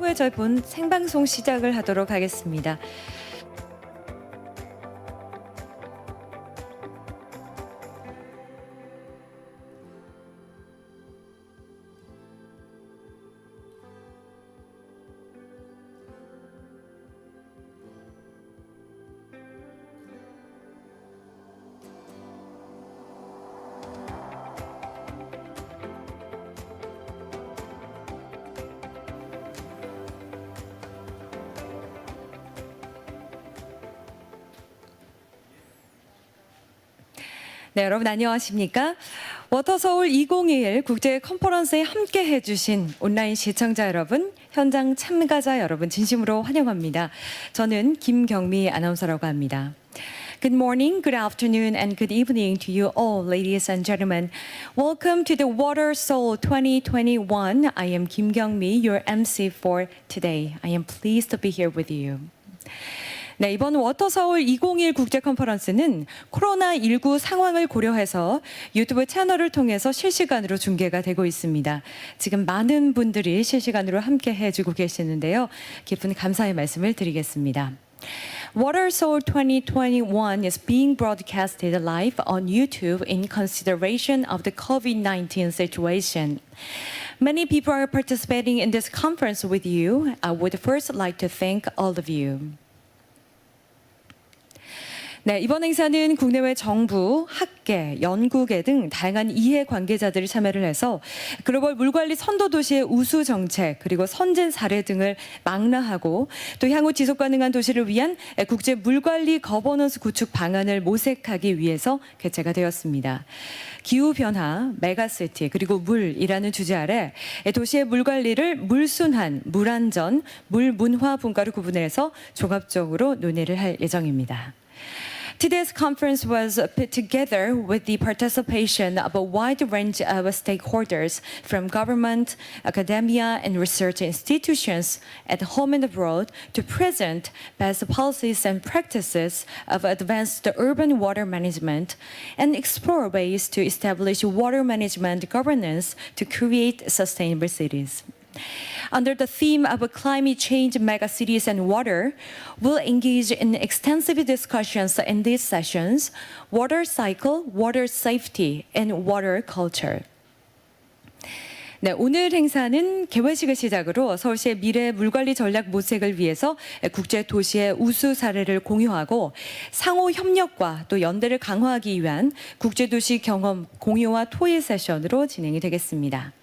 유튜브에 저희 본 생방송 시작을 하도록 하겠습니다. 네, 여러분 안녕하십니까? 워터서울 2021 국제 컨퍼런스에 함께 해주신 온라인 시청자 여러분, 현장 참가자 여러분 진심으로 환영합니다. 저는 김경미 아나운서라고 합니다. Good morning, good afternoon, and good evening to you all, ladies and gentlemen. Welcome to the Water Seoul 2021. I am Kim Kyung-mi, your MC for today. I am pleased to be here with you. 네, 이번 워터서울 2021 국제 컨퍼런스는 코로나19 상황을 고려해서 유튜브 채널을 통해서 실시간으로 중계가 되고 있습니다. 지금 많은 분들이 실시간으로 함께 해주고 계시는데요. 깊은 감사의 말씀을 드리겠습니다. Water Seoul 2021 is being broadcasted live on YouTube in consideration of the COVID-19 situation. Many people are participating in this conference with you. I would first like to thank all of you. 네, 이번 행사는 국내외 정부, 학계, 연구계 등 다양한 이해 관계자들이 참여를 해서 글로벌 물관리 선도 도시의 우수 정책 그리고 선진 사례 등을 망라하고 또 향후 지속 가능한 도시를 위한 국제 물관리 거버넌스 구축 방안을 모색하기 위해서 개최가 되었습니다. 기후변화, 메가시티, 그리고 물이라는 주제 아래 도시의 물관리를 물순환, 물안전, 물문화 분과로 구분해서 종합적으로 논의를 할 예정입니다. Today's conference was put together with the participation of a wide range of stakeholders from government, academia, and research institutions at home and abroad to present best policies and practices of advanced urban water management and explore ways to establish water management governance to create sustainable cities. Under the theme of climate change, megacities, and water, we'll engage in extensive discussions in these sessions: water cycle, water safety, and water culture. 네, 오늘 행사는 개회식을 시작으로 서울시의 미래 물관리 전략 모색을 위해서 국제 도시의 우수 사례를 공유하고 상호 협력과 또 연대를 강화하기 위한 국제 도시 경험 공유와 토의 세션으로 진행이 되겠습니다.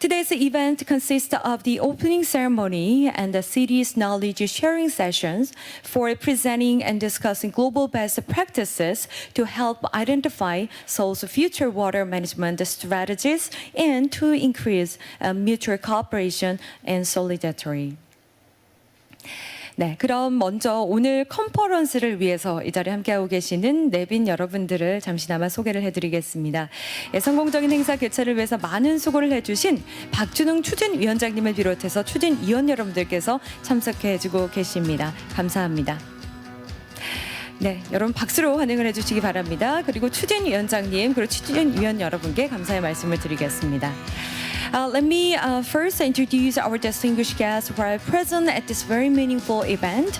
Today's event consists of the opening ceremony and the city's knowledge sharing sessions for presenting and discussing global best practices to help identify Seoul's future water management strategies and to increase mutual cooperation and solidarity. 네, 그럼 먼저 오늘 컨퍼런스를 위해서 이 자리에 함께하고 계시는 내빈 여러분들을 잠시나마 소개를 해드리겠습니다. 예, 성공적인 행사 개최를 위해서 많은 수고를 해주신 박준웅 추진위원장님을 비롯해서 추진위원 여러분들께서 참석해주고 계십니다. 감사합니다. 네, 여러분 박수로 환영을 해주시기 바랍니다. 그리고 추진위원장님 그리고 추진위원 여러분께 감사의 말씀을 드리겠습니다. Let me first introduce our distinguished guests who are present at this very meaningful event.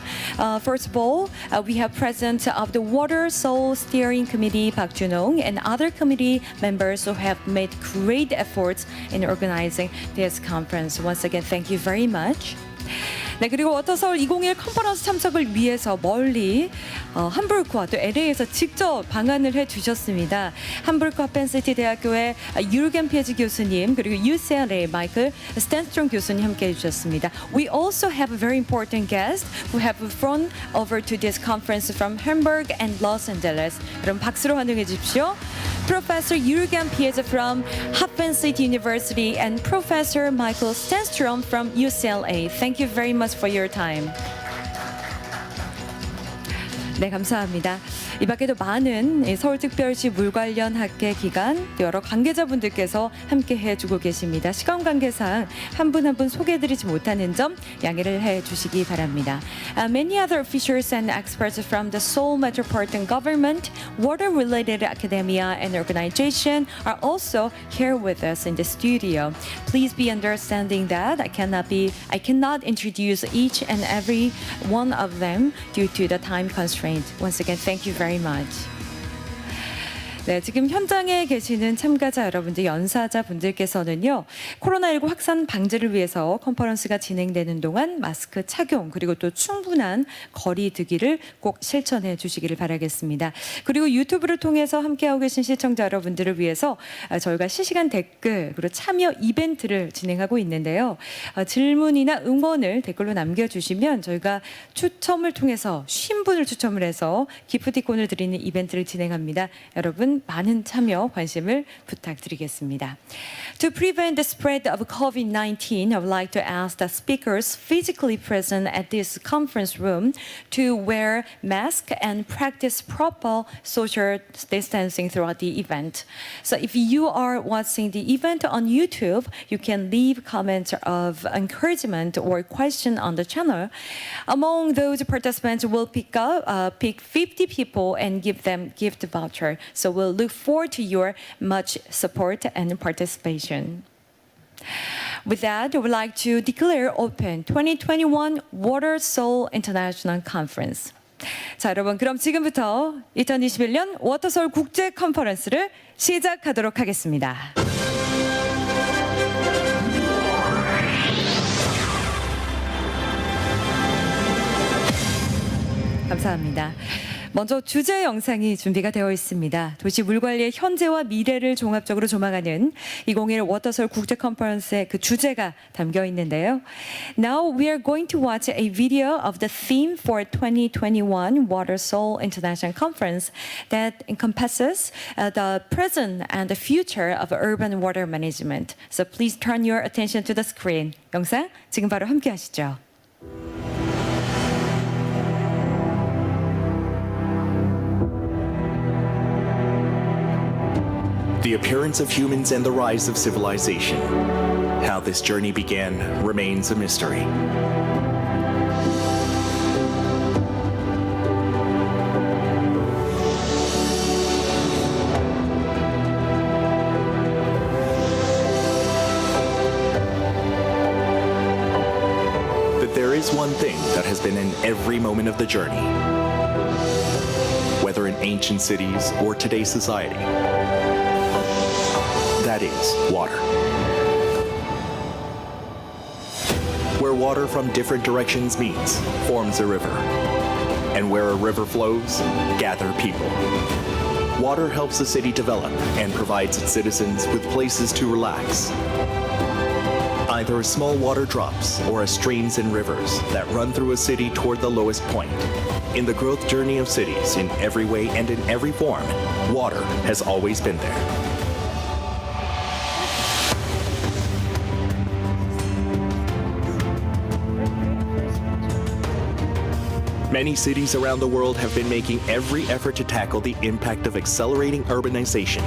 First of all, we have present of the Water Seoul Steering Committee, Park Joon-Hong, and other committee members who have made great efforts in organizing this conference. Once again, thank you very much. 네, 그리고 워터서울 2021 컨퍼런스 참석을 위해서 멀리 함부르크와 또 LA에서 직접 방한을 해주셨습니다. 함부르크 펜시티 대학교의 유르겐 피에즈 교수님 그리고 UCLA 마이클 스탠스트롬 교수님 함께 해주셨습니다. We also have a very important guest who have flown over to this conference from Hamburg and Los Angeles. 여러분 박수로 환영해 주십시오. Professor Jürgen Pietz from Penn State University and Professor Michael Stenstrom from UCLA. Thank you very much for your time. 네, 감사합니다. 이 밖에도 많은 서울특별시 물 관련 학계 기관, 또 여러 관계자분들께서 함께 해주고 계십니다. 시간 관계상 한 분 한 분 소개해드리지 못하는 점 양해를 해주시기 바랍니다. Many other officials and experts from the Seoul Metropolitan government, water-related academia and organization are also here with us in the studio. Please be understanding that I cannot introduce each and every one of them due to the time constraint. Once again, thank you very much. 네, 지금 현장에 계시는 참가자 여러분들, 연사자 분들께서는요, 코로나19 확산 방지를 위해서 컨퍼런스가 진행되는 동안 마스크 착용, 그리고 또 충분한 거리 두기를 꼭 실천해 주시기를 바라겠습니다. 그리고 유튜브를 통해서 함께하고 계신 시청자 여러분들을 위해서 저희가 실시간 댓글, 그리고 참여 이벤트를 진행하고 있는데요. 질문이나 응원을 댓글로 남겨주시면 저희가 추첨을 통해서 50분을 추첨을 해서 기프티콘을 드리는 이벤트를 진행합니다. 여러분, 많은 참여 관심을 부탁드리겠습니다. To prevent the spread of COVID-19, I would like to ask the speakers physically present at this conference room to wear masks and practice proper social distancing throughout the event. So if you are watching the event on YouTube, you can leave comments of encouragement or question on the channel. Among those participants, we'll pick 50 people and give them gift voucher. So we'll look forward to your much support and participation. With that, I would like to declare open 2021 Water Seoul International Conference. 자, 여러분, 그럼 지금부터 2021년 워터서울 국제 컨퍼런스를 시작하도록 하겠습니다. 감사합니다. 먼저 주제 영상이 준비가 되어 있습니다. 도시 물관리의 현재와 미래를 종합적으로 조망하는 2021 워터서울 국제 컨퍼런스의 그 주제가 담겨 있는데요. Now we are going to watch a video of the theme for 2021 Water Seoul International Conference that encompasses the present and the future of urban water management. So please turn your attention to the screen. 영상 지금 바로 함께 하시죠. The appearance of humans and the rise of civilization. How this journey began remains a mystery. But there is one thing that has been in every moment of the journey, whether in ancient cities or today's society. That is water. Where water from different directions meets, forms a river. And where a river flows, gather people. Water helps a city develop and provides its citizens with places to relax. Either as small water drops or as streams and rivers that run through a city toward the lowest point. In the growth journey of cities, in every way and in every form, water has always been there. Many cities around the world have been making every effort to tackle the impact of accelerating urbanization.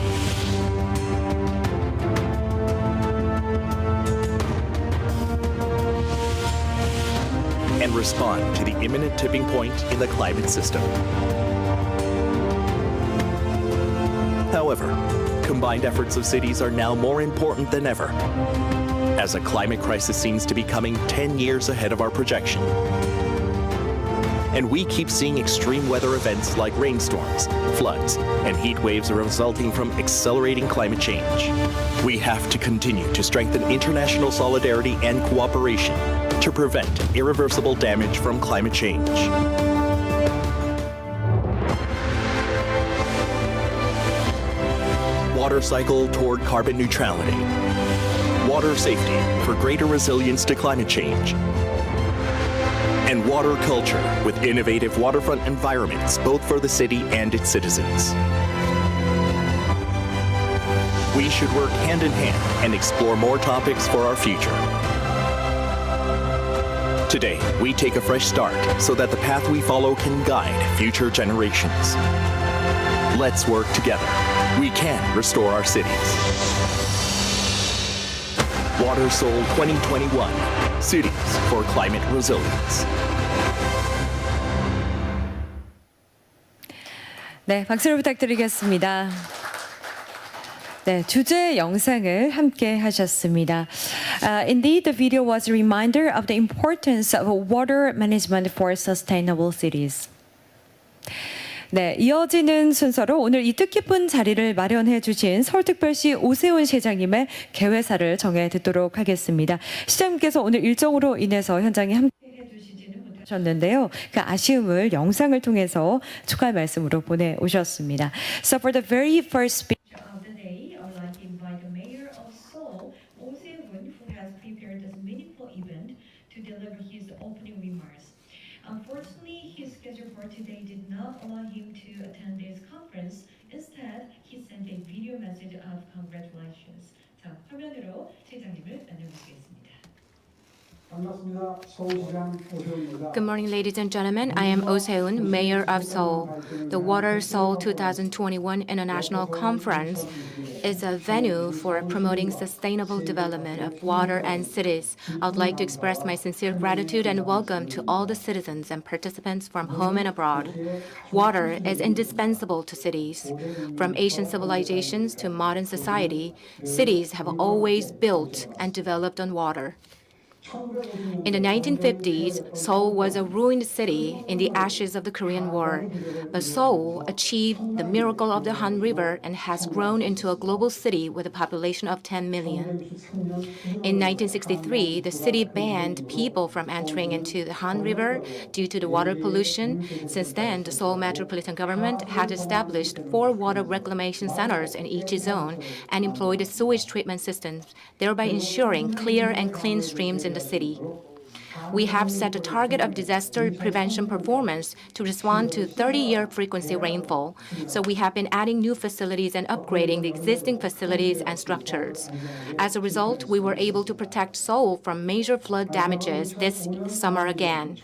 And respond to the imminent tipping point in the climate system. However, combined efforts of cities are now more important than ever, as a climate crisis seems to be coming 10 years ahead of our projection. And we keep seeing extreme weather events like rainstorms, floods, and heat waves resulting from accelerating climate change. We have to continue to strengthen international solidarity and cooperation to prevent irreversible damage from climate change. Water cycle toward carbon neutrality. Water safety for greater resilience to climate change. And water culture with innovative waterfront environments both for the city and its citizens. We should work hand in hand and explore more topics for our future. Today, we take a fresh start so that the path we follow can guide future generations. Let's work together. We can restore our cities. Water Seoul 2021. Cities for climate resilience. 네, 박수를 부탁드리겠습니다. 네, 주제 영상을 함께 하셨습니다. Indeed, the video was a reminder of the importance of water management for sustainable cities. 네, 이어지는 순서로 오늘 이 뜻깊은 자리를 마련해 주신 서울특별시 오세훈 시장님의 개회사를 정해 듣도록 하겠습니다. 시장님께서 오늘 일정으로 인해서 현장에 함께해 주시지는 못하셨는데요. 그 아쉬움을 영상을 통해서 축하의 말씀으로 보내오셨습니다. So for the very first speech of the day, I would like to invite the Mayor of Seoul, Se-hoon, who has prepared this meaningful event to deliver his opening remarks. Unfortunately, his schedule for today did not allow him to attend this conference. Instead, he sent a video message of congratulations. 자, 화면으로 시장님을 만나보시겠습니다. 반갑습니다. 서울시장 오세훈입니다. Good morning, ladies and gentlemen. I am Oh Se-hoon, Mayor of Seoul. The Water Seoul 2021 International Conference is a venue for promoting sustainable development of water and cities. I would like to express my sincere gratitude and welcome to all the citizens and participants from home and abroad. Water is indispensable to cities. From ancient civilizations to modern society, cities have always built and developed on water. In the 1950s, Seoul was a ruined city in the ashes of the Korean War. But Seoul achieved the miracle of the Han River and has grown into a global city with a population of 10 million. In 1963, the city banned people from entering into the Han River due to the water pollution. Since then, the Seoul Metropolitan government had established 4 water reclamation centers in each zone and employed sewage treatment systems, thereby ensuring clear and clean streams in the city. We have set a target of disaster prevention performance to respond to 30-year frequency rainfall, so we have been adding new facilities and upgrading the existing facilities and structures. As a result, we were able to protect Seoul from major flood damages this summer again.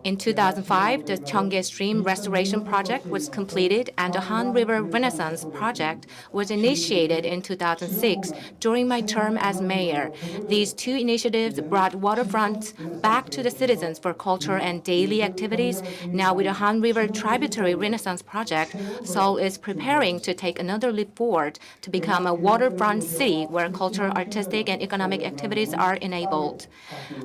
In 2005, the Cheonggae Stream Restoration Project was completed and the Han River Renaissance Project was initiated in 2006 during my term as mayor. These 2 initiatives brought waterfront back to the citizens for culture and daily activities. Now with the Han River Tributary Renaissance Project, Seoul is preparing to take another leap forward to become a waterfront city where cultural, artistic, and economic activities are enabled.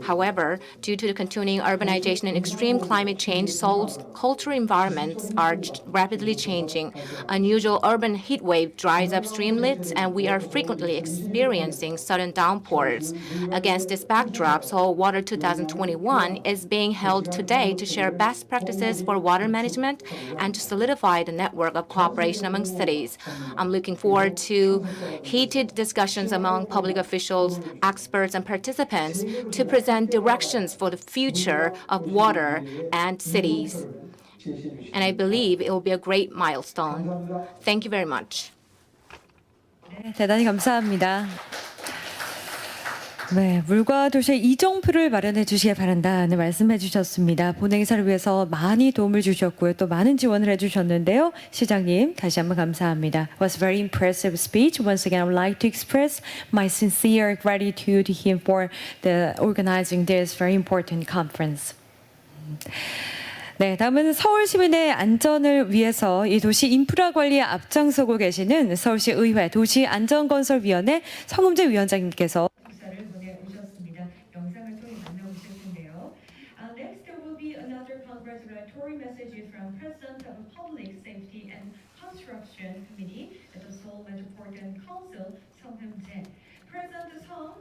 However, due to the continuing urbanization and extreme climate change, Seoul's cultural environments are rapidly changing. Unusual urban heat wave dries up streamlets, and we are frequently experiencing sudden downpours. Against this backdrop, Seoul Water 2021 is being held today to share best practices for water management and to solidify the network of cooperation among cities. I'm looking forward to heated discussions among public officials, experts, and participants to present directions for the future of water and cities. And I believe it will be a great milestone. Thank you very much. 네, 대단히 감사합니다. 네, 물과 도시의 이정표를 마련해 주시기 바란다는 말씀해 주셨습니다. 본행사를 위해서 많이 도움을 주셨고요. 또 많은 지원을 해주셨는데요. 시장님, 다시 한번 감사합니다. It was very impressive speech. Once again, I would like to express my sincere gratitude to him for the organizing this very important conference. 네, 다음은 서울 시민의 안전을 위해서 이 도시 인프라 관리에 앞장서고 계시는 서울시 의회 도시안전건설위원회 성음재 위원장님께서 인사를 보내오셨습니다. 영상을 통해 만나보실 텐데요. Next, there will be another congratulatory message from President of Public Safety and Construction Committee at the Seoul Metropolitan Council, Song-Hyun-jae. President Song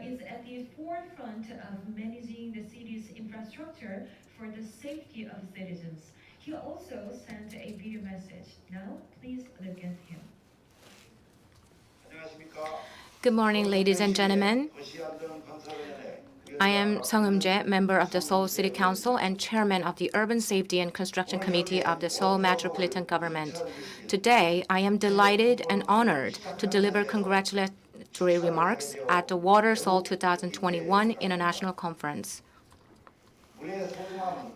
is at the forefront of managing the city's infrastructure for the safety of citizens. He also sent a video message. Now, please look at him. Good morning, ladies and gentlemen. I am Song-Hyun-jae, member of the Seoul City Council and chairman of the Urban Safety and Construction Committee of the Seoul Metropolitan Government. Today, I am delighted and honored to deliver congratulatory remarks at the Water Seoul 2021 International Conference.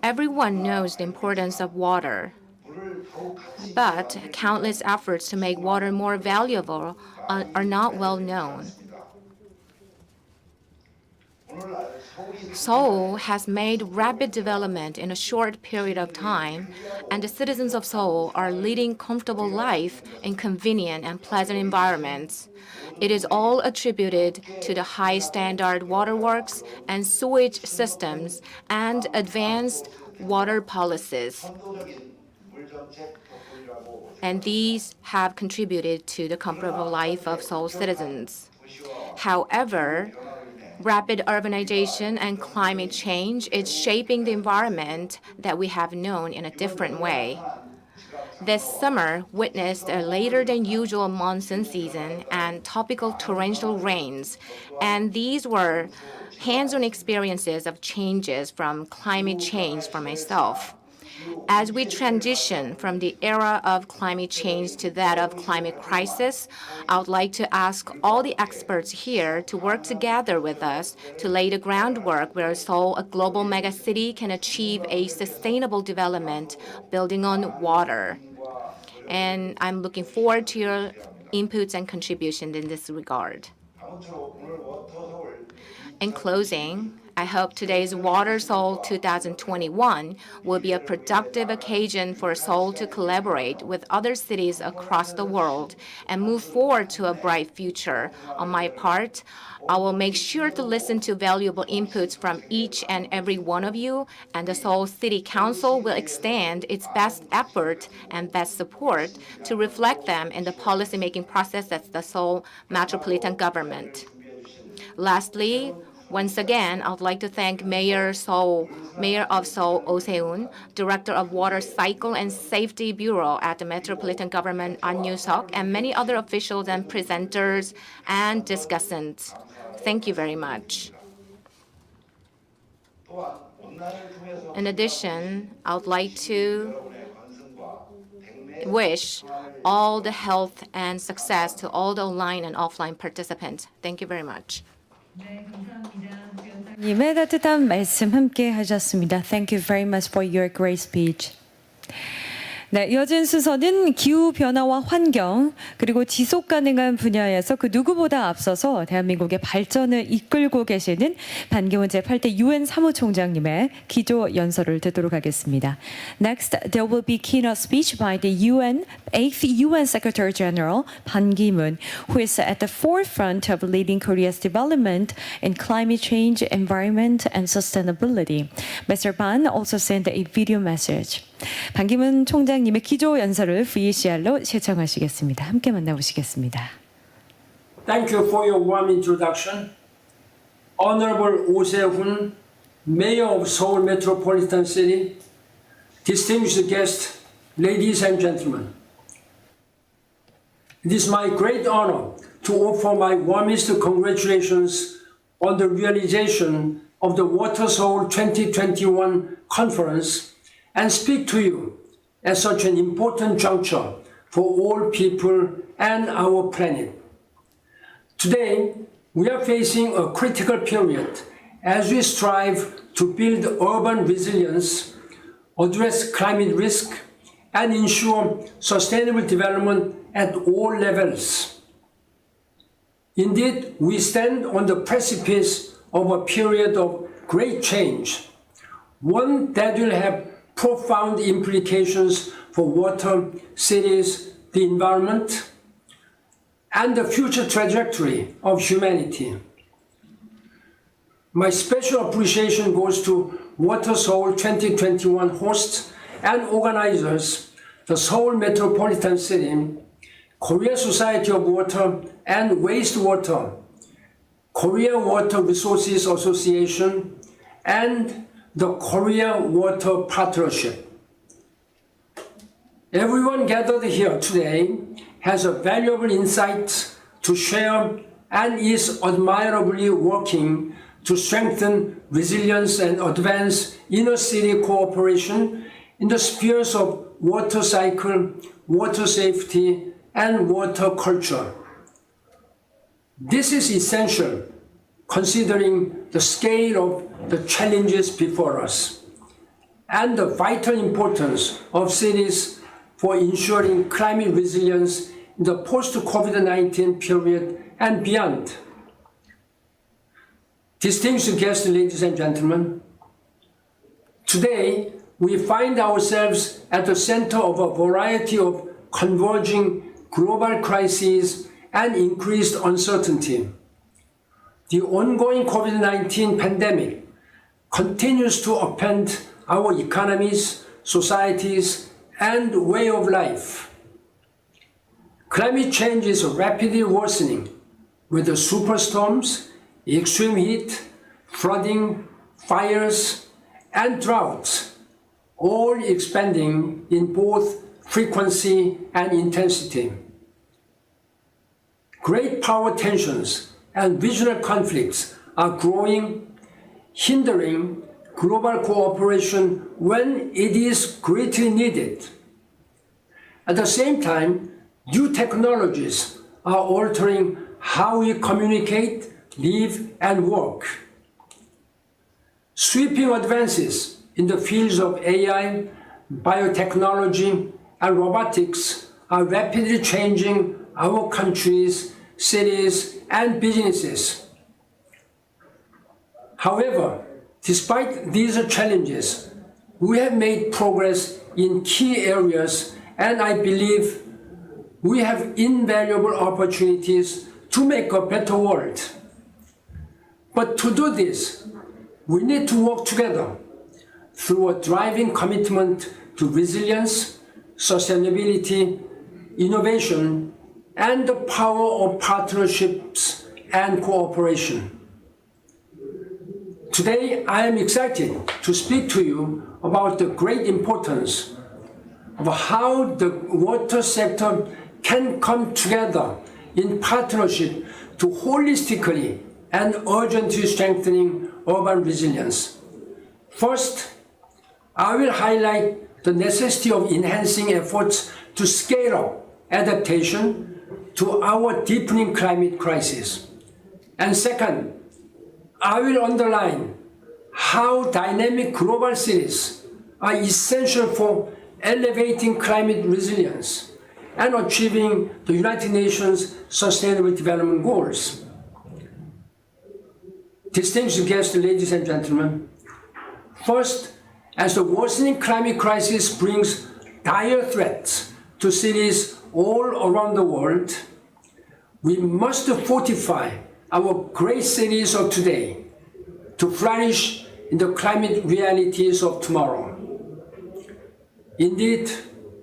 Everyone knows the importance of water. But countless efforts to make water more valuable are not well known. Seoul has made rapid development in a short period of time, and the citizens of Seoul are leading comfortable life in convenient and pleasant environments. It is all attributed to the high standard waterworks and sewage systems and advanced water policies. And these have contributed to the comfortable life of Seoul citizens. However, rapid urbanization and climate change is shaping the environment that we have known in a different way. This summer witnessed a later than usual monsoon season and tropical torrential rains, and these were hands-on experiences of changes from climate change for myself. As we transition from the era of climate change to that of climate crisis, I would like to ask all the experts here to work together with us to lay the groundwork where Seoul, a global megacity, can achieve a sustainable development building on water. And I'm looking forward to your inputs and contributions in this regard. In closing, I hope today's Water Seoul 2021 will be a productive occasion for Seoul to collaborate with other cities across the world and move forward to a bright future. On my part, I will make sure to listen to valuable inputs from each and every one of you, and the Seoul City Council will extend its best effort and best support to reflect them in the policymaking process at the Seoul Metropolitan government. Lastly, once again, I would like to thank Mayor of Seoul, Se-hoon, Director of Water Cycle and Safety Bureau at the Metropolitan Government, An Yu-seok, and many other officials and presenters and discussants. Thank you very much. In addition, I would like to wish all the health and success to all the online and offline participants. Thank you very much. 님의 따뜻한 말씀 함께 하셨습니다. Thank you very much for your great speech. 네, 이어진 순서는 기후변화와 환경 그리고 지속가능한 분야에서 그 누구보다 앞서서 대한민국의 발전을 이끌고 계시는 반기문 제8대 UN 사무총장님의 기조 연설을 듣도록 하겠습니다. Next, there will be keynote speech by the 8th UN Secretary General Ban Ki-moon, who is at the forefront of leading Korea's development in climate change, environment, and sustainability. Mr. Ban also sent a video message. 반기문 총장님의 기조 연설을 VCR로 시청하시겠습니다. 함께 만나보시겠습니다. Thank you for your warm introduction. Honorable Oh Se-hoon, Mayor of Seoul Metropolitan City, distinguished guests, ladies and gentlemen. It is my great honor to offer my warmest congratulations on the realization of the Water Seoul 2021 conference and speak to you at such an important juncture for all people and our planet. Today, we are facing a critical period as we strive to build urban resilience, address climate risk, and ensure sustainable development at all levels. Indeed, we stand on the precipice of a period of great change, one that will have profound implications for water, cities, the environment, and the future trajectory of humanity. My special appreciation goes to Water Seoul 2021 hosts and organizers, the Seoul Metropolitan City, Korea Society of Water and Wastewater, Korea Water Resources Association, and the Korea Water Partnership. Everyone gathered here today has a valuable insight to share and is admirably working to strengthen resilience and advance inner city cooperation in the spheres of water cycle, water safety, and water culture. This is essential considering the scale of the challenges before us and the vital importance of cities for ensuring climate resilience in the post-COVID-19 period and beyond. Distinguished guests, ladies and gentlemen, today we find ourselves at the center of a variety of converging global crises and increased uncertainty. The ongoing COVID-19 pandemic continues to upend our economies, societies, and way of life. Climate change is rapidly worsening with the superstorms, extreme heat, flooding, fires, and droughts, all expanding in both frequency and intensity. Great power tensions and regional conflicts are growing, hindering global cooperation when it is greatly needed. At the same time, new technologies are altering how we communicate, live, and work. Sweeping advances in the fields of AI, biotechnology, and robotics are rapidly changing our countries, cities, and businesses. However, despite these challenges, we have made progress in key areas, and I believe we have invaluable opportunities to make a better world. But to do this, we need to work together through a driving commitment to resilience, sustainability, innovation, and the power of partnerships and cooperation. Today, I am excited to speak to you about the great importance of how the water sector can come together in partnership to holistically and urgently strengthening urban resilience. First, I will highlight the necessity of enhancing efforts to scale up adaptation to our deepening climate crisis. And second, I will underline how dynamic global cities are essential for elevating climate resilience and achieving the United Nations Sustainable Development Goals. Distinguished guests, ladies and gentlemen, first, as the worsening climate crisis brings dire threats to cities all around the world, we must fortify our great cities of today to flourish in the climate realities of tomorrow. Indeed,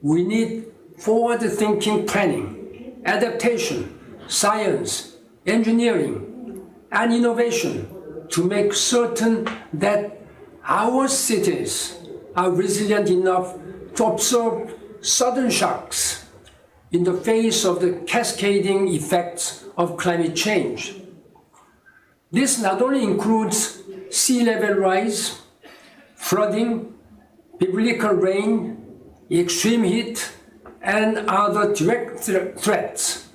we need forward-thinking planning, adaptation, science, engineering, and innovation to make certain that our cities are resilient enough to absorb sudden shocks in the face of the cascading effects of climate change. This not only includes sea level rise, flooding, biblical rain, extreme heat, and other direct threats,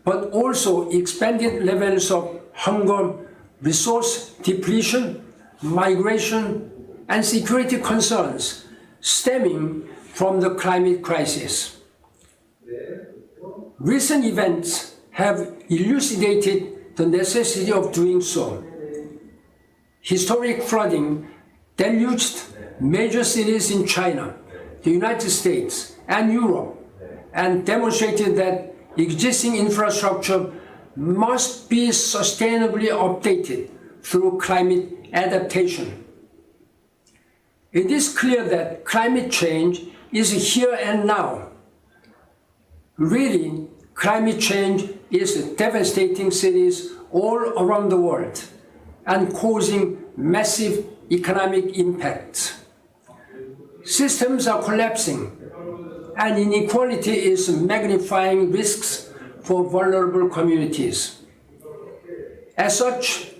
but also expanded levels of hunger, resource depletion, migration, and security concerns stemming from the climate crisis. Recent events have elucidated the necessity of doing so. Historic flooding deluged major cities in China, the United States, and Europe, and demonstrated that existing infrastructure must be sustainably updated through climate adaptation. It is clear that climate change is here and now. Really, climate change is devastating cities all around the world and causing massive economic impacts. Systems are collapsing, and inequality is magnifying risks for vulnerable communities. As such,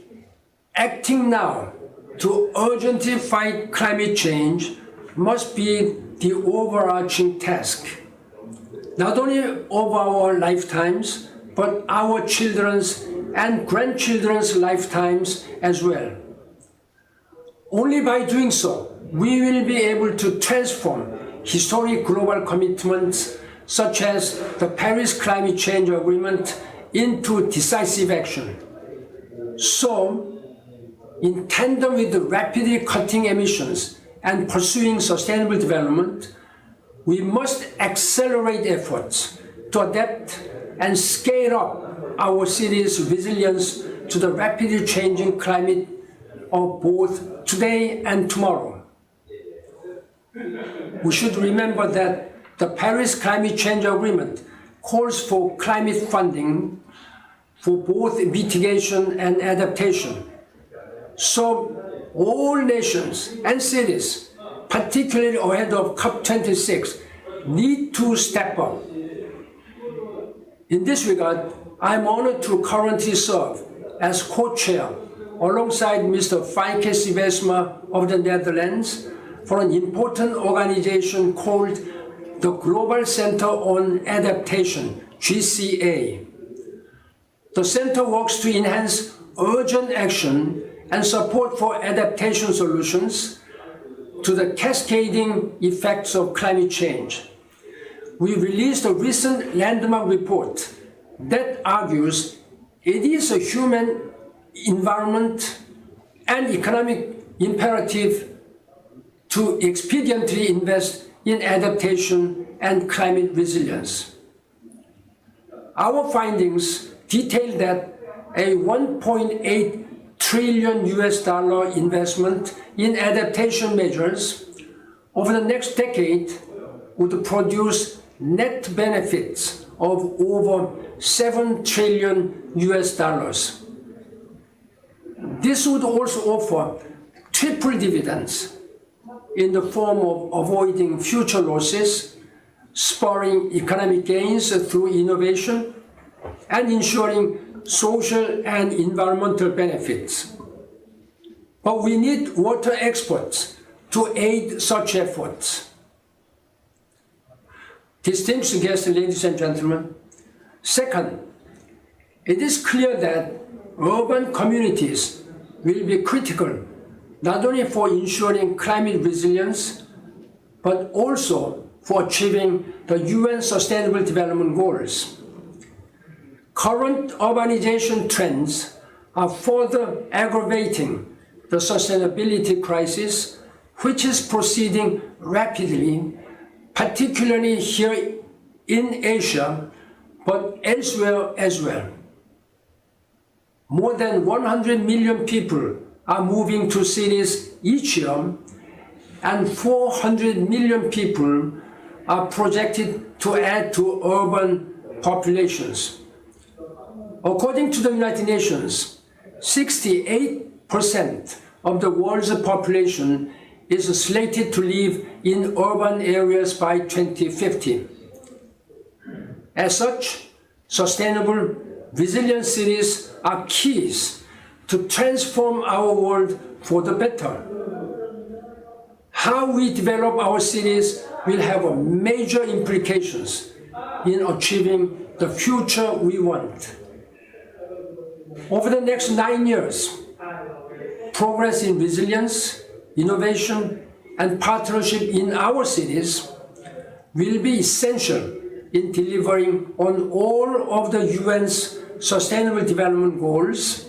acting now to urgently fight climate change must be the overarching task, not only of our lifetimes, but our children's and grandchildren's lifetimes as well. Only by doing so, we will be able to transform historic global commitments such as the Paris Climate Change Agreement into decisive action. So, in tandem with the rapidly cutting emissions and pursuing sustainable development, we must accelerate efforts to adapt and scale up our city's resilience to the rapidly changing climate of both today and tomorrow. We should remember that the Paris Climate Change Agreement calls for climate funding for both mitigation and adaptation. So all nations and cities, particularly ahead of COP26, need to step up. In this regard, I'm honored to currently serve as co-chair alongside Mr. Fijke Sijbesma of the Netherlands for an important organization called the Global Center on Adaptation, GCA. The center works to enhance urgent action and support for adaptation solutions to the cascading effects of climate change. We released a recent landmark report that argues it is a human, environment, and economic imperative to expediently invest in adaptation and climate resilience. Our findings detail that a $1.8 trillion investment in adaptation measures over the next decade would produce net benefits of over $7 trillion. This would also offer triple dividends in the form of avoiding future losses, spurring economic gains through innovation, and ensuring social and environmental benefits. But we need water experts to aid such efforts. Distinguished guests, ladies and gentlemen, second, it is clear that urban communities will be critical not only for ensuring climate resilience, but also for achieving the UN Sustainable Development Goals. Current urbanization trends are further aggravating the sustainability crisis, which is proceeding rapidly, particularly here in Asia, but elsewhere as well. More than 100 million people are moving to cities each year, and 400 million people are projected to add to urban populations. According to the United Nations, 68% of the world's population is slated to live in urban areas by 2050. As such, sustainable, resilient cities are keys to transform our world for the better. How we develop our cities will have major implications in achieving the future we want. Over the next 9 years, progress in resilience, innovation, and partnership in our cities will be essential in delivering on all of the UN's Sustainable Development Goals,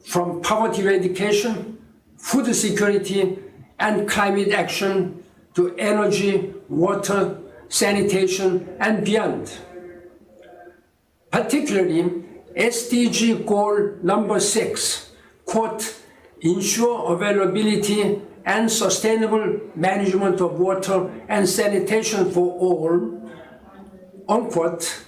from poverty eradication, food security, and climate action to energy, water, sanitation, and beyond. Particularly, SDG goal number 6, quote, ensure availability and sustainable management of water and sanitation for all, unquote,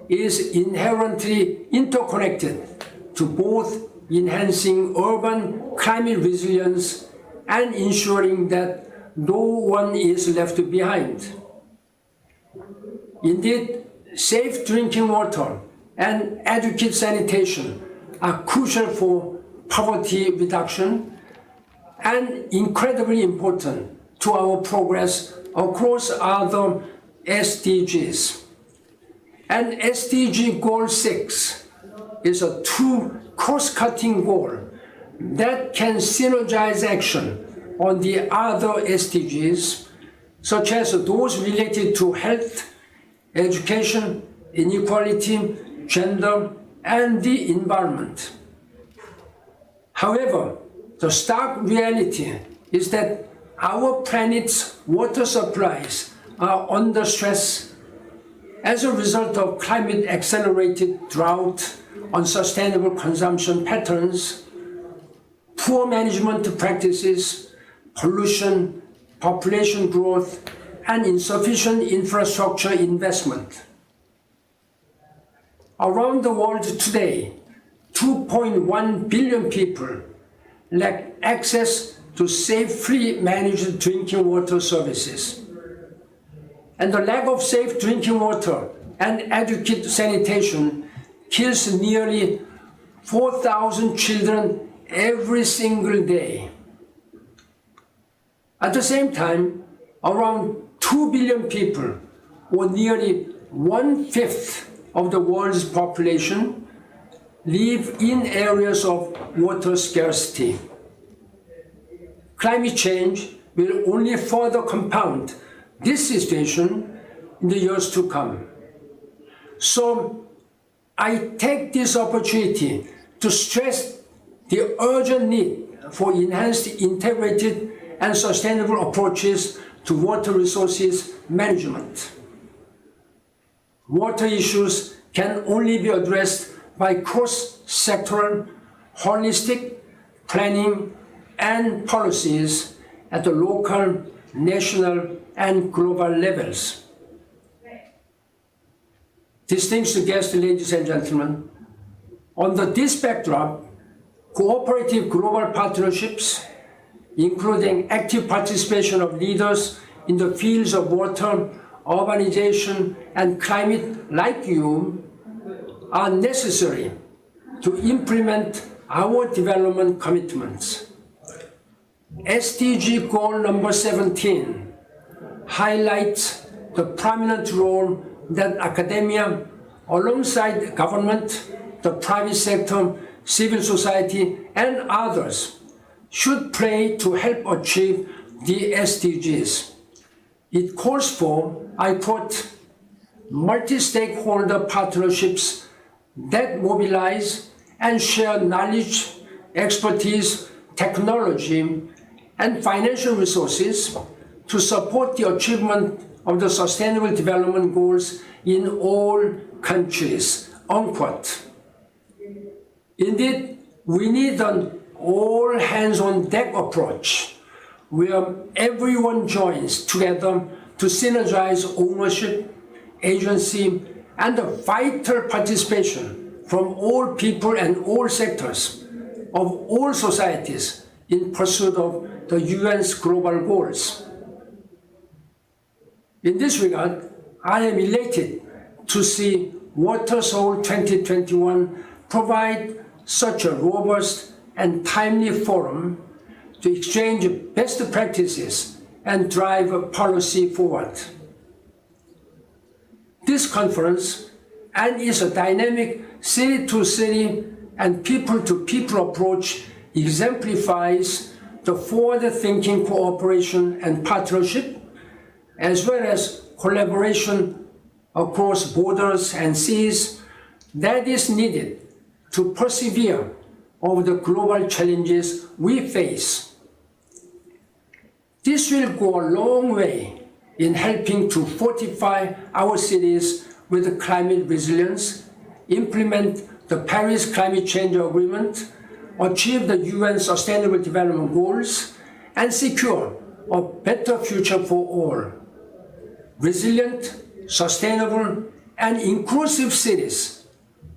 is inherently interconnected to both enhancing urban climate resilience and ensuring that no one is left behind. Indeed, safe drinking water and adequate sanitation are crucial for poverty reduction and incredibly important to our progress across other SDGs. And SDG Goal 6 is a true cross-cutting goal that can synergize action on the other SDGs, such as those related to health, education, inequality, gender, and the environment. However, the stark reality is that our planet's water supplies are under stress as a result of climate-accelerated drought, unsustainable consumption patterns, poor management practices, pollution, population growth, and insufficient infrastructure investment. Around the world today, 2.1 billion people lack access to safely managed drinking water services. And the lack of safe drinking water and adequate sanitation kills nearly 4,000 children every single day. At the same time, around 2 billion people, or nearly 1/5 of the world's population, live in areas of water scarcity. Climate change will only further compound this situation in the years to come. So I take this opportunity to stress the urgent need for enhanced integrated and sustainable approaches to water resources management. Water issues can only be addressed by cross-sectoral, holistic planning and policies at the local, national, and global levels. Distinguished guests, ladies and gentlemen, under this backdrop, cooperative global partnerships, including active participation of leaders in the fields of water, urbanization, and climate like you, are necessary to implement our development commitments. SDG goal number 17 highlights the prominent role that academia, alongside government, the private sector, civil society, and others, should play to help achieve the SDGs. It calls for, I quote, multi-stakeholder partnerships that mobilize and share knowledge, expertise, technology, and financial resources to support the achievement of the Sustainable Development Goals in all countries, unquote. Indeed, we need an all-hands-on-deck approach where everyone joins together to synergize ownership, agency, and the vital participation from all people and all sectors of all societies in pursuit of the UN's global goals. In this regard, I am elated to see Water Seoul 2021 provide such a robust and timely forum to exchange best practices and drive policy forward. This conference and its dynamic city-to-city and people-to-people approach exemplifies the forward-thinking cooperation and partnership, as well as collaboration across borders and seas that is needed to persevere over the global challenges we face. This will go a long way in helping to fortify our cities with climate resilience, implement the Paris Climate Change Agreement, achieve the UN Sustainable Development Goals, and secure a better future for all. Resilient, sustainable, and inclusive cities,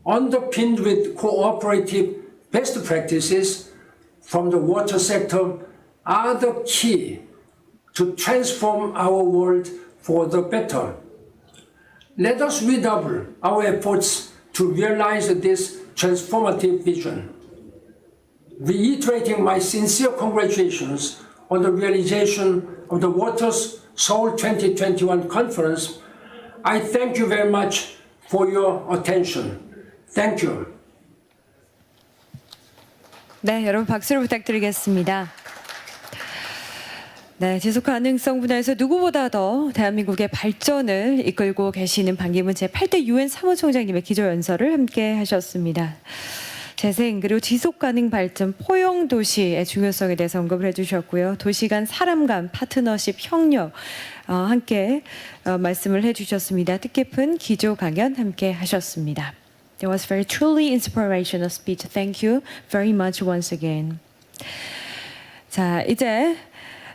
underpinned with cooperative best practices from the water sector, are the key to transform our world for the better. Let us redouble our efforts to realize this transformative vision. Reiterating my sincere congratulations on the realization of the Water Seoul 2021 conference, I thank you very much for your attention. Thank you. 네, 여러분 박수를 부탁드리겠습니다. 네, 지속 가능성 분야에서 누구보다 더 대한민국의 발전을 이끌고 계시는 반기문 제8대 유엔 사무총장님의 기조 연설을 함께 하셨습니다. 재생 그리고 지속 가능 발전 포용 도시의 중요성에 대해서 언급을 해주셨고요. 도시 간 사람 간 파트너십 협력 함께 말씀을 해주셨습니다. 뜻깊은 기조 강연 함께 하셨습니다. It was very truly inspirational speech. Thank you very much once again. 자, 이제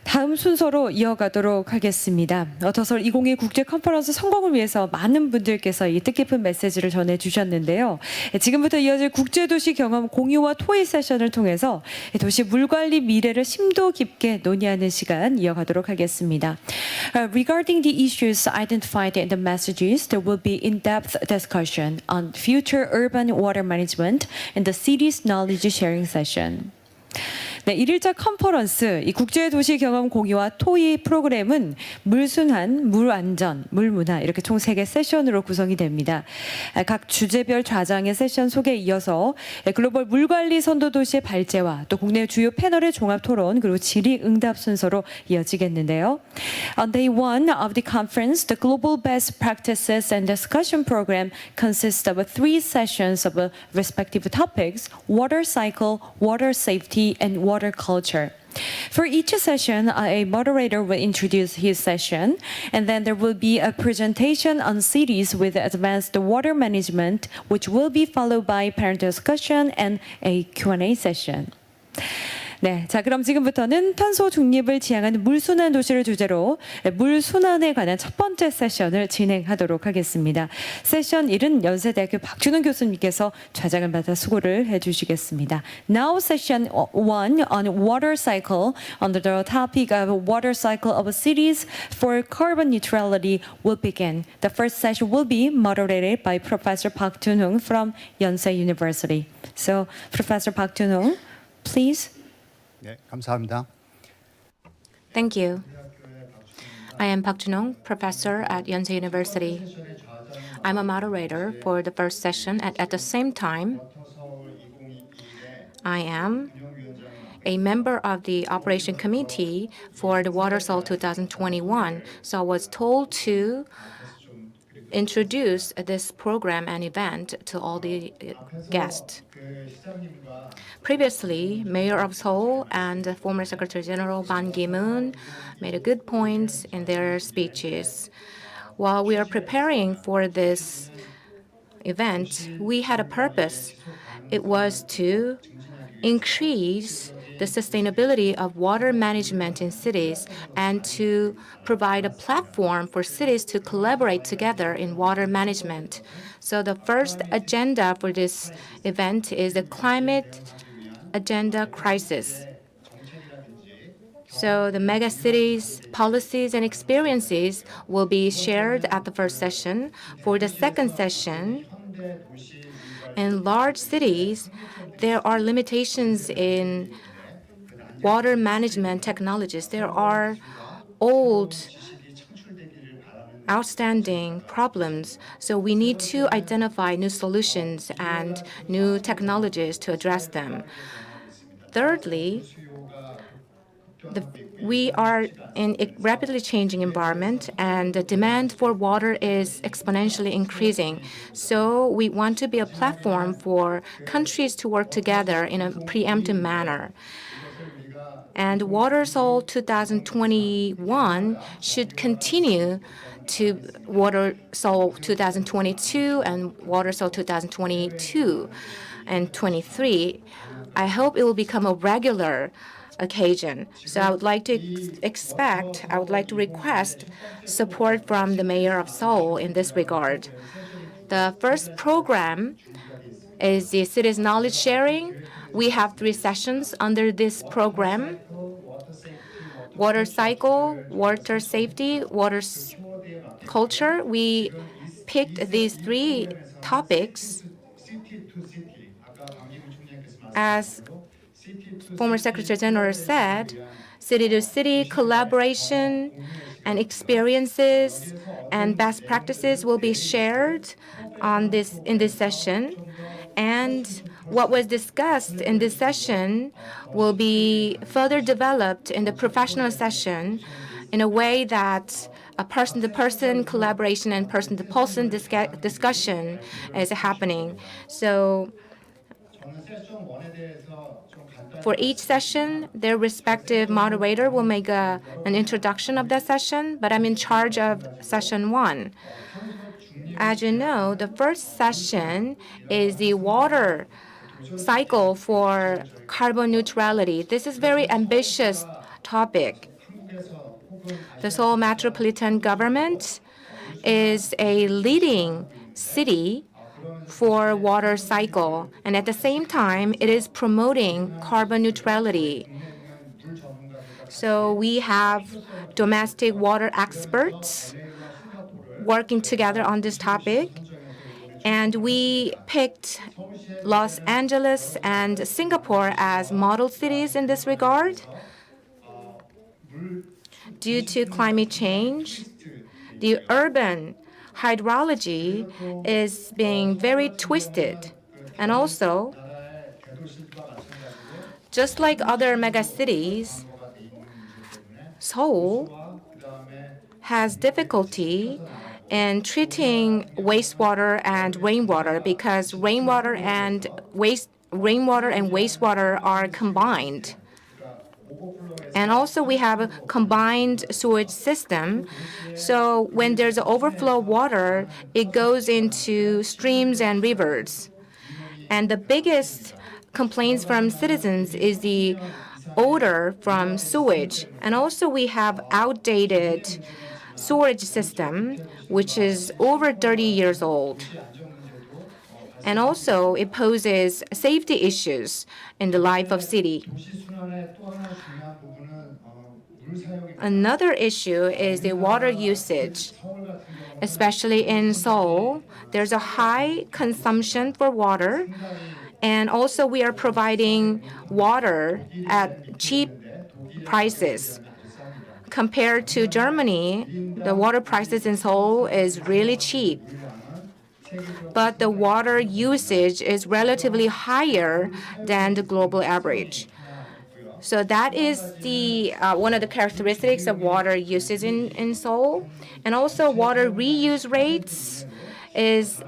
다음 순서로 이어가도록 하겠습니다. 어터솔 2021 국제 컨퍼런스 성공을 위해서 많은 분들께서 이 뜻깊은 메시지를 전해주셨는데요. 지금부터 이어질 국제도시 경험 공유와 토의 세션을 통해서 도시 물관리 미래를 심도 깊게 논의하는 시간 이어가도록 하겠습니다. Regarding the issues identified in the messages, there will be in-depth discussion on future urban water management and the city's knowledge sharing session. 네, 1일차 컨퍼런스, 이 국제도시 경험 공유와 토의 프로그램은 물순환, 물안전, 물문화 이렇게 총 3개 세션으로 구성이 됩니다. 각 주제별 좌장의 세션 소개에 이어서 글로벌 물관리 선도도시의 발제와 또 국내 주요 패널의 종합토론 그리고 질의응답 순서로 이어지겠는데요. On day 1 of the conference, the Global Best Practices and Discussion Program consists of 3 sessions of respective topics, water cycle, water safety, and water culture. For each session, a moderator will introduce his session, and then there will be a presentation on cities with advanced water management, which will be followed by panel discussion and a Q&A session. 네, 자 그럼 지금부터는 탄소 중립을 지향하는 물순환 도시를 주제로 물순환에 관한 첫 번째 세션을 진행하도록 하겠습니다. 세션 1은 연세대학교 박준홍 교수님께서 좌장을 맡아 수고를 해주시겠습니다. Now session 1 on water cycle under the topic of water cycle of cities for carbon neutrality will begin. The first session will be moderated by Professor Park Joon-Hong from Yonsei University. So, Professor Park Joon-Hong, please. 네, 감사합니다. Thank you. I am Park Joon-Hong, professor at Yonsei University. I'm a moderator for the first session, and at the same time, I am a member of the operation committee for the Water Soul 2021. So I was told to introduce this program and event to all the guests. Previously, Mayor of Seoul and former Secretary General Ban Ki-moon made good points in their speeches. While we are preparing for this event, we had a purpose. It was to increase the sustainability of water management in cities and to provide a platform for cities to collaborate together in water management. So the first agenda for this event is the climate agenda crisis. So the megacities, policies, and experiences will be shared at the first session. For the second session, in large cities, there are limitations in water management technologies. There are old, outstanding problems. So we need to identify new solutions and new technologies to address them. Thirdly, we are in a rapidly changing environment, and the demand for water is exponentially increasing. So we want to be a platform for countries to work together in a preemptive manner. And Water Soul 2021 should continue to Water Soul 2022 and Water Soul 2022 and 23. I hope it will become a regular occasion. So I would like to request support from the Mayor of Seoul in this regard. The first program is the city's knowledge sharing. We have 3 sessions under this program: water cycle, water safety, water culture. We picked these 3 topics as former Secretary General said. City-to-city collaboration and experiences and best practices will be shared in this session. And what was discussed in this session will be further developed in the professional session in a way that a person-to-person collaboration and person-to-person discussion is happening. So for each session, their respective moderator will make an introduction of that session, but I'm in charge of session 1. As you know, the first session is the water cycle for carbon neutrality. This is very ambitious topic. The Seoul Metropolitan government is a leading city for water cycle, and at the same time, it is promoting carbon neutrality. So we have domestic water experts working together on this topic, and we picked Los Angeles and Singapore as model cities in this regard. Due to climate change, the urban hydrology is being very twisted. And also, just like other megacities, Seoul has difficulty in treating wastewater and rainwater because rainwater and wastewater are combined. And also we have a combined sewage system. So when there's overflow water, it goes into streams and rivers. And the biggest complaints from citizens is the odor from sewage. And also we have outdated sewage system, which is over 30 years old. And also it poses safety issues in the life of city. Another issue is the water usage. Especially in Seoul, there's a high consumption for water, and also we are providing water at cheap prices. Compared to Germany, the water prices in Seoul is really cheap. But the water usage is relatively higher than the global average. So that is the one of the characteristics of water usage in Seoul. And also water reuse rates is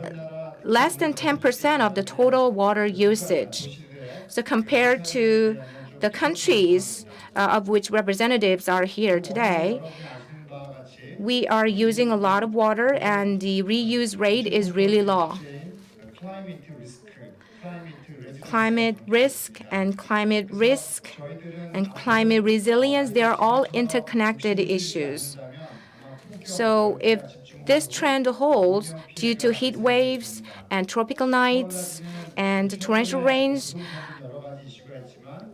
less than 10% of the total water usage. So compared to the countries of which representatives are here today, we are using a lot of water and the reuse rate is really low. Climate risk and climate resilience, they are all interconnected issues. So if this trend holds due to heat waves and tropical nights and torrential rains,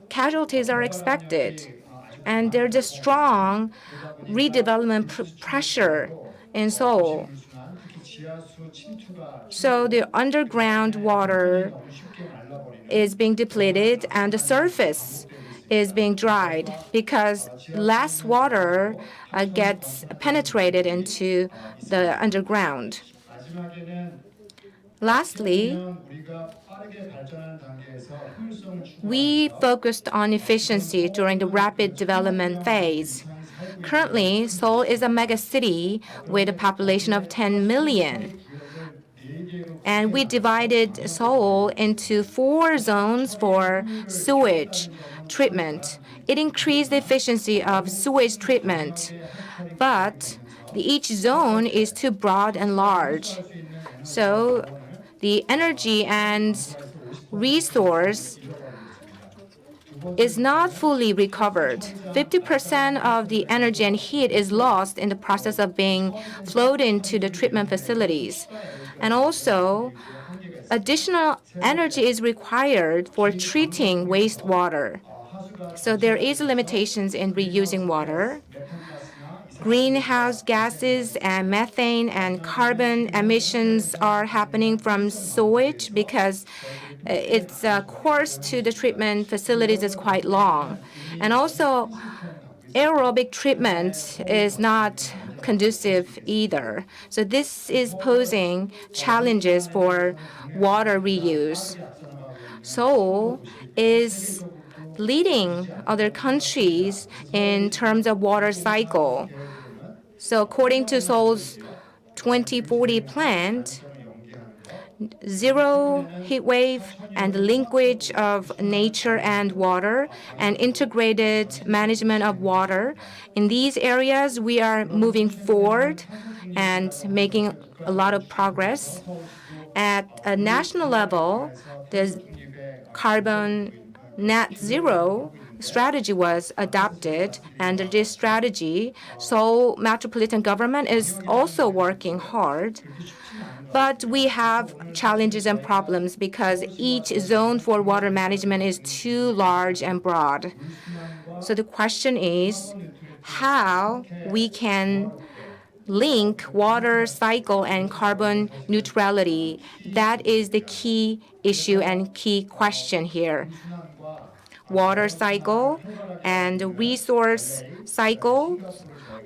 casualties are expected. And there's a strong redevelopment pressure in Seoul. So the underground water is being depleted and the surface is being dried because less water gets penetrated into the underground. Lastly, we focused on efficiency during the rapid development phase. Currently, Seoul is a megacity with a population of 10 million. And we divided Seoul into 4 zones for sewage treatment. It increased the efficiency of sewage treatment, but each zone is too broad and large. So the energy and resource is not fully recovered. 50% of the energy and heat is lost in the process of being flowed into the treatment facilities. And also, additional energy is required for treating wastewater. So there is limitations in reusing water. Greenhouse gases and methane and carbon emissions are happening from sewage because its course to the treatment facilities is quite long. And also, aerobic treatment is not conducive either. So this is posing challenges for water reuse. Seoul is leading other countries in terms of water cycle. So according to Seoul's 2040 plan, zero heat wave and linkage of nature and water and integrated management of water. In these areas, we are moving forward and making a lot of progress. At a national level, the carbon net zero strategy was adopted. Under this strategy, Seoul Metropolitan government is also working hard. But we have challenges and problems because each zone for water management is too large and broad. So the question is how we can link water cycle and carbon neutrality. That is the key issue and key question here. Water cycle and resource cycle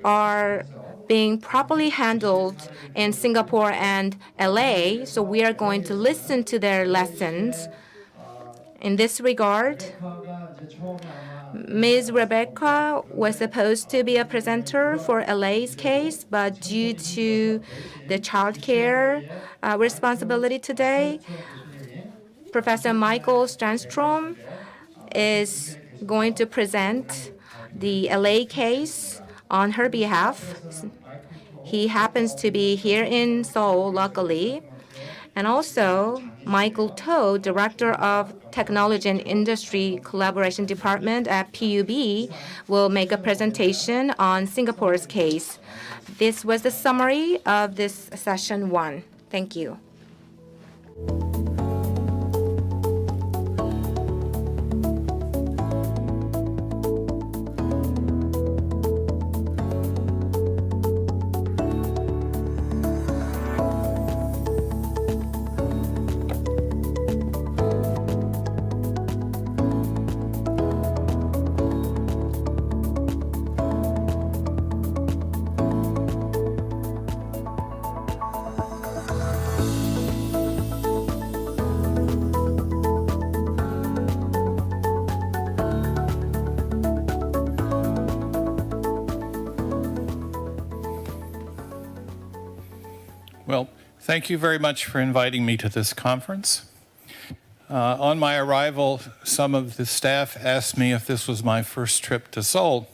are being properly handled in Singapore and LA, so we are going to listen to their lessons. In this regard, Ms. Rebecca was supposed to be a presenter for LA's case, but due to the childcare responsibility today, Professor Michael Strandstrom is going to present the LA case on her behalf. He happens to be here in Seoul, luckily. And also, Michael To, Director of Technology and Industry Collaboration Department at PUB, will make a presentation on Singapore's case. This was the summary of this session 1. Thank you. Well, thank you very much for inviting me to this conference. On my arrival, some of the staff asked me if this was my first trip to Seoul,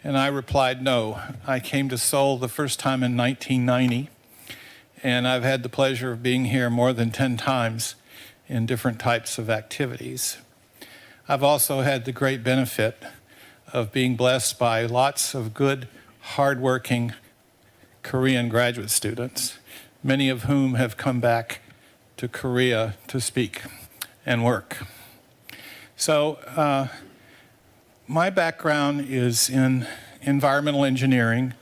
and I replied no. I came to Seoul the first time in 1990, and I've had the pleasure of being here more than 10 times in different types of activities. I've also had the great benefit of being blessed by lots of good, hardworking Korean graduate students, many of whom have come back to Korea to speak and work. So my background is in environmental engineering,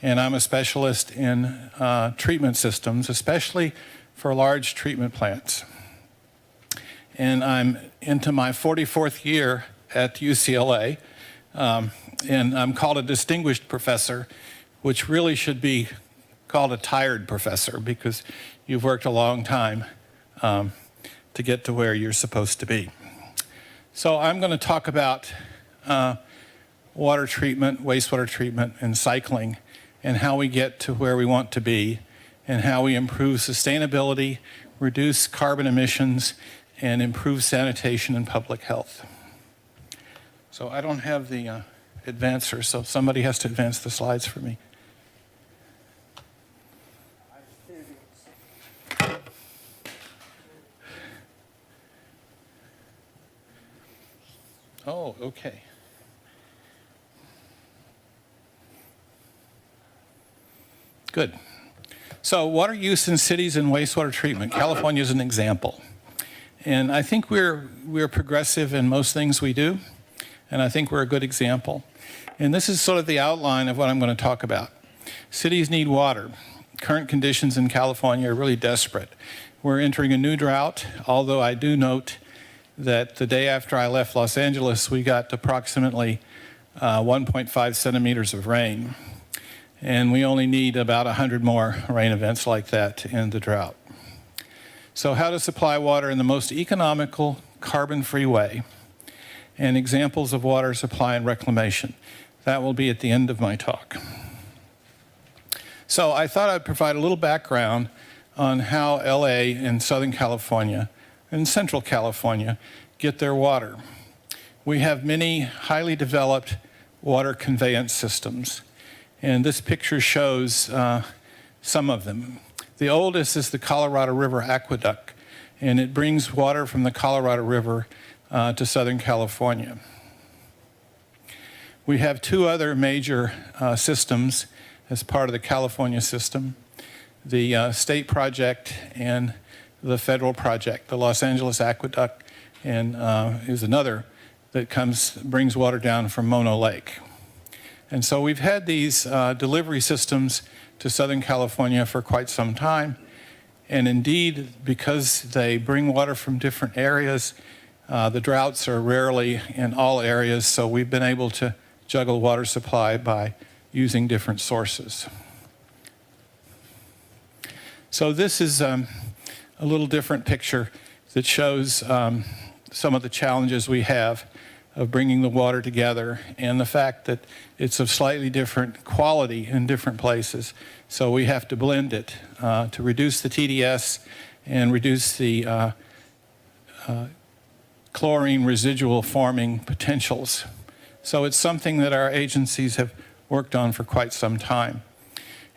and I'm a specialist in treatment systems, especially for large treatment plants. And I'm into my 44th year at UCLA, and I'm called a distinguished professor, which really should be called a tired professor because you've worked a long time to get to where you're supposed to be. So I'm going to talk about water treatment, wastewater treatment, and cycling, and how we get to where we want to be, and how we improve sustainability, reduce carbon emissions, and improve sanitation and public health. So I don't have the advancer, so somebody has to advance the slides for me. Oh, okay. Good. So water use in cities and wastewater treatment. California is an example. And I think we're progressive in most things we do, and I think we're a good example. And this is sort of the outline of what I'm going to talk about. Cities need water. Current conditions in California are really desperate. We're entering a new drought, although I do note that the day after I left Los Angeles, we got approximately 1.5 centimeters of rain. and we only need about 100 more rain events like that to end the drought. So how to supply water in the most economical, carbon-free way, and examples of water supply and reclamation. That will be at the end of my talk. So I thought I'd provide a little background on how LA and Southern California and Central California get their water. We have many highly developed water conveyance systems, and this picture shows some of them. The oldest is the Colorado River Aqueduct, and it brings water from the Colorado River to Southern California. We have two other major systems as part of the California system, the state project and the federal project. The Los Angeles Aqueduct and is another that brings water down from Mono Lake. And so we've had these delivery systems to Southern California for quite some time. And indeed, because they bring water from different areas, the droughts are rarely in all areas, so we've been able to juggle water supply by using different sources. So this is a little different picture that shows some of the challenges we have of bringing the water together and the fact that it's of slightly different quality in different places. So we have to blend it to reduce the TDS and reduce the chlorine residual forming potentials. So it's something that our agencies have worked on for quite some time.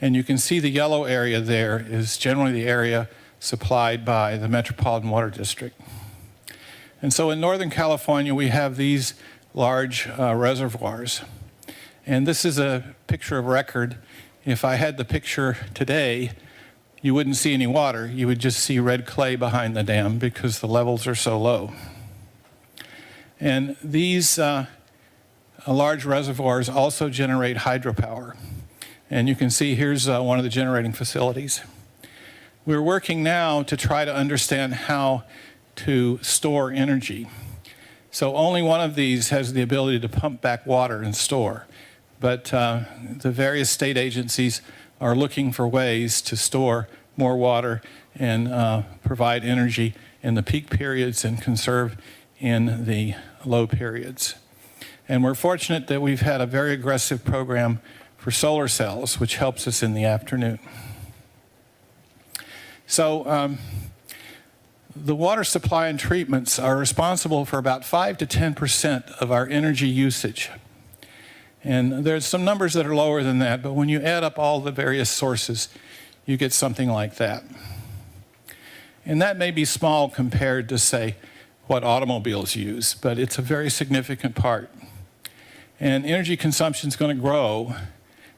And you can see the yellow area there is generally the area supplied by the Metropolitan Water District. And so in Northern California, we have these large reservoirs. And this is a picture of record. If I had the picture today, you wouldn't see any water. You would just see red clay behind the dam because the levels are so low. And these large reservoirs also generate hydropower. And you can see here's one of the generating facilities. We're working now to try to understand how to store energy. So only one of these has the ability to pump back water and store. But the various state agencies are looking for ways to store more water and provide energy in the peak periods and conserve in the low periods. And we're fortunate that we've had a very aggressive program for solar cells, which helps us in the afternoon. So the water supply and treatments are responsible for about 5 to 10% of our energy usage. And there's some numbers that are lower than that, but when you add up all the various sources, you get something like that. And that may be small compared to, say, what automobiles use, but it's a very significant part. And energy consumption is going to grow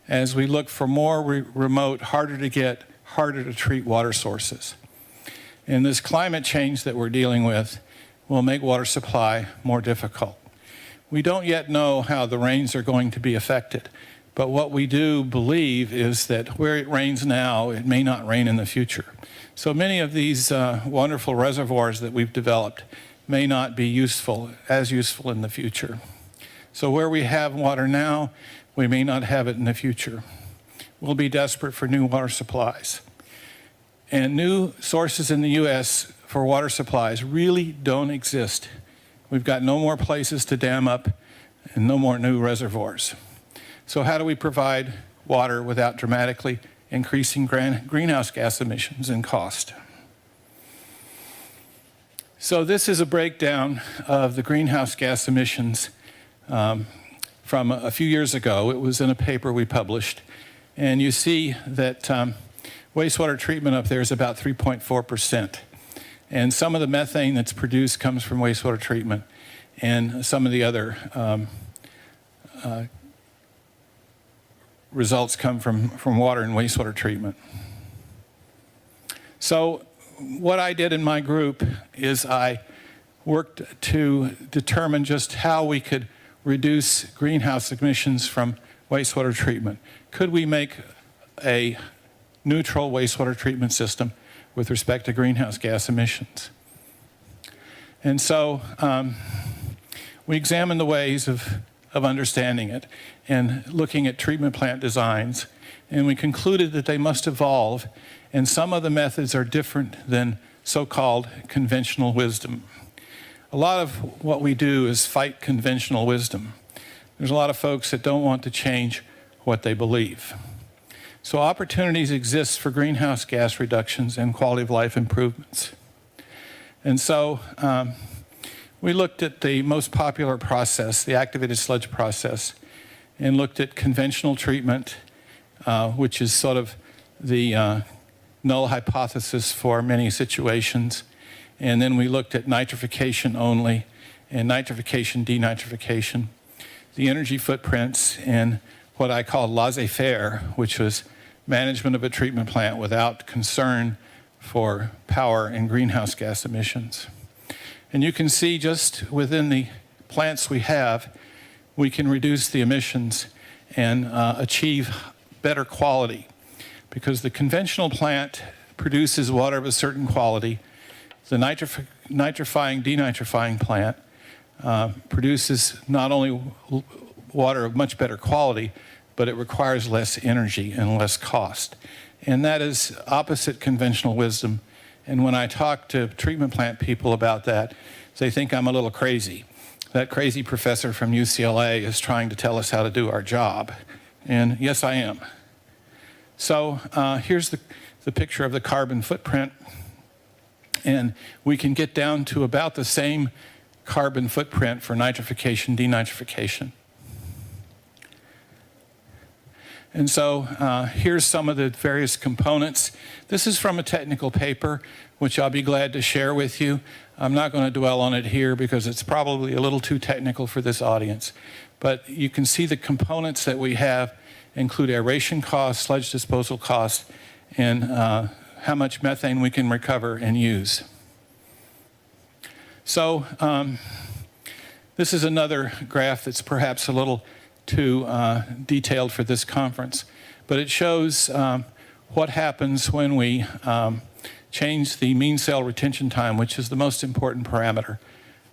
as we look for more remote, harder to get, harder to treat water sources. And this climate change that we're dealing with will make water supply more difficult. We don't yet know how the rains are going to be affected, but what we do believe is that where it rains now, it may not rain in the future. So many of these wonderful reservoirs that we've developed may not be as useful in the future. So where we have water now, we may not have it in the future. We'll be desperate for new water supplies. And new sources in the U.S. for water supplies really don't exist. We've got no more places to dam up and no more new reservoirs. So how do we provide water without dramatically increasing greenhouse gas emissions and cost? So this is a breakdown of the greenhouse gas emissions from a few years ago. It was in a paper we published. And you see that wastewater treatment up there is about 3.4%. And some of the methane that's produced comes from wastewater treatment. And some of the other results come from water and wastewater treatment. So what I did in my group is I worked to determine just how we could reduce greenhouse emissions from wastewater treatment. Could we make a neutral wastewater treatment system with respect to greenhouse gas emissions? And so we examined the ways of of understanding it and looking at treatment plant designs. And we concluded that they must evolve, and some of the methods are different than so-called conventional wisdom. A lot of what we do is fight conventional wisdom. There's a lot of folks that don't want to change what they believe. So opportunities exist for greenhouse gas reductions and quality of life improvements. And so we looked at the most popular process, the activated sludge process, and looked at conventional treatment, which is sort of the null hypothesis for many situations. And then we looked at nitrification only and nitrification, denitrification, the energy footprints, and what I call laissez-faire, which was management of a treatment plant without concern for power and greenhouse gas emissions. And you can see just within the plants we have, we can reduce the emissions and achieve better quality, because the conventional plant produces water of a certain quality. The nitrifying, denitrifying plant produces not only water of much better quality, but it requires less energy and less cost. And that is opposite conventional wisdom. And when I talk to treatment plant people about that, they think I'm a little crazy. That crazy professor from UCLA is trying to tell us how to do our job. And yes, I am. So here's the picture of the carbon footprint. And we can get down to about the same carbon footprint for nitrification, denitrification. And so here's some of the various components. This is from a technical paper, which I'll be glad to share with you. I'm not going to dwell on it here because it's probably a little too technical for this audience. But you can see the components that we have include aeration costs, sludge disposal costs, and how much methane we can recover and use. So this is another graph that's perhaps a little too detailed for this conference, but it shows what happens when we change the mean cell retention time, which is the most important parameter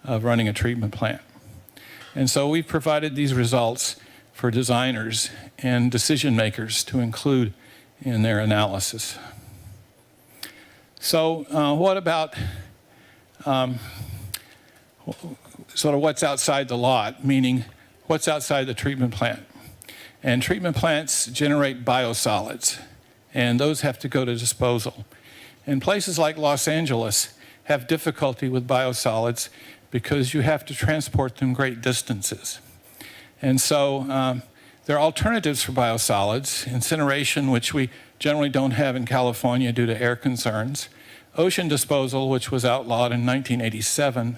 of running a treatment plant. And so we've provided these results for designers and decision makers to include in their analysis. So what about sort of what's outside the lot, meaning what's outside the treatment plant? And treatment plants generate biosolids, and those have to go to disposal. And places like Los Angeles have difficulty with biosolids because you have to transport them great distances. And so there are alternatives for biosolids: incineration, which we generally don't have in California due to air concerns; ocean disposal, which was outlawed in 1987;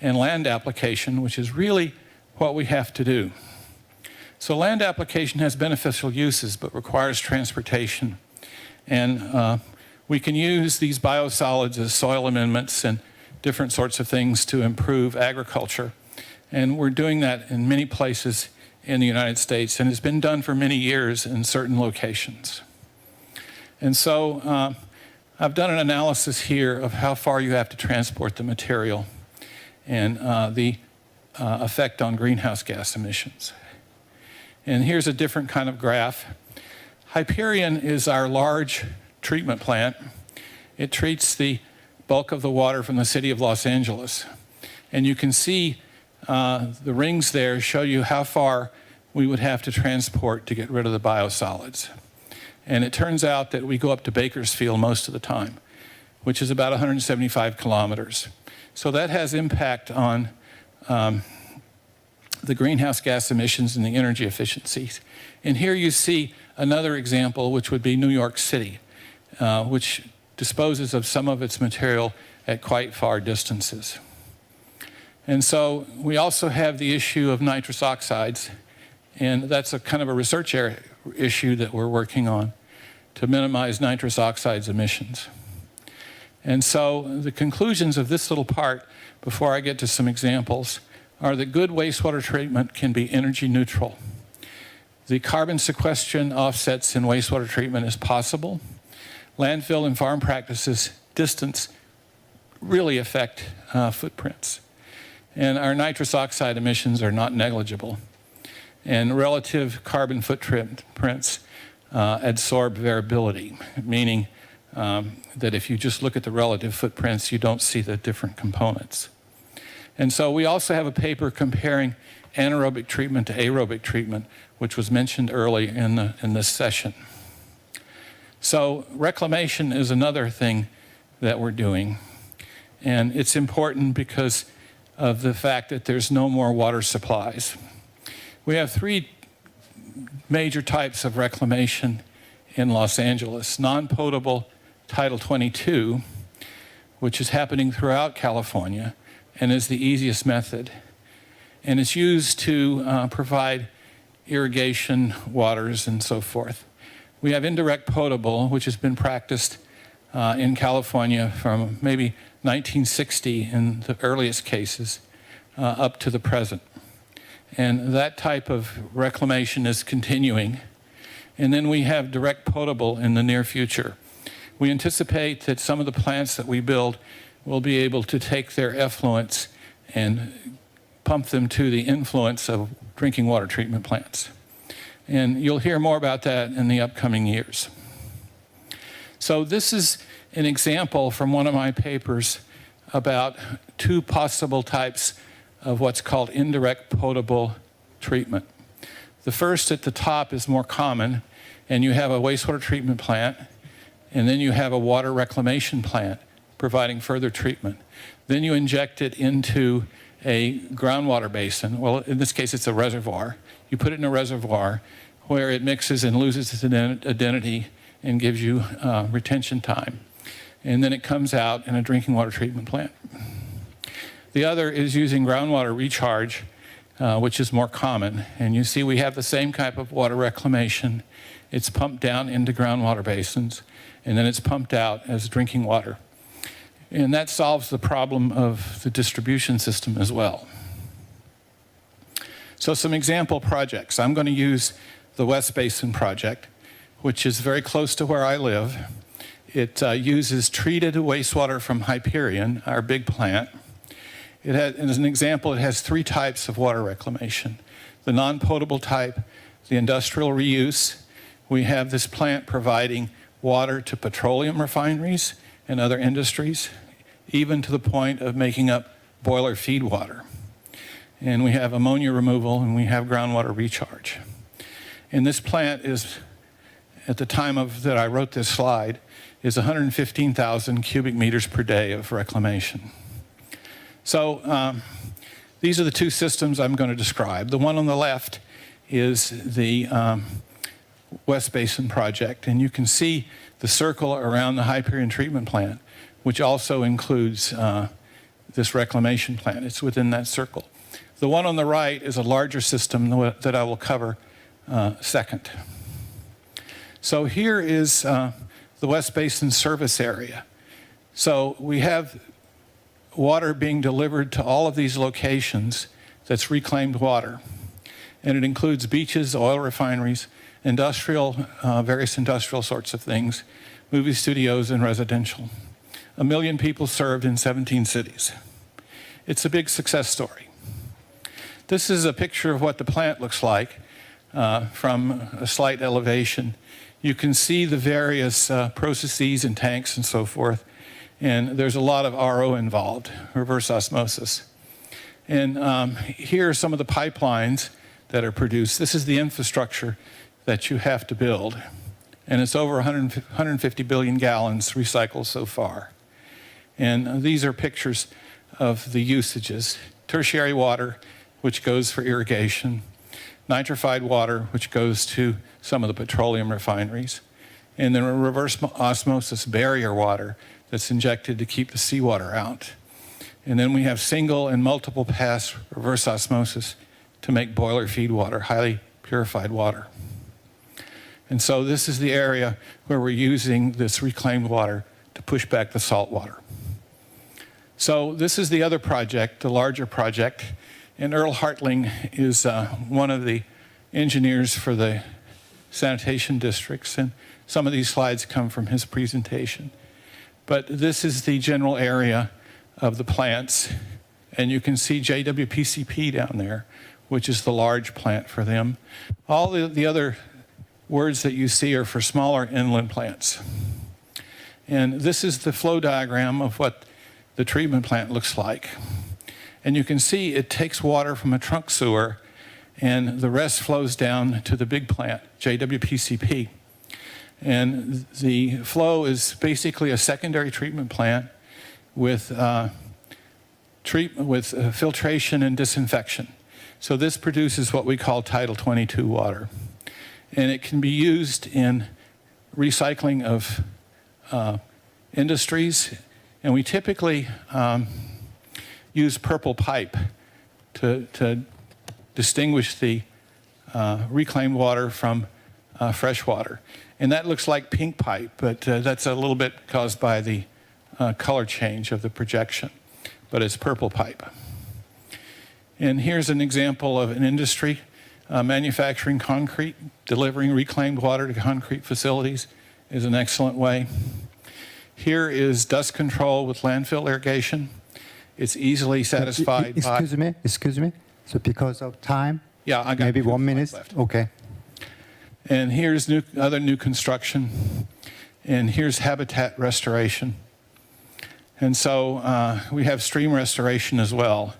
and land application, which is really what we have to do. So land application has beneficial uses, but requires transportation. And we can use these biosolids as soil amendments and different sorts of things to improve agriculture. And we're doing that in many places in the United States, and it's been done for many years in certain locations. And so I've done an analysis here of how far you have to transport the material and the effect on greenhouse gas emissions. And here's a different kind of graph. Hyperion is our large treatment plant. It treats the bulk of the water from the city of Los Angeles. And you can see the rings there show you how far we would have to transport to get rid of the biosolids. And it turns out that we go up to Bakersfield most of the time, which is about 175 kilometers. So that has impact on the greenhouse gas emissions and the energy efficiencies. And here you see another example, which would be New York City, which disposes of some of its material at quite far distances. And so we also have the issue of nitrous oxides, and that's a kind of a research issue that we're working on to minimize nitrous oxides emissions. And so the conclusions of this little part, before I get to some examples, are that good wastewater treatment can be energy neutral. The carbon sequestration offsets in wastewater treatment is possible. Landfill and farm practices distance really affect footprints. And our nitrous oxide emissions are not negligible. And relative carbon footprints absorb variability, meaning that if you just look at the relative footprints, you don't see the different components. And so we also have a paper comparing anaerobic treatment to aerobic treatment, which was mentioned early in this session. So reclamation is another thing that we're doing. And it's important because of the fact that there's no more water supplies. We have three major types of reclamation in Los Angeles. Non-potable Title 22, which is happening throughout California and is the easiest method. And it's used to provide irrigation waters and so forth. We have indirect potable, which has been practiced in California from maybe 1960 in the earliest cases up to the present. And that type of reclamation is continuing. And then we have direct potable in the near future. We anticipate that some of the plants that we build will be able to take their effluents and pump them to the influence of drinking water treatment plants. And you'll hear more about that in the upcoming years. So this is an example from one of my papers about two possible types of what's called indirect potable treatment. The first at the top is more common, and you have a wastewater treatment plant, and then you have a water reclamation plant providing further treatment. Then you inject it into a groundwater basin. Well, in this case, it's a reservoir. You put it in a reservoir where it mixes and loses its identity and gives you retention time. And then it comes out in a drinking water treatment plant. The other is using groundwater recharge, which is more common. And you see we have the same type of water reclamation. It's pumped down into groundwater basins, and then it's pumped out as drinking water. And that solves the problem of the distribution system as well. So some example projects. I'm going to use the West Basin project, which is very close to where I live. It uses treated wastewater from Hyperion, our big plant. It has, as an example, it has three types of water reclamation. The non-potable type, the industrial reuse. We have this plant providing water to petroleum refineries and other industries, even to the point of making up boiler feed water. And we have ammonia removal, and we have groundwater recharge. And this plant is, at the time that I wrote this slide, is 115,000 cubic meters per day of reclamation. So these are the two systems I'm going to describe. The one on the left is the West Basin project, and you can see the circle around the Hyperion treatment plant, which also includes this reclamation plant. It's within that circle. The one on the right is a larger system that I will cover second. So here is the West Basin service area. So we have water being delivered to all of these locations that's reclaimed water. And it includes beaches, oil refineries, industrial, various industrial sorts of things, movie studios, and residential. 1 million people served in 17 cities. It's a big success story. This is a picture of what the plant looks like from a slight elevation. You can see the various processes and tanks and so forth. And there's a lot of RO involved, reverse osmosis. And here are some of the pipelines that are produced. This is the infrastructure that you have to build. And it's over 150 billion gallons recycled so far. And these are pictures of the usages. Tertiary water, which goes for irrigation. Nitrified water, which goes to some of the petroleum refineries. And then reverse osmosis barrier water that's injected to keep the seawater out. And then we have single and multiple pass reverse osmosis to make boiler feed water, highly purified water. And so this is the area where we're using this reclaimed water to push back the salt water. So this is the other project, the larger project. And Earl Hartling is one of the engineers for the sanitation districts. And some of these slides come from his presentation. But this is the general area of the plants. And you can see JWPCP down there, which is the large plant for them. All the other words that you see are for smaller inland plants. And this is the flow diagram of what the treatment plant looks like. And you can see it takes water from a trunk sewer, and the rest flows down to the big plant, JWPCP. And the flow is basically a secondary treatment plant with filtration and disinfection. So this produces what we call Title 22 water. And it can be used in recycling of industries. And we typically use purple pipe to distinguish the reclaimed water from fresh water. And that looks like pink pipe, but that's a little bit caused by the color change of the projection. But it's purple pipe. And here's an example of an industry manufacturing concrete. Delivering reclaimed water to concrete facilities is an excellent way. Here is dust control with landfill irrigation. It's easily satisfied by... Excuse me. So because of time, Yeah, I got maybe 2 1 minute. slides left. Okay. And here's other new construction. And here's habitat restoration. And so we have stream restoration as well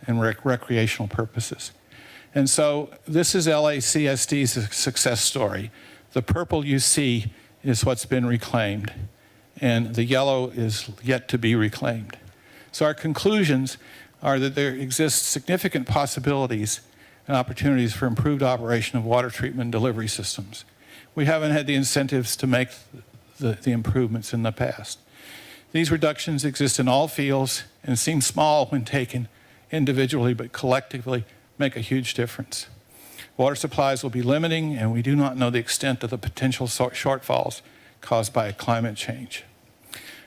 and recreational purposes. And so this is LACSD's success story. The purple you see is what's been reclaimed, and the yellow is yet to be reclaimed. So our conclusions are that there exist significant possibilities and opportunities for improved operation of water treatment and delivery systems. We haven't had the incentives to make the improvements in the past. These reductions exist in all fields and seem small when taken individually, but collectively make a huge difference. Water supplies will be limiting, and we do not know the extent of the potential shortfalls caused by climate change.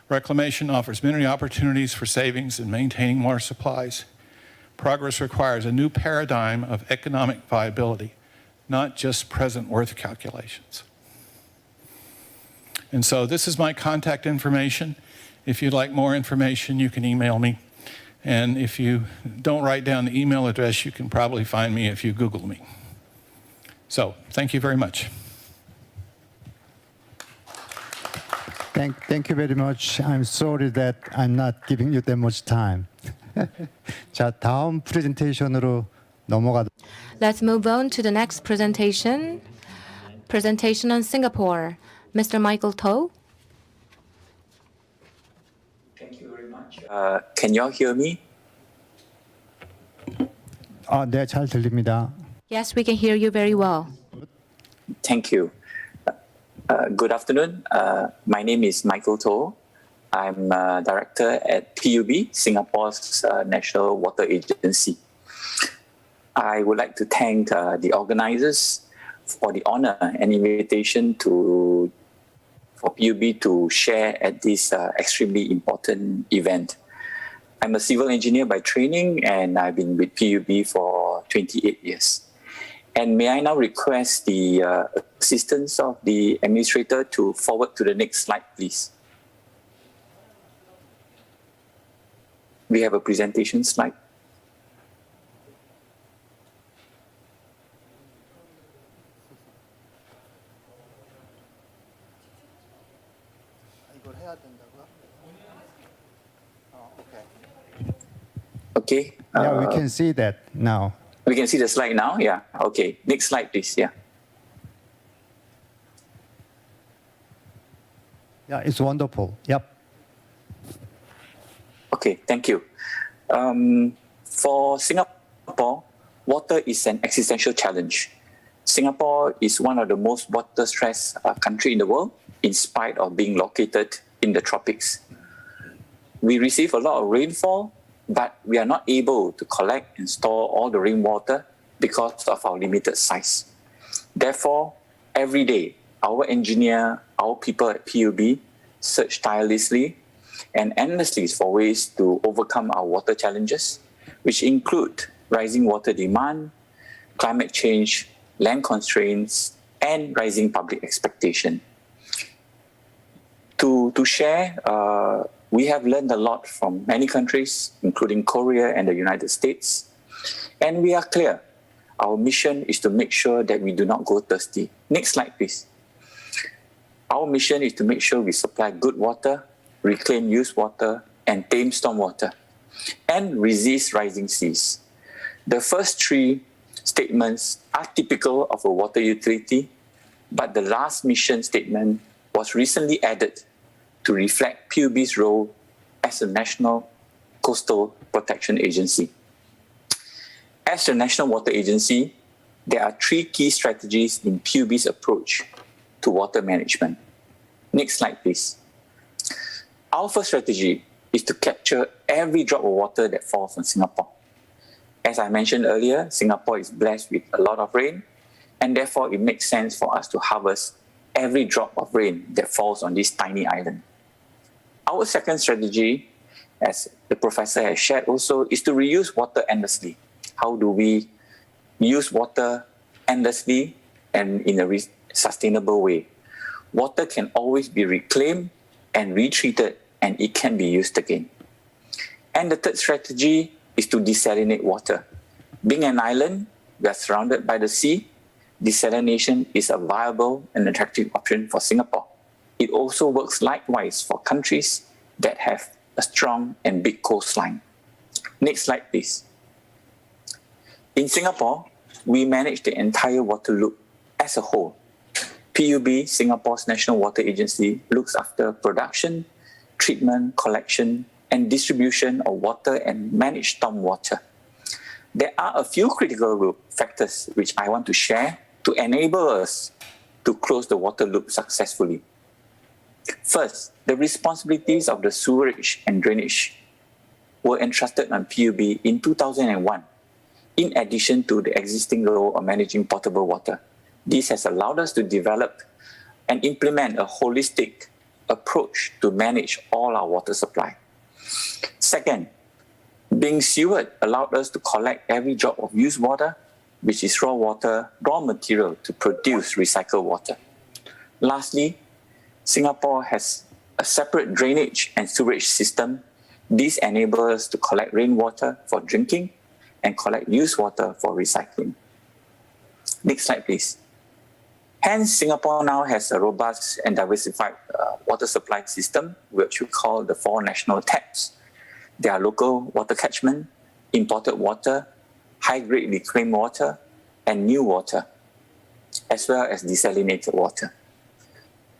Reclamation offers many opportunities for savings in maintaining water supplies. Progress requires a new paradigm of economic viability, not just present worth calculations. And so this is my contact information. If you'd like more information, you can email me. And if you don't write down the email address, you can probably find me if you Google me. So, thank you very much. Thank you very much. I'm sorry that I'm not giving you that much time. 자, 다음 프레젠테이션으로 넘어가도록. Let's move on to the next presentation. Presentation on Singapore. Mr. Michael To. Thank you very much. Can you all hear me? 네, 잘 들립니다. Yes, we can hear you very well. Thank you. Good afternoon. My name is Michael To. I'm director at PUB, Singapore's National Water Agency. I would like to thank the organizers for the honor and invitation for PUB to share at this extremely important event. I'm a civil engineer by training, and I've been with PUB for 28 years. And may I now request the assistance of the administrator to forward to the next slide, please. We have a presentation slide. Okay. Yeah, we can see that now. We can see the slide now? Yeah. Okay. Next slide, please. Yeah. Yeah, it's wonderful. Yep. Okay, thank you. For Singapore, water is an existential challenge. Singapore is one of the most water-stressed countries in the world, in spite of being located in the tropics. We receive a lot of rainfall, but we are not able to collect and store all the rainwater because of our limited size. Therefore, every day, our engineer, our people at PUB search tirelessly and endlessly for ways to overcome our water challenges, which include rising water demand, climate change, land constraints, and rising public expectation. To share, we have learned a lot from many countries, including Korea and the United States. And we are clear, our mission is to make sure that we do not go thirsty. Next slide, please. Our mission is to make sure we supply good water, reclaim used water, and tame stormwater, and resist rising seas. The first three statements are typical of a water utility, but the last mission statement was recently added to reflect PUB's role as a national coastal protection agency. As the National Water Agency, there are three key strategies in PUB's approach to water management. Next slide, please. Our first strategy is to capture every drop of water that falls on Singapore. As I mentioned earlier, Singapore is blessed with a lot of rain, and therefore it makes sense for us to harvest every drop of rain that falls on this tiny island. Our second strategy, as the professor has shared also, is to reuse water endlessly. How do we use water endlessly and in a sustainable way? Water can always be reclaimed and retreated, and it can be used again. And the third strategy is to desalinate water. Being an island, we are surrounded by the sea. Desalination is a viable and attractive option for Singapore. It also works likewise for countries that have a strong and big coastline. Next slide, please. In Singapore, we manage the entire water loop as a whole. PUB, Singapore's National Water Agency, looks after production, treatment, collection, and distribution of water and manage stormwater. There are a few critical factors which I want to share to enable us to close the water loop successfully. First, the responsibilities of the sewerage and drainage were entrusted on PUB in 2001, in addition to the existing role of managing potable water. This has allowed us to develop and implement a holistic approach to manage all our water supply. Second, being sewered allowed us to collect every drop of used water, which is raw water, raw material to produce recycled water. Lastly, Singapore has a separate drainage and sewage system. This enables us to collect rainwater for drinking and collect used water for recycling. Next slide, please. Hence, Singapore now has a robust and diversified water supply system, which we call the 4 national taps. There are local water catchment, imported water, high-grade reclaimed water, and new water, as well as desalinated water.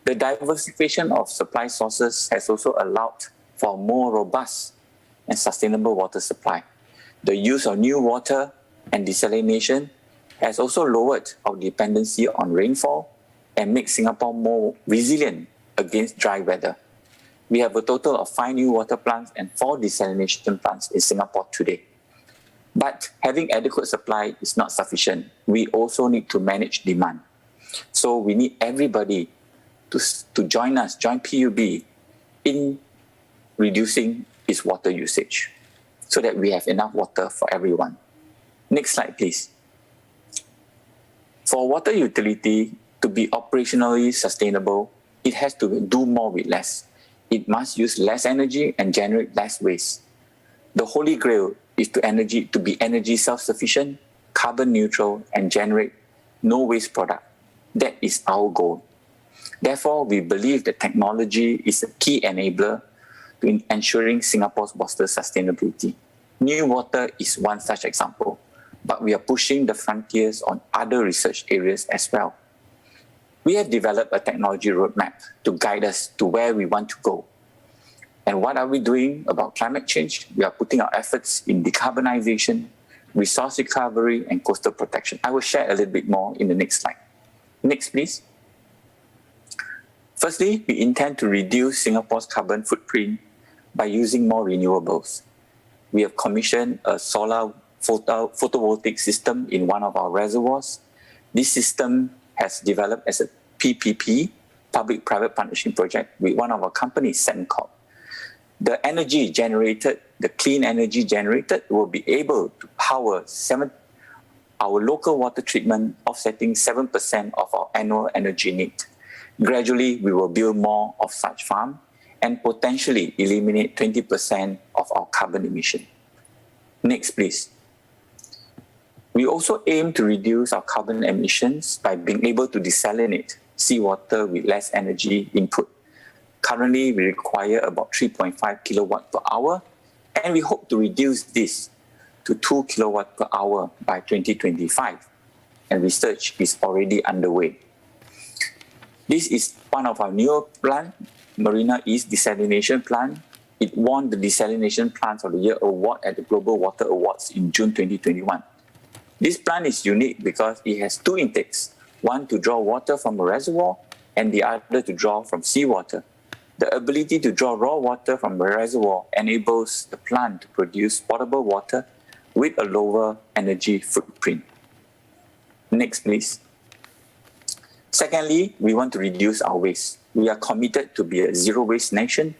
The diversification of supply sources has also allowed for a more robust and sustainable water supply. The use of new water and desalination has also lowered our dependency on rainfall and makes Singapore more resilient against dry weather. We have a total of 5 new water plants and 4 desalination plants in Singapore today. But having adequate supply is not sufficient. We also need to manage demand. So we need everybody to join PUB in reducing its water usage so that we have enough water for everyone. Next slide, please. For water utility to be operationally sustainable, it has to do more with less. It must use less energy and generate less waste. The holy grail is to be energy self-sufficient, carbon neutral, and generate no waste product. That is our goal. Therefore, we believe that technology is a key enabler to ensuring Singapore's water sustainability. New water is one such example, but we are pushing the frontiers on other research areas as well. We have developed a technology roadmap to guide us to where we want to go. And what are we doing about climate change? We are putting our efforts in decarbonization, resource recovery, and coastal protection. I will share a little bit more in the next slide. Next, please. Firstly, we intend to reduce Singapore's carbon footprint by using more renewables. We have commissioned a solar photovoltaic system in one of our reservoirs. This system has developed as a PPP, public-private partnership project, with one of our companies, Sembcorp. The energy generated, the clean energy generated, will be able to power our local water treatment, offsetting 7% of our annual energy need. Gradually, we will build more of such farms and potentially eliminate 20% of our carbon emission. Next, please. We also aim to reduce our carbon emissions by being able to desalinate seawater with less energy input. Currently, we require about 3.5 kilowatt per hour, and we hope to reduce this to 2 kilowatt per hour by 2025, and research is already underway. This is one of our newer plants, Marina East Desalination Plant. It won the Desalination Plant of the Year award at the Global Water Awards in June 2021. This plant is unique because it has two intakes, one to draw water from a reservoir and the other to draw from seawater. The ability to draw raw water from a reservoir enables the plant to produce potable water with a lower energy footprint. Next, please. Secondly, we want to reduce our waste. We are committed to be a zero waste nation,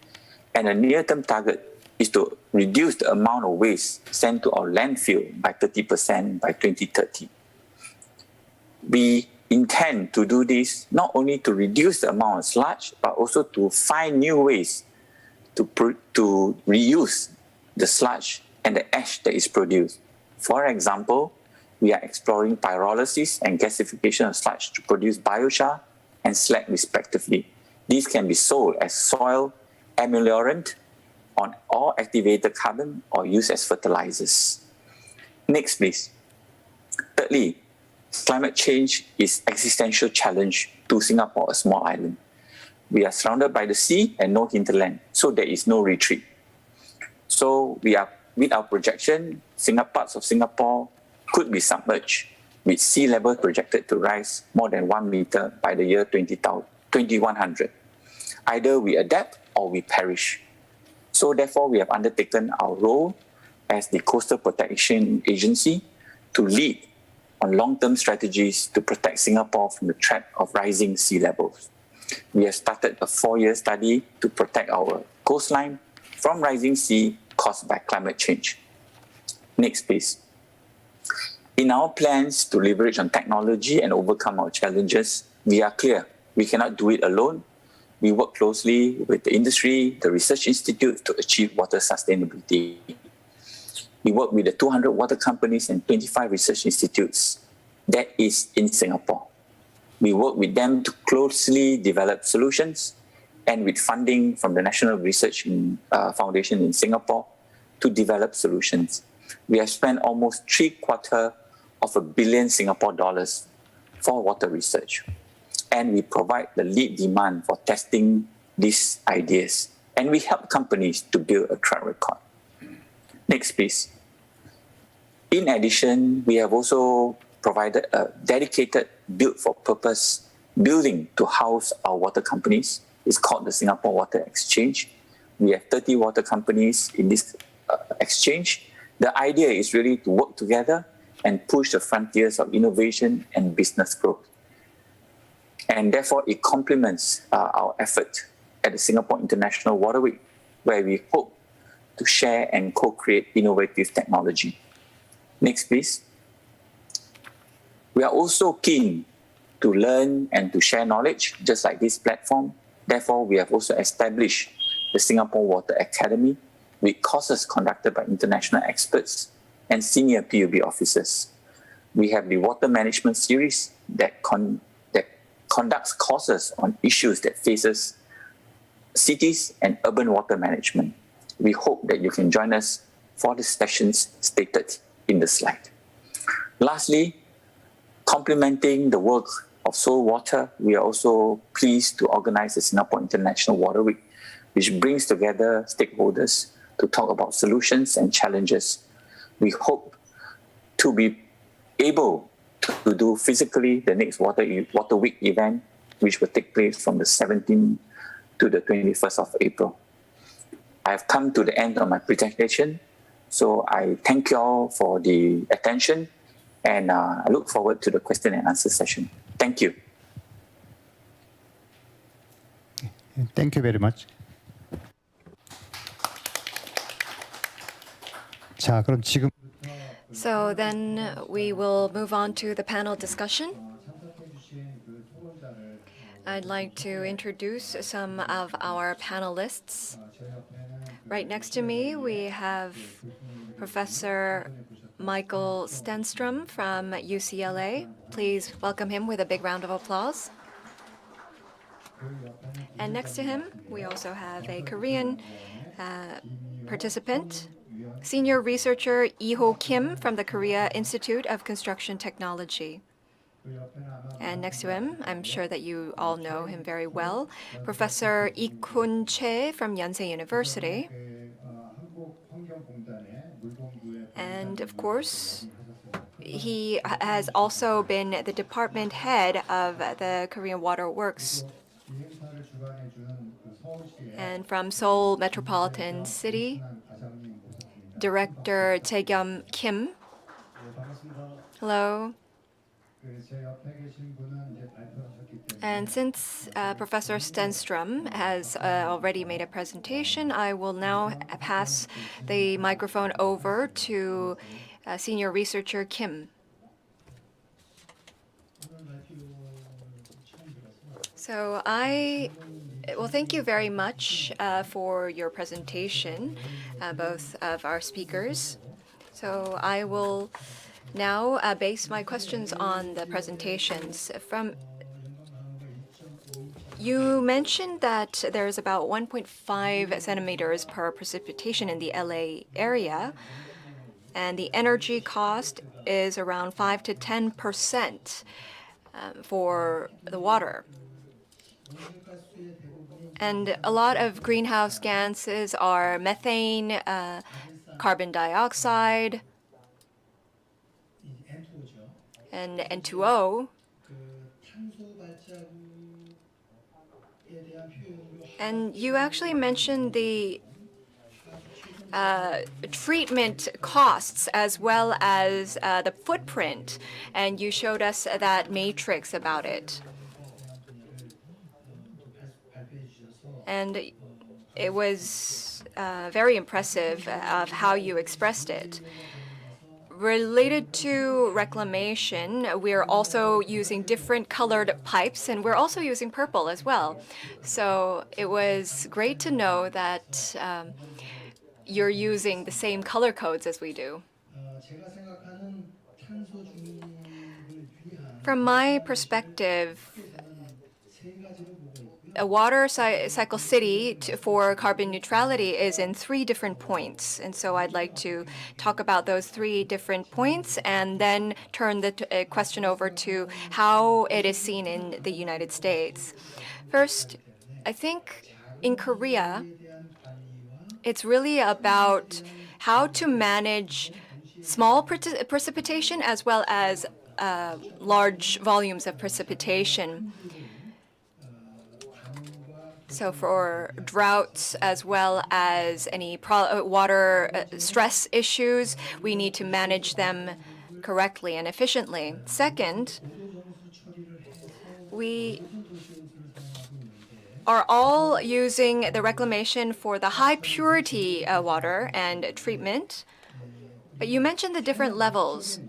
and a near-term target is to reduce the amount of waste sent to our landfill by 30% by 2030. We intend to do this not only to reduce the amount of sludge, but also to find new ways to reuse the sludge and the ash that is produced. For example, we are exploring pyrolysis and gasification of sludge to produce biochar and slag respectively. These can be sold as soil ameliorant or activated carbon or used as fertilizers. Next, please. Thirdly, climate change is an existential challenge to Singapore, a small island. We are surrounded by the sea and no hinterland, so there is no retreat. So with our projection, parts of Singapore could be submerged, with sea level projected to rise more than 1 meter by the year 2100. Either we adapt or we perish. So therefore, we have undertaken our role as the Coastal Protection Agency to lead on long-term strategies to protect Singapore from the threat of rising sea levels. We have started a 4-year study to protect our coastline from rising sea caused by climate change. Next, please. In our plans to leverage on technology and overcome our challenges, we are clear we cannot do it alone. We work closely with the industry, the research institute to achieve water sustainability. We work with the 200 water companies and 25 research institutes that is in Singapore. We work with them to closely develop solutions and with funding from the National Research Foundation in Singapore to develop solutions. We have spent almost $750 million Singapore dollars for water research. And we provide the lead demand for testing these ideas. And we help companies to build a track record. Next, please. In addition, we have also provided a dedicated built-for-purpose building to house our water companies. It's called the Singapore Water Exchange. We have 30 water companies in this exchange. The idea is really to work together and push the frontiers of innovation and business growth. And therefore, it complements our effort at the Singapore International Water Week, where we hope to share and co-create innovative technology. Next, please. We are also keen to learn and to share knowledge, just like this platform. Therefore, we have also established the Singapore Water Academy with courses conducted by international experts and senior PUB officers. We have the Water Management Series that conducts courses on issues that faces cities and urban water management. We hope that you can join us for the sessions stated in the slide. Lastly, complementing the work of Seoul Water, we are also pleased to organize the Singapore International Water Week, which brings together stakeholders to talk about solutions and challenges. We hope to be able to do physically the next Water Week event, which will take place from the 17th to the 21st of April. I have come to the end of my presentation, so I thank you all for the attention, and I look forward to the question and answer session. Thank you. Thank you very much. 자, 그럼 지금 So then we will move on to the panel discussion. I'd like to introduce some of our panelists. Right next to me, we have Professor Michael Stenstrom from UCLA. Please welcome him with a big round of applause. And next to him, we also have a Korean participant, senior researcher Lee-ho Kim from the Korea Institute of Construction Technology. And next to him, I'm sure that you all know him very well, Professor Ik-hun Choi from Yonsei University. And of course, he has also been the department head of the Korean Water Works. And from Seoul Metropolitan City, Director Tae-gyum Kim. Hello. And since Professor Stenstrom has already made a presentation, I will now pass the microphone over to senior researcher Kim. So thank you very much for your presentation, both of our speakers. So I will now base my questions on the presentations. You mentioned that there's about 1.5 centimeters per precipitation in the LA area, and the energy cost is around 5 to 10% for the water. And a lot of greenhouse gases are methane, carbon dioxide, and N2O. And you actually mentioned the treatment costs as well as the footprint, and you showed us that matrix about it. And it was very impressive of how you expressed it. Related to reclamation, we're also using different colored pipes, and we're also using purple as well. So it was great to know that you're using the same color codes as we do. From my perspective, a water cycle city for carbon neutrality is in 3 different points. And so I'd like to talk about those 3 different points and then turn the question over to how it is seen in the United States. First, I think in Korea, it's really about how to manage small precipitation as well as large volumes of precipitation. So for droughts as well as any water stress issues, we need to manage them correctly and efficiently. Second, we are all using the reclamation for the high purity water and treatment. But you mentioned the different levels.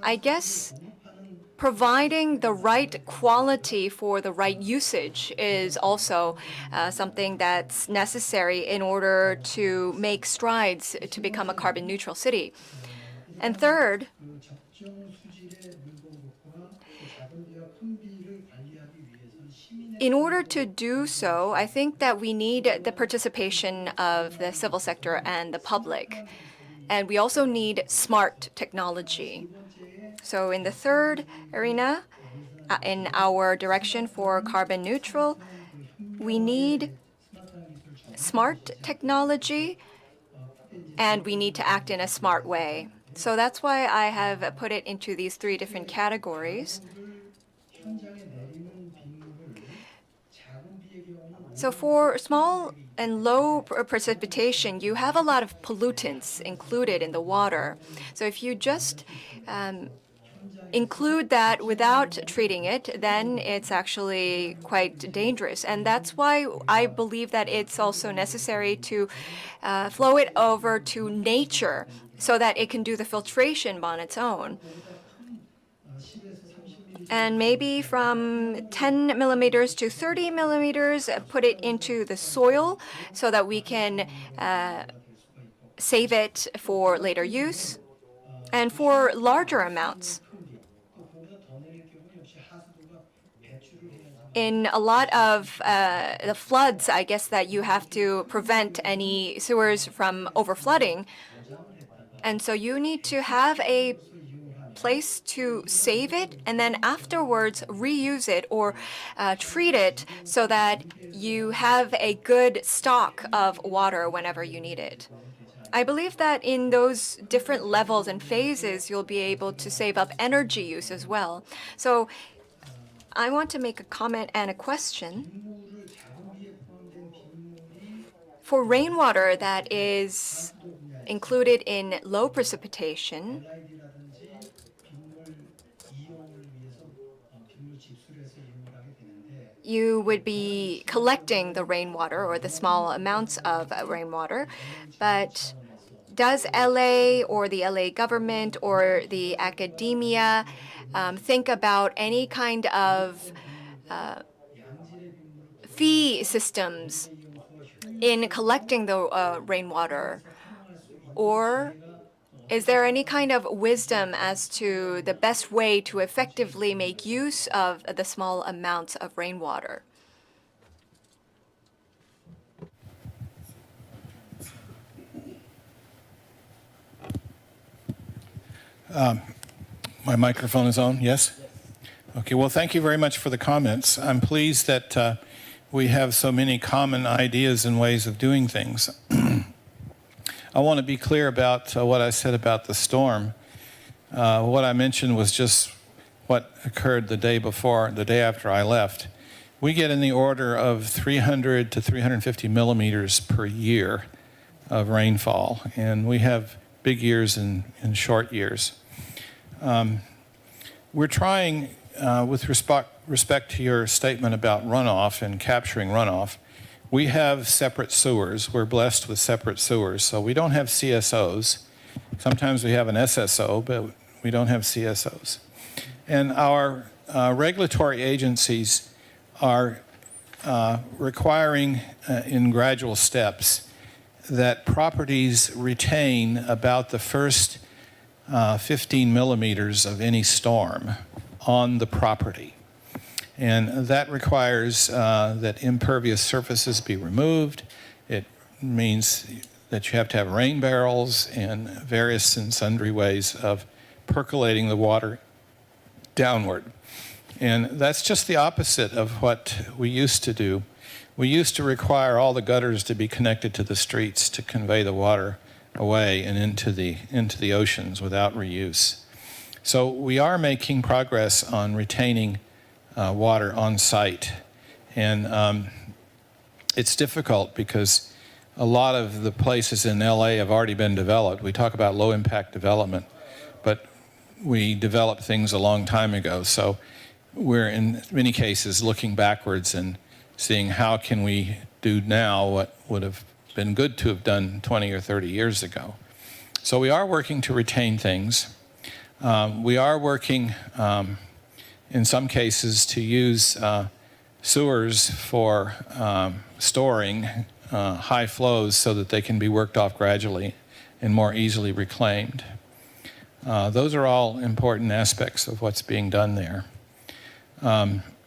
I guess providing the right quality for the right usage is also something that's necessary in order to make strides to become a carbon neutral city. And third, in order to do so, I think that we need the participation of the civil sector and the public. And we also need smart technology. So in the third arena, in our direction for carbon neutral, we need smart technology and we need to act in a smart way. So that's why I have put it into these 3 different categories. So for small and low precipitation, you have a lot of pollutants included in the water. So if you just include that without treating it, then it's actually quite dangerous. And that's why I believe that it's also necessary to flow it over to nature so that it can do the filtration on its own. And maybe from 10 millimeters to 30 millimeters, put it into the soil so that we can save it for later use. And for larger amounts, in a lot of the floods, I guess that you have to prevent any sewers from overflooding. And so you need to have a place to save it and then afterwards reuse it or treat it so that you have a good stock of water whenever you need it. I believe that in those different levels and phases, you'll be able to save up energy use as well. So I want to make a comment and a question. For rainwater that is included in low precipitation, you would be collecting the rainwater or the small amounts of rainwater, but does LA or the LA government or the academia think about any kind of fee systems in collecting the rainwater? Or is there any kind of wisdom as to the best way to effectively make use of the small amounts of rainwater? My microphone is on, yes? Okay, well, thank you very much for the comments. I'm pleased that we have so many common ideas and ways of doing things. I want to be clear about what I said about the storm. What I mentioned was just what occurred the day before, the day after I left. We get in the order of 300 to 350 millimeters per year of rainfall, and we have big years and short years. We're trying, with respect to your statement about runoff and capturing runoff, we have separate sewers. We're blessed with separate sewers, so we don't have CSOs. Sometimes we have an SSO, but we don't have CSOs. And our regulatory agencies are requiring in gradual steps that properties retain about the first 15 millimeters of any storm on the property. And that requires that impervious surfaces be removed. It means that you have to have rain barrels and various and sundry ways of percolating the water downward. And that's just the opposite of what we used to do. We used to require all the gutters to be connected to the streets to convey the water away and into the oceans without reuse. So we are making progress on retaining water on site. And it's difficult because a lot of the places in LA have already been developed. We talk about low impact development, but we developed things a long time ago. So we're in many cases looking backwards and seeing how can we do now what would have been good to have done 20 or 30 years ago. So we are working to retain things. We are working in some cases to use sewers for storing high flows so that they can be worked off gradually and more easily reclaimed. Those are all important aspects of what's being done there.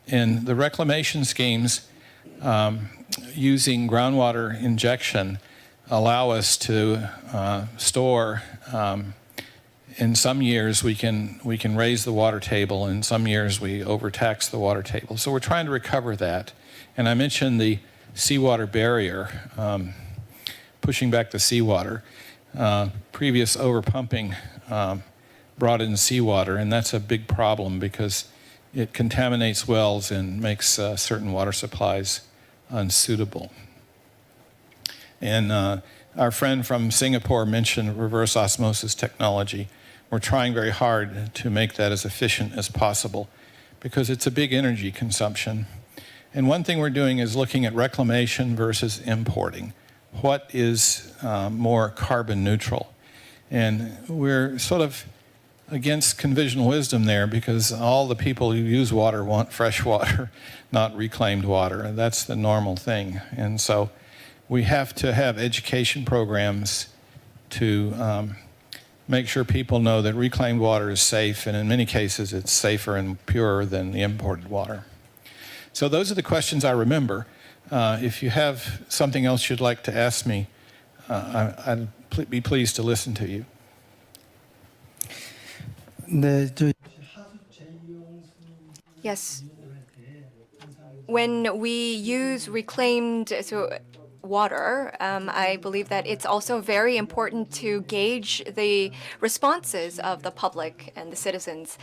In the reclamation schemes, using groundwater injection allow us to store. In some years we can raise the water table, in some years we overtax the water table. So we're trying to recover that. And I mentioned the seawater barrier, pushing back the seawater. Previous overpumping brought in seawater, and that's a big problem because it contaminates wells and makes certain water supplies unsuitable. And our friend from Singapore mentioned reverse osmosis technology. We're trying very hard to make that as efficient as possible because it's a big energy consumption. And one thing we're doing is looking at reclamation versus importing. What is more carbon neutral? And we're sort of against conventional wisdom there because all the people who use water want fresh water, not reclaimed water, and that's the normal thing. And so we have to have education programs to make sure people know that reclaimed water is safe, and in many cases it's safer and purer than the imported water. So those are the questions I remember. If you have something else you'd like to ask me, I'd be pleased to listen to you. Yes. When we use reclaimed water, I believe that it's also very important to gauge the responses of the public and the citizens.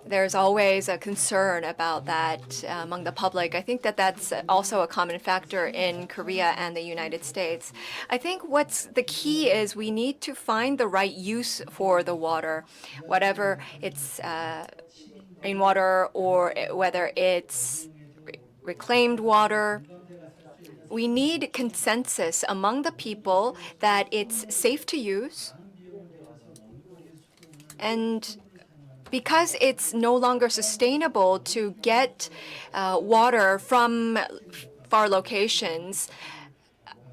There's always a concern about that among the public. I think that that's also a common factor in Korea and the United States. I think what's the key is we need to find the right use for the water, whatever it's rainwater or whether it's reclaimed water. We need consensus among the people that it's safe to use. And because it's no longer sustainable to get water from far locations,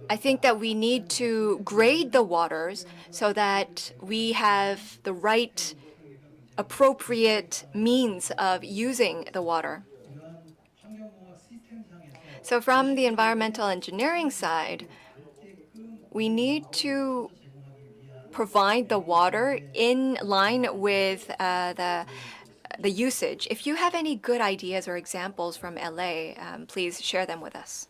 I think that we need to grade the waters so that we have the right appropriate means of using the water. So from the environmental engineering side, we need to provide the water in line with the usage. If you have any good ideas or examples from LA, please share them with us.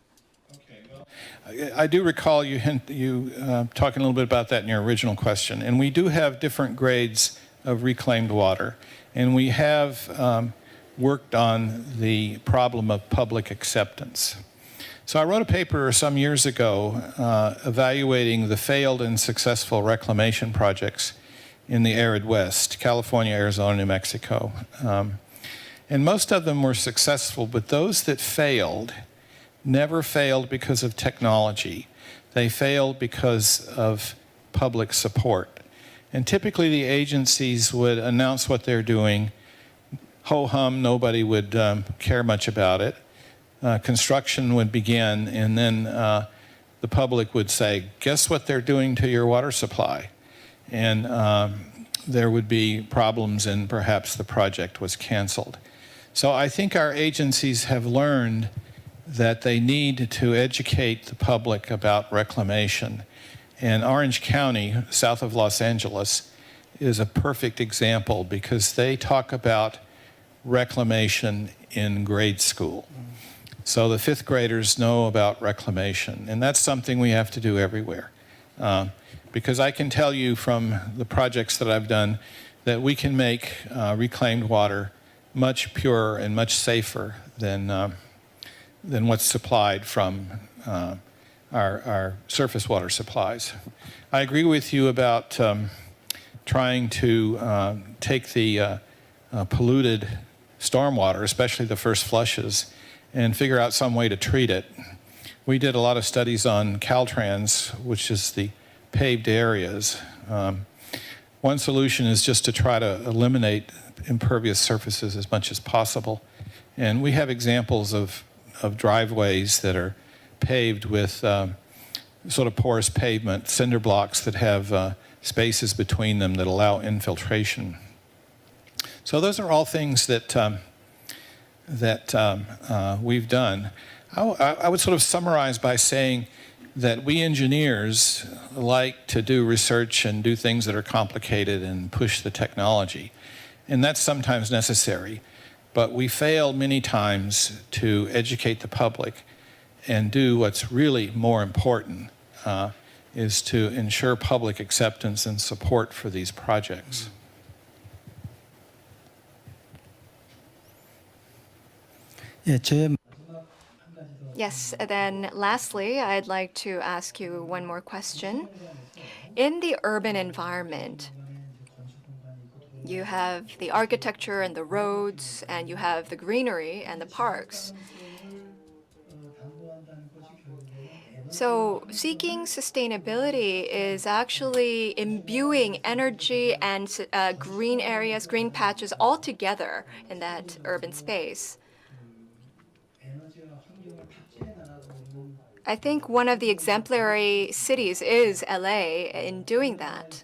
I do recall you talking a little bit about that in your original question, and we do have different grades of reclaimed water, and we have worked on the problem of public acceptance. So I wrote a paper some years ago evaluating the failed and successful reclamation projects in the arid West, California, Arizona, New Mexico. And most of them were successful, but those that failed never failed because of technology. They failed because of public support. And typically the agencies would announce what they're doing, ho-hum, nobody would care much about it. Construction would begin, and then the public would say, guess what they're doing to your water supply? And there would be problems, and perhaps the project was canceled. So I think our agencies have learned that they need to educate the public about reclamation. And Orange County, south of Los Angeles, is a perfect example because they talk about reclamation in grade school. So the fifth graders know about reclamation, and that's something we have to do everywhere. Because I can tell you from the projects that I've done that we can make reclaimed water much purer and much safer than what's supplied from our surface water supplies. I agree with you about trying to take the polluted stormwater, especially the first flushes, and figure out some way to treat it. We did a lot of studies on Caltrans, which is the paved areas. One solution is just to try to eliminate impervious surfaces as much as possible. And we have examples of driveways that are paved with sort of porous pavement, cinder blocks that have spaces between them that allow infiltration. So those are all things that we've done. I would sort of summarize by saying that we engineers like to do research and do things that are complicated and push the technology. And that's sometimes necessary. But we fail many times to educate the public and do what's really more important, is to ensure public acceptance and support for these projects. Yes, then lastly, I'd like to ask you one more question. In the urban environment, you have the architecture and the roads, and you have the greenery and the parks. So seeking sustainability is actually imbuing energy and green areas, green patches all together in that urban space. I think one of the exemplary cities is LA in doing that.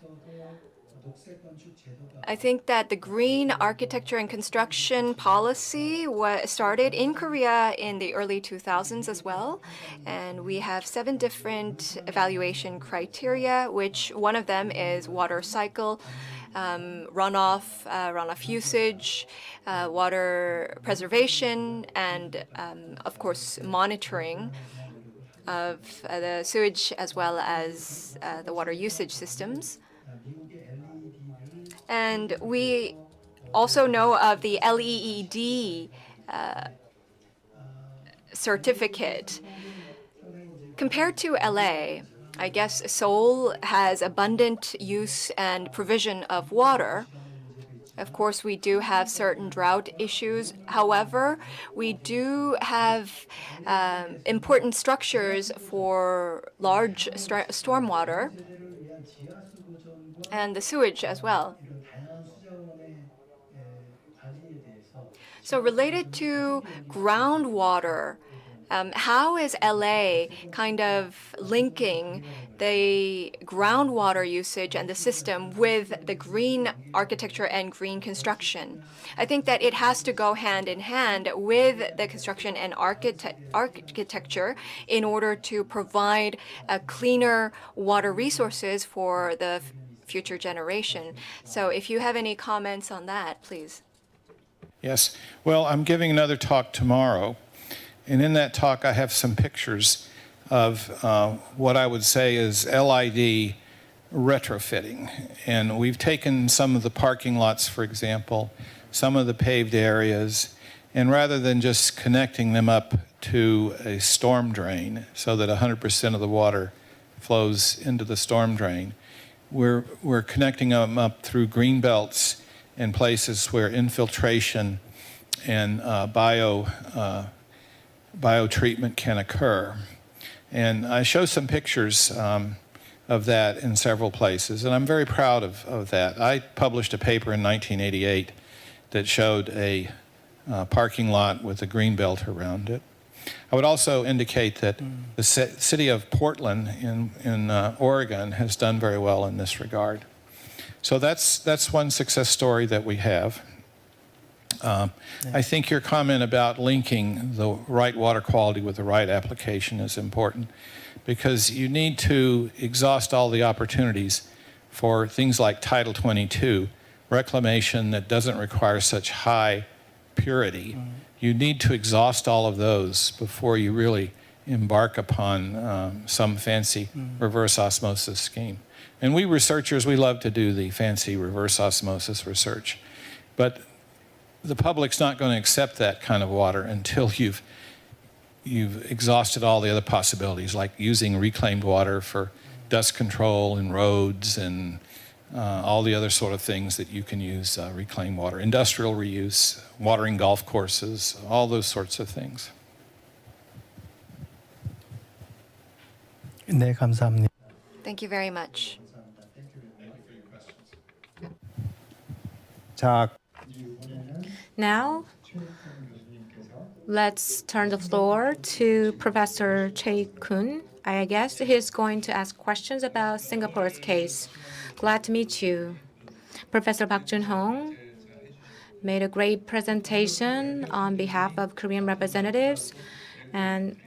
I think that the green architecture and construction policy was started in Korea in the early 2000s as well. And we have 7 different evaluation criteria, which one of them is water cycle, runoff usage, water preservation, and of course, monitoring of the sewage as well as the water usage systems. And we also know of the LEED certificate. Compared to LA, I guess Seoul has abundant use and provision of water. Of course, we do have certain drought issues. However, we do have important structures for large stormwater and the sewage as well. So related to groundwater, how is LA kind of linking the groundwater usage and the system with the green architecture and green construction? I think that it has to go hand in hand with the construction and architecture in order to provide cleaner water resources for the future generation. So if you have any comments on that, please. Yes. Well, I'm giving another talk tomorrow. And in that talk, I have some pictures of what I would say is LID retrofitting. And we've taken some of the parking lots, for example, some of the paved areas, and rather than just connecting them up to a storm drain so that 100% of the water flows into the storm drain, we're connecting them up through green belts in places where infiltration and biotreatment can occur. And I show some pictures of that in several places, and I'm very proud of that. I published a paper in 1988 that showed a parking lot with a green belt around it. I would also indicate that the city of Portland in Oregon has done very well in this regard. So that's one success story that we have. I think your comment about linking the right water quality with the right application is important, because you need to exhaust all the opportunities for things like Title 22, reclamation that doesn't require such high purity. You need to exhaust all of those before you really embark upon some fancy reverse osmosis scheme. And we researchers, we love to do the fancy reverse osmosis research. But the public's not going to accept that kind of water until you've exhausted all the other possibilities, like using reclaimed water for dust control in roads and all the other sort of things that you can use reclaimed water, industrial reuse, watering golf courses, all those sorts of things. 네, 감사합니다. Thank you very much. 자, Now, let's turn the floor to Professor Se-hoon. I guess he's going to ask questions about Singapore's case. Glad to meet you. Professor Park Joon-Hong made a great presentation on behalf of Korean representatives, and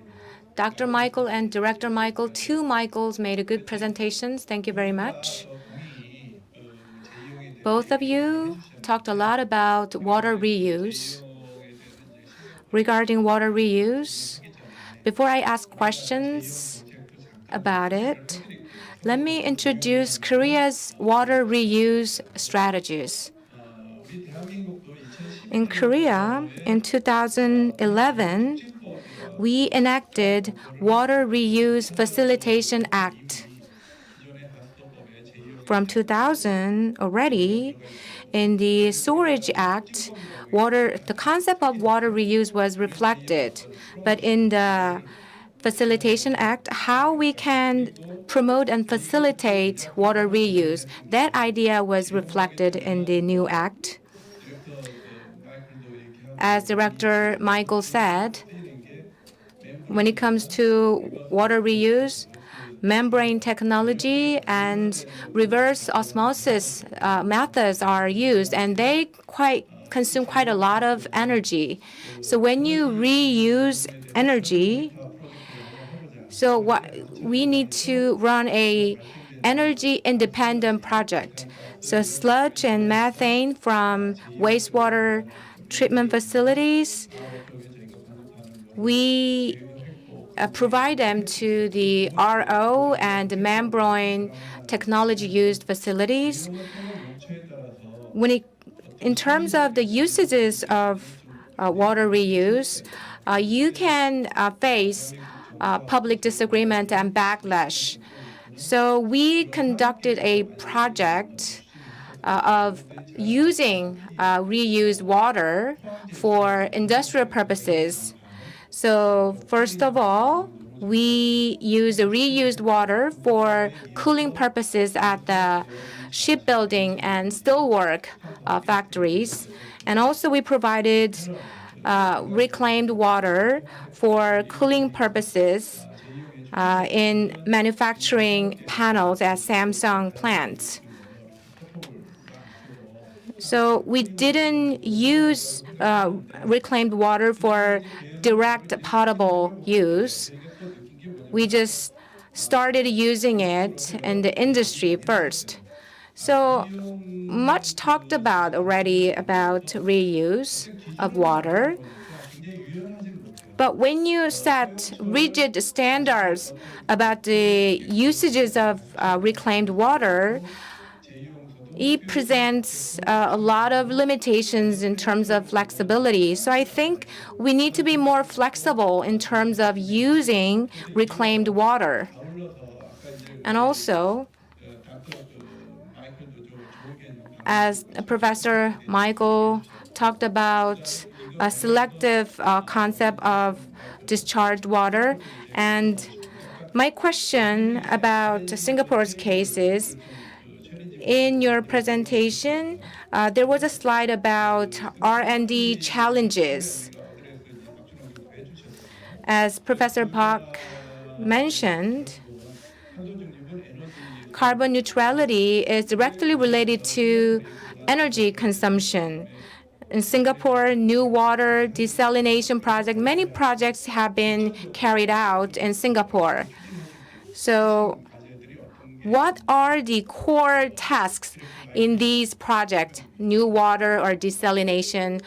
Dr. Michael and Director Michael, 2 Michaels, made a good presentations. Thank you very much. Both of you talked a lot about water reuse. Regarding water reuse, before I ask questions about it, let me introduce Korea's water reuse strategies. In Korea, in 2011, we enacted Water Reuse Facilitation Act. From 2000 already, in the Storage Act, the concept of water reuse was reflected. But in the Facilitation Act, how we can promote and facilitate water reuse, that idea was reflected in the new act. As Director Michael said, when it comes to water reuse, membrane technology and reverse osmosis methods are used, and they consume quite a lot of energy. So when you reuse energy, so we need to run a energy independent project. So sludge and methane from wastewater treatment facilities, we provide them to the RO and membrane technology used facilities. In terms of the usages of water reuse, you can face public disagreement and backlash. So we conducted a project of using reused water for industrial purposes. So first of all, we use the reused water for cooling purposes at the shipbuilding and steelwork factories. And also we provided reclaimed water for cooling purposes in manufacturing panels at Samsung plants. So we didn't use reclaimed water for direct potable use. We just started using it in the industry first. So much talked about already about reuse of water. But when you set rigid standards about the usages of reclaimed water, it presents a lot of limitations in terms of flexibility. So I think we need to be more flexible in terms of using reclaimed water. And also, as Professor Michael talked about a selective concept of discharged water, and my question about Singapore's case is, in your presentation, there was a slide about R&D challenges. As Professor Park mentioned, carbon neutrality is directly related to energy consumption. In Singapore, new water desalination project, many projects have been carried out in Singapore. So what are the core tasks in these projects, new water or desalination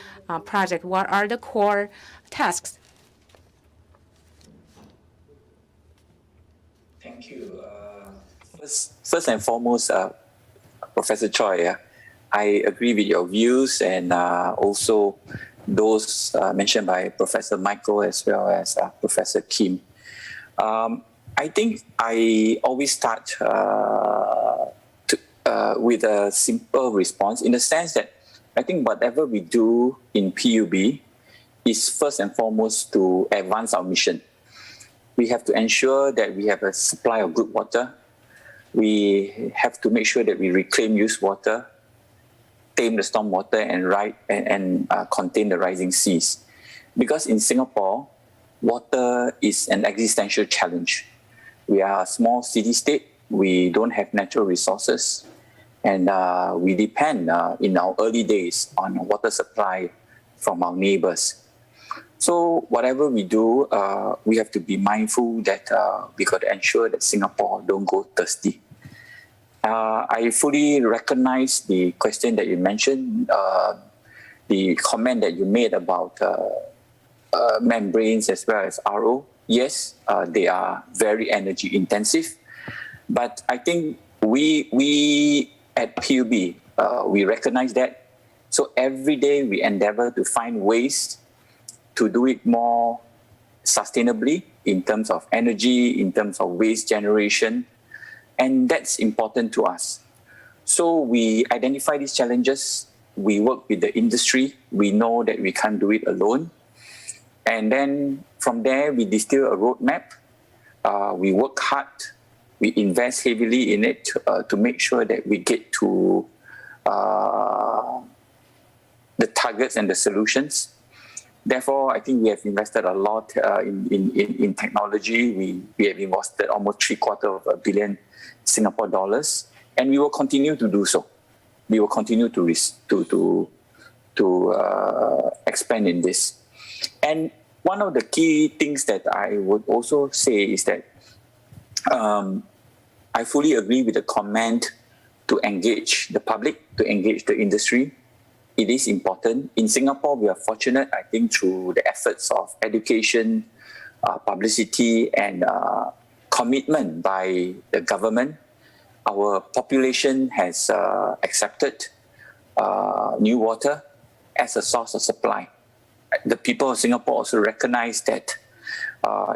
project? What are the core tasks? Thank you. First and foremost, Professor Choi, I agree with your views and also those mentioned by Professor Michael as well as Professor Kim. I think I always start with a simple response in the sense that I think whatever we do in PUB is first and foremost to advance our mission. We have to ensure that we have a supply of good water. We have to make sure that we reclaim used water, tame the storm water, and contain the rising seas. Because in Singapore, water is an existential challenge. We are a small city-state. We don't have natural resources. And we depend in our early days on water supply from our neighbors. So whatever we do, we have to be mindful that we got to ensure that Singapore don't go thirsty. I fully recognize the question that you mentioned, the comment that you made about membranes as well as RO. Yes, they are very energy intensive, but I think we at PUB, we recognize that. So every day we endeavor to find ways to do it more sustainably in terms of energy, in terms of waste generation, and that's important to us. So we identify these challenges, we work with the industry, we know that we can't do it alone, and then from there we distill a roadmap, we work hard, we invest heavily in it to make sure that we get to the targets and the solutions. Therefore, I think we have invested a lot in technology. We have invested almost $750 million Singapore dollars, and we will continue to do so. We will continue to expand in this. And one of the key things that I would also say is that I fully agree with the comment to engage the public, to engage the industry. It is important. In Singapore, we are fortunate, I think, through the efforts of education, publicity, and commitment by the government. Our population has accepted new water as a source of supply. The people of Singapore also recognize that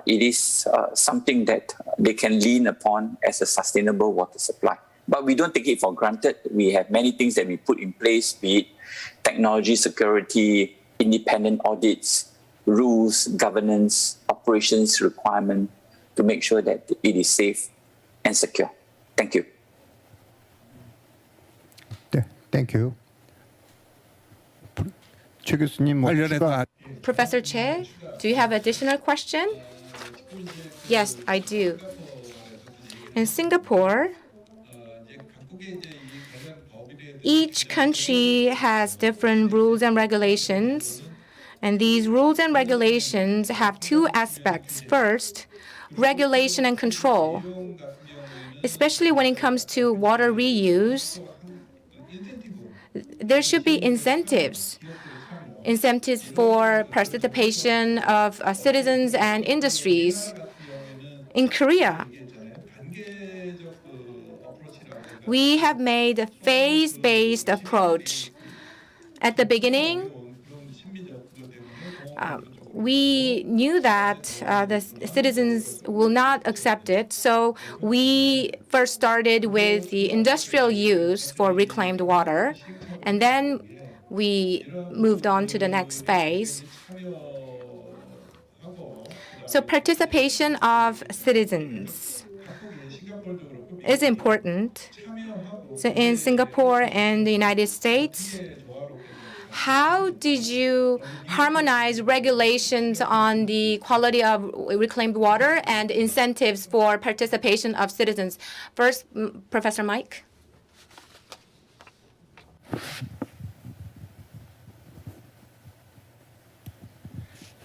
it is something that they can lean upon as a sustainable water supply. But we don't take it for granted. We have many things that we put in place, be it technology security, independent audits, rules, governance, operations requirement to make sure that it is safe and secure. Thank you. Thank you. 최 교수님 뭐 추가 Professor Che, do you have additional question? Yes, I do. In Singapore, each country has different rules and regulations, and these rules and regulations have two aspects. First, regulation and control, especially when it comes to water reuse. There should be incentives for participation of citizens and industries. In Korea, we have made a phase-based approach. At the beginning, we knew that the citizens will not accept it, so we first started with the industrial use for reclaimed water, and then we moved on to the next phase. So participation of citizens is important. So in Singapore and the United States, how did you harmonize regulations on the quality of reclaimed water and incentives for participation of citizens? First, Professor Mike.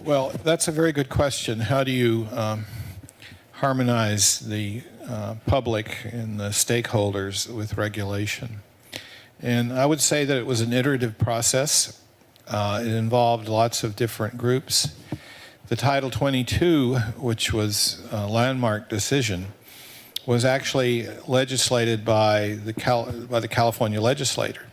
Well, that's a very good question. How do you harmonize the public and the stakeholders with regulation? And I would say that it was an iterative process. It involved lots of different groups. The Title 22, which was a landmark decision, was actually legislated by the California legislature.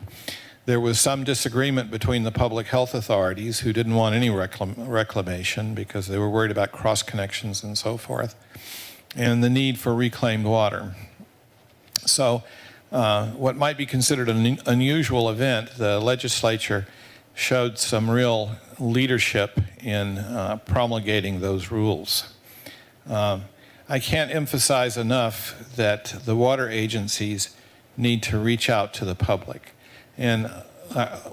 There was some disagreement between the public health authorities who didn't want any reclamation because they were worried about cross connections and so forth, and the need for reclaimed water. So what might be considered an unusual event, the legislature showed some real leadership in promulgating those rules. I can't emphasize enough that the water agencies need to reach out to the public. And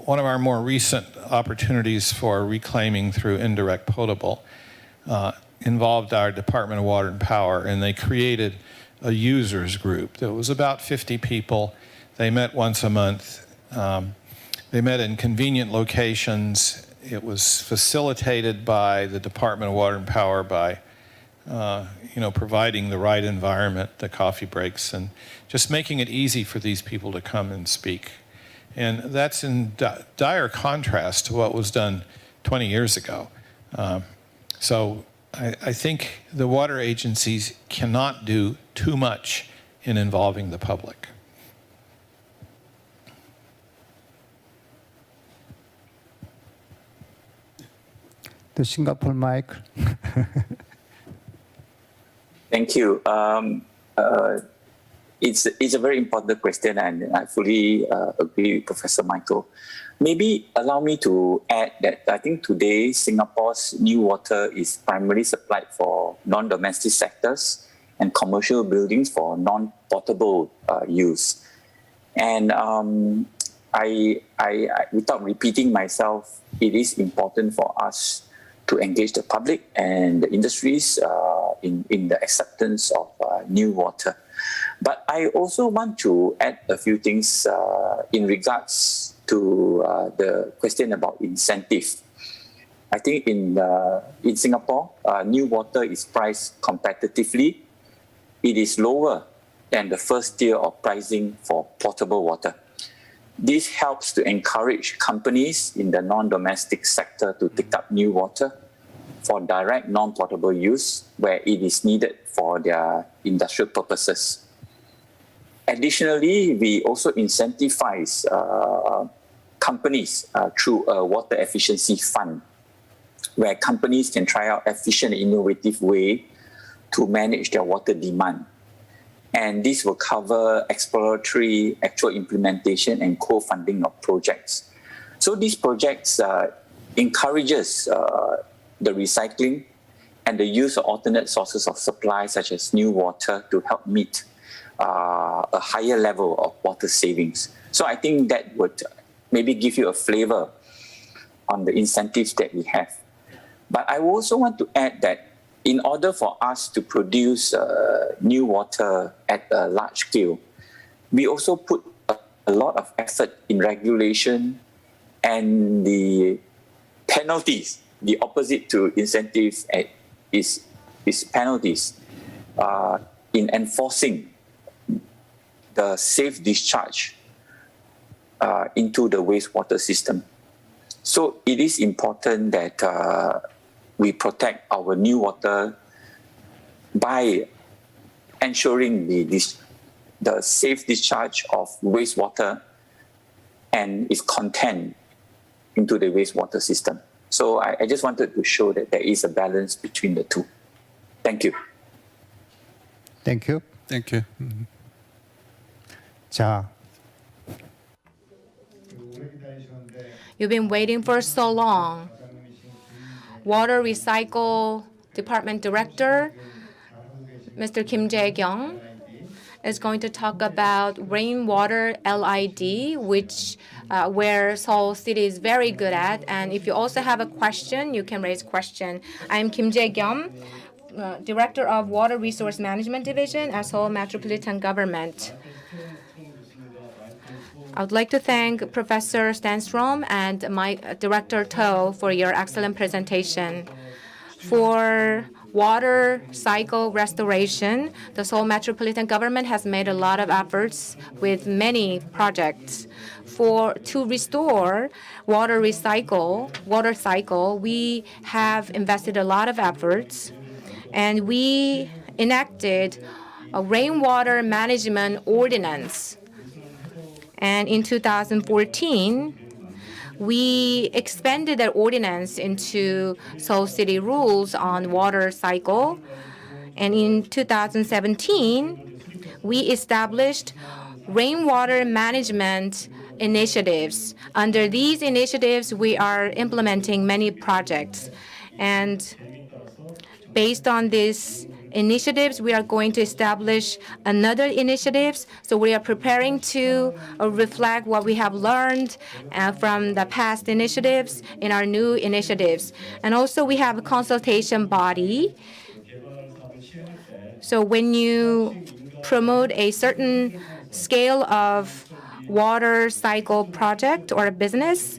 one of our more recent opportunities for reclaiming through indirect potable involved our Department of Water and Power, and they created a users group. There was about 50 people. They met once a month. They met in convenient locations. It was facilitated by the Department of Water and Power by providing the right environment, the coffee breaks, and just making it easy for these people to come and speak. And that's in dire contrast to what was done 20 years ago. So I think the water agencies cannot do too much in involving the public. The Singapore mic. Thank you. It's a very important question, and I fully agree with Professor Michael. Maybe allow me to add that I think today Singapore's new water is primarily supplied for non-domestic sectors and commercial buildings for non-potable use. And I, without repeating myself, it is important for us to engage the public and the industries in the acceptance of new water. But I also want to add a few things in regards to the question about incentive. I think in Singapore, new water is priced competitively. It is lower than the first tier of pricing for potable water. This helps to encourage companies in the non-domestic sector to take up new water for direct non-potable use where it is needed for their industrial purposes. Additionally, we also incentivize companies through a water efficiency fund where companies can try out efficient and innovative way to manage their water demand. And this will cover exploratory, actual implementation, and co-funding of projects. So these projects encourages the recycling and the use of alternate sources of supply, such as new water, to help meet a higher level of water savings. So I think that would maybe give you a flavor on the incentives that we have. But I also want to add that in order for us to produce new water at a large scale, we also put a lot of effort in regulation and the penalties. The opposite to incentives is penalties in enforcing the safe discharge into the wastewater system. So it is important that we protect our new water by ensuring the safe discharge of wastewater and its content into the wastewater system. So I just wanted to show that there is a balance between the two. Thank you. Thank you. Thank you. 자, You've been waiting for so long. Water Recycle Department Director, Mr. Kim Jae-kyung, is going to talk about rainwater LID, which where Seoul City is very good at. And if you also have a question, you can raise question. I'm Kim Jae-kyung, Director of Water Resource Management Division at Seoul Metropolitan Government. I would like to thank Professor Stanstrom and my Director To for your excellent presentation. For water cycle restoration, the Seoul Metropolitan Government has made a lot of efforts with many projects. To restore water cycle, we have invested a lot of efforts, and we enacted a rainwater management ordinance. And in 2014, we expanded that ordinance into Seoul City rules on water cycle. And in 2017, we established rainwater management initiatives. Under these initiatives, we are implementing many projects. And based on these initiatives, we are going to establish another initiatives. So we are preparing to reflect what we have learned from the past initiatives in our new initiatives. And also we have a consultation body. So when you promote a certain scale of water cycle project or a business,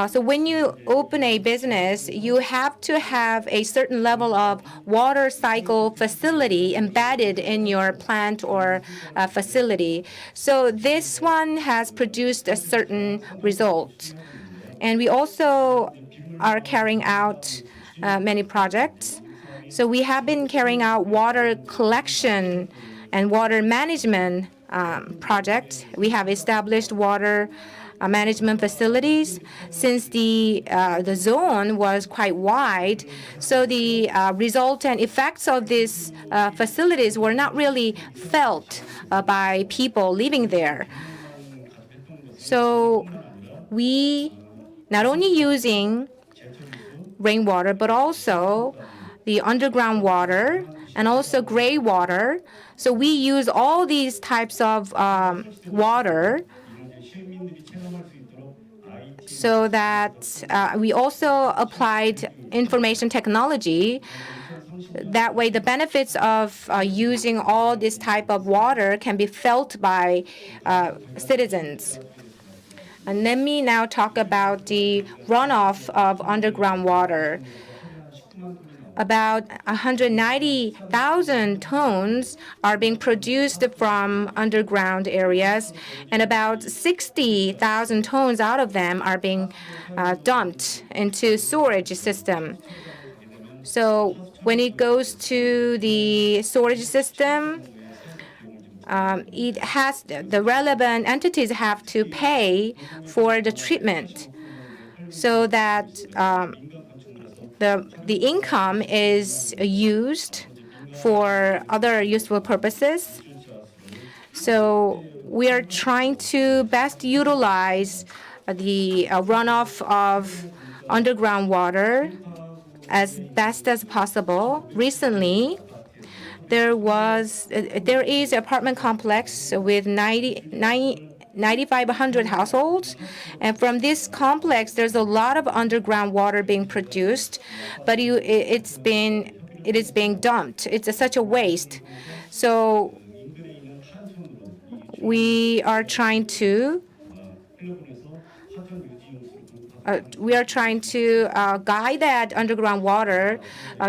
so when you open a business, you have to have a certain level of water cycle facility embedded in your plant or facility. So this one has produced a certain result. And we also are carrying out many projects. So we have been carrying out water collection and water management projects. We have established water management facilities. Since the zone was quite wide, so the result and effects of these facilities were not really felt by people living there. So we not only using rainwater, but also the underground water and also gray water. So we use all these types of water so that we also applied information technology. That way, the benefits of using all this type of water can be felt by citizens. And let me now talk about the runoff of underground water. About 190,000 tons are being produced from underground areas, and about 60,000 tons out of them are being dumped into storage system. So when it goes to the storage system, the relevant entities have to pay for the treatment, so that the income is used for other useful purposes. So we are trying to best utilize the runoff of underground water as best as possible. Recently, there is an apartment complex with 9,500 households, and from this complex, there's a lot of underground water being produced, but it is being dumped. It's such a waste. So we are trying to guide that underground water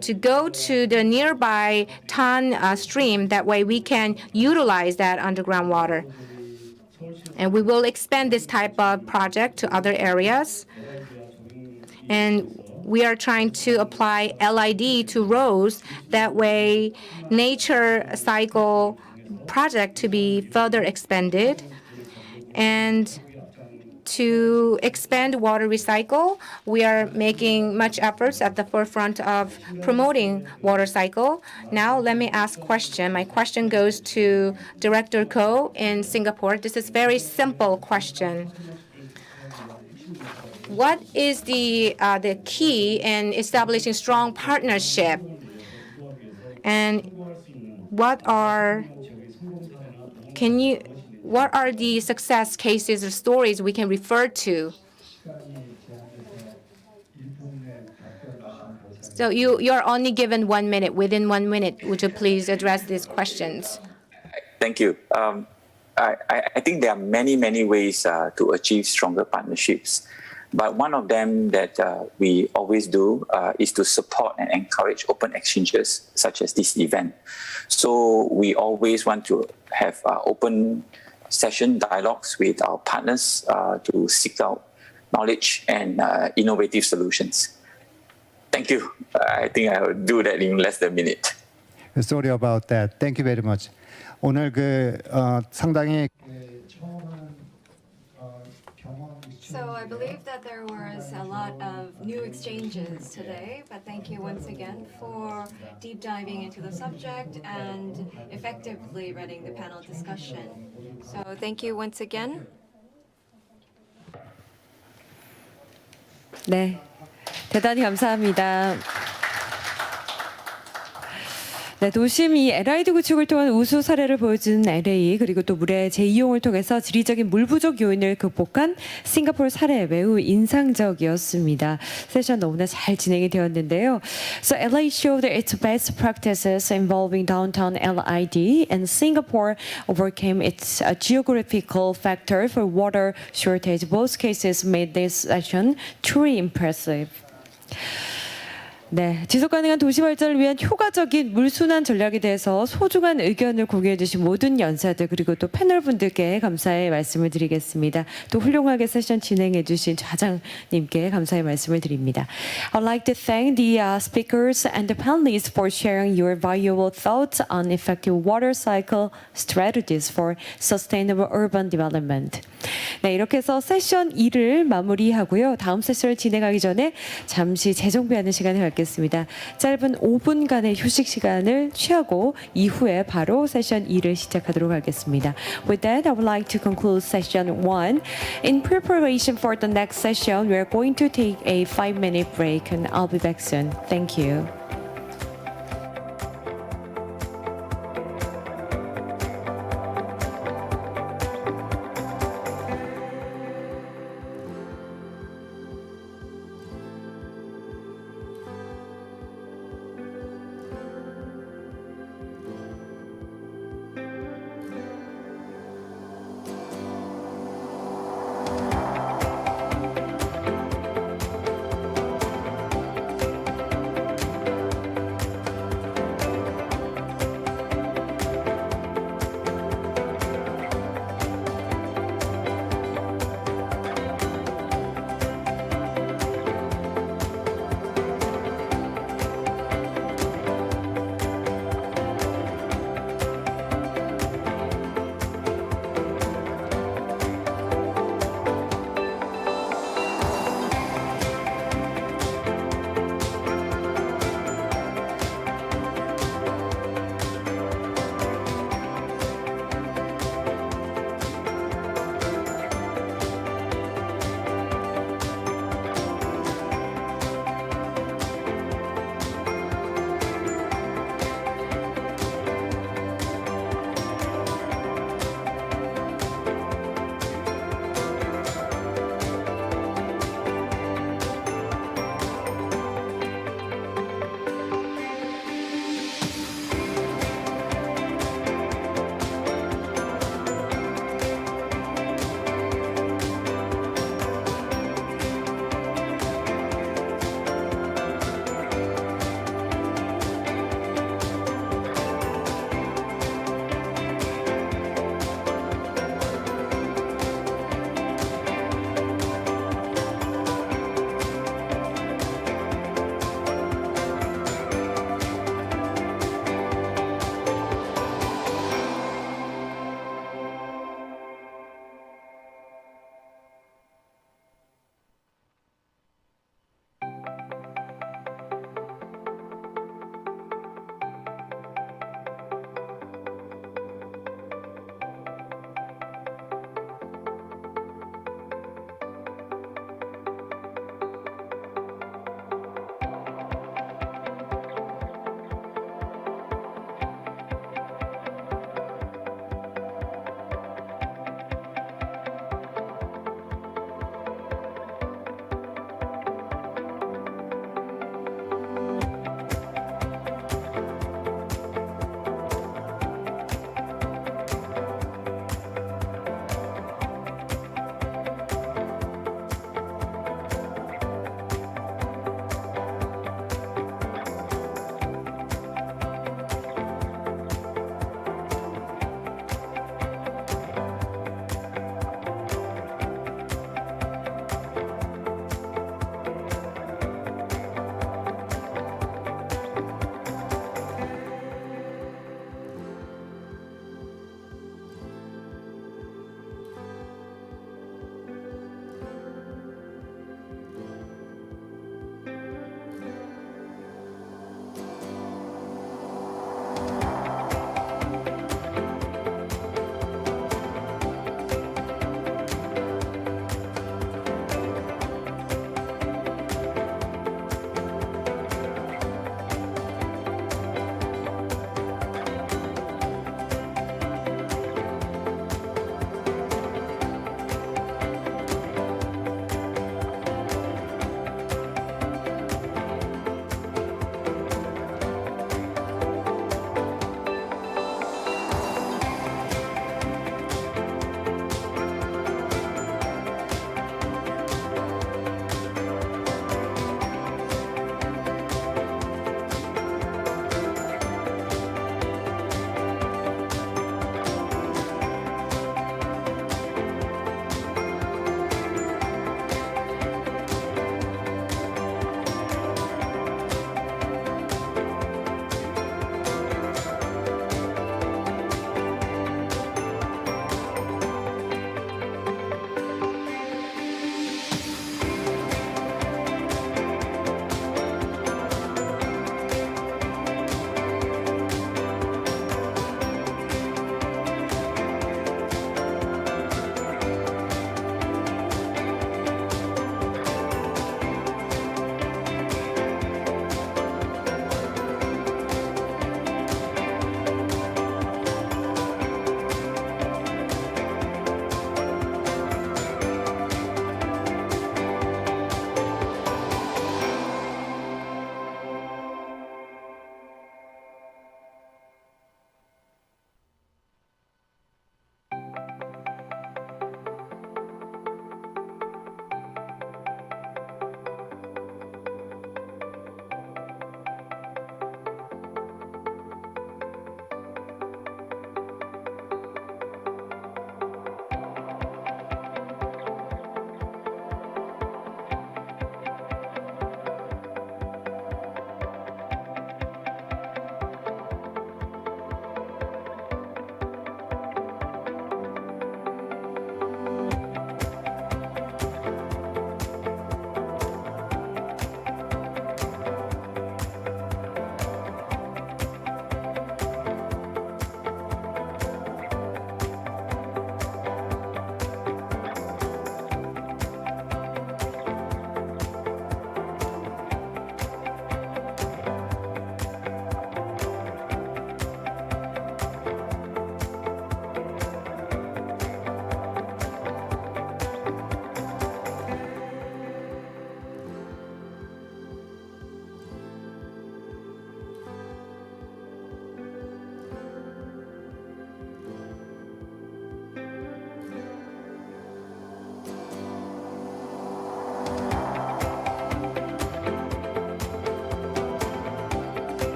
to go to the nearby Tan stream. That way we can utilize that underground water. And we will expand this type of project to other areas. And we are trying to apply LID to roads. That way, nature cycle project to be further expanded. And to expand water recycle, we are making much efforts at the forefront of promoting water cycle. Now, let me ask a question. My question goes to Director Ko in Singapore. This is a very simple question. What is the key in establishing strong partnership? And what are the success cases or stories we can refer to? So you are only given 1 minute. Within 1 minute, would you please address these questions? Thank you. I think there are many ways to achieve stronger partnerships. But one of them that we always do is to support and encourage open exchanges, such as this event. So we always want to have open session dialogues with our partners to seek out knowledge and innovative solutions. Thank you. I think I'll do that in less than a minute. Sorry about that. Thank you very much. 오늘 상당히 So I believe that there was a lot of new exchanges today, but thank you once again for deep diving into the subject and effectively running the panel discussion. So thank you once again. 네, 대단히 감사합니다. 네, 도심이 LID 구축을 통한 우수 사례를 보여준 LA, 그리고 또 물의 재이용을 통해서 지리적인 물 부족 요인을 극복한 싱가포르 사례 매우 인상적이었습니다. 세션 너무나 잘 진행이 되었는데요. So LA showed its best practices involving downtown LID, and Singapore overcame its geographical factor for water shortage. Both cases made this session truly impressive. 네, 지속가능한 도시 발전을 위한 효과적인 물순환 전략에 대해서 소중한 의견을 공유해 주신 모든 연사들, 그리고 또 패널 분들께 감사의 말씀을 드리겠습니다. 또 훌륭하게 세션 진행해 주신 좌장님께 감사의 말씀을 드립니다. I'd like to thank the speakers and the panelists for sharing your valuable thoughts on effective water cycle strategies for sustainable urban development. 네, 이렇게 해서 세션 2를 마무리하고요. 다음 세션을 진행하기 전에 잠시 재정비하는 시간을 갖겠습니다. 짧은 5분간의 휴식 시간을 취하고 이후에 바로 세션 2를 시작하도록 하겠습니다. With that, I would like to conclude session 1. In preparation for the next session, we are going to take a 5-minute break, and I'll be back soon. Thank you.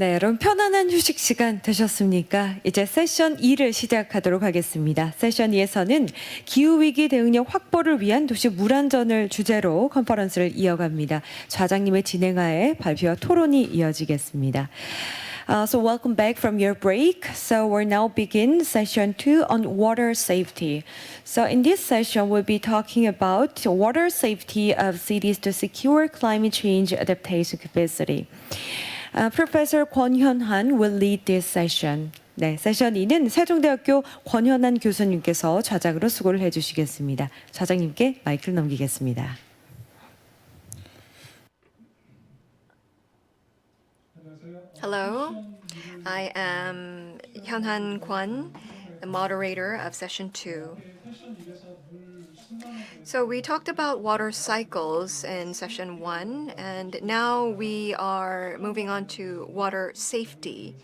네, 여러분 편안한 휴식 시간 되셨습니까? 이제 세션 2를 시작하도록 하겠습니다. 세션 2에서는 기후위기 대응력 확보를 위한 도시 물안전을 주제로 컨퍼런스를 이어갑니다. 좌장님의 진행하에 발표와 토론이 이어지겠습니다. So welcome back from your break. So we'll now begin session 2 on water safety. So in this session, we'll be talking about water safety of cities to secure climate change adaptation capacity. Professor 권현한 will lead this session. 네, 세션 2는 세종대학교 권현한 교수님께서 좌장으로 수고를 해주시겠습니다. 좌장님께 마이크를 넘기겠습니다. Hello, I am Hyunhan Kwon, the moderator of session 2. So we talked about water cycles in session 1, and now we are moving on to water safety.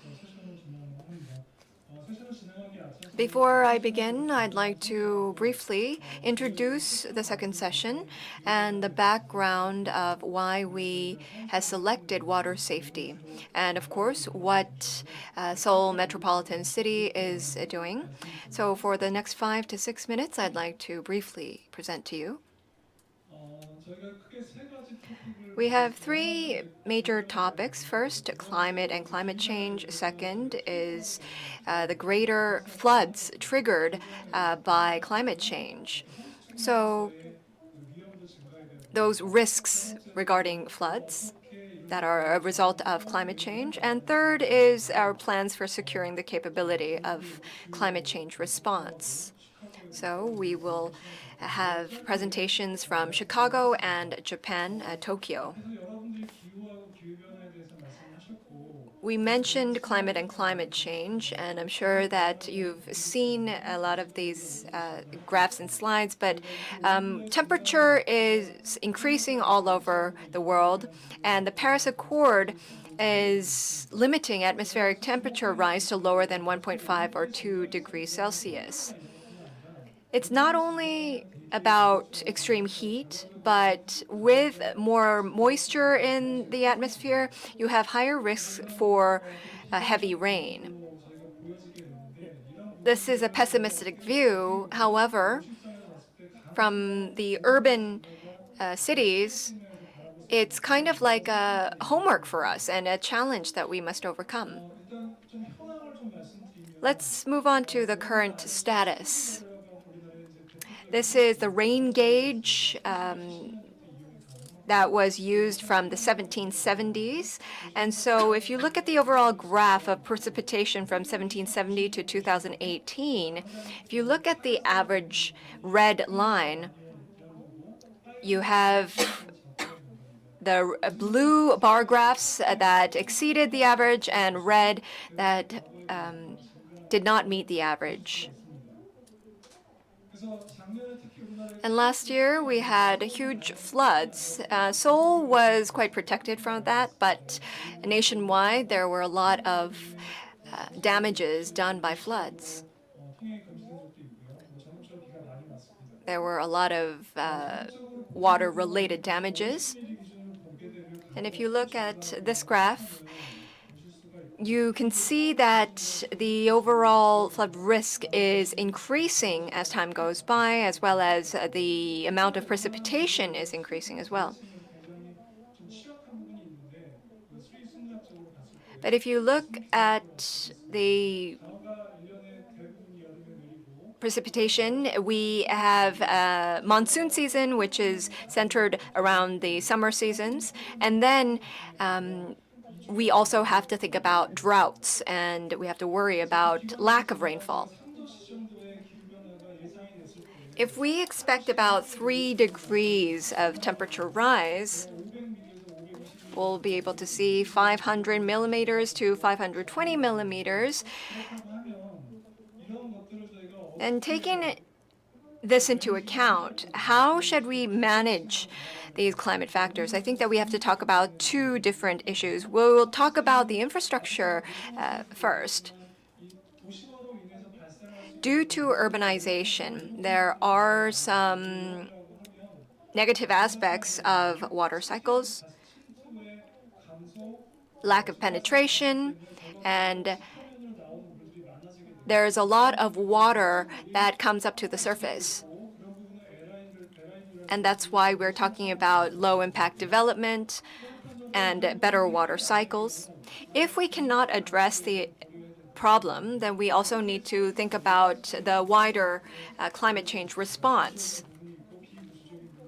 Before I begin, I'd like to briefly introduce the second session and the background of why we have selected water safety, and of course, what Seoul Metropolitan City is doing. So for the next 5 to 6 minutes, I'd like to briefly present to you. We have 3 major topics. First, climate and climate change. Second is the greater floods triggered by climate change. So those risks regarding floods that are a result of climate change. And third is our plans for securing the capability of climate change response. So we will have presentations from Chicago and Japan, Tokyo. We mentioned climate and climate change, and I'm sure that you've seen a lot of these graphs and slides, but temperature is increasing all over the world, and the Paris Accord is limiting atmospheric temperature rise to lower than 1.5 or 2 degrees Celsius. It's not only about extreme heat, but with more moisture in the atmosphere, you have higher risks for heavy rain. This is a pessimistic view. However, from the urban cities, it's kind of like a homework for us and a challenge that we must overcome. Let's move on to the current status. This is the rain gauge that was used from the 1770s. And so if you look at the overall graph of precipitation from 1770 to 2018, if you look at the average red line, you have the blue bar graphs that exceeded the average and red that did not meet the average. And last year, we had huge floods. Seoul was quite protected from that, but nationwide, there were a lot of damages done by floods. There were a lot of water-related damages. And if you look at this graph, you can see that the overall flood risk is increasing as time goes by, as well as the amount of precipitation is increasing as well. But if you look at the precipitation, we have monsoon season, which is centered around the summer seasons, and then we also have to think about droughts, and we have to worry about lack of rainfall. If we expect about 3 degrees of temperature rise, we'll be able to see 500 millimeters to 520 millimeters. And taking this into account, how should we manage these climate factors? I think that we have to talk about 2 different issues. We'll talk about the infrastructure first. Due to urbanization, there are some negative aspects of water cycles. lack of penetration, and there's a lot of water that comes up to the surface. And that's why we're talking about low impact development and better water cycles. If we cannot address the problem, then we also need to think about the wider climate change response.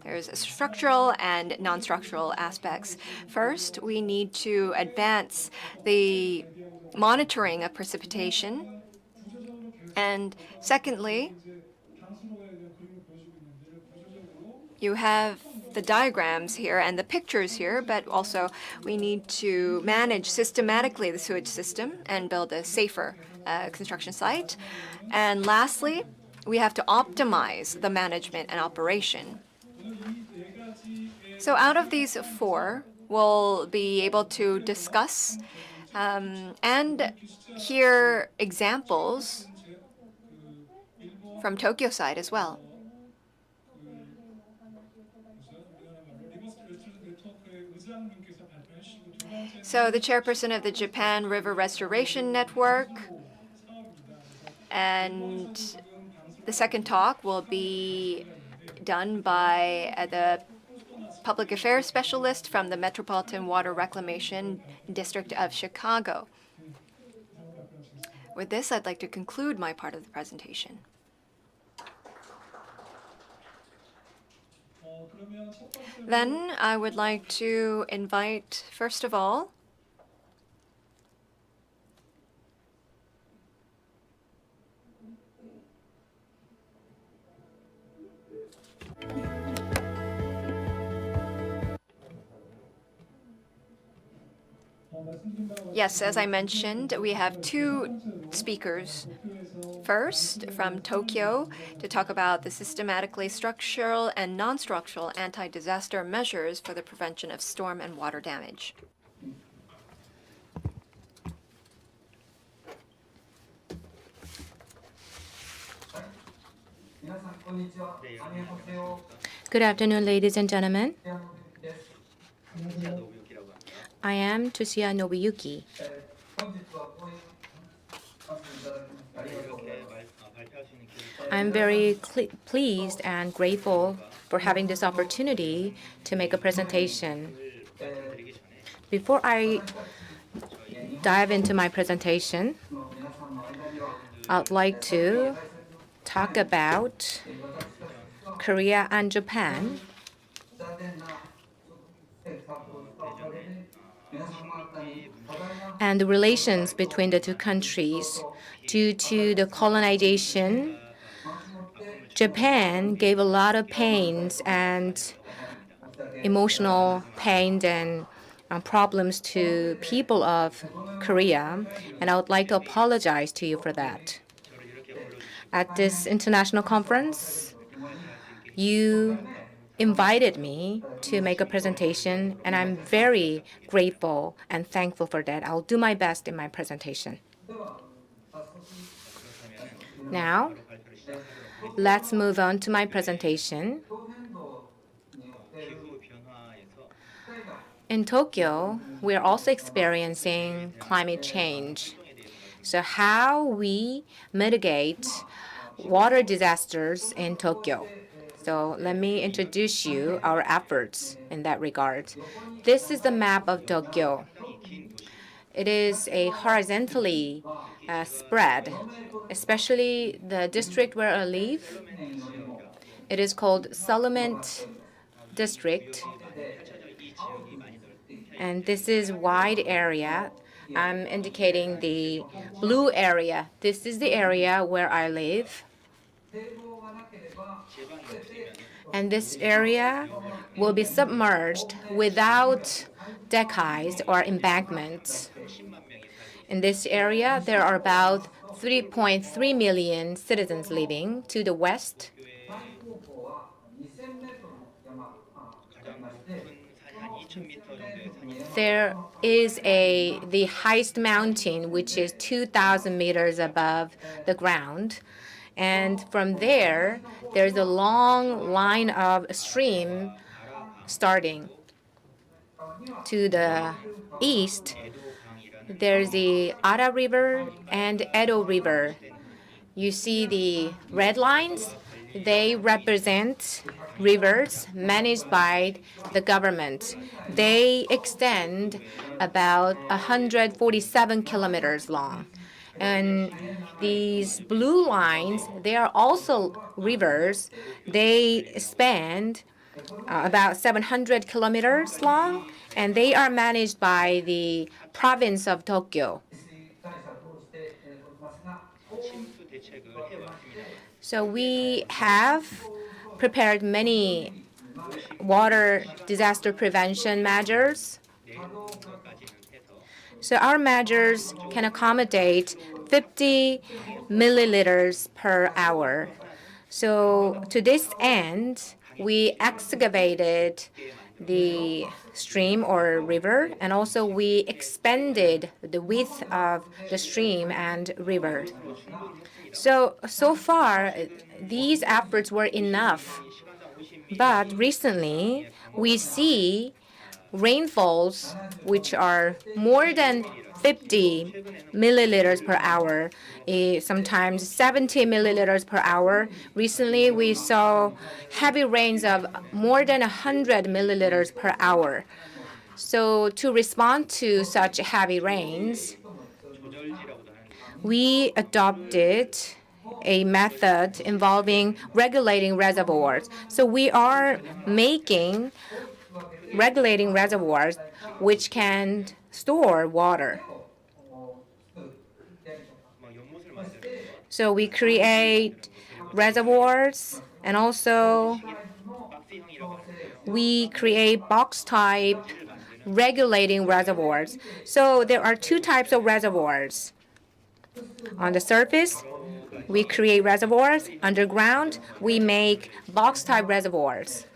There's structural and non-structural aspects. First, we need to advance the monitoring of precipitation. And secondly, you have the diagrams here and the pictures here, but also we need to manage systematically the sewage system and build a safer construction site. And lastly, we have to optimize the management and operation. So out of these four, we'll be able to discuss and hear examples from Tokyo side as well. So the chairperson of the Japan River Restoration Network, and the second talk will be done by the public affairs specialist from the Metropolitan Water Reclamation District of Chicago. With this, I'd like to conclude my part of the presentation. Then I would like to invite, first of all, yes, as I mentioned, we have two speakers. First, from Tokyo, to talk about the systematically structural and non-structural anti-disaster measures for the prevention of storm and water damage. Good afternoon, ladies and gentlemen. I am Tsuya Nobuyuki. I'm very pleased and grateful for having this opportunity to make a presentation. Before I dive into my presentation, I'd like to talk about Korea and Japan and the relations between the two countries. Due to the colonization, Japan gave a lot of pains and emotional pain and problems to people of Korea, and I would like to apologize to you for that. At this international conference, you invited me to make a presentation, and I'm very grateful and thankful for that. I'll do my best in my presentation. Now, let's move on to my presentation. In Tokyo, we are also experiencing climate change. So how we mitigate water disasters in Tokyo. So let me introduce you our efforts in that regard. This is the map of Tokyo. It is a horizontally spread, especially the district where I live. It is called Seoul District. And this is wide area. I'm indicating the blue area. This is the area where I live. And this area will be submerged without decks or embankments. In this area, there are about 3.3 million citizens living. To the west, there is the highest mountain, which is 2,000 meters above the ground. And from there, there's a long line of stream starting. To the east, There's the Ara River and Edo River. You see the red lines? They represent rivers managed by the government. They extend about 147 kilometers long. And these blue lines, they are also rivers. They span about 700 kilometers long, and they are managed by the province of Tokyo. So we have prepared many water disaster prevention measures. So our measures can accommodate 50 milliliters per hour. So to this end, we excavated the stream or river, and also we expanded the width of the stream and river. So far, these efforts were enough. But recently, we see rainfalls which are more than 50 milliliters per hour, sometimes 70 milliliters per hour. Recently, we saw heavy rains of more than 100 milliliters per hour. So to respond to such heavy rains, we adopted a method involving regulating reservoirs. So we are making regulating reservoirs which can store water. So we create reservoirs, and also we create box type regulating reservoirs. So there are two types of reservoirs. On the surface, we create reservoirs. Underground, we make box type reservoirs.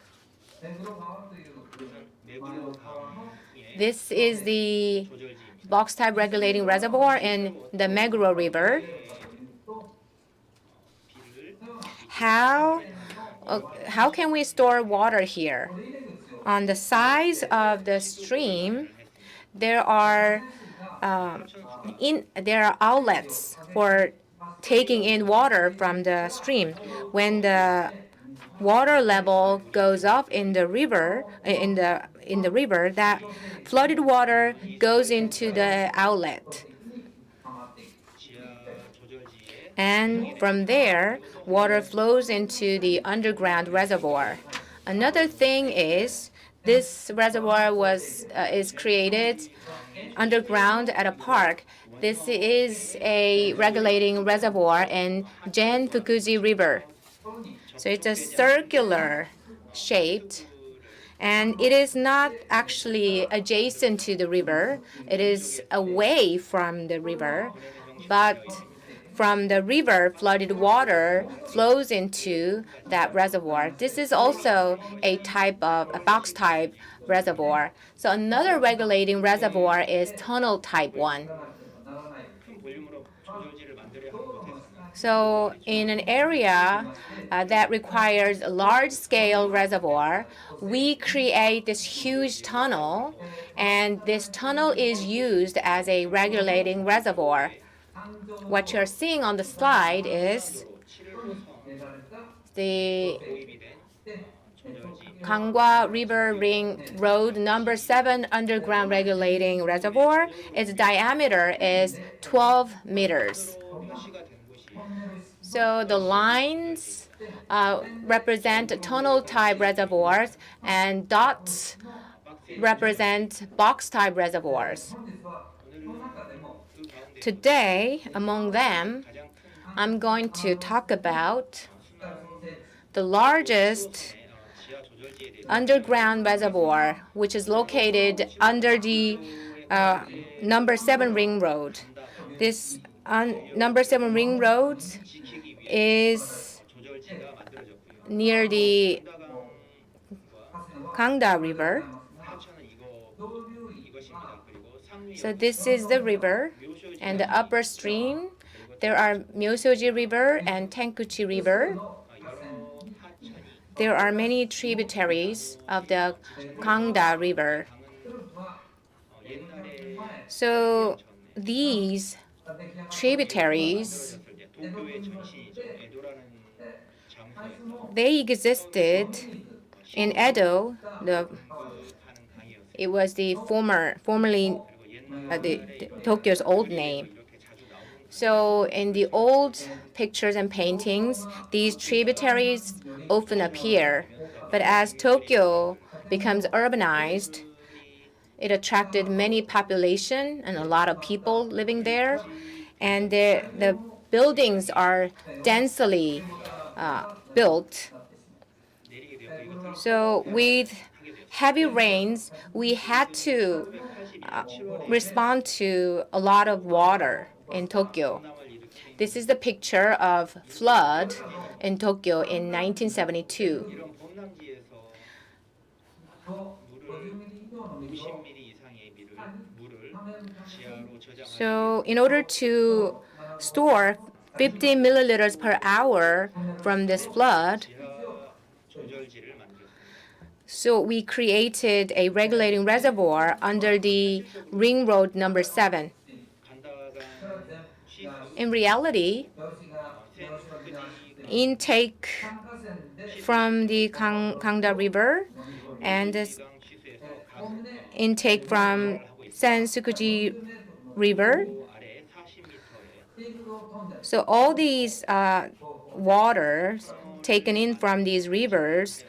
This is the box type regulating reservoir in the Meguro River. How can we store water here? On the sides of the stream, there are outlets for taking in water from the stream. When the water level goes up in the river, that flooded water goes into the outlet. And from there, water flows into the underground reservoir. Another thing is this reservoir is created underground at a park. This is a regulating reservoir in Gen-Fukuji River. So it's a circular shaped, and it is not actually adjacent to the river. It is away from the river, but from the river, flooded water flows into that reservoir. This is also a box type reservoir. So another regulating reservoir is tunnel type 1. So in an area that requires a large-scale reservoir, we create this huge tunnel, and this tunnel is used as a regulating reservoir. What you're seeing on the slide is the Ganggwa River Ring Road number 7 underground regulating reservoir. Its diameter is 12 meters. So the lines represent tunnel-type reservoirs, and dots represent box-type reservoirs. Today, among them, I'm going to talk about the largest underground reservoir, which is located under the number 7 ring road. This number 7 ring road is near the Gangda River. So this is the river, and the upper stream, there are Myosoji River and Tenkuchi River. There are many tributaries of the Gangda River. So these tributaries, they existed in Edo. It was the formerly Tokyo's old name. So in the old pictures and paintings, these tributaries often appear. But as Tokyo becomes urbanized, it attracted many population and a lot of people living there. And the buildings are densely built. So with heavy rains, we had to respond to a lot of water in Tokyo. This is the picture of flood in Tokyo in 1972. So in order to store 50 milliliters per hour from this flood, so we created a regulating reservoir under the ring road number 7. In reality, intake from the Gangda River and intake from Sensukuji River. So all these waters taken in from these rivers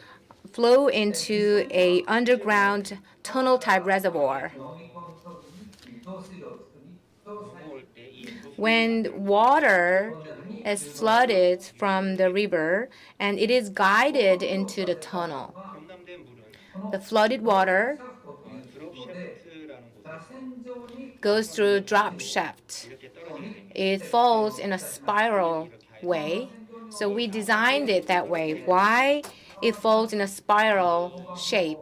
flow into a underground tunnel type reservoir. When water is flooded from the river and it is guided into the tunnel, the flooded water goes through drop shaft. It falls in a spiral way. So we designed it that way. Why it falls in a spiral shape?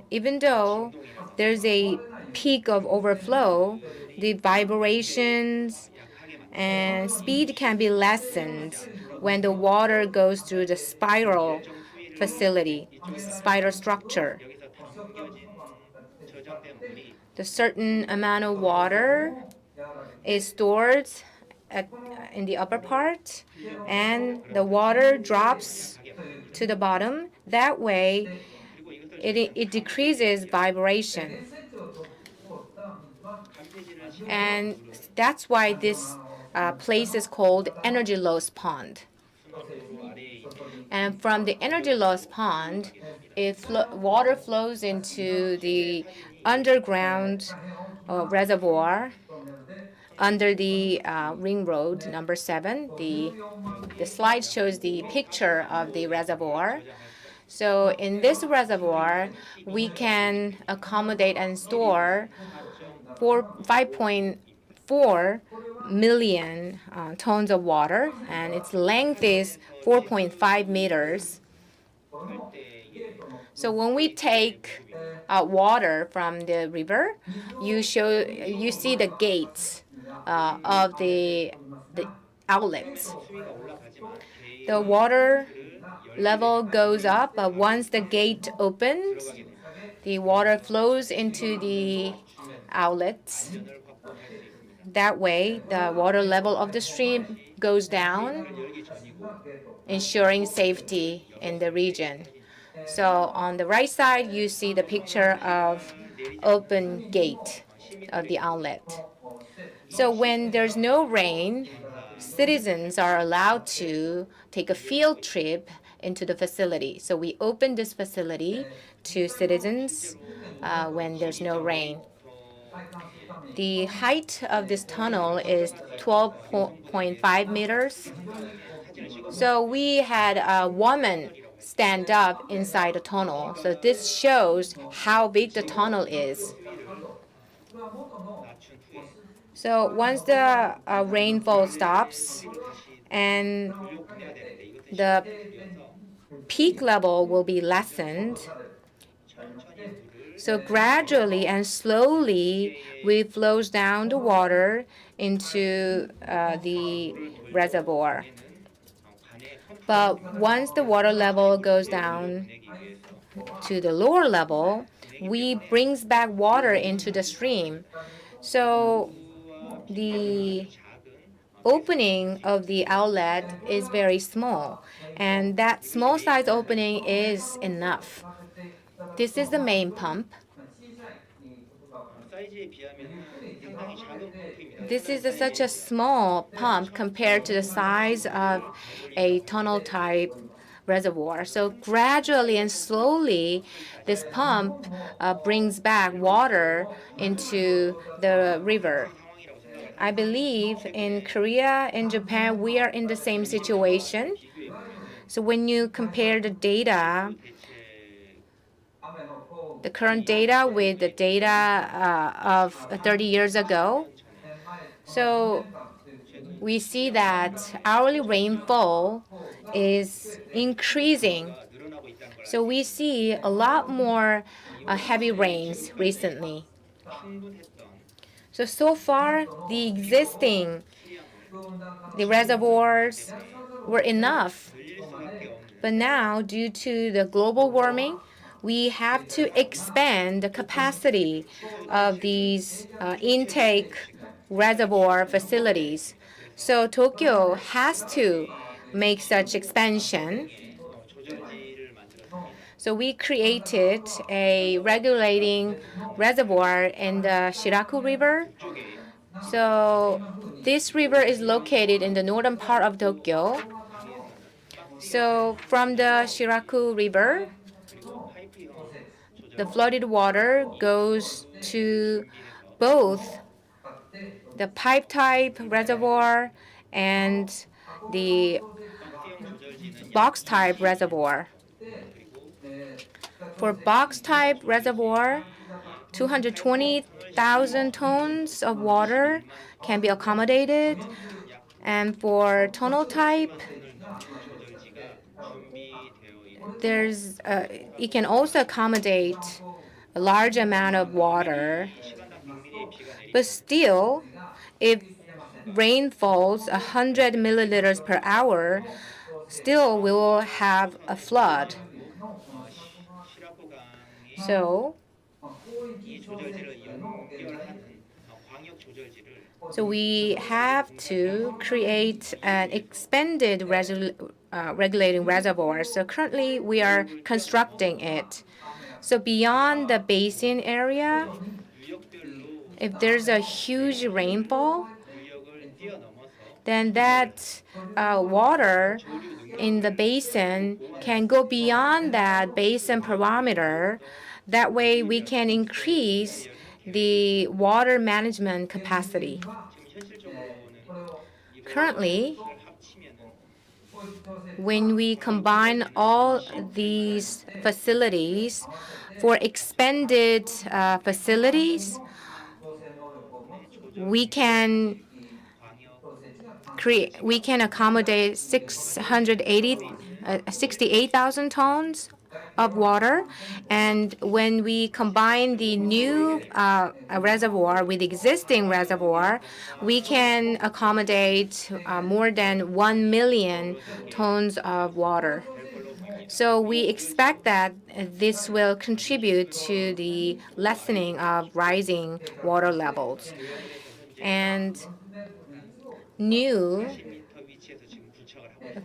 Even though there's a peak of overflow, the vibrations and speed can be lessened when the water goes through the spiral facility, spiral structure. The certain amount of water is stored in the upper part, and the water drops to the bottom. That way, it decreases vibration. And that's why this place is called energy loss pond. And from the energy loss pond, water flows into the underground reservoir under the ring road number 7. The slide shows the picture of the reservoir. So in this reservoir, we can accommodate and store 5.4 million tons of water, and its length is 4.5 meters. So when we take water from the river, you see the gates of the outlets. The water level goes up, but once the gate opens, the water flows into the outlets. That way, the water level of the stream goes down, ensuring safety in the region. So on the right side, you see the picture of open gate of the outlet. So when there's no rain, citizens are allowed to take a field trip into the facility. So we open this facility to citizens when there's no rain. The height of this tunnel is 12.5 meters. So we had a woman stand up inside the tunnel. So this shows how big the tunnel is. So once the rainfall stops and the peak level will be lessened, so gradually and slowly we flows down the water into the reservoir. But once the water level goes down to the lower level, we brings back water into the stream. So the opening of the outlet is very small, and that small size opening is enough. This is the main pump. This is such a small pump compared to the size of a tunnel type reservoir. So gradually and slowly, this pump brings back water into the river. I believe in Korea and Japan, we are in the same situation. So when you compare the data, the current data with the data of 30 years ago, so we see that hourly rainfall is increasing. So we see a lot more heavy rains recently. So far, the reservoirs were enough. But now, due to the global warming, we have to expand the capacity of these intake reservoir facilities. So Tokyo has to make such expansion. So we created a regulating reservoir in the Shiraku River. So this river is located in the northern part of Tokyo. So from the Shiraku River, the flooded water goes to both the pipe type reservoir and the box type reservoir. For box type reservoir, 220,000 tons of water can be accommodated. And for tunnel type, it can also accommodate a large amount of water. But still, if rain falls 100 milliliters per hour, still we will have a flood. So we have to create an expanded regulating reservoir. So currently we are constructing it. So beyond the basin area, if there's a huge rainfall, then that water in the basin can go beyond that basin parameter. That way we can increase the water management capacity. Currently, when we combine all these facilities for expanded facilities, we can accommodate 68,000 tons of water. And when we combine the new reservoir with existing reservoir, we can accommodate more than 1 million tons of water. So we expect that this will contribute to the lessening of rising water levels. And new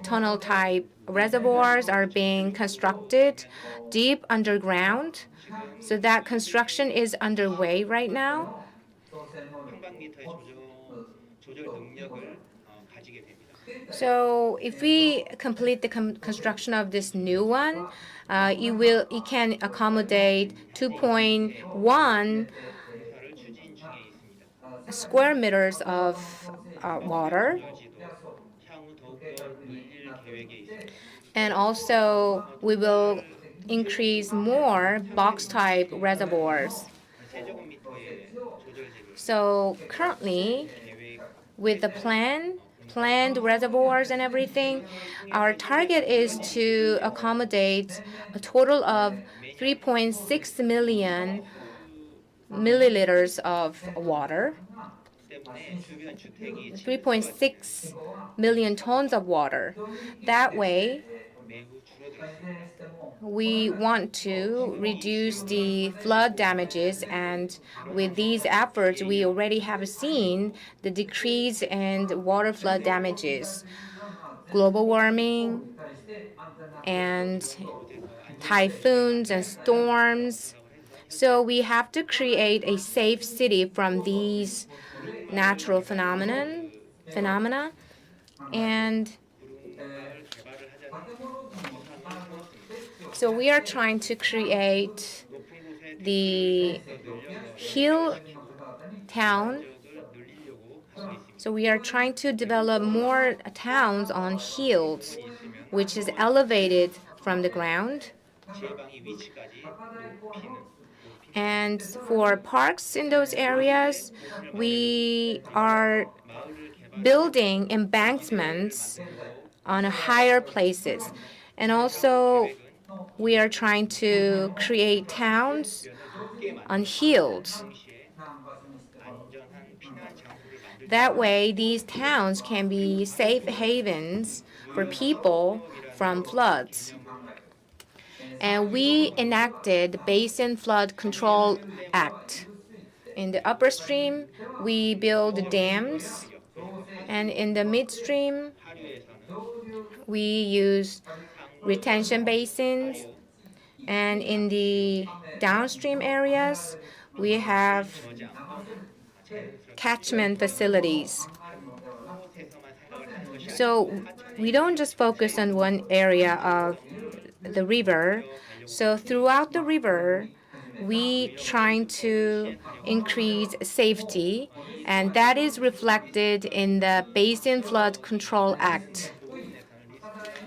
tunnel type reservoirs are being constructed deep underground. So that construction is underway right now. So if we complete the construction of this new one, it can accommodate 2.1 square meters of water. And also, we will increase more box-type reservoirs. So currently, with the planned reservoirs and everything, our target is to accommodate a total of 3.6 million milliliters of water. 3.6 million tons of water. That way, we want to reduce the flood damages, and with these efforts, we already have seen the decrease in water flood damages. Global warming and typhoons and storms. So we have to create a safe city from these natural phenomena. And so we are trying to create the hill town. So we are trying to develop more towns on hills, which is elevated from the ground. And for parks in those areas, we are building embankments on higher places. And also, we are trying to create towns on hills. That way, these towns can be safe havens for people from floods. And we enacted the Basin Flood Control Act. In the upper stream, we build dams, and in the midstream, we use retention basins, and in the downstream areas, we have catchment facilities. So we don't just focus on one area of the river. So throughout the river, we trying to increase safety, and that is reflected in the Basin Flood Control Act.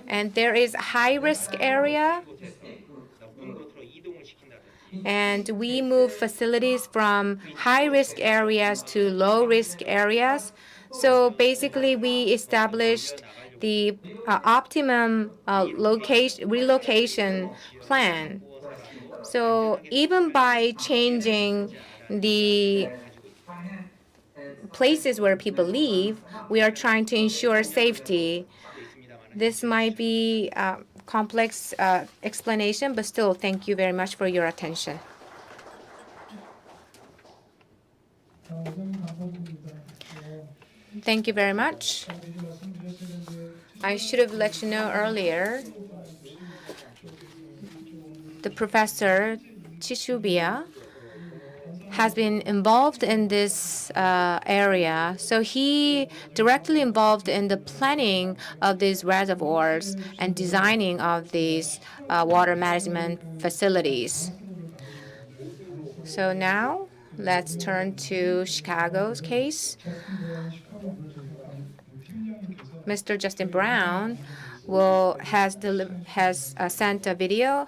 And there is a high-risk area, and we move facilities from high-risk areas to low-risk areas. So basically, we established the optimum relocation plan. So even by changing the places where people live, we are trying to ensure safety. This might be a complex explanation, but still, thank you very much for your attention. Thank you very much. I should have let you know earlier. The professor Chishubia has been involved in this area. So he directly involved in the planning of these reservoirs and designing of these water management facilities. So now let's turn to Chicago's case. Mr. Justin Brown has sent a video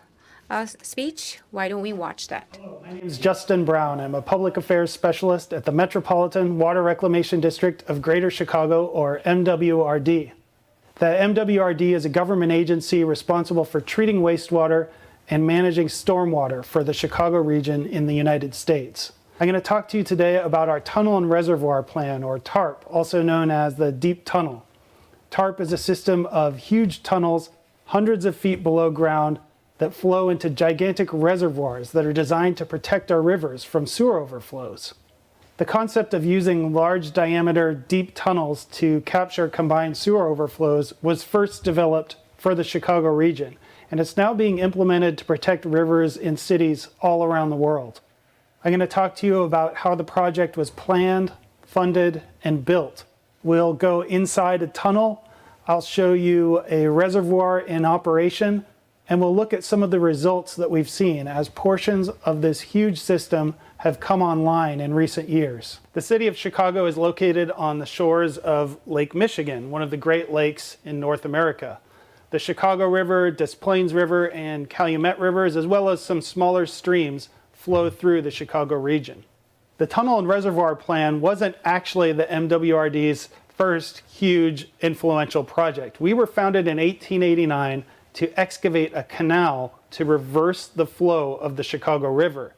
speech. Why don't we watch that? My name is Justin Brown. I'm a public affairs specialist at the Metropolitan Water Reclamation District of Greater Chicago, or MWRD. The MWRD is a government agency responsible for treating wastewater and managing stormwater for the Chicago region in the United States. I'm going to talk to you today about our Tunnel and Reservoir Plan, or TARP, also known as the Deep Tunnel. TARP is a system of huge tunnels hundreds of feet below ground that flow into gigantic reservoirs that are designed to protect our rivers from sewer overflows. The concept of using large diameter deep tunnels to capture combined sewer overflows was first developed for the Chicago region, and it's now being implemented to protect rivers in cities all around the world. I'm going to talk to you about how the project was planned, funded, and built. We'll go inside a tunnel. I'll show you a reservoir in operation, and we'll look at some of the results that we've seen as portions of this huge system have come online in recent years. The city of Chicago is located on the shores of Lake Michigan, one of the Great Lakes in North America. The Chicago River, Des Plaines River, and Calumet Rivers, as well as some smaller streams, flow through the Chicago region. The Tunnel and Reservoir Plan wasn't actually the MWRD's first huge influential project. We were founded in 1889 to excavate a canal to reverse the flow of the Chicago River.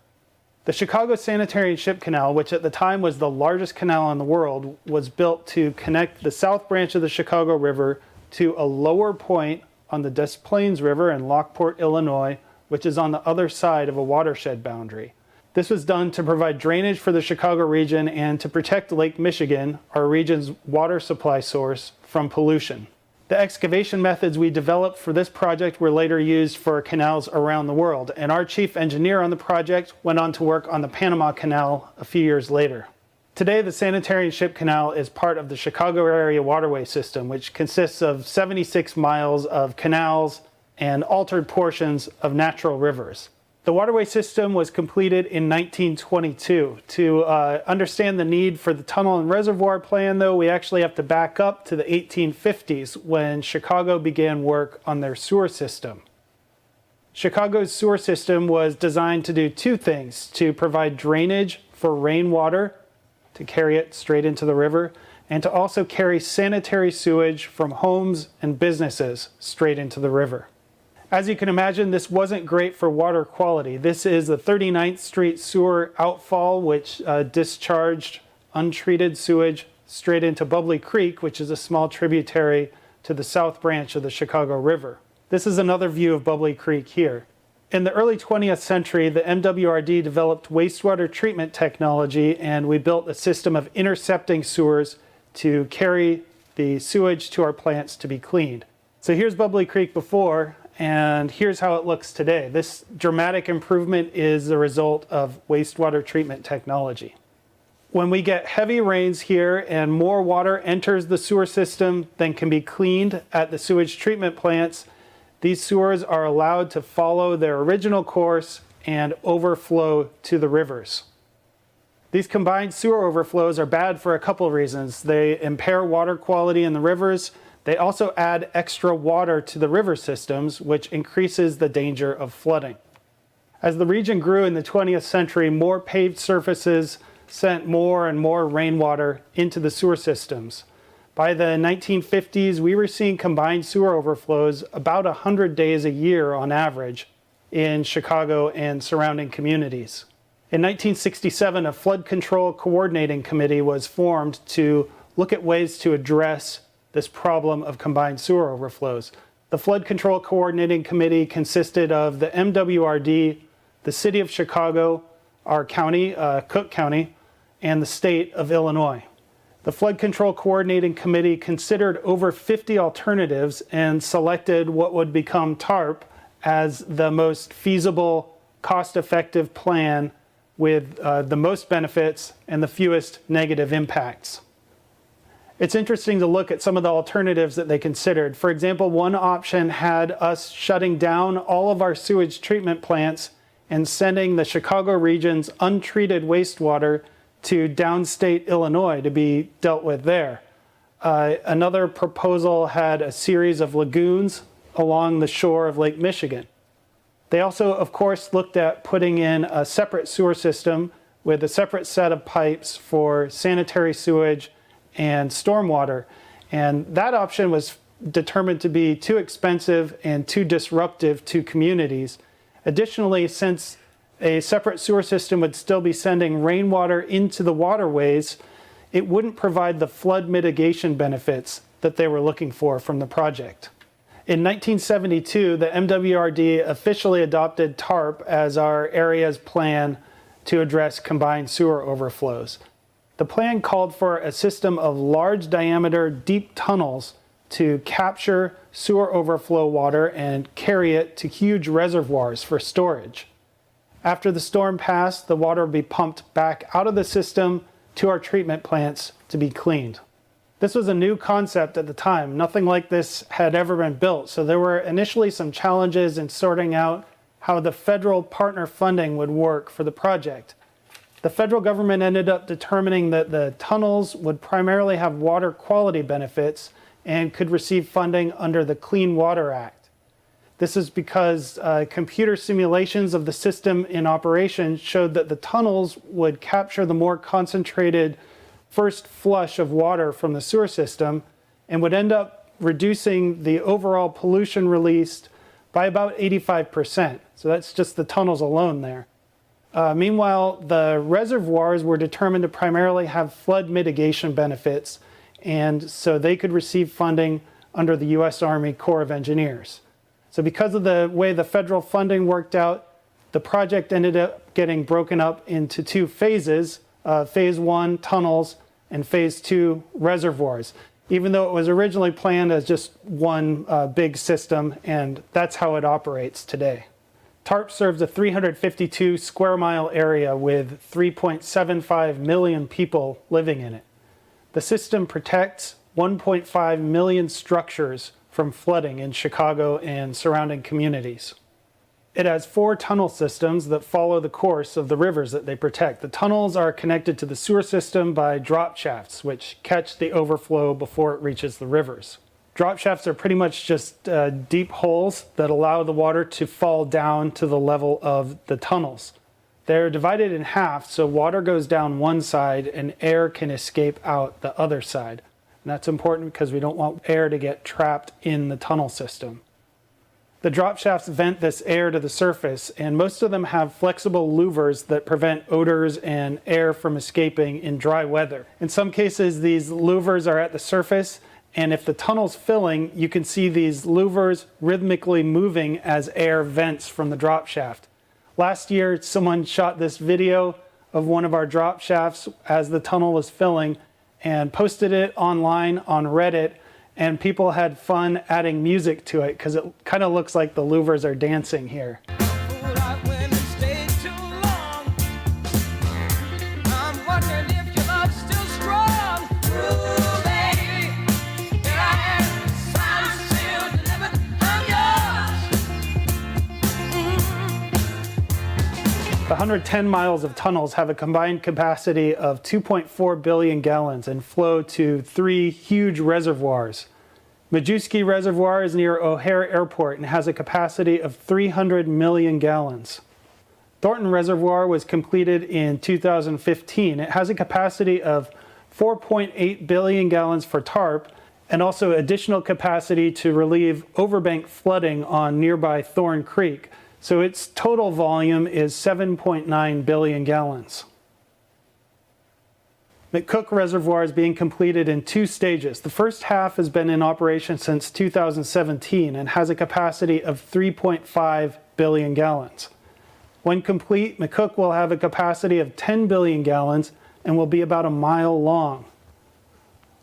The Chicago Sanitary and Ship Canal, which at the time was the largest canal in the world, was built to connect the south branch of the Chicago River to a lower point on the Des Plaines River in Lockport, Illinois, which is on the other side of a watershed boundary. This was done to provide drainage for the Chicago region and to protect Lake Michigan, our region's water supply source, from pollution. The excavation methods we developed for this project were later used for canals around the world, and our chief engineer on the project went on to work on the Panama Canal a few years later. Today, the Sanitary and Ship Canal is part of the Chicago area waterway system, which consists of 76 miles of canals and altered portions of natural rivers. The waterway system was completed in 1922. To understand the need for the tunnel and reservoir plan, though, we actually have to back up to the 1850s when Chicago began work on their sewer system. Chicago's sewer system was designed to do two things: to provide drainage for rainwater, to carry it straight into the river, and to also carry sanitary sewage from homes and businesses straight into the river. As you can imagine, this wasn't great for water quality. This is the 39th Street sewer outfall, which discharged untreated sewage straight into Bubbly Creek, which is a small tributary to the south branch of the Chicago River. This is another view of Bubbly Creek here. In the early 20th century, the MWRD developed wastewater treatment technology, and we built a system of intercepting sewers to carry the sewage to our plants to be cleaned. So here's Bubbly Creek before, and here's how it looks today. This dramatic improvement is the result of wastewater treatment technology. When we get heavy rains here and more water enters the sewer system than can be cleaned at the sewage treatment plants, these sewers are allowed to follow their original course and overflow to the rivers. These combined sewer overflows are bad for a couple of reasons. They impair water quality in the rivers. They also add extra water to the river systems, which increases the danger of flooding. As the region grew in the 20th century, more paved surfaces sent more and more rainwater into the sewer systems. By the 1950s, we were seeing combined sewer overflows about 100 days a year on average in Chicago and surrounding communities. In 1967, a flood control coordinating committee was formed to look at ways to address this problem of combined sewer overflows. The Flood Control Coordinating Committee consisted of the MWRD, the City of Chicago, our county, Cook County, and the state of Illinois. The Flood Control Coordinating Committee considered over 50 alternatives and selected what would become TARP as the most feasible, cost-effective plan with the most benefits and the fewest negative impacts. It's interesting to look at some of the alternatives that they considered. For example, one option had us shutting down all of our sewage treatment plants and sending the Chicago region's untreated wastewater to downstate Illinois to be dealt with there. Another proposal had a series of lagoons along the shore of Lake Michigan. They also, of course, looked at putting in a separate sewer system with a separate set of pipes for sanitary sewage and stormwater. And that option was determined to be too expensive and too disruptive to communities. Additionally, since a separate sewer system would still be sending rainwater into the waterways, it wouldn't provide the flood mitigation benefits that they were looking for from the project. In 1972, the MWRD officially adopted TARP as our area's plan to address combined sewer overflows. The plan called for a system of large diameter deep tunnels to capture sewer overflow water and carry it to huge reservoirs for storage. After the storm passed, the water would be pumped back out of the system to our treatment plants to be cleaned. This was a new concept at the time. Nothing like this had ever been built, so there were initially some challenges in sorting out how the federal partner funding would work for the project. The federal government ended up determining that the tunnels would primarily have water quality benefits and could receive funding under the Clean Water Act. This is because computer simulations of the system in operation showed that the tunnels would capture the more concentrated first flush of water from the sewer system and would end up reducing the overall pollution released by about 85%. So that's just the tunnels alone there. Meanwhile, the reservoirs were determined to primarily have flood mitigation benefits, and so they could receive funding under the U.S. Army Corps of Engineers. So because of the way the federal funding worked out, the project ended up getting broken up into two phases, phase 1, tunnels, and phase 2, reservoirs, even though it was originally planned as just one big system, and that's how it operates today. TARP serves a 352 square mile area with 3.75 million people living in it. The system protects 1.5 million structures from flooding in Chicago and surrounding communities. It has 4 tunnel systems that follow the course of the rivers that they protect. The tunnels are connected to the sewer system by drop shafts, which catch the overflow before it reaches the rivers. Drop shafts are pretty much just deep holes that allow the water to fall down to the level of the tunnels. They're divided in half, so water goes down one side and air can escape out the other side. And that's important because we don't want air to get trapped in the tunnel system. The drop shafts vent this air to the surface, and most of them have flexible louvers that prevent odors and air from escaping in dry weather. In some cases, these louvers are at the surface, and if the tunnel's filling, you can see these louvers rhythmically moving as air vents from the drop shaft. Last year, someone shot this video of one of our drop shafts as the tunnel was filling and posted it online on Reddit, and people had fun adding music to it because it kind of looks like the louvers are dancing here. The 110 miles of tunnels have a combined capacity of 2.4 billion gallons and flow to 3 huge reservoirs. Majewski Reservoir is near O'Hare Airport and has a capacity of 300 million gallons. Thornton Reservoir was completed in 2015. It has a capacity of 4.8 billion gallons for TARP and also additional capacity to relieve overbank flooding on nearby Thorn Creek. So its total volume is 7.9 billion gallons. McCook Reservoir is being completed in 2 stages. The first half has been in operation since 2017 and has a capacity of 3.5 billion gallons. When complete, McCook will have a capacity of 10 billion gallons and will be about a mile long.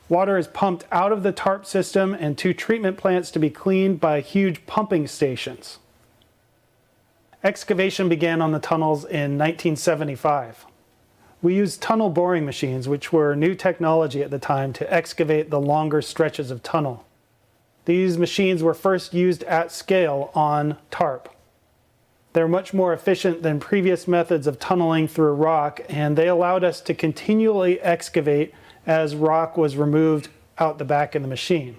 Water is pumped out of the TARP system and 2 treatment plants to be cleaned by huge pumping stations. Excavation began on the tunnels in 1975. We used tunnel boring machines, which were new technology at the time, to excavate the longer stretches of tunnel. These machines were first used at scale on TARP. They're much more efficient than previous methods of tunneling through rock, and they allowed us to continually excavate as rock was removed out the back of the machine.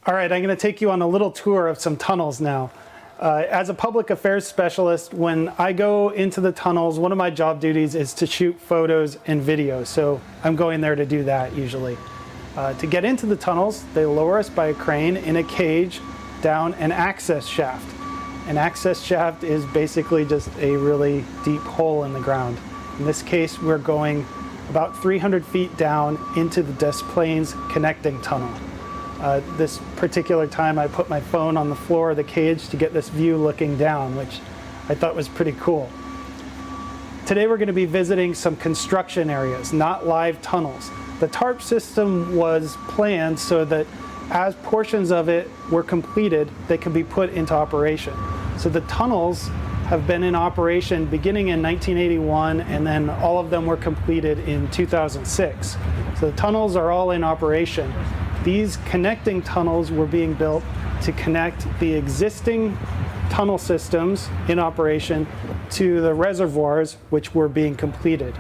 All right, I'm going to take you on a little tour of some tunnels now. As a public affairs specialist, when I go into the tunnels, one of my job duties is to shoot photos and videos. So I'm going there to do that usually. To get into the tunnels, they lower us by a crane in a cage down an access shaft. An access shaft is basically just a really deep hole in the ground. In this case, we're going about 300 feet down into the Des Plaines connecting tunnel. This particular time I put my phone on the floor of the cage to get this view looking down, which I thought was pretty cool. Today we're going to be visiting some construction areas, not live tunnels. The TARP system was planned so that as portions of it were completed, they could be put into operation. So the tunnels have been in operation beginning in 1981, and then all of them were completed in 2006. So the tunnels are all in operation. These connecting tunnels were being built to connect the existing tunnel systems in operation to the reservoirs which were being completed.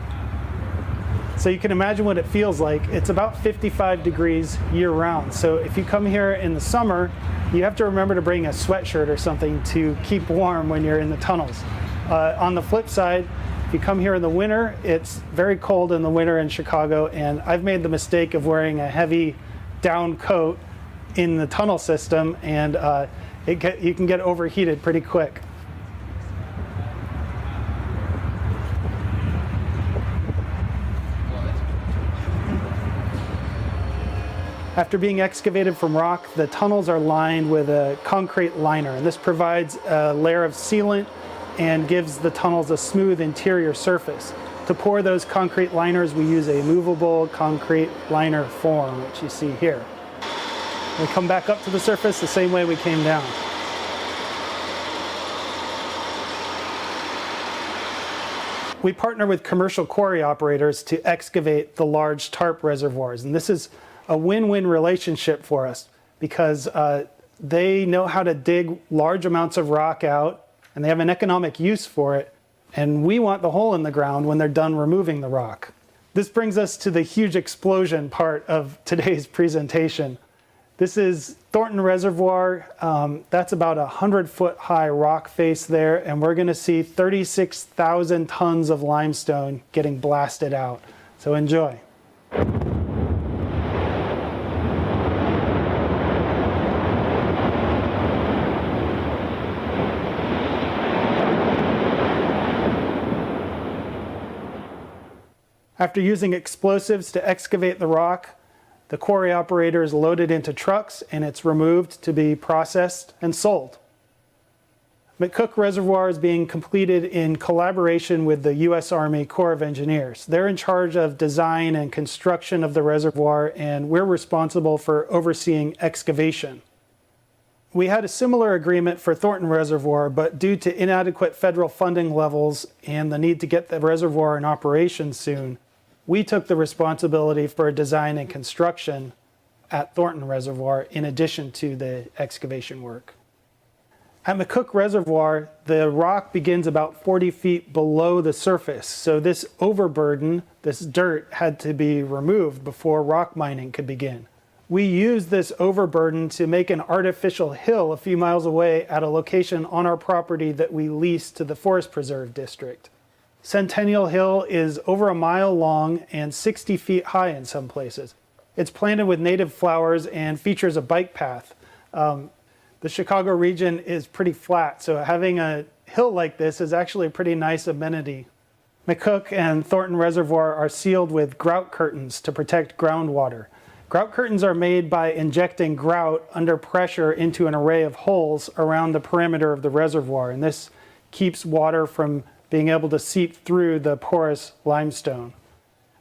So you can imagine what it feels like. It's about 55 degrees year-round. So if you come here in the summer, you have to remember to bring a sweatshirt or something to keep warm when you're in the tunnels. On the flip side, if you come here in the winter, it's very cold in the winter in Chicago, and I've made the mistake of wearing a heavy down coat in the tunnel system, and you can get overheated pretty quick. After being excavated from rock, the tunnels are lined with a concrete liner, and this provides a layer of sealant and gives the tunnels a smooth interior surface. To pour those concrete liners, we use a movable concrete liner form, which you see here. We come back up to the surface the same way we came down. We partner with commercial quarry operators to excavate the large tarp reservoirs, and this is a win-win relationship for us because they know how to dig large amounts of rock out and they have an economic use for it, and we want the hole in the ground when they're done removing the rock. This brings us to the huge explosion part of today's presentation. This is Thornton Reservoir. That's about a 100-foot high rock face there, and we're going to see 36,000 tons of limestone getting blasted out. So enjoy. After using explosives to excavate the rock, the quarry operator is loaded into trucks and it's removed to be processed and sold. McCook Reservoir is being completed in collaboration with the U.S. Army Corps of Engineers. They're in charge of design and construction of the reservoir, and we're responsible for overseeing excavation. We had a similar agreement for Thornton Reservoir, but due to inadequate federal funding levels and the need to get the reservoir in operation soon, we took the responsibility for design and construction at Thornton Reservoir in addition to the excavation work. At McCook Reservoir, the rock begins about 40 feet below the surface, so this overburden, this dirt, had to be removed before rock mining could begin. We used this overburden to make an artificial hill a few miles away at a location on our property that we leased to the Forest Preserve District. Centennial Hill is over a mile long and 60 feet high in some places. It's planted with native flowers and features a bike path. The Chicago region is pretty flat, so having a hill like this is actually a pretty nice amenity. McCook and Thornton Reservoir are sealed with grout curtains to protect groundwater. Grout curtains are made by injecting grout under pressure into an array of holes around the perimeter of the reservoir, and this keeps water from being able to seep through the porous limestone.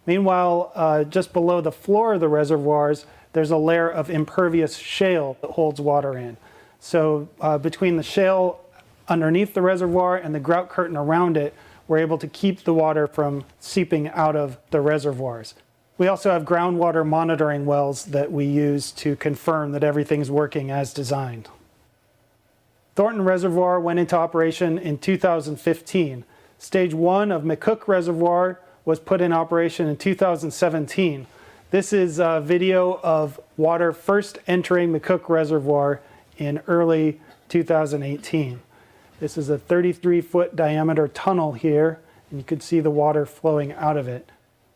Meanwhile, just below the floor of the reservoirs, there's a layer of impervious shale that holds water in. So between the shale underneath the reservoir and the grout curtain around it, we're able to keep the water from seeping out of the reservoirs. We also have groundwater monitoring wells that we use to confirm that everything's working as designed. Thornton Reservoir went into operation in 2015. Stage 1 of McCook Reservoir was put in operation in 2017. This is a video of water first entering McCook Reservoir in early 2018. This is a 33-foot diameter tunnel here, and you can see the water flowing out of it.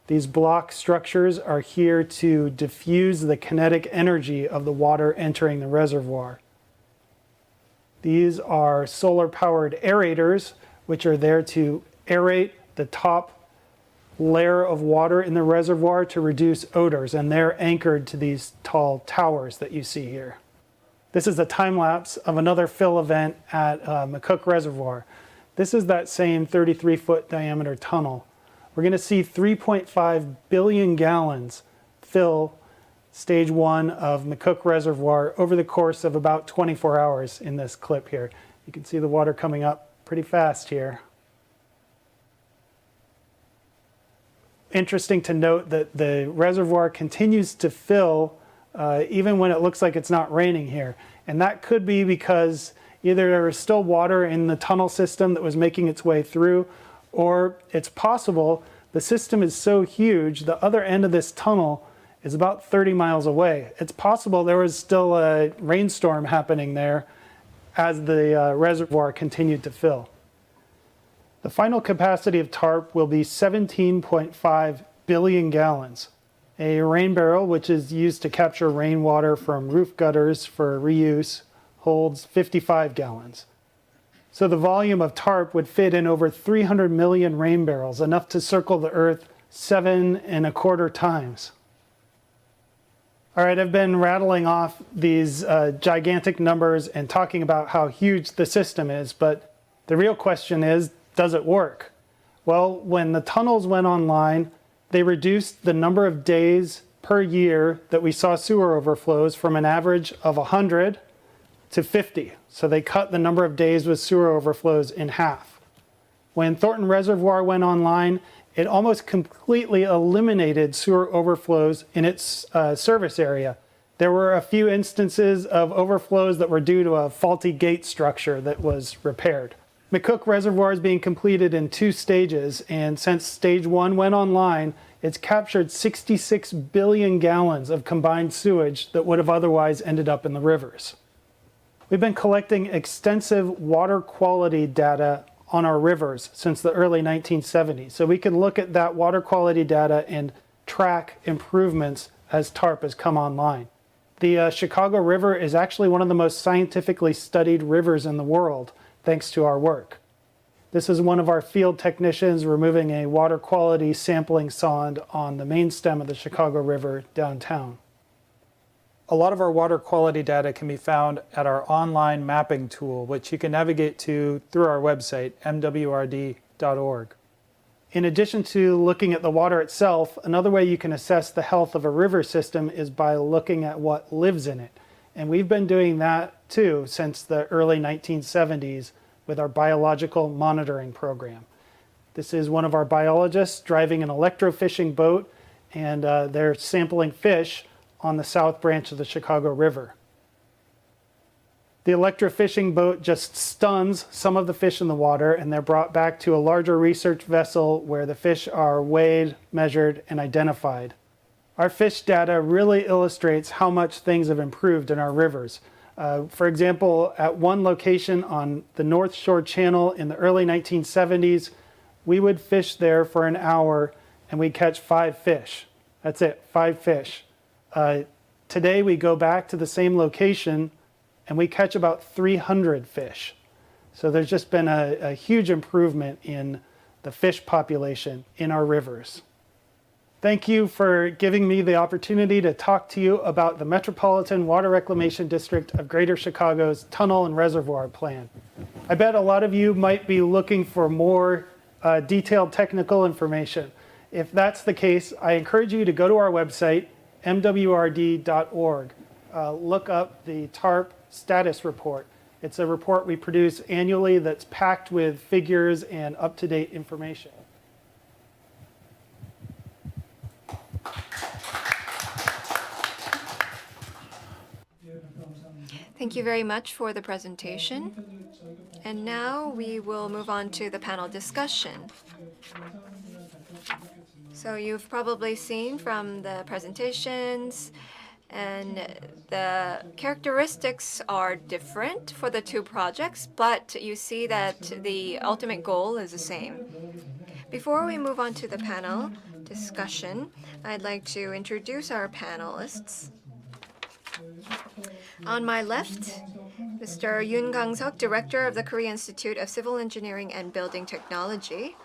These block structures are here to diffuse the kinetic energy of the water entering the reservoir. These are solar-powered aerators, which are there to aerate the top layer of water in the reservoir to reduce odors, and they're anchored to these tall towers that you see here. This is a time-lapse of another fill event at McCook Reservoir. This is that same 33-foot diameter tunnel. We're going to see 3.5 billion gallons fill stage 1 of McCook Reservoir over the course of about 24 hours in this clip here. You can see the water coming up pretty fast here. Interesting to note that the reservoir continues to fill even when it looks like it's not raining here. And that could be because either there was still water in the tunnel system that was making its way through, or it's possible the system is so huge, the other end of this tunnel is about 30 miles away. It's possible there was still a rainstorm happening there as the reservoir continued to fill. The final capacity of TARP will be 17.5 billion gallons. A rain barrel, which is used to capture rainwater from roof gutters for reuse, holds 55 gallons. So the volume of TARP would fit in over 300 million rain barrels, enough to circle the Earth 7.25 times. All right, I've been rattling off these gigantic numbers and talking about how huge the system is, but the real question is, does it work? Well, when the tunnels went online, they reduced the number of days per year that we saw sewer overflows from an average of 100 to 50. So they cut the number of days with sewer overflows in half. When Thornton Reservoir went online, it almost completely eliminated sewer overflows in its service area. There were a few instances of overflows that were due to a faulty gate structure that was repaired. McCook Reservoir is being completed in 2 stages, and since stage 1 went online, it's captured 66 billion gallons of combined sewage that would have otherwise ended up in the rivers. We've been collecting extensive water quality data on our rivers since the early 1970s. So we can look at that water quality data and track improvements as TARP has come online. The Chicago River is actually one of the most scientifically studied rivers in the world, thanks to our work. This is one of our field technicians removing a water quality sampling sonde on the main stem of the Chicago River downtown. A lot of our water quality data can be found at our online mapping tool, which you can navigate to through our website, mwrd.org. In addition to looking at the water itself, another way you can assess the health of a river system is by looking at what lives in it. And we've been doing that too since the early 1970s with our biological monitoring program. This is one of our biologists driving an electrofishing boat, and they're sampling fish on the south branch of the Chicago River. The electrofishing boat just stuns some of the fish in the water, and they're brought back to a larger research vessel where the fish are weighed, measured, and identified. Our fish data really illustrates how much things have improved in our rivers. For example, at one location on the North Shore Channel in the early 1970s, we would fish there for an hour and we'd catch 5 fish. That's it, 5 fish. Today we go back to the same location and we catch about 300 fish. So there's just been a huge improvement in the fish population in our rivers. Thank you for giving me the opportunity to talk to you about the Metropolitan Water Reclamation District of Greater Chicago's Tunnel and Reservoir Plan. I bet a lot of you might be looking for more detailed technical information. If that's the case, I encourage you to go to our website, mwrd.org. Look up the TARP status report. It's a report we produce annually that's packed with figures and up-to-date information. Thank you very much for the presentation. And now we will move on to the panel discussion. So you've probably seen from the presentations, and the characteristics are different for the 2 projects, but you see that the ultimate goal is the same. Before we move on to the panel discussion, I'd like to introduce our panelists. On my left, Mr. Yoon Kang-seok, Director of the Korea Institute of Civil Engineering and Building Technology.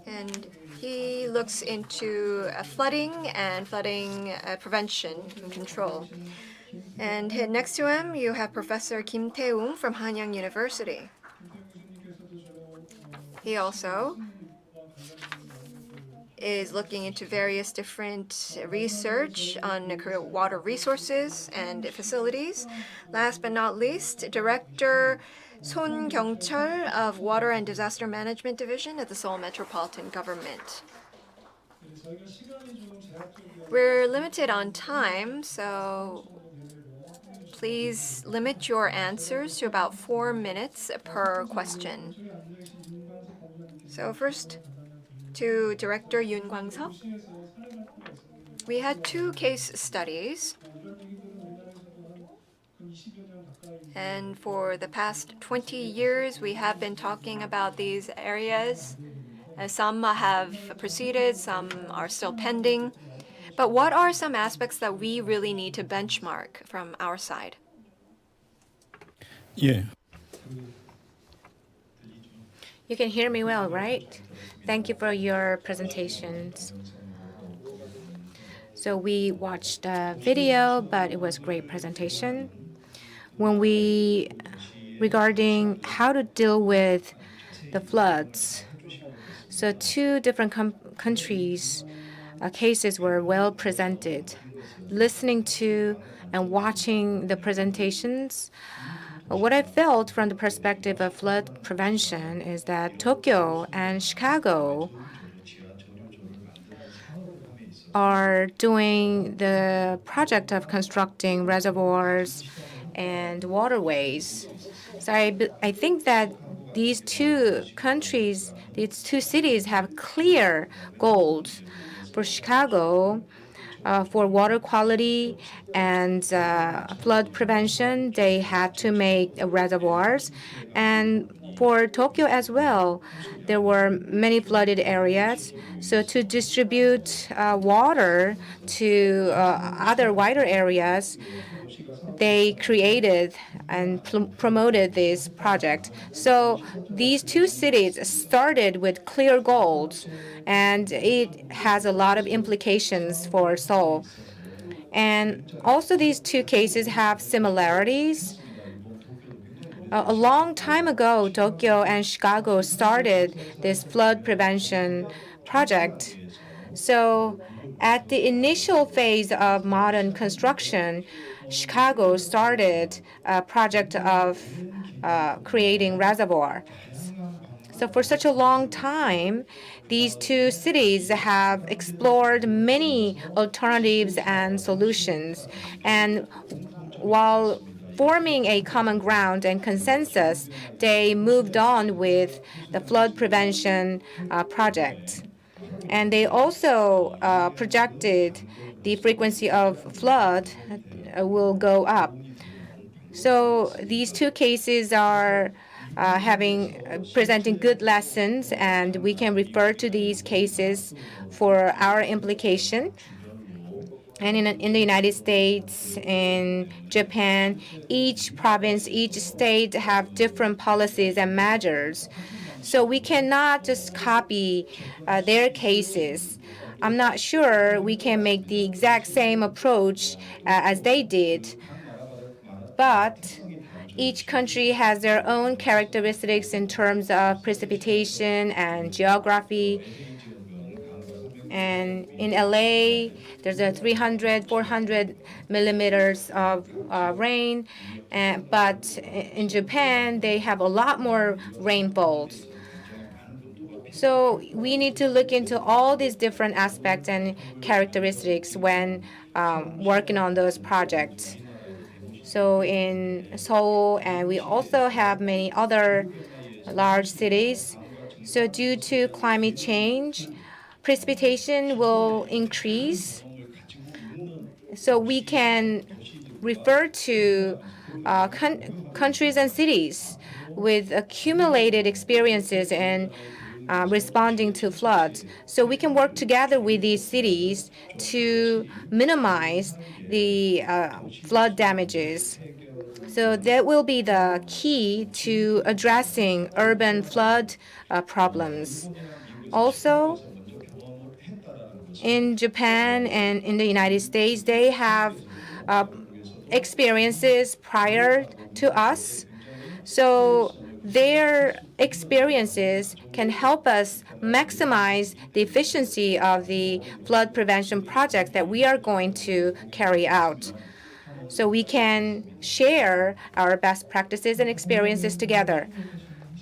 And he looks into flooding and flooding prevention and control. And next to him, you have Professor Kim Tae-woong from Hanyang University. He also is looking into various different research on water resources and facilities. Last but not least, Director Son Kyung-chul of Water and Disaster Management Division at the Seoul Metropolitan Government. We're limited on time, so please limit your answers to about 4 minutes per question. So first, to Director Yoon Kang-seok. We had 2 case studies. And for the past 20 years, we have been talking about these areas. Some have proceeded, some are still pending. But what are some aspects that we really need to benchmark from our side? Yeah. You can hear me well, right? Thank you for your presentations. So we watched a video, but it was a great presentation. Regarding how to deal with the floods, so two different countries' cases were well presented. Listening to and watching the presentations, what I felt from the perspective of flood prevention is that Tokyo and Chicago are doing the project of constructing reservoirs and waterways. So I think that these two countries, these two cities have clear goals. For Chicago, for water quality and flood prevention, they had to make reservoirs. And for Tokyo as well, there were many flooded areas. So to distribute water to other wider areas, they created and promoted this project. So these two cities started with clear goals, and it has a lot of implications for Seoul. And also these two cases have similarities. A long time ago, Tokyo and Chicago started this flood prevention project. So at the initial phase of modern construction, Chicago started a project of creating reservoir. So for such a long time, these two cities have explored many alternatives and solutions. And while forming a common ground and consensus, they moved on with the flood prevention project. And they also projected the frequency of flood will go up. So these two cases are presenting good lessons, and we can refer to these cases for our implication. And in the United States, in Japan, each province, each state have different policies and measures. So we cannot just copy their cases. I'm not sure we can make the exact same approach as they did. But each country has their own characteristics in terms of precipitation and geography. And in LA, there's a 300, 400 millimeters of rain. But in Japan, they have a lot more rainfalls. So we need to look into all these different aspects and characteristics when working on those projects. So in Seoul, and we also have many other large cities. So due to climate change, precipitation will increase. So we can refer to countries and cities with accumulated experiences in responding to floods. So we can work together with these cities to minimize the flood damages. So that will be the key to addressing urban flood problems. Also, in Japan and in the United States, they have experiences prior to us. So their experiences can help us maximize the efficiency of the flood prevention projects that we are going to carry out. So we can share our best practices and experiences together.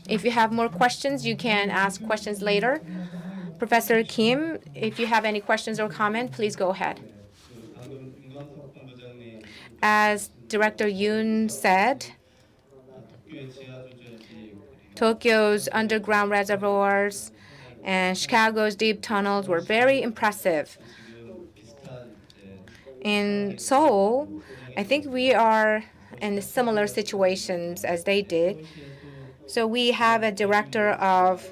If you have more questions, you can ask questions later. Professor Kim, if you have any questions or comment, please go ahead. As Director Yoon said, Tokyo's underground reservoirs and Chicago's deep tunnels were very impressive. In Seoul, I think we are in similar situations as they did. So we have a director of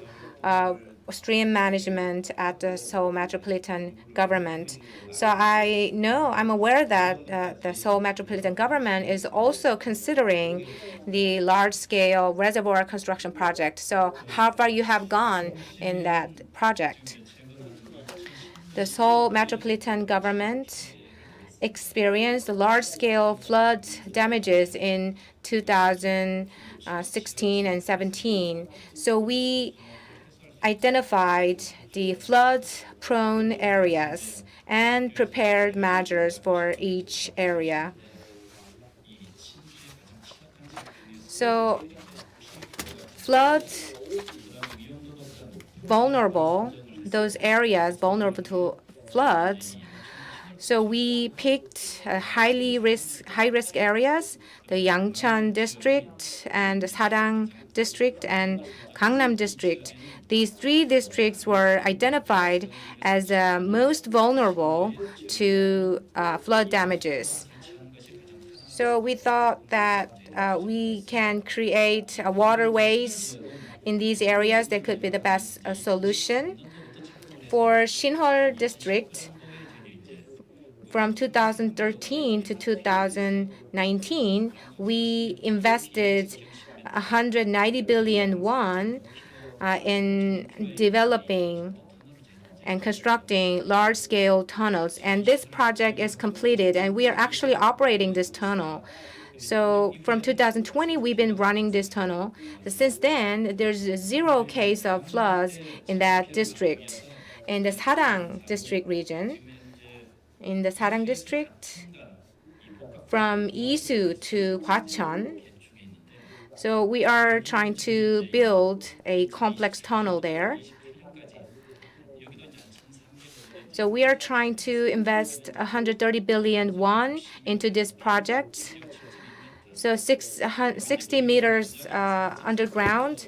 stream management at the Seoul Metropolitan government. So I'm aware that the Seoul Metropolitan government is also considering the large-scale reservoir construction project. So how far you have gone in that project? the Seoul Metropolitan government experienced large-scale flood damages in 2016 and 17. So we identified the flood-prone areas and prepared measures for each area. So flood vulnerable, those areas vulnerable to floods. So we picked high risk areas, the Yangcheon district and the Sarang district and Gangnam district. These three districts were identified as most vulnerable to flood damages. So we thought that we can create waterways in these areas that could be the best solution. For Shinhol district, from 2013 to 2019, we invested 190 billion won in developing and constructing large-scale tunnels. And this project is completed, and we are actually operating this tunnel. So from 2020, we've been running this tunnel. Since then, there's 0 case of floods in that district. In the Sarang district region, in the Sarang district, from Isu to Gwacheon. So we are trying to build a complex tunnel there. So we are trying to invest 130 billion won into this project. So 60 meters underground,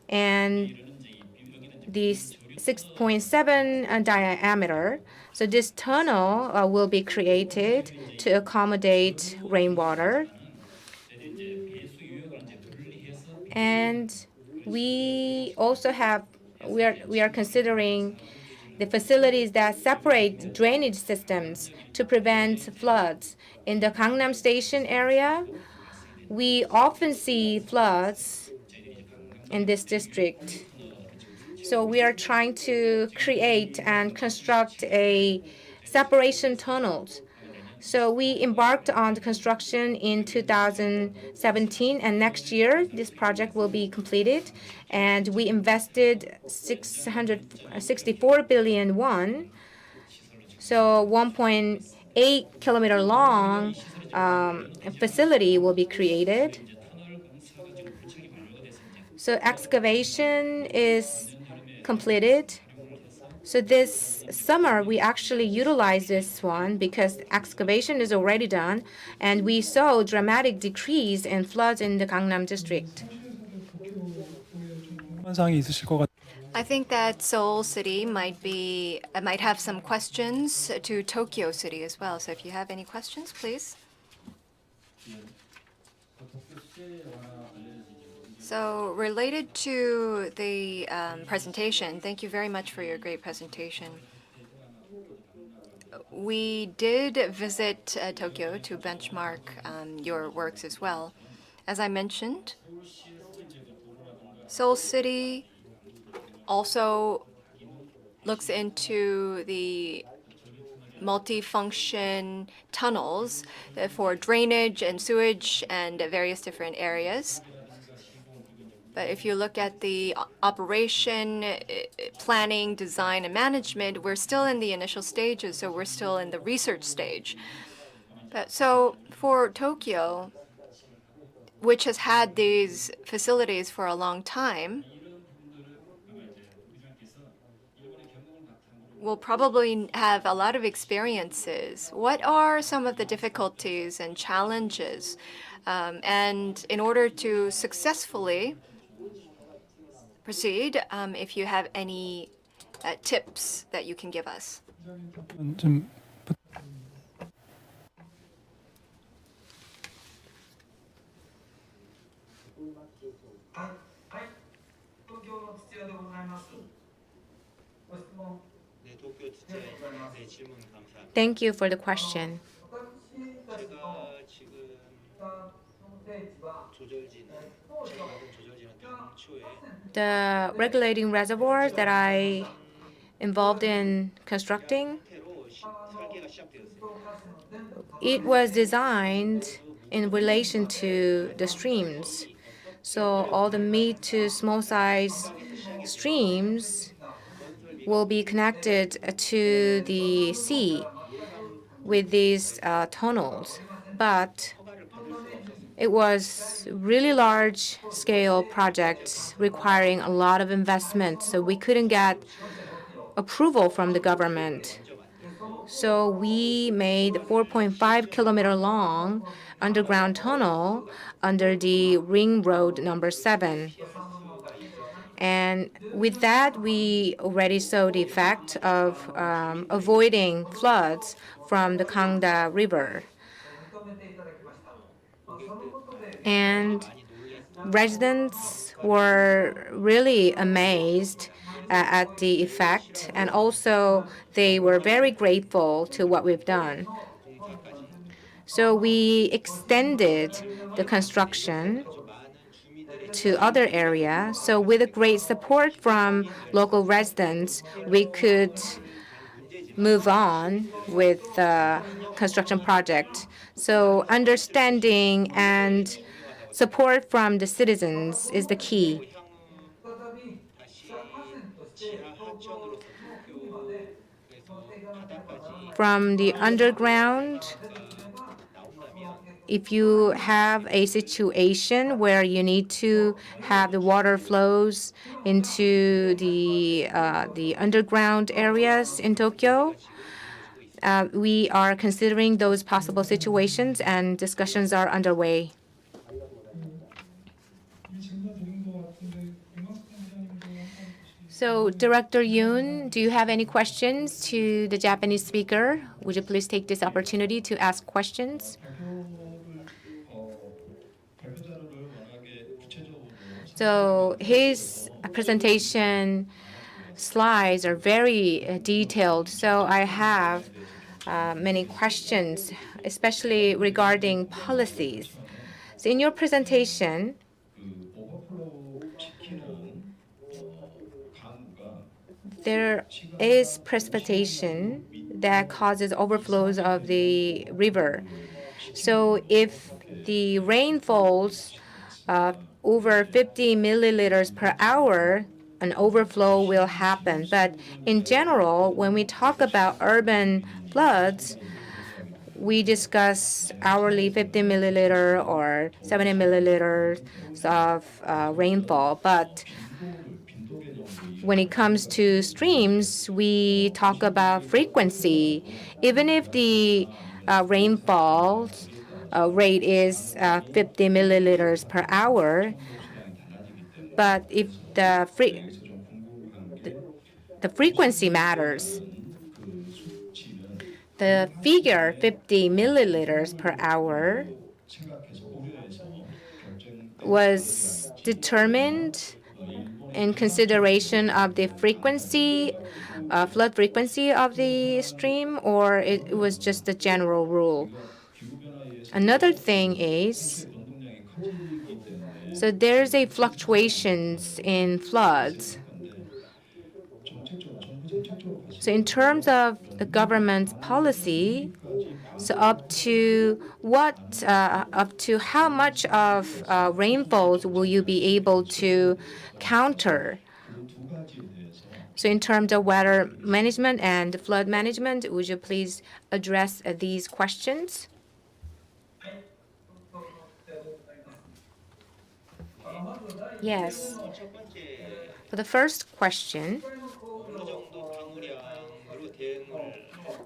and these 6.7 diameter. So this tunnel will be created to accommodate rainwater. And we also we are considering the facilities that separate drainage systems to prevent floods. In the Gangnam Station area, we often see floods in this district. So we are trying to create and construct a separation tunnels. So we embarked on the construction in 2017, and next year this project will be completed. And we invested 664 billion won, so 1.8 kilometer long facility will be created. So excavation is completed. So this summer, we actually utilized this one because excavation is already done, and we saw a dramatic decrease in floods in the Gangnam district. I think that Seoul City might have some questions to Tokyo City as well. So if you have any questions, please. So related to the presentation, thank you very much for your great presentation. We did visit Tokyo to benchmark your works as well. As I mentioned, Seoul City also looks into the multifunction tunnels for drainage and sewage and various different areas. But if you look at the operation, planning, design, and management, we're still in the initial stages, so we're still in the research stage. So for Tokyo, which has had these facilities for a long time, will probably have a lot of experiences. What are some of the difficulties and challenges? And in order to successfully proceed, if you have any tips that you can give us. Thank you for the question. The regulating reservoirs that I involved in constructing, it was designed in relation to the streams. So all the mid to small size streams will be connected to the sea with these tunnels. But it was really large scale projects requiring a lot of investment, so we couldn't get approval from the government. So we made 4.5-kilometer long underground tunnel under the Ring Road number 7. And with that, we already saw the effect of avoiding floods from the Kangda River. And residents were really amazed at the effect, and also they were very grateful to what we've done. So we extended the construction to other areas. So with a great support from local residents, we could move on with the construction project. So understanding and support from the citizens is the key. From the underground, if you have a situation where you need to have the water flows into the underground areas in Tokyo, we are considering those possible situations and discussions are underway. So, Director Yoon, do you have any questions to the Japanese speaker? Would you please take this opportunity to ask questions? So his presentation slides are very detailed. So I have many questions, especially regarding policies. So in your presentation, there is precipitation that causes overflows of the river. So if the rain falls over 50 milliliters per hour, an overflow will happen. But in general, when we talk about urban floods, we discuss hourly 50 milliliter or 70 milliliters of rainfall. But when it comes to streams, we talk about frequency. Even if the rainfall rate is 50 milliliters per hour, but if the frequency matters, the figure 50 milliliters per hour was determined in consideration of the frequency, flood frequency of the stream, or it was just a general rule. Another thing is, so there's a fluctuations in floods. So in terms of the government's policy, so up to how much of rainfalls will you be able to counter? So in terms of weather management and flood management, would you please address these questions? Yes. For the first question,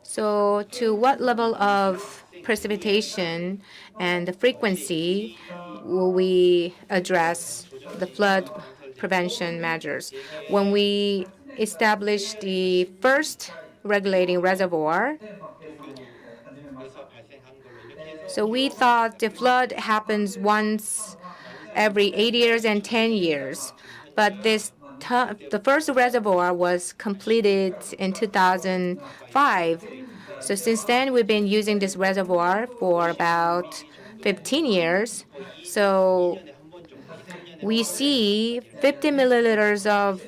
so to what level of precipitation and the frequency will we address the flood prevention measures? When we established the first regulating reservoir, so we thought the flood happens once every 8 years and 10 years. But the first reservoir was completed in 2005. So since then, we've been using this reservoir for about 15 years. So we see 50 milliliters of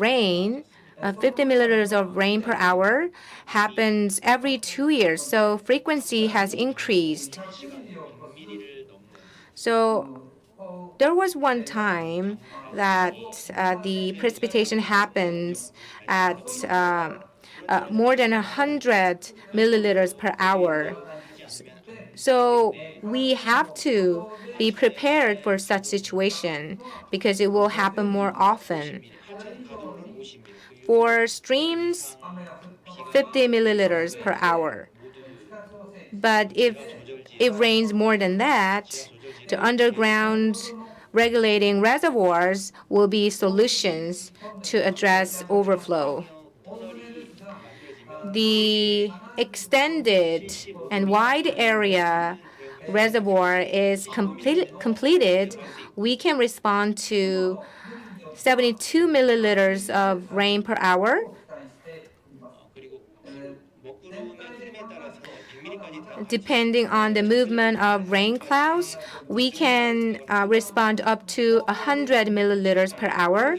rain 50 milliliters of rain per hour happens every 2 years, so frequency has increased. So there was one time that the precipitation happens at more than 100 milliliters per hour. So we have to be prepared for such situation because it will happen more often. For streams, 50 milliliters per hour. But if it rains more than that, the underground regulating reservoirs will be solutions to address overflow. The extended and wide area reservoir is completed, we can respond to 72 milliliters of rain per hour. Depending on the movement of rain clouds, we can respond up to 100 milliliters per hour.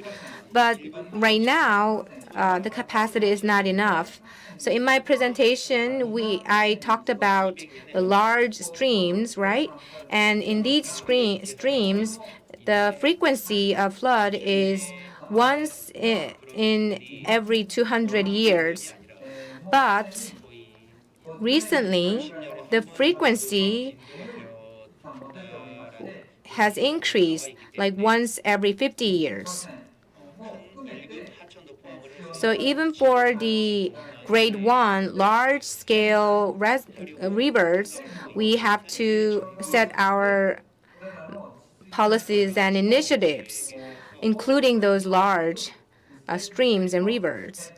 But right now, the capacity is not enough. So in my presentation, I talked about the large streams, right? And in these streams, the frequency of flood is once in every 200 years. But recently, the frequency has increased like once every 50 years. So even for the grade 1 large-scale rivers, we have to set our policies and initiatives, including those large streams and rivers.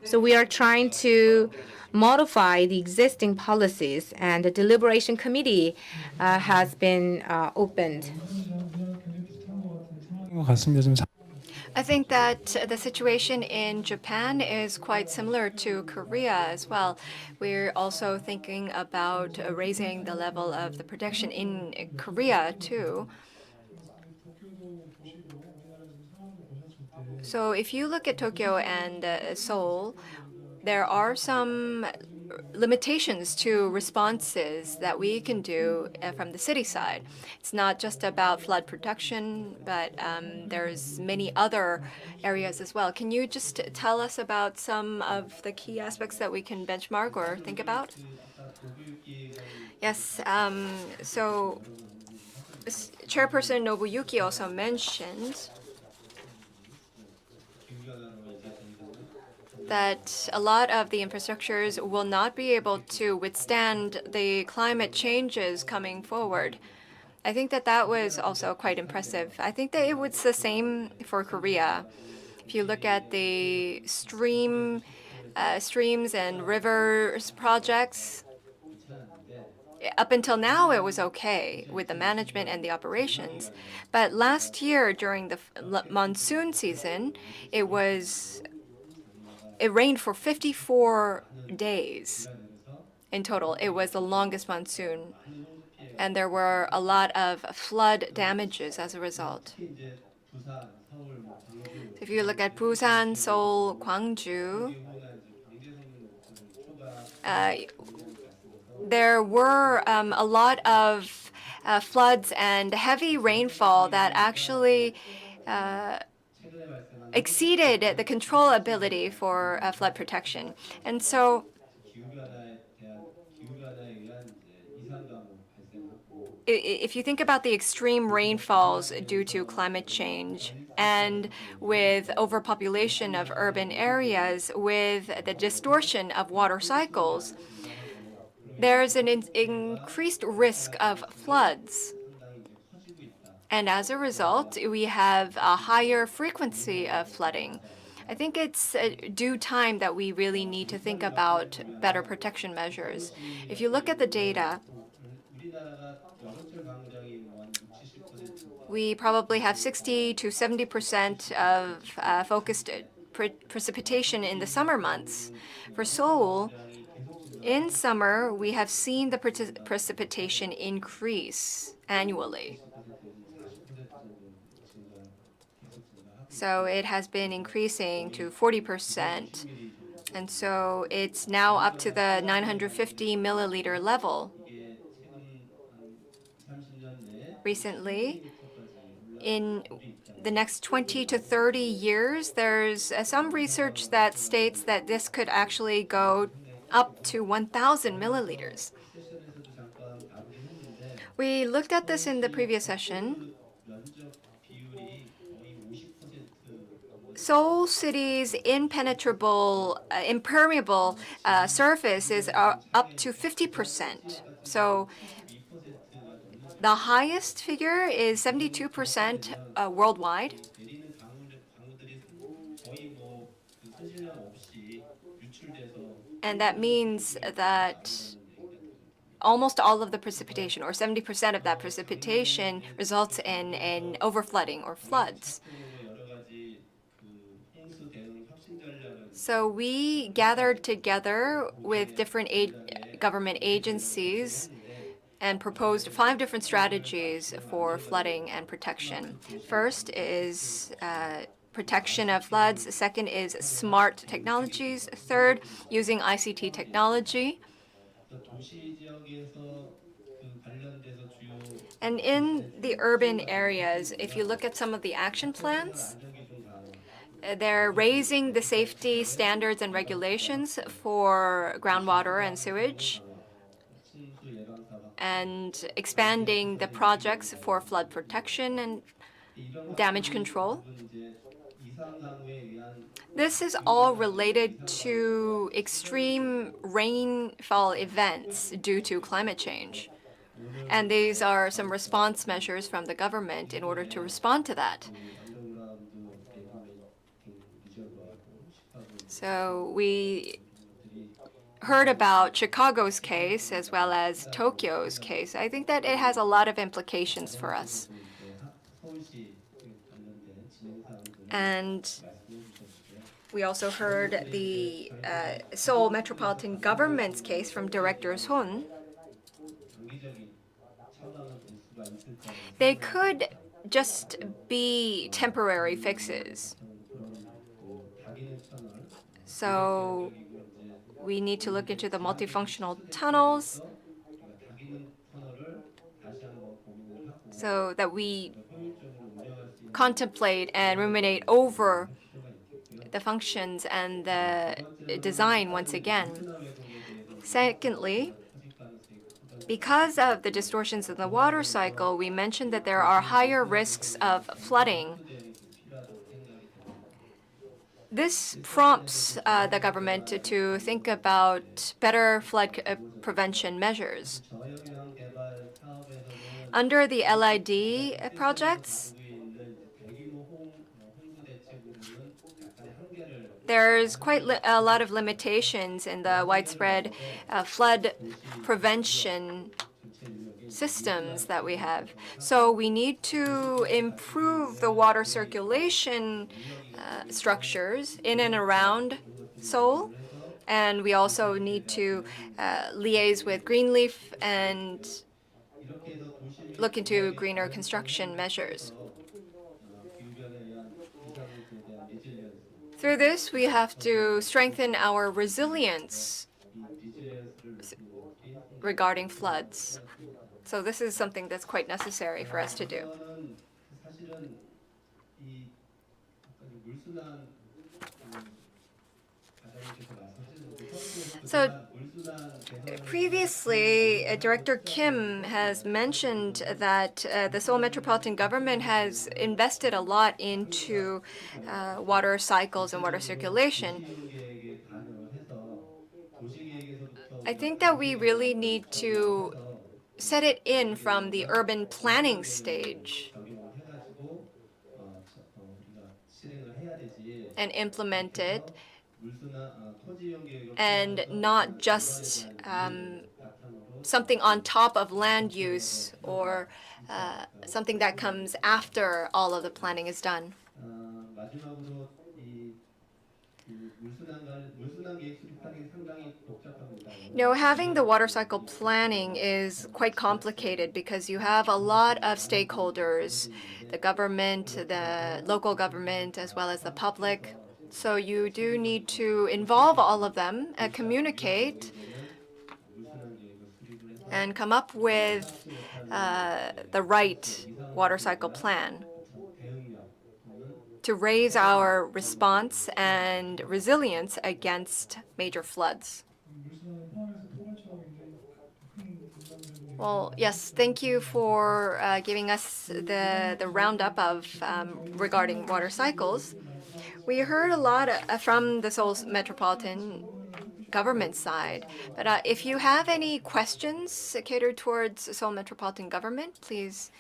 So we are trying to modify the existing policies, and the deliberation committee has been opened. I think that the situation in Japan is quite similar to Korea as well. We're also thinking about raising the level of the protection in Korea too. So if you look at Tokyo and Seoul, there are some limitations to responses that we can do from the city side. It's not just about flood protection, but there's many other areas as well. Can you just tell us about some of the key aspects that we can benchmark or think about? Yes. So Chairperson Nobuyuki also mentioned that a lot of the infrastructures will not be able to withstand the climate changes coming forward. I think that that was also quite impressive. I think that it was the same for Korea. If you look at the streams and rivers projects, up until now, it was okay with the management and the operations. But last year, during the monsoon season, it rained for 54 days in total. It was the longest monsoon, and there were a lot of flood damages as a result. If you look at Busan, Seoul, Gwangju, there were a lot of floods and heavy rainfall that actually exceeded the control ability for flood protection. And so if you think about the extreme rainfalls due to climate change, and with overpopulation of urban areas, with the distortion of water cycles, there's an increased risk of floods. And as a result, we have a higher frequency of flooding. I think it's due time that we really need to think about better protection measures. If you look at the data, we probably have 60 to 70% of focused precipitation in the summer months. For Seoul, in summer, we have seen the precipitation increase annually. So it has been increasing to 40%. And so it's now up to the 950 milliliter level. Recently, in the next 20 to 30 years, there's some research that states that this could actually go up to 1,000 milliliters. We looked at this in the previous session. Seoul City's impermeable surface is up to 50%. So the highest figure is 72% worldwide. And that means that almost all of the precipitation, or 70% of that precipitation, results in overflooding or floods. So we gathered together with different government agencies and proposed 5 different strategies for flooding and protection. First is protection of floods. Second is smart technologies. Third, using ICT technology. And in the urban areas, if you look at some of the action plans, they're raising the safety standards and regulations for groundwater and sewage, and expanding the projects for flood protection and damage control. This is all related to extreme rainfall events due to climate change. And these are some response measures from the government in order to respond to that. So we heard about Chicago's case as well as Tokyo's case. I think that it has a lot of implications for us. And we also heard the Seoul Metropolitan Government's case from Director Se-hoon. They could just be temporary fixes. So we need to look into the multifunctional tunnels so that we contemplate and ruminate over the functions and the design once again. Secondly, because of the distortions in the water cycle, we mentioned that there are higher risks of flooding. This prompts the government to think about better flood prevention measures. Under the LID projects, there's quite a lot of limitations in the widespread flood prevention systems that we have. So we need to improve the water circulation structures in and around Seoul. And we also need to liaise with Greenleaf and look into greener construction measures. Through this, we have to strengthen our resilience regarding floods. So this is something that's quite necessary for us to do. So previously, Director Kim has mentioned that the Seoul Metropolitan Government has invested a lot into water cycles and water circulation. I think that we really need to set it in from the urban planning stage and implement it, and not just something on top of land use or something that comes after all of the planning is done. Having the water cycle planning is quite complicated because you have a lot of stakeholders, the government, the local government, as well as the public. So you do need to involve all of them, communicate, and come up with the right water cycle plan to raise our response and resilience against major floods. Well, yes, thank you for giving us the roundup of regarding water cycles. We heard a lot from the Seoul Metropolitan government side, but if you have any questions catered towards Seoul Metropolitan government, please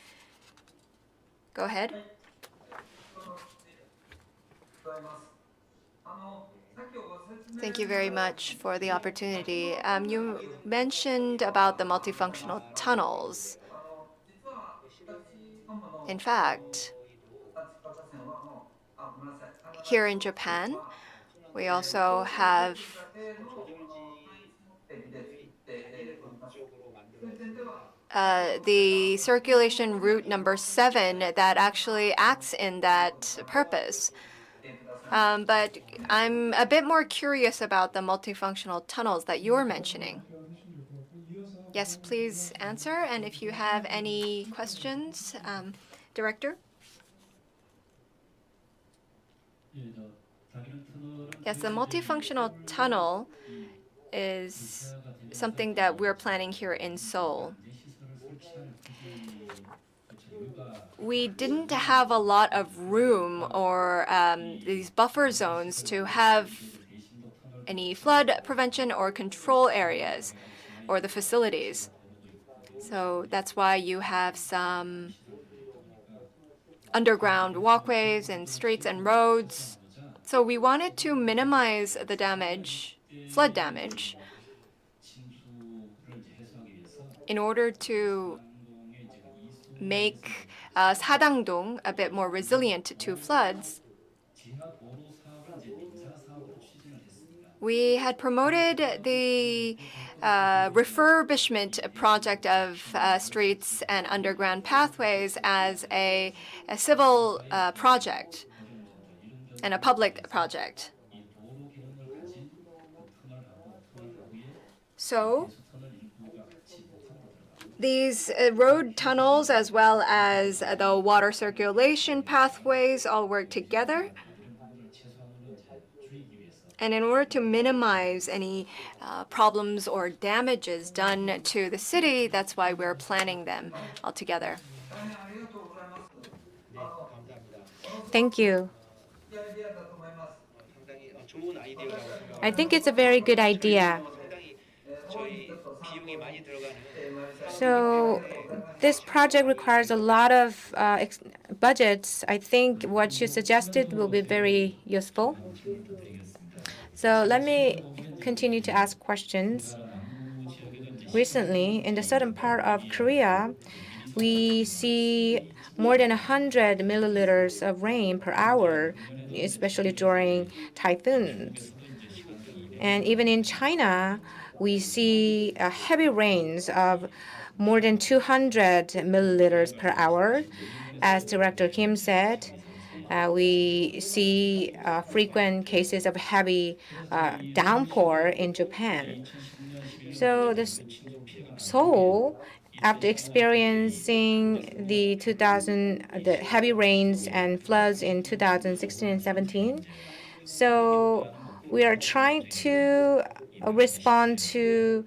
go ahead. Thank you very much for the opportunity. You mentioned about the multifunctional tunnels. In fact, here in Japan, we also have the circulation route number 7 that actually acts in that purpose. But I'm a bit more curious about the multifunctional tunnels that you're mentioning. Yes, please answer. And if you have any questions, Director? Yes, the multifunctional tunnel is something that we're planning here in Seoul. We didn't have a lot of room or these buffer zones to have any flood prevention or control areas or the facilities. So that's why you have some underground walkways and streets and roads. So we wanted to minimize the damage, flood damage, in order to make Sadangdong a bit more resilient to floods. We had promoted the refurbishment project of streets and underground pathways as a civil project and a public project. So these road tunnels as well as the water circulation pathways all work together. And in order to minimize any problems or damages done to the city, that's why we're planning them all together. Thank you. I think it's a very good idea. So this project requires a lot of budgets. I think what you suggested will be very useful. So let me continue to ask questions. Recently, in the southern part of Korea, we see more than 100 milliliters of rain per hour, especially during typhoons. And even in China, we see heavy rains of more than 200 milliliters per hour. As Director Kim said, we see frequent cases of heavy downpour in Japan. So Seoul, after experiencing the heavy rains and floods in 2016 and 17, so we are trying to respond to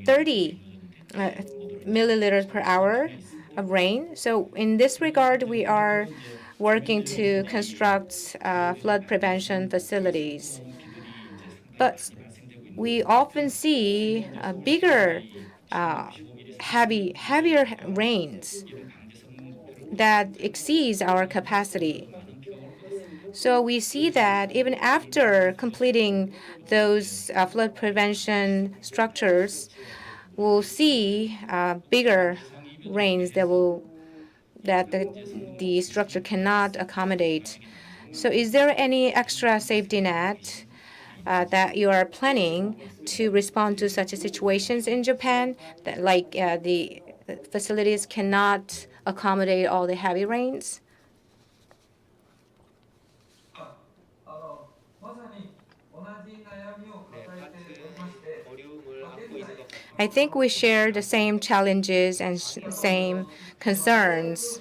30 milliliters per hour of rain. So in this regard, we are working to construct flood prevention facilities. But we often see bigger, heavier rains that exceeds our capacity. So we see that even after completing those flood prevention structures, we'll see bigger rains that the structure cannot accommodate. So is there any extra safety net that you are planning to respond to such situations in Japan, that like the facilities cannot accommodate all the heavy rains? I think we share the same challenges and same concerns.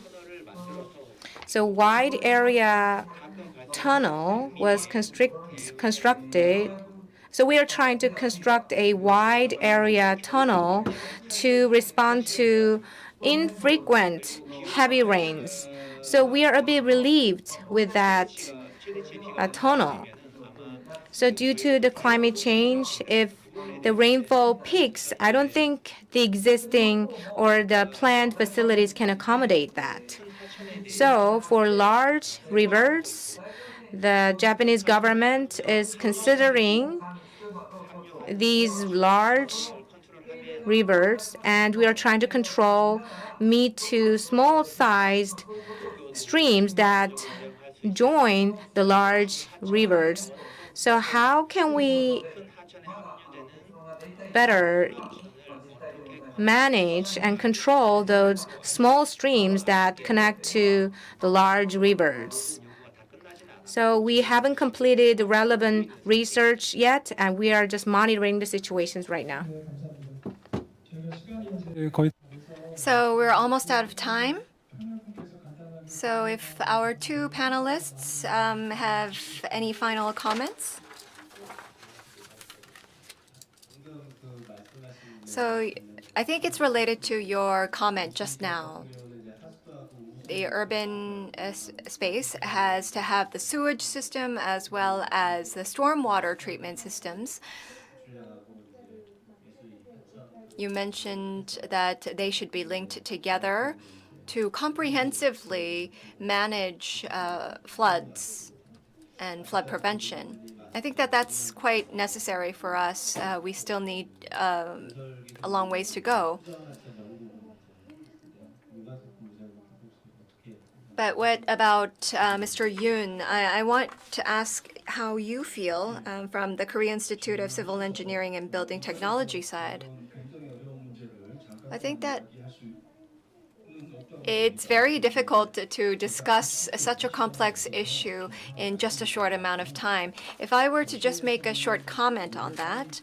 So wide area tunnel was constructed. So we are trying to construct a wide area tunnel to respond to infrequent heavy rains. So we are a bit relieved with that tunnel. So due to the climate change, if the rainfall peaks, I don't think the existing or the planned facilities can accommodate that. So for large rivers, the Japanese government is considering these large rivers, and we are trying to control mid to small-sized streams that join the large rivers. So how can we better manage and control those small streams that connect to the large rivers? So we haven't completed relevant research yet, and we are just monitoring the situations right now. So we're almost out of time. So if our two panelists have any final comments. So I think it's related to your comment just now. The urban space has to have the sewage system as well as the stormwater treatment systems. You mentioned that they should be linked together to comprehensively manage floods and flood prevention. I think that that's quite necessary for us. We still need a long ways to go. But what about Mr. Yoon? I want to ask how you feel from the Korea Institute of Civil Engineering and Building Technology side. I think that it's very difficult to discuss such a complex issue in just a short amount of time. If I were to just make a short comment on that,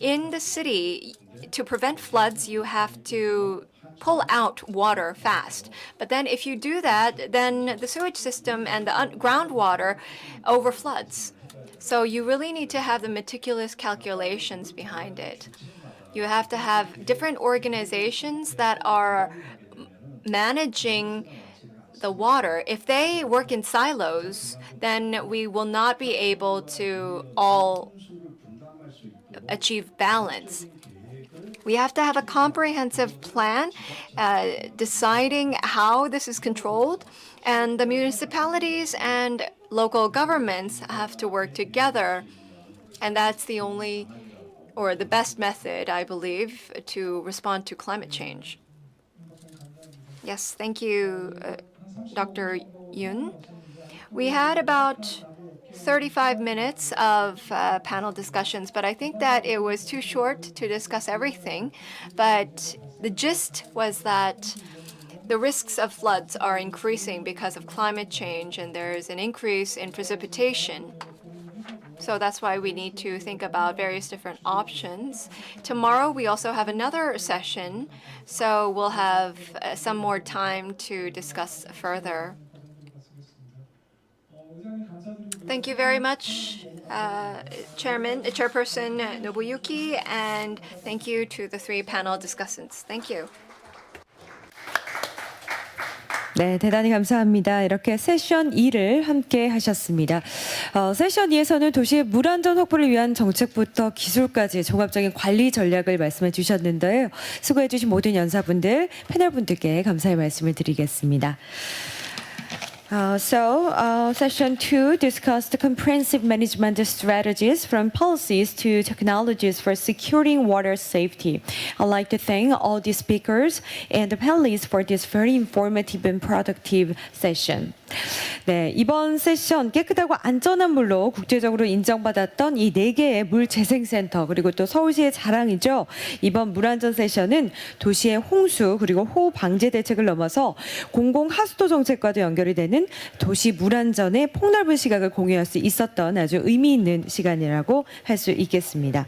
in the city, to prevent floods, you have to pull out water fast. But then if you do that, then the sewage system and the groundwater overfloods. So you really need to have the meticulous calculations behind it. You have to have different organizations that are managing the water. If they work in silos, then we will not be able to all achieve balance. We have to have a comprehensive plan deciding how this is controlled, and the municipalities and local governments have to work together. And that's the only or the best method, I believe, to respond to climate change. Yes, thank you, Dr. Yoon. We had about 35 minutes of panel discussions, but I think that it was too short to discuss everything. But the gist was that the risks of floods are increasing because of climate change, and there's an increase in precipitation. So that's why we need to think about various different options. Tomorrow, we also have another session, so we'll have some more time to discuss further. Thank you very much, Chairperson Nobuyuki, and thank you to the three panel discussants. Thank you. 네, 대단히 감사합니다. 이렇게 세션 2를 함께 하셨습니다. 세션 2에서는 도시의 물안전 확보를 위한 정책부터 기술까지 종합적인 관리 전략을 말씀해 주셨는데요. 수고해 주신 모든 연사분들, 패널분들께 감사의 말씀을 드리겠습니다. Session 2 discussed comprehensive management strategies from policies to technologies for securing water safety. I'd like to thank all the speakers and the panelists for this very informative and productive session. 네, 이번 세션 깨끗하고 안전한 물로 국제적으로 인정받았던 이 4개의 물 재생센터 그리고 또 서울시의 자랑이죠. 이번 물안전 세션은 도시의 홍수 그리고 호우 방제 대책을 넘어서 공공 하수도 정책과도 연결이 되는 도시 물안전의 폭넓은 시각을 공유할 수 있었던 아주 의미 있는 시간이라고 할 수 있겠습니다.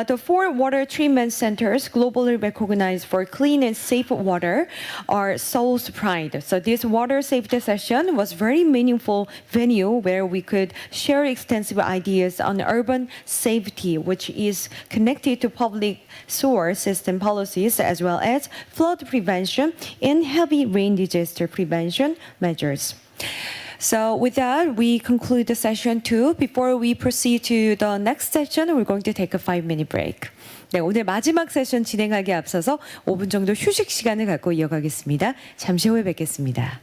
The 4 water treatment centers globally recognized for clean and safe water are Seoul's pride. So this water safety session was very meaningful venue where we could share extensive ideas on urban safety, which is connected to public sewer system policies as well as flood prevention and heavy rain disaster prevention measures. So with that, we conclude the session 2. Before we proceed to the next session, we're going to take a 5-minute break. 네, 오늘 마지막 세션 진행하기에 앞서서 5분 정도 휴식 시간을 갖고 이어가겠습니다. 잠시 후에 뵙겠습니다.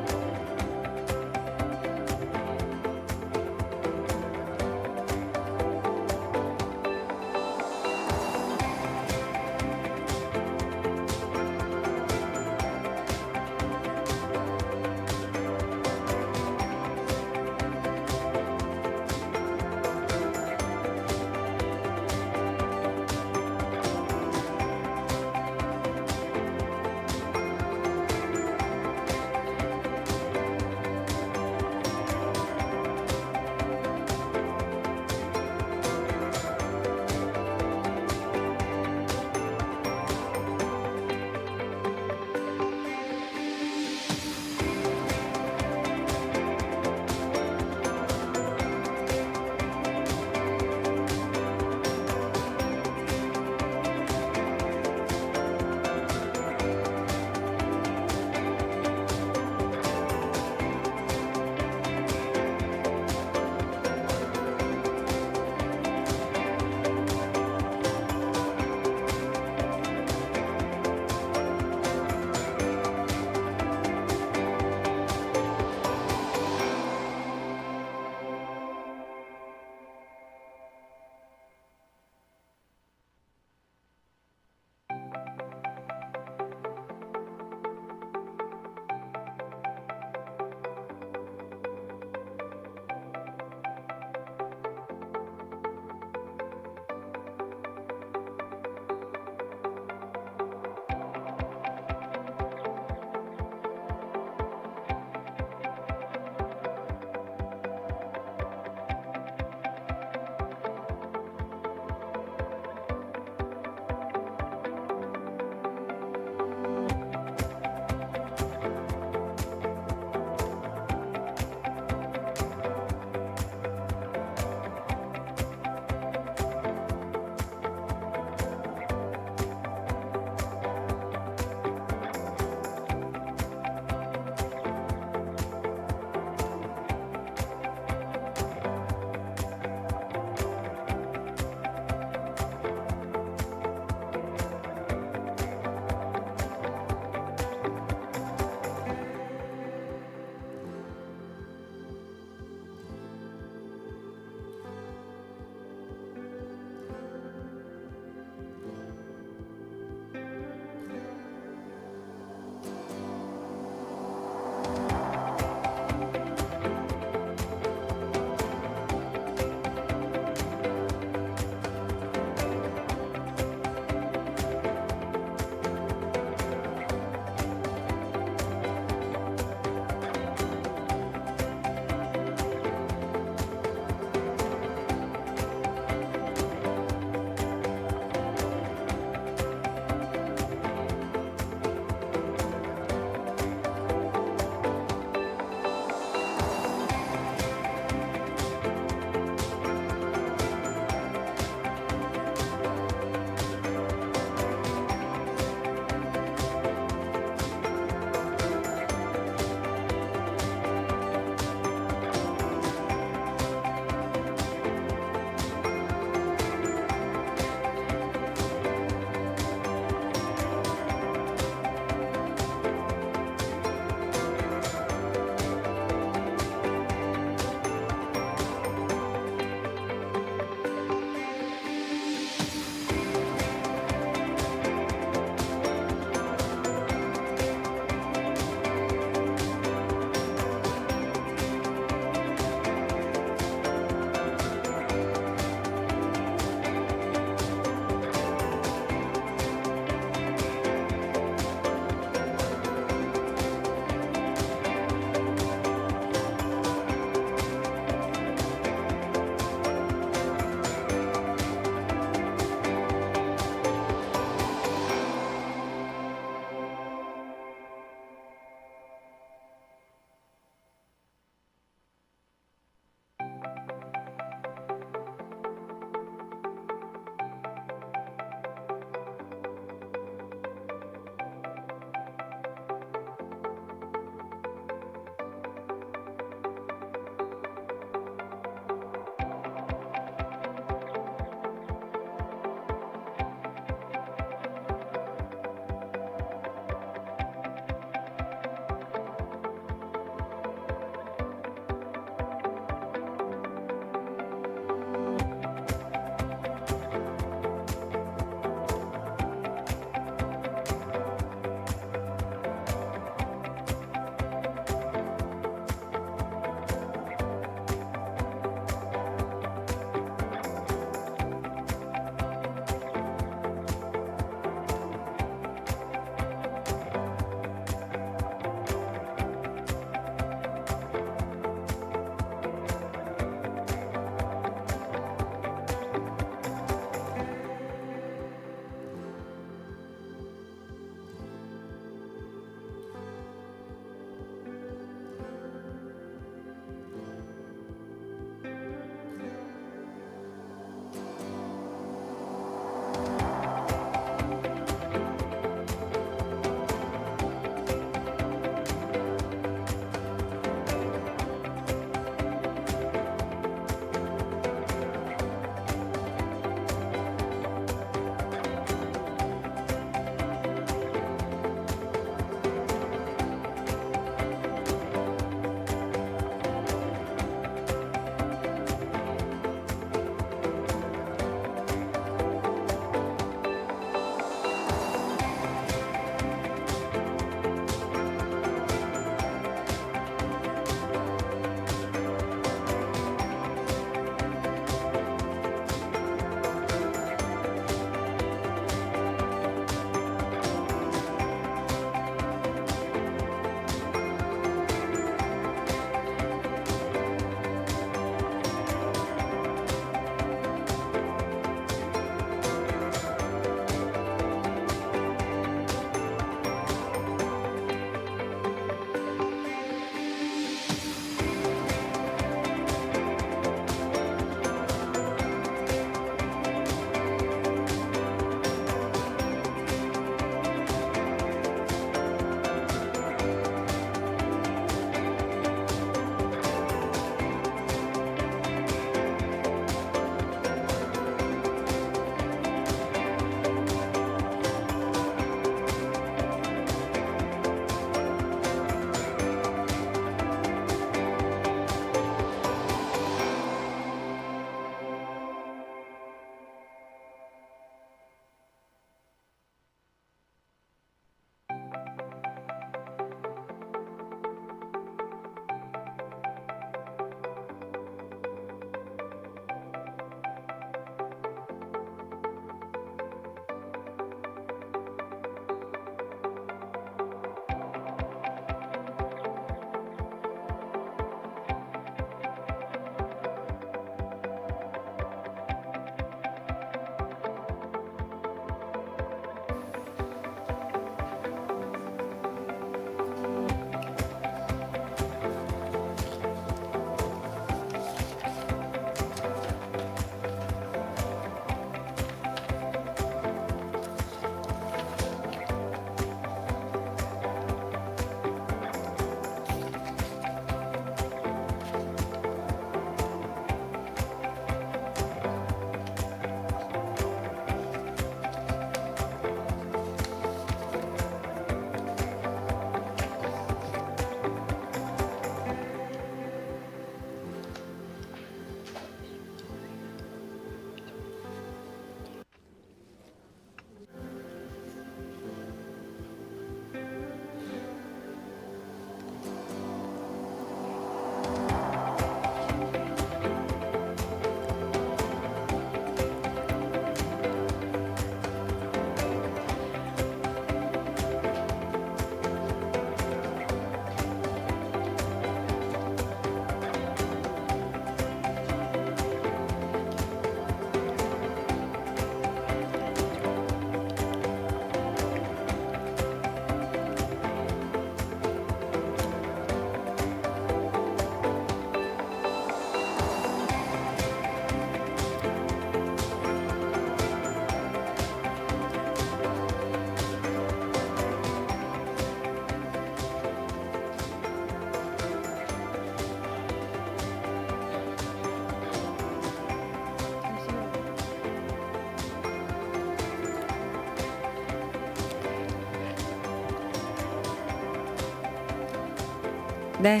네.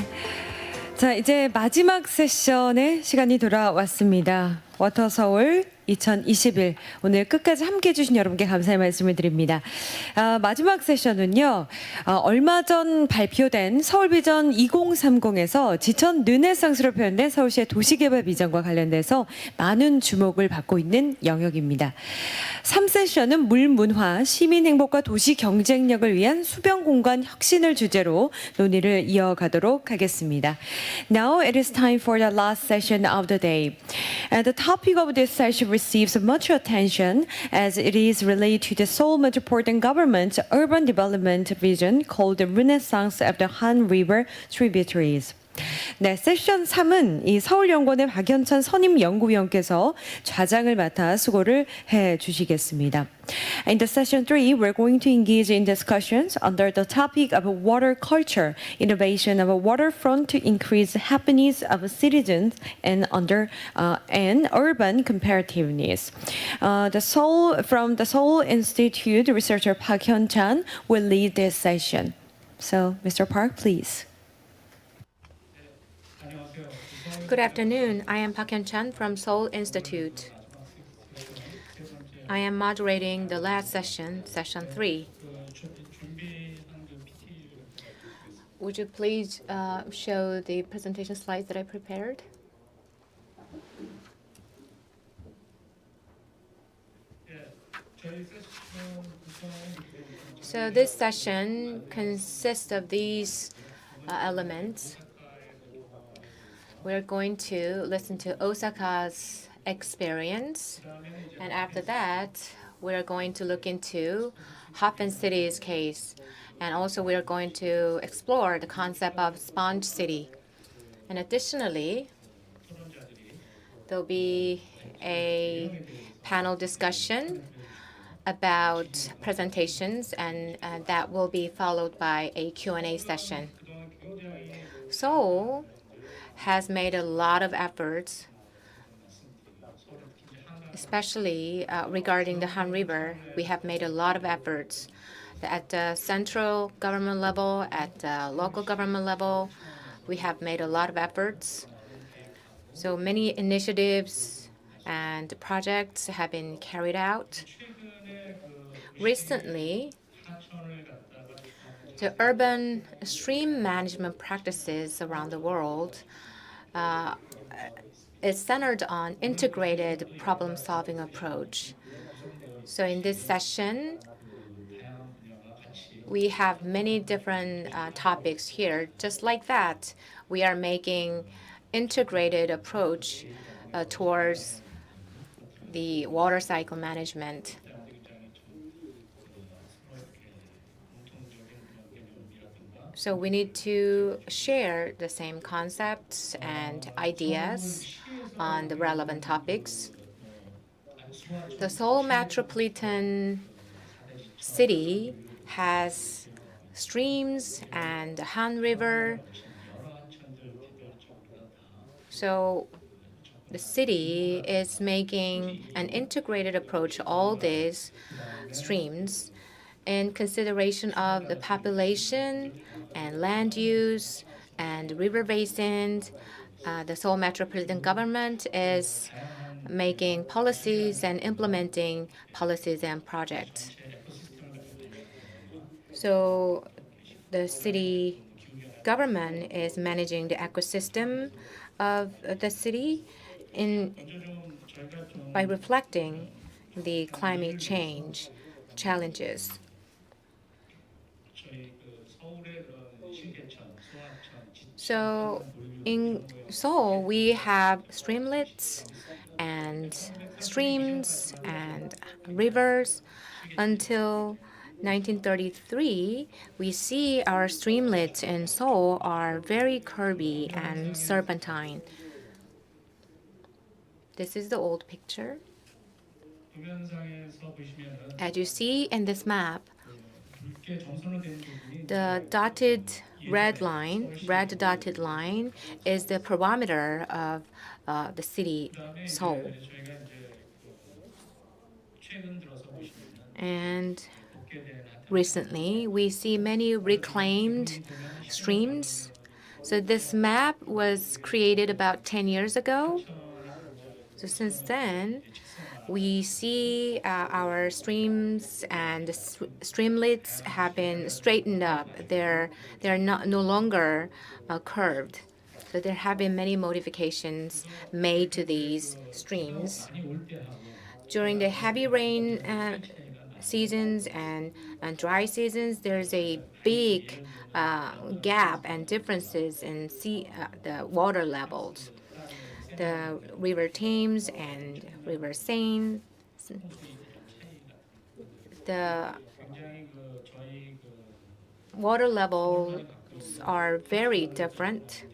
자, 이제 마지막 세션의 시간이 돌아왔습니다. 워터 서울 2021 오늘 끝까지 함께해 주신 여러분께 감사의 말씀을 드립니다. 마지막 세션은요. 얼마 전 발표된 서울비전 2030에서 지천 르네상스로 표현된 서울시의 도시개발 비전과 관련돼서 많은 주목을 받고 있는 영역입니다. 3세션은 물 문화, 시민 행복과 도시 경쟁력을 위한 수변 공간 혁신을 주제로 논의를 이어가도록 하겠습니다. Now it is time for the last session of the day. The topic of this session receives much attention as it is related to the Seoul Metropolitan Government's urban development vision called the Renaissance of the Han River tributaries. 네, 세션 3은 이 서울연구원의 박연찬 선임연구위원께서 좌장을 맡아 수고를 해 주시겠습니다. In the session 3, we're going to engage in discussions under the topic of water culture, innovation of a waterfront to increase happiness of citizens and urban comparativeness. From the Seoul Institute, researcher Park Hyun-chan will lead this session. So, Mr. Park, please. Good afternoon. I am Park Hyun-chan from Seoul Institute. I am moderating the last session, session 3. Would you please show the presentation slides that I prepared? So this session consists of these elements. We're going to listen to Osaka's experience, and after that, we're going to look into Happen City's case, and also we're going to explore the concept of sponge city. And additionally, there'll be a panel discussion about presentations, and that will be followed by a Q&A session. Seoul has made a lot of efforts, especially regarding the Han River. We have made a lot of efforts at the central government level, at the local government level. We have made a lot of efforts. So many initiatives and projects have been carried out. Recently, the urban stream management practices around the world is centered on integrated problem-solving approach. So in this session, we have many different topics here. Just like that, we are making integrated approach towards the water cycle management. So we need to share the same concepts and ideas on the relevant topics. The Seoul Metropolitan City has streams and Han River. So the city is making an integrated approach to all these streams in consideration of the population and land use and river basins. The Seoul Metropolitan Government is making policies and implementing policies and projects. So the city government is managing the ecosystem of the city by reflecting the climate change challenges. So in Seoul, we have streamlets and streams and rivers. Until 1933, we see our streamlets in Seoul are very curvy and serpentine. This is the old picture. As you see in this map, the red dotted line is the parameter of the city Seoul. And recently, we see many reclaimed streams. So this map was created about 10 years ago. So since then, we see our streams and streamlets have been straightened up. They're no longer curved. So there have been many modifications made to these streams. During the heavy rain seasons and dry seasons, there's a big gap and differences in the water levels. The River Thames and River Seine, the water levels are very different.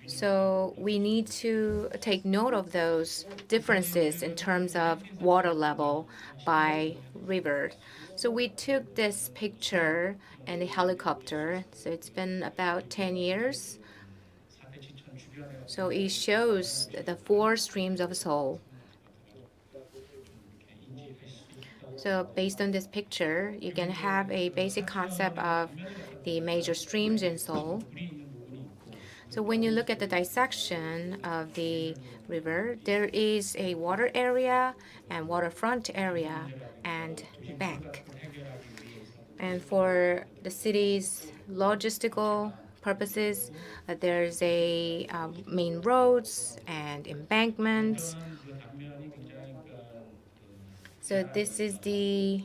So we need to take note of those differences in terms of water level by river. So we took this picture in a helicopter. So it's been about 10 years. So it shows the 4 streams of Seoul. So based on this picture, you can have a basic concept of the major streams in Seoul. So when you look at the dissection of the river, there is a water area and waterfront area and bank. And for the city's logistical purposes, there's a main roads and embankments. So this is the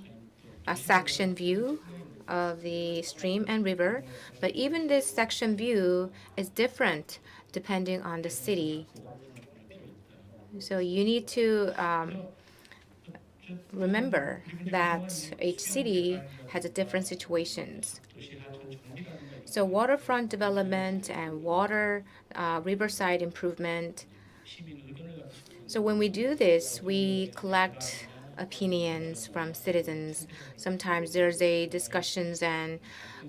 section view of the stream and river, but even this section view is different depending on the city. So you need to remember that each city has a different situations. So waterfront development and water riverside improvement. So when we do this, we collect opinions from citizens. Sometimes there's a discussions and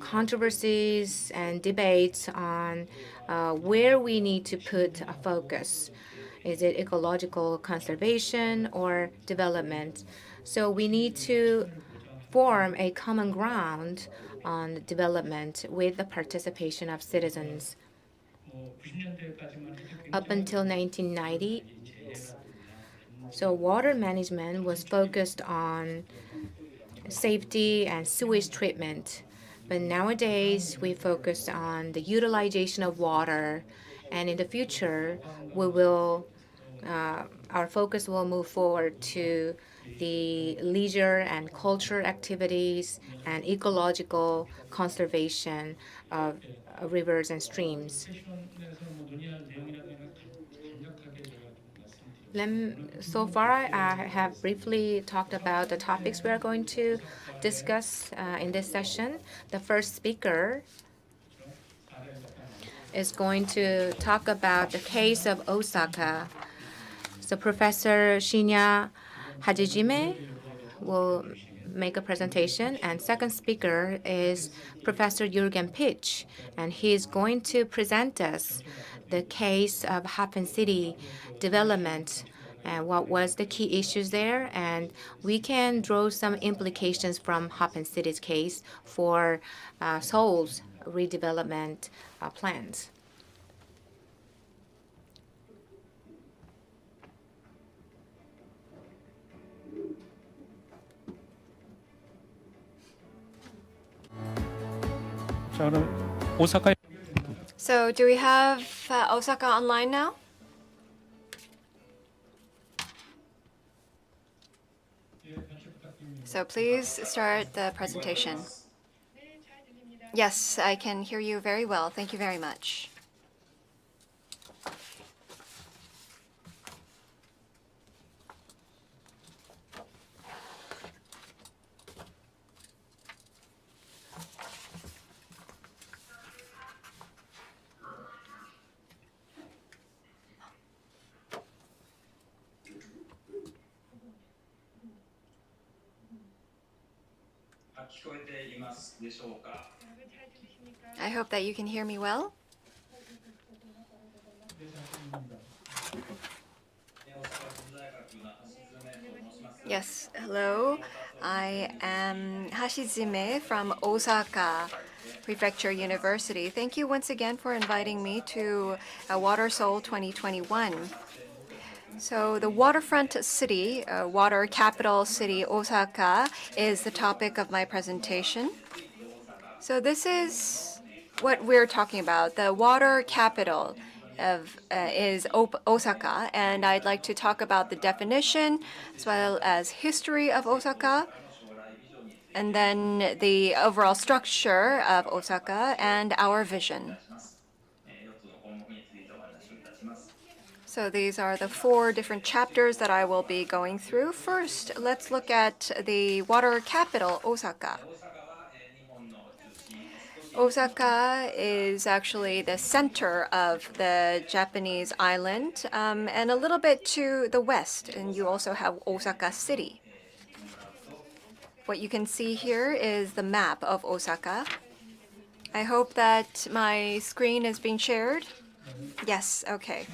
controversies and debates on where we need to put a focus. Is it ecological conservation or development? So we need to form a common ground on development with the participation of citizens. Up until 1990, so water management was focused on safety and sewage treatment. But nowadays, we focus on the utilization of water. And in the future, our focus will move forward to the leisure and culture activities and ecological conservation of rivers and streams. So far, I have briefly talked about the topics we are going to discuss in this session. The first speaker is going to talk about the case of Osaka. So Professor Shinya Hajijime will make a presentation, and second speaker is Professor Jürgen Pitsch, and he is going to present us the case of Happen City development and what was the key issues there, and we can draw some implications from Happen City's case for Seoul's redevelopment plans. So do we have Osaka online now? So please start the presentation. Yes, I can hear you very well. Thank you very much. I hope that you can hear me well. Yes, hello. I am Hashizime from Osaka Prefecture University. Thank you once again for inviting me to Water Seoul 2021. So the waterfront city, water capital city Osaka, is the topic of my presentation. So this is what we're talking about. The water capital is Osaka, and I'd like to talk about the definition as well as history of Osaka, and then the overall structure of Osaka and our vision. So these are the 4 different chapters that I will be going through. First, let's look at the water capital, Osaka. Osaka is actually the center of the Japanese island, and a little bit to the west, and you also have Osaka City. What you can see here is the map of Osaka. I hope that my screen is being shared. Yes, okay.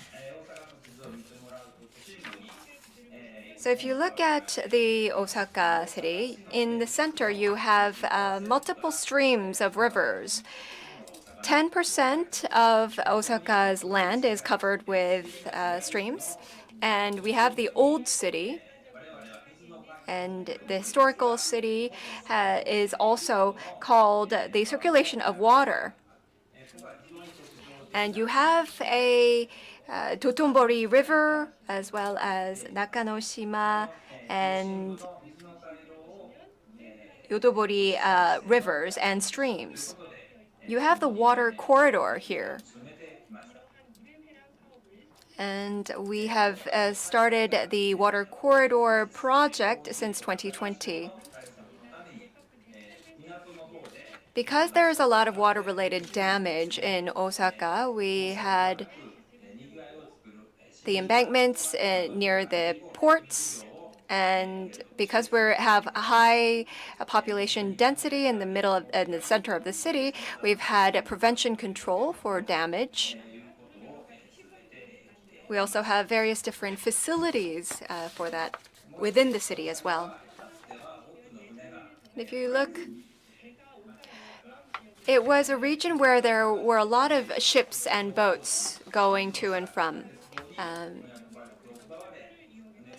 So if you look at the Osaka city, in the center you have multiple streams of rivers. 10% of Osaka's land is covered with streams, and we have the old city, and the historical city is also called the circulation of water. And you have a Dotonbori River, as well as Nakanoshima and Yotobori rivers and streams. You have the water corridor here. And we have started the water corridor project since 2020. Because there is a lot of water-related damage in Osaka, we had the embankments near the ports, and because we have a high population density in the center of the city, we've had a prevention control for damage. We also have various different facilities for that within the city as well. And if you look, it was a region where there were a lot of ships and boats going to and from.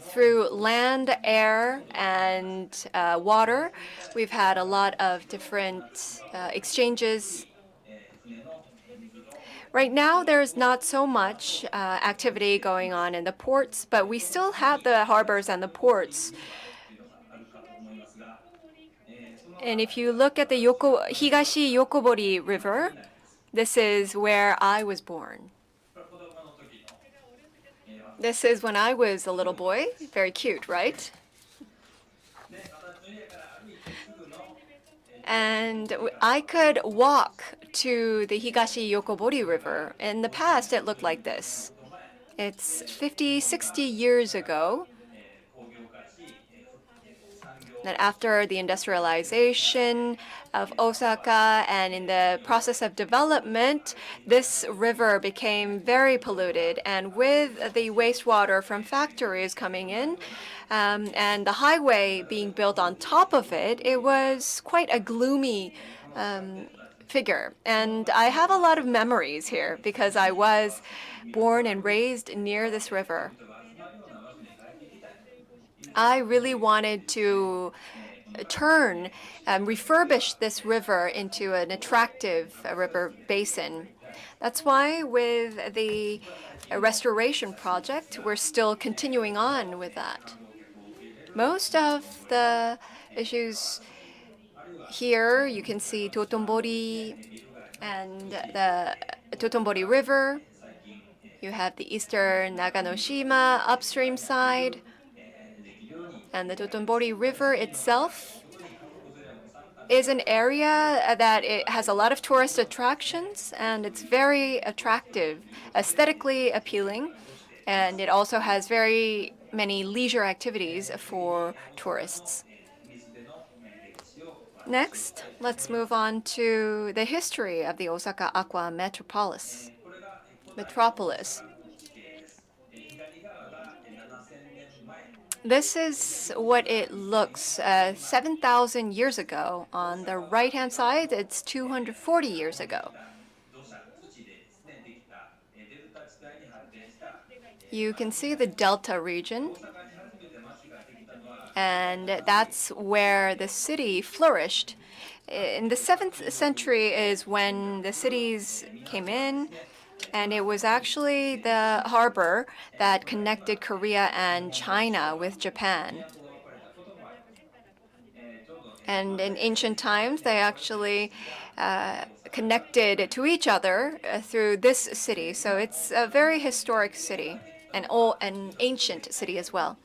Through land, air, and water, we've had a lot of different exchanges. Right now, there's not so much activity going on in the ports, but we still have the harbors and the ports. And if you look at the Higashi Yokobori River, this is where I was born. This is when I was a little boy. Very cute, right? And I could walk to the Higashi Yokobori River. In the past, it looked like this. It's 50, 60 years ago. That after the industrialization of Osaka and in the process of development, this river became very polluted. And with the wastewater from factories coming in and the highway being built on top of it, it was quite a gloomy figure. And I have a lot of memories here because I was born and raised near this river. I really wanted to refurbish this river into an attractive river basin. That's why with the restoration project, we're still continuing on with that. Most of the issues here, you can see Dotonbori and the Dotonbori River. You have the eastern Naganoshima upstream side. And the Dotonbori River itself is an area that it has a lot of tourist attractions, and it's very attractive, aesthetically appealing, and it also has very many leisure activities for tourists. Next, let's move on to the history of the Osaka Aqua Metropolis. This is what it looks 7,000 years ago. On the right-hand side, it's 240 years ago. You can see the Delta region, and that's where the city flourished. In the 7th century is when the cities came in, and it was actually the harbor that connected Korea and China with Japan. And in ancient times, they actually connected to each other through this city. So it's a very historic city, and an ancient city as well.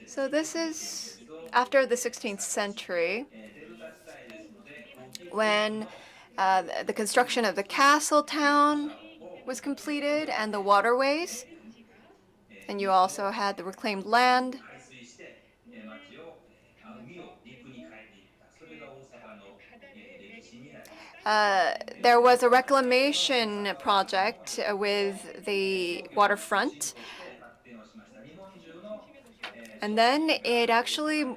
So this is after the 16th century, when the construction of the castle town was completed and the waterways. And you also had the reclaimed land. There was a reclamation project with the waterfront. And then it actually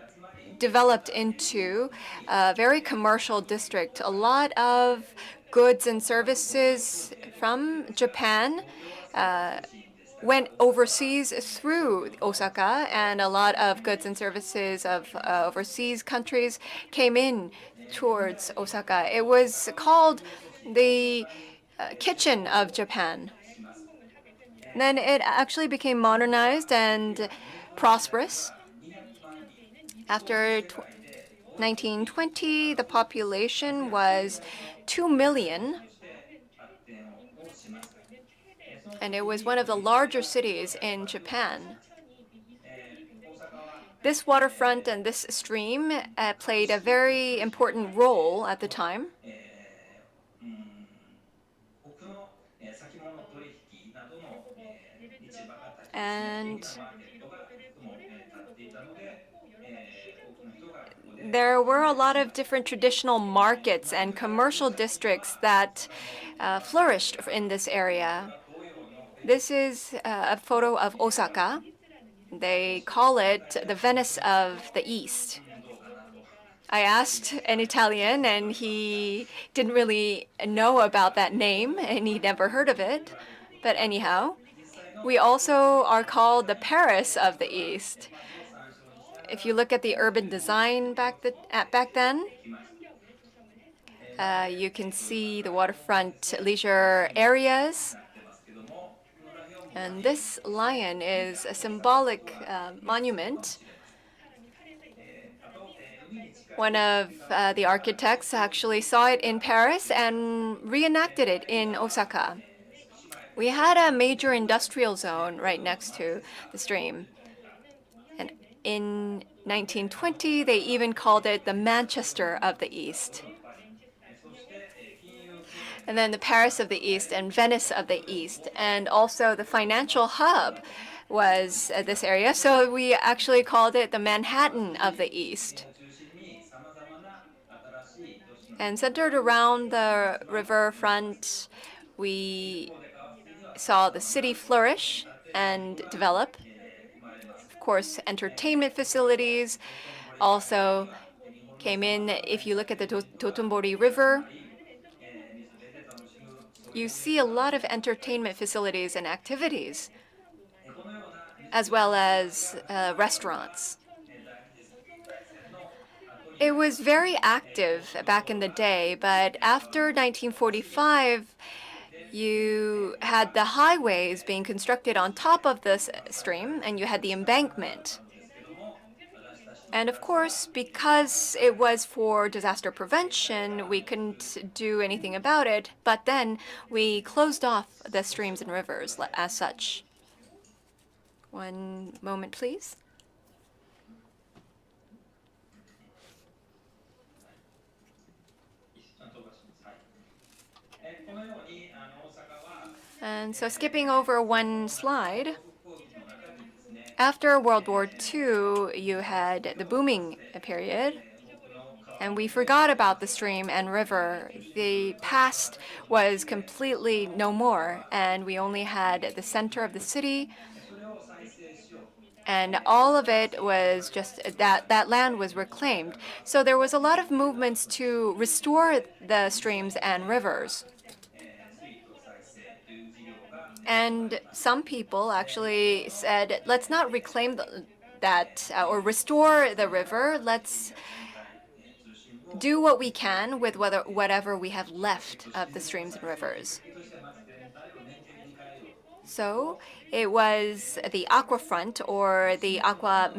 developed into a very commercial district. A lot of goods and services from Japan went overseas through Osaka, and a lot of goods and services of overseas countries came in towards Osaka. It was called the kitchen of Japan. Then it actually became modernized and prosperous. After 1920, the population was 2 million. And it was one of the larger cities in Japan. This waterfront and this stream played a very important role at the time. And there were a lot of different traditional markets and commercial districts that flourished in this area. This is a photo of Osaka. They call it the Venice of the East. I asked an Italian, and he didn't really know about that name, and he'd never heard of it. But anyhow, we also are called the Paris of the East. If you look at the urban design back then, you can see the waterfront leisure areas. And this lion is a symbolic monument. One of the architects actually saw it in Paris and reenacted it in Osaka. We had a major industrial zone right next to the stream. And in 1920, they even called it the Manchester of the East. And then the Paris of the East and Venice of the East. And also the financial hub was this area. So we actually called it the Manhattan of the East. And centered around the riverfront, we saw the city flourish and develop. Of course, entertainment facilities also came in. If you look at the Dotonbori River, you see a lot of entertainment facilities and activities, as well as restaurants. It was very active back in the day, but after 1945, you had the highways being constructed on top of this stream, and you had the embankment. And of course, because it was for disaster prevention, we couldn't do anything about it, but then we closed off the streams and rivers as such. One moment, please. And so skipping over one slide, after World War II, you had the booming period, and we forgot about the stream and river. The past was completely no more, and we only had the center of the city. And all of it was just that land was reclaimed. So there was a lot of movements to restore the streams and rivers. And some people actually said, let's not reclaim that or restore the river. Let's do what we can with whatever we have left of the streams and rivers. So it was the aquafront or the aqua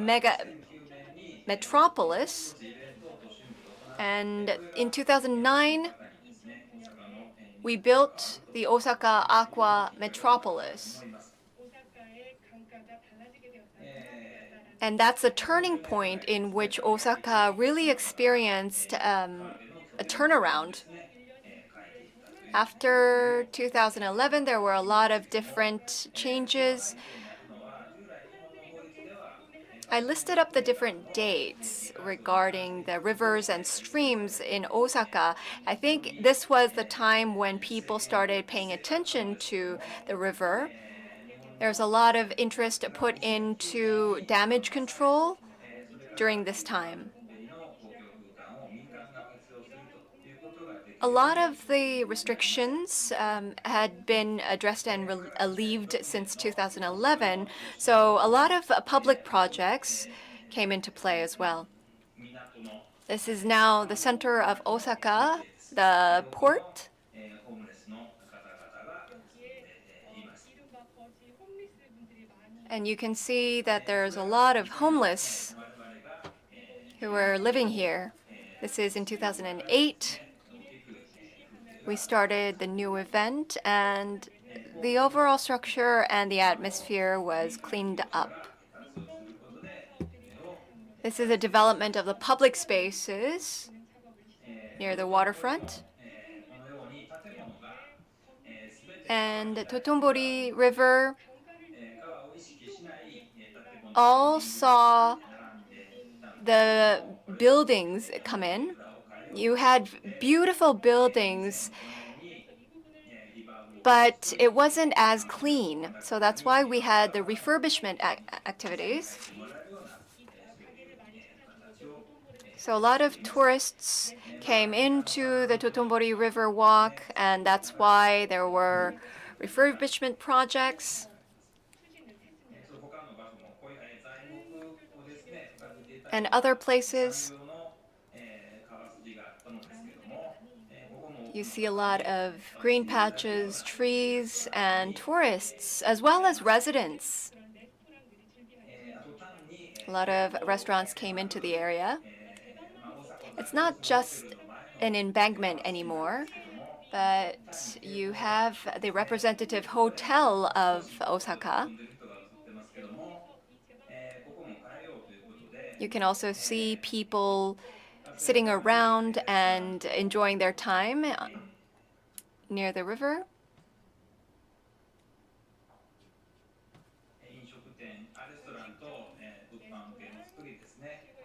metropolis. And in 2009, we built the Osaka Aqua Metropolis. And that's a turning point in which Osaka really experienced a turnaround. After 2011, there were a lot of different changes. I listed up the different dates regarding the rivers and streams in Osaka. I think this was the time when people started paying attention to the river. There's a lot of interest put into damage control during this time. A lot of the restrictions had been addressed and alleviated since 2011, so a lot of public projects came into play as well. This is now the center of Osaka, the port. And you can see that there's a lot of homeless who are living here. This is in 2008. We started the new event, and the overall structure and the atmosphere was cleaned up. This is a development of the public spaces near the waterfront. And the Totombori River all saw the buildings come in. You had beautiful buildings, but it wasn't as clean. So that's why we had the refurbishment activities. So a lot of tourists came into the Totombori River Walk, and that's why there were refurbishment projects. And other places. You see a lot of green patches, trees, and tourists, as well as residents. A lot of restaurants came into the area. It's not just an embankment anymore, but you have the representative hotel of Osaka. You can also see people sitting around and enjoying their time near the river.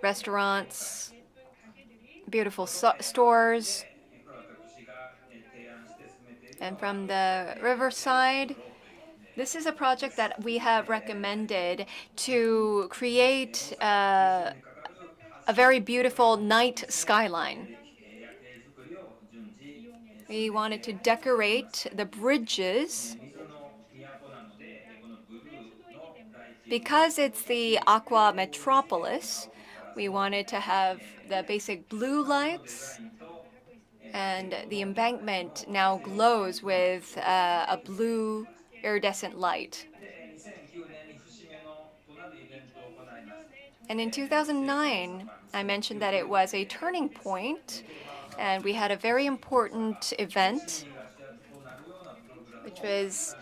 Restaurants, beautiful stores. And from the riverside, this is a project that we have recommended to create a very beautiful night skyline. We wanted to decorate the bridges. Because it's the Aqua Metropolis, we wanted to have the basic blue lights, and the embankment now glows with a blue iridescent light. And in 2009, I mentioned that it was a turning point, and we had a very important event, which was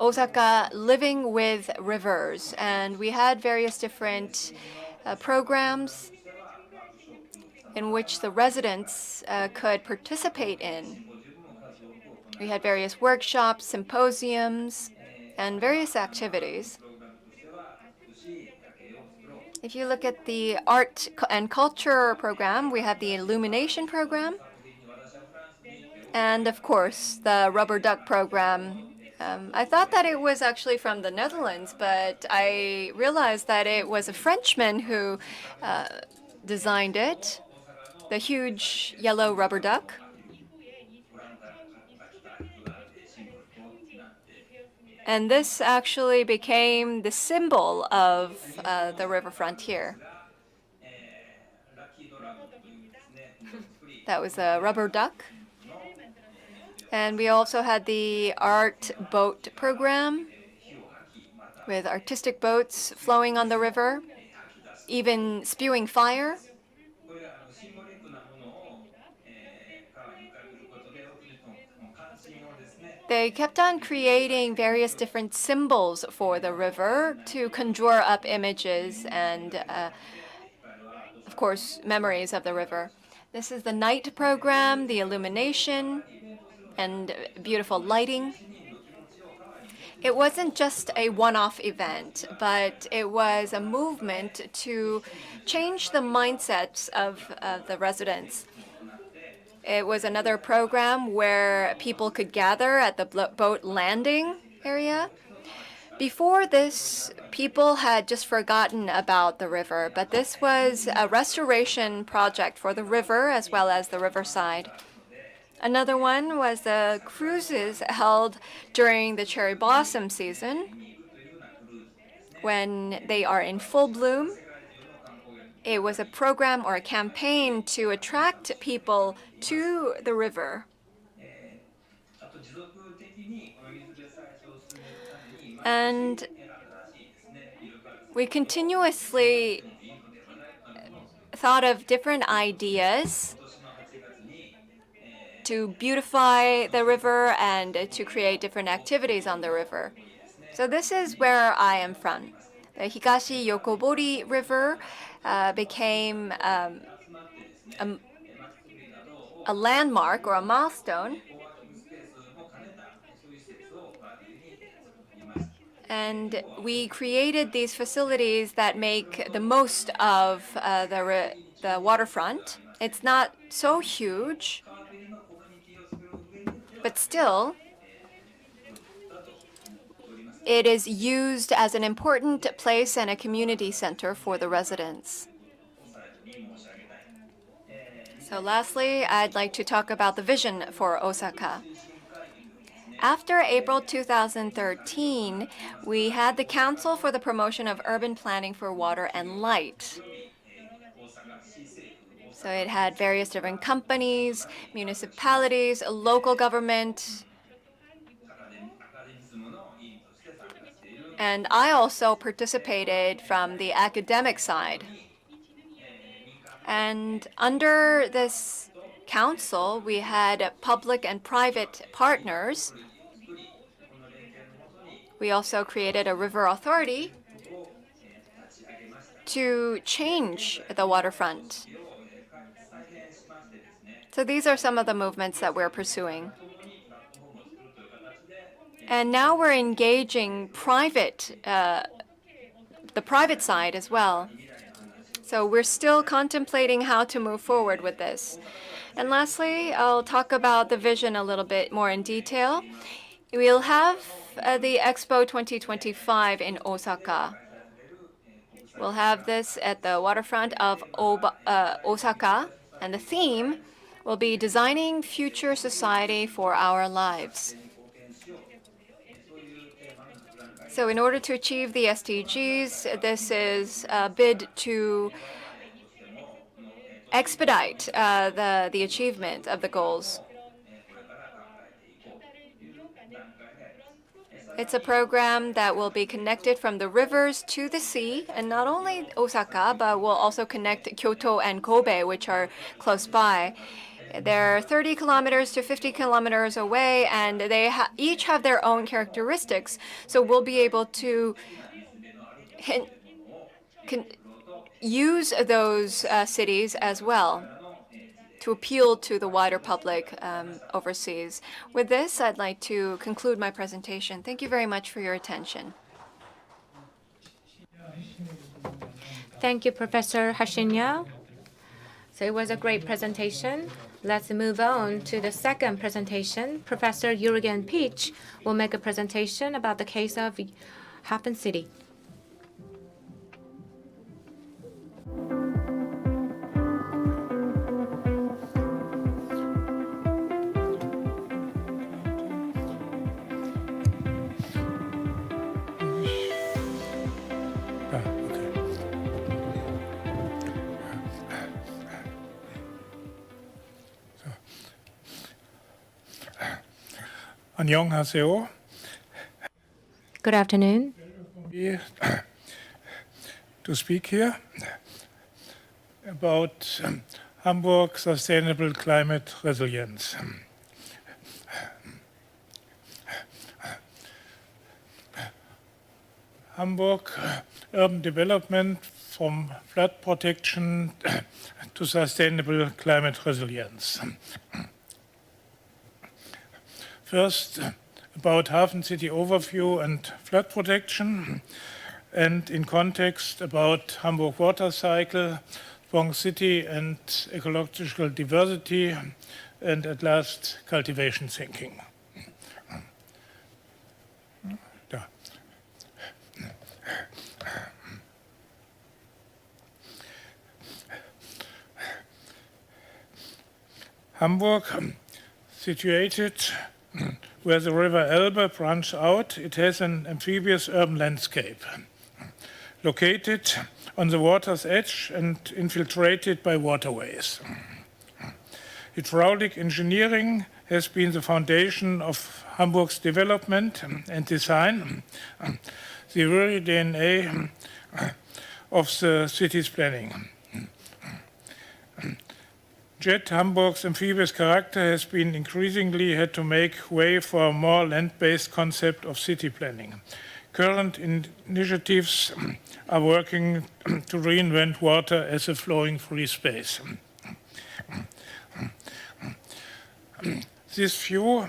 Osaka Living with Rivers. And we had various different programs in which the residents could participate in. We had various workshops, symposiums, and various activities. If you look at the art and culture program, we have the illumination program, and of course, the rubber duck program I thought that it was actually from the Netherlands, but I realized that it was a Frenchman who designed it, the huge yellow rubber duck. And this actually became the symbol of the riverfront here. That was a rubber duck. And we also had the art boat program with artistic boats flowing on the river, even spewing fire. They kept on creating various different symbols for the river to conjure up images and, of course, memories of the river. This is the night program, the illumination, and beautiful lighting. It wasn't just a one-off event, but it was a movement to change the mindsets of the residents. It was another program where people could gather at the boat landing area. Before this, people had just forgotten about the river, but this was a restoration project for the river as well as the riverside. Another one was the cruises held during the cherry blossom season when they are in full bloom. It was a program or a campaign to attract people to the river. And we continuously thought of different ideas to beautify the river and to create different activities on the river. So this is where I am from. The Higashi Yokobori River became a landmark or a milestone. And we created these facilities that make the most of the waterfront. It's not so huge, but still, it is used as an important place and a community center for the residents. So lastly, I'd like to talk about the vision for Osaka. After April 2013, we had the Council for the Promotion of Urban Planning for Water and Light. So it had various different companies, municipalities, local government. And I also participated from the academic side. And under this council, we had public and private partners. We also created a river authority to change the waterfront. So these are some of the movements that we're pursuing. And now we're engaging the private side as well. So we're still contemplating how to move forward with this. And lastly, I'll talk about the vision a little bit more in detail. We'll have the Expo 2025 in Osaka. We'll have this at the waterfront of Osaka, and the theme will be Designing Future Society for Our Lives. So in order to achieve the SDGs, this is a bid to expedite the achievement of the goals. It's a program that will be connected from the rivers to the sea, and not only Osaka, but will also connect Kyoto and Kobe, which are close by. They're 30 kilometers to 50 kilometers away, and they each have their own characteristics. So we'll be able to use those cities as well to appeal to the wider public overseas. With this, I'd like to conclude my presentation. Thank you very much for your attention. Thank you, Professor Hashinya. So it was a great presentation. Let's move on to the second presentation. Professor Jürgen Peach will make a presentation about the case of Hafen City. 안녕하세요. Good afternoon. To speak here about Hamburg sustainable climate resilience. Hamburg urban development from flood protection to sustainable climate resilience. First, about Hafen City overview and flood protection, and in context about Hamburg water cycle, strong city and ecological diversity, and at last, cultivation thinking. Da. Hamburg, situated where the river Elbe branches out, it has an amphibious urban landscape. Located on the water's edge and infiltrated by waterways. Hydraulic engineering has been the foundation of Hamburg's development and design, the very DNA of the city's planning. Yet Hamburg's amphibious character has been increasingly had to make way for a more land-based concept of city planning. Current initiatives are working to reinvent water as a flowing free space. This view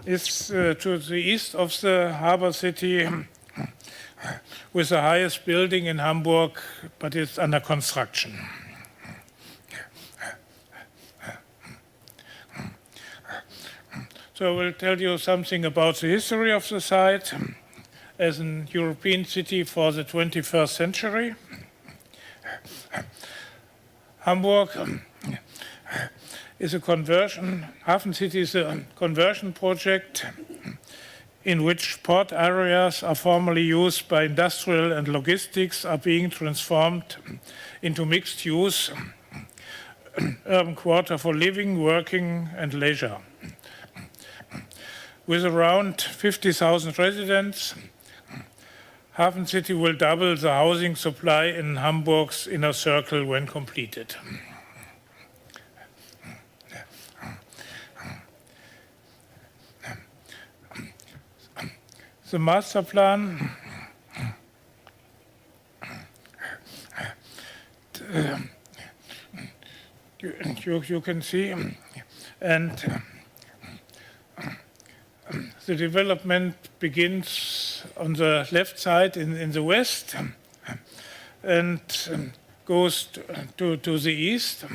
is to the east of the harbor city with the highest building in Hamburg, but it's under construction. So I will tell you something about the history of the site as an European city for the 21st century. Hamburg is a conversion, Hafen City is a conversion project in which port areas are formerly used by industrial and logistics are being transformed into mixed use urban quarter for living, working and leisure. With around 50,000 residents, Hafen City will double the housing supply in Hamburg's inner circle when completed. The master plan you can see, and the development begins on the left side in the west and goes to the east.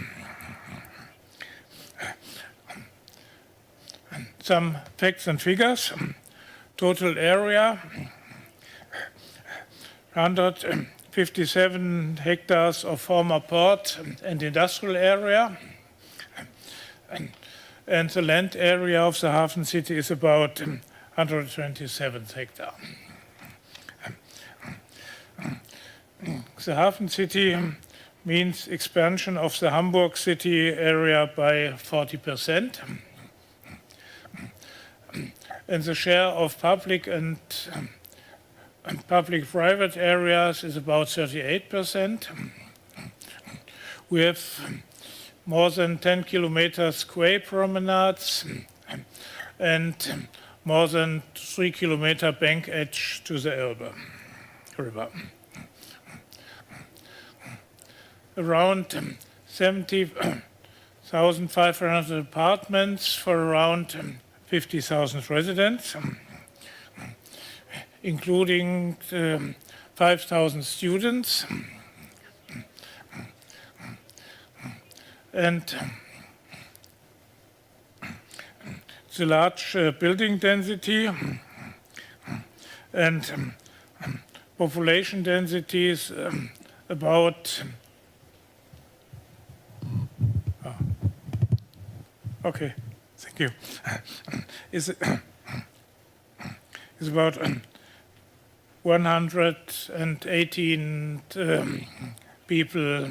Some facts and figures. Total area, 157 hectares of former port and industrial area. And the land area of the Hafen City is about 127 hectares. The Hafen City means expansion of the Hamburg city area by 40%. And the share of public and public-private areas is about 38%. We have more than 10 kilometers quay promenades and more than 3 kilometer bank edge to the Elbe River. Around 70,500 apartments for around 50,000 residents, including 5,000 students. And the large building density and population density is about okay, thank you. Is about 118 people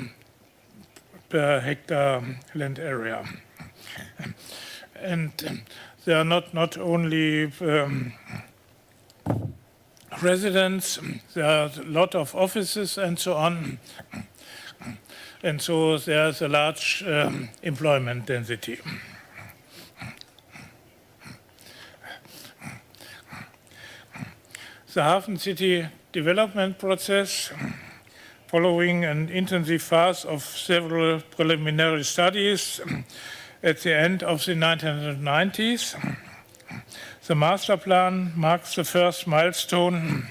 per hectare land area, and there are not only residents, there are a lot of offices and so on, and so there's a large employment density. The Hafen City development process, following an intensive phase of several preliminary studies at the end of the 1990s, the master plan marks the first milestone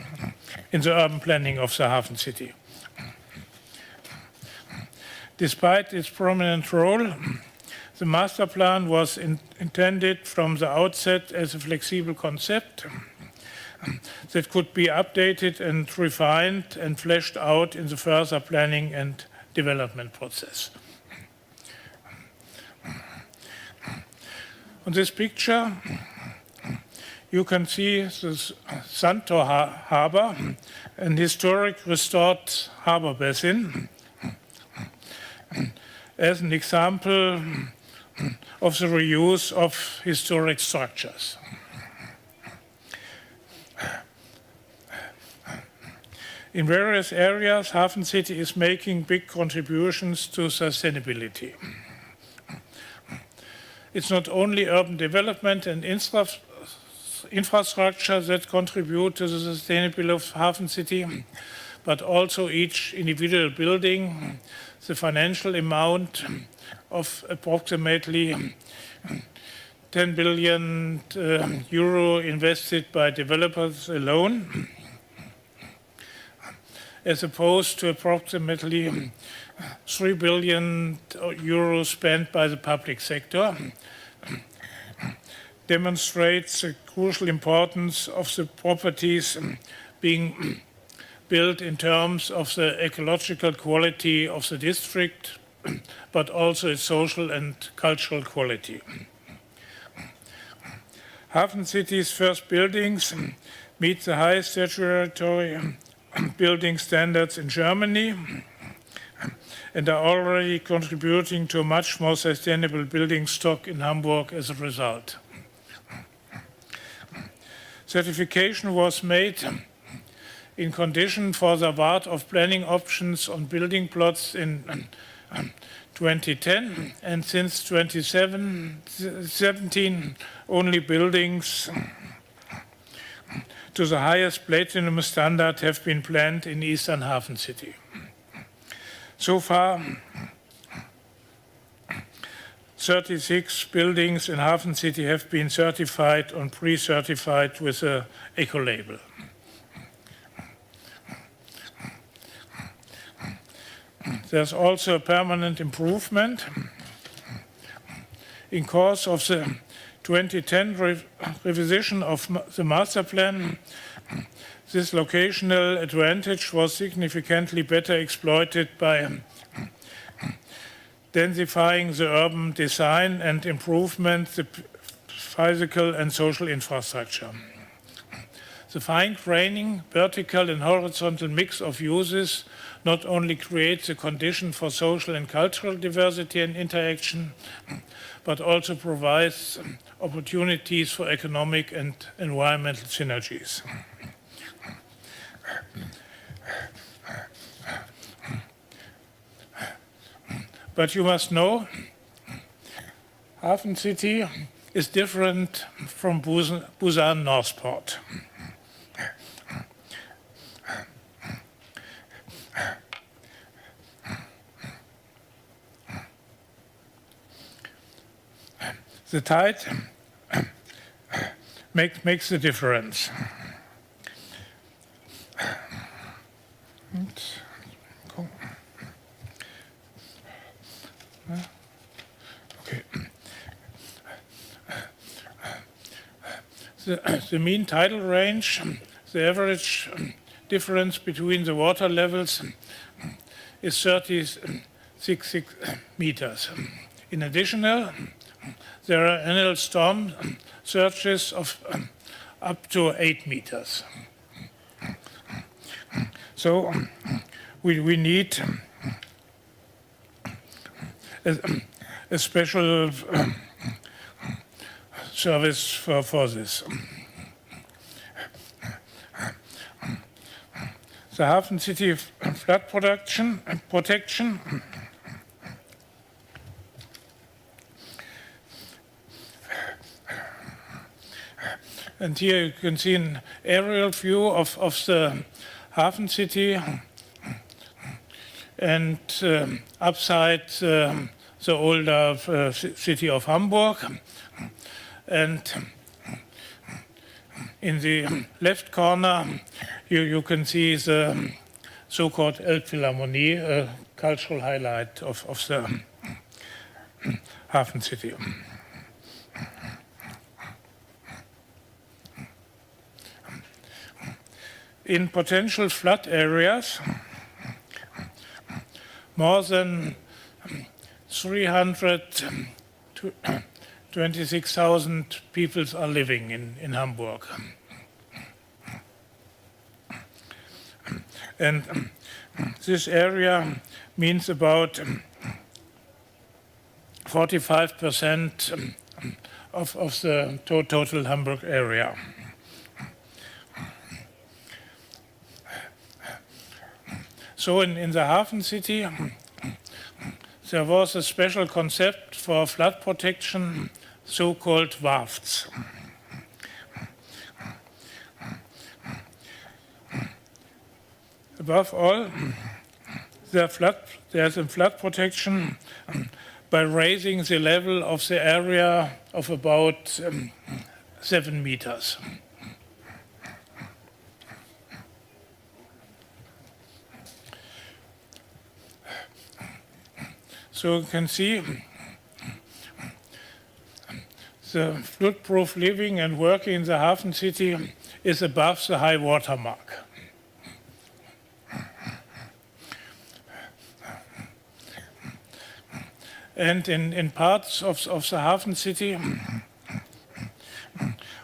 in the urban planning of the Hafen City. Despite its prominent role, the master plan was intended from the outset as a flexible concept that could be updated and refined and fleshed out in the further planning and development process. On this picture, you can see the Santor Harbor, an historic restored harbor basin, as an example of the reuse of historic structures. In various areas, Hafen City is making big contributions to sustainability. It's not only urban development and infrastructure that contribute to the sustainability of Hafen City, but also each individual building, the financial amount of approximately 10 billion euro invested by developers alone, as opposed to approximately 3 billion euros spent by the public sector, demonstrates the crucial importance of the properties being built in terms of the ecological quality of the district, but also its social and cultural quality. Hafen City's first buildings meet the highest statutory building standards in Germany and are already contributing to a much more sustainable building stock in Hamburg as a result. Certification was made in condition for the award of planning options on building plots in 2010, and since 2017, only buildings to the highest platinum standard have been planned in Eastern Hafen City. So far, 36 buildings in Hafen City have been certified or pre-certified with an eco-label. There's also a permanent improvement. In course of the 2010 revision of the master plan, this locational advantage was significantly better exploited by densifying the urban design and improvement the physical and social infrastructure. The fine-graining vertical and horizontal mix of uses not only creates a condition for social and cultural diversity and interaction, but also provides opportunities for economic and environmental synergies. But you must know, Hafen City is different from Busan Northport. The tide makes the difference. Okay. the mean tidal range, the average difference between the water levels is 36 meters. In addition, there are annual storm surges of up to 8 meters. So we need a special service for this. The Hafen City flood protection. And here you can see an aerial view of the Hafen City and upside the older city of Hamburg. And in the left corner, you can see the so-called Elbphilharmonie, a cultural highlight of the Hafen City. In potential flood areas, more than 326,000 people are living in Hamburg. And this area means about 45% of the total Hamburg area. So in the Hafen City, there was a special concept for flood protection, so-called wafts. Above all, there's a flood protection by raising the level of the area of about 7 meters. So you can see the flood-proof living and working in the Hafen City is above the high water mark. And in parts of the Hafen City,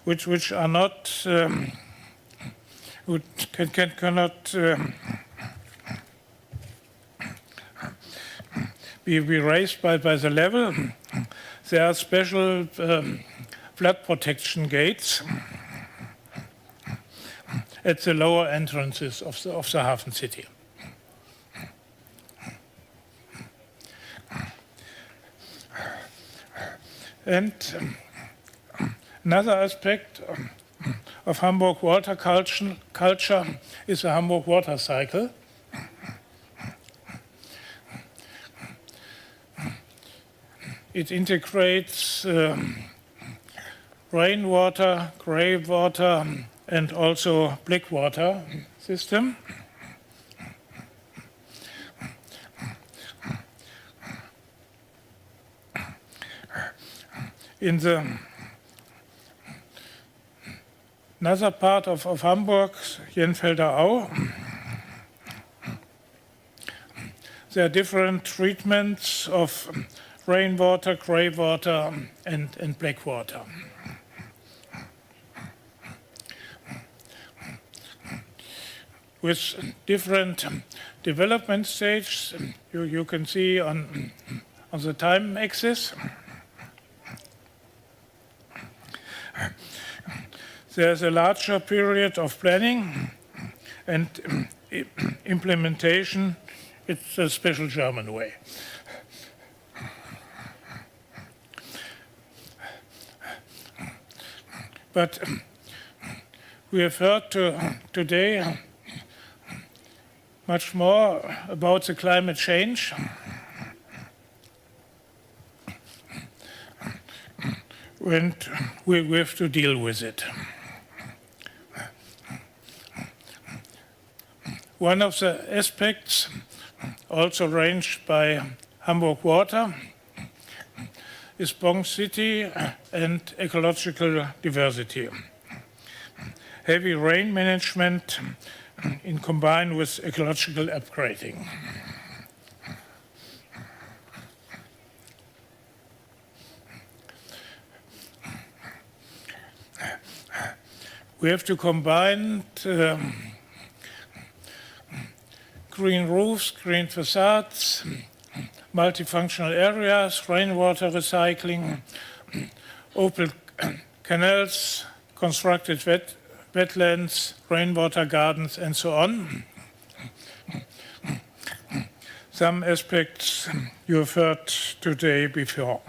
which are not, cannot be raised by the level, there are special flood protection gates at the lower entrances of the Hafen City. And another aspect of Hamburg water culture is the Hamburg water cycle. It integrates rainwater, grey water, and also black water system. In the another part of Hamburg, Jenfelder Au, there are different treatments of rainwater, grey water, and black water. With different development stages, you can see on the time axis. There's a larger period of planning and implementation. It's a special German way. But we have heard today much more about the climate change. And we have to deal with it. One of the aspects also arranged by Hamburg Water is Bong City and ecological diversity. heavy rain management in combined with ecological upgrading. We have to combine green roofs, green facades, multifunctional areas, rainwater recycling, open canals, constructed wetlands, rainwater gardens, and so on. Some aspects you have heard today before.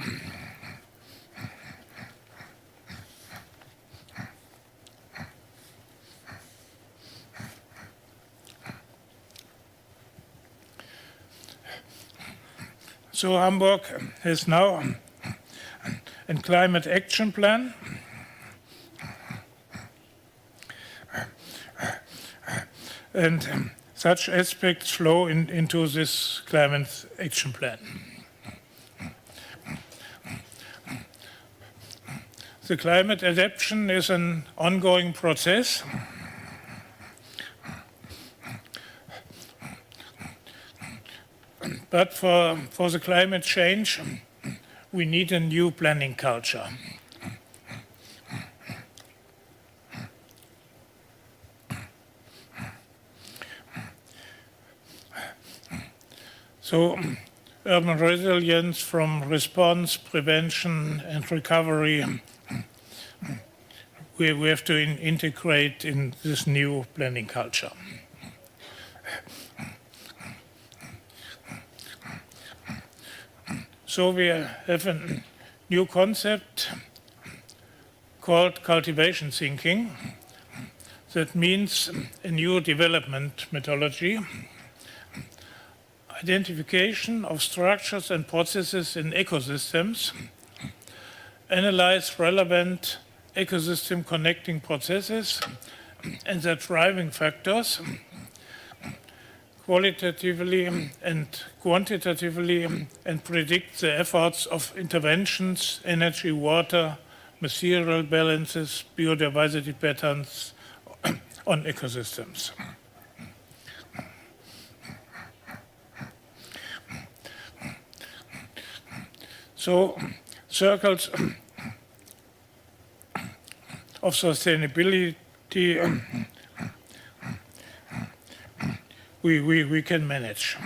So Hamburg has now a climate action plan. And such aspects flow into this climate action plan. The climate adaptation is an ongoing process. But for the climate change, we need a new planning culture. So, urban resilience from response, prevention, and recovery, we have to integrate in this new planning culture. So we have a new concept called cultivation thinking. That means a new development methodology, identification of structures and processes in ecosystems, analyze relevant ecosystem connecting processes and their driving factors, qualitatively and quantitatively, and predict the efforts of interventions, energy, water, material balances, biodiversity patterns on ecosystems. So, circles of sustainability we can manage.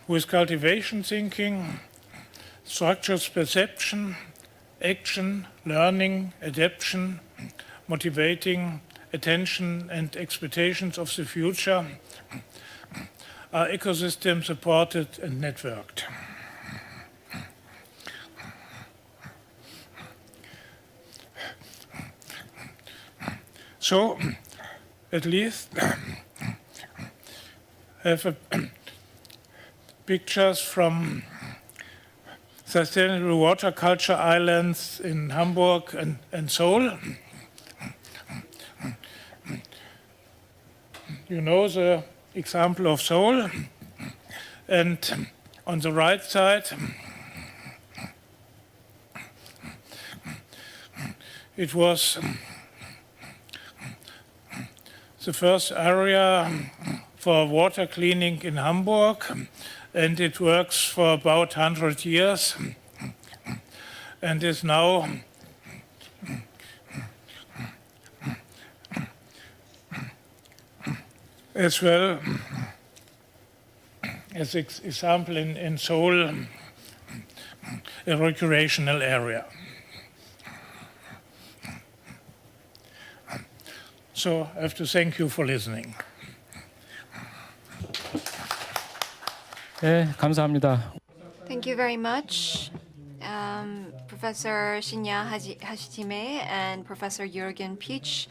With cultivation thinking, structures perception, action, learning, adaptation, motivating, attention and expectations of the future are ecosystem supported and networked. So, at least have pictures from sustainable water culture islands in Hamburg and Seoul. You know the example of Seoul. And on the right side, it was the first area for water cleaning in Hamburg, and it works for about 100 years and is now as well as example in Seoul, a recreational area. So I have to thank you for listening. 네, 감사합니다. Thank you very much, Professor Shinya Hashitime and Professor Jürgen Peach.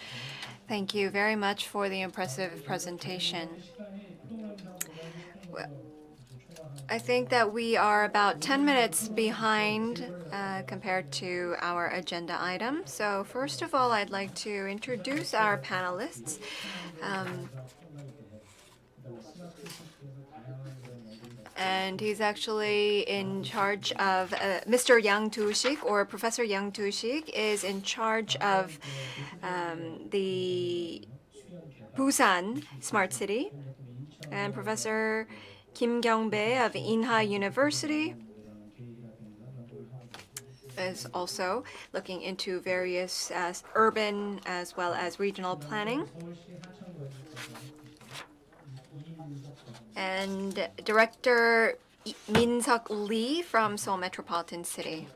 Thank you very much for the impressive presentation. Well, I think that we are about 10 minutes behind compared to our agenda item. So first of all, I'd like to introduce our panelists. And and he's actually in charge of Mr. Yang Du-sik, or Professor Yang Du-sik, is in charge of the Busan Smart City, and Professor Kim Kyung-bae of Inha University is also looking into various urban as well as regional planning. And Director Min-seok Lee from Seoul Metropolitan City.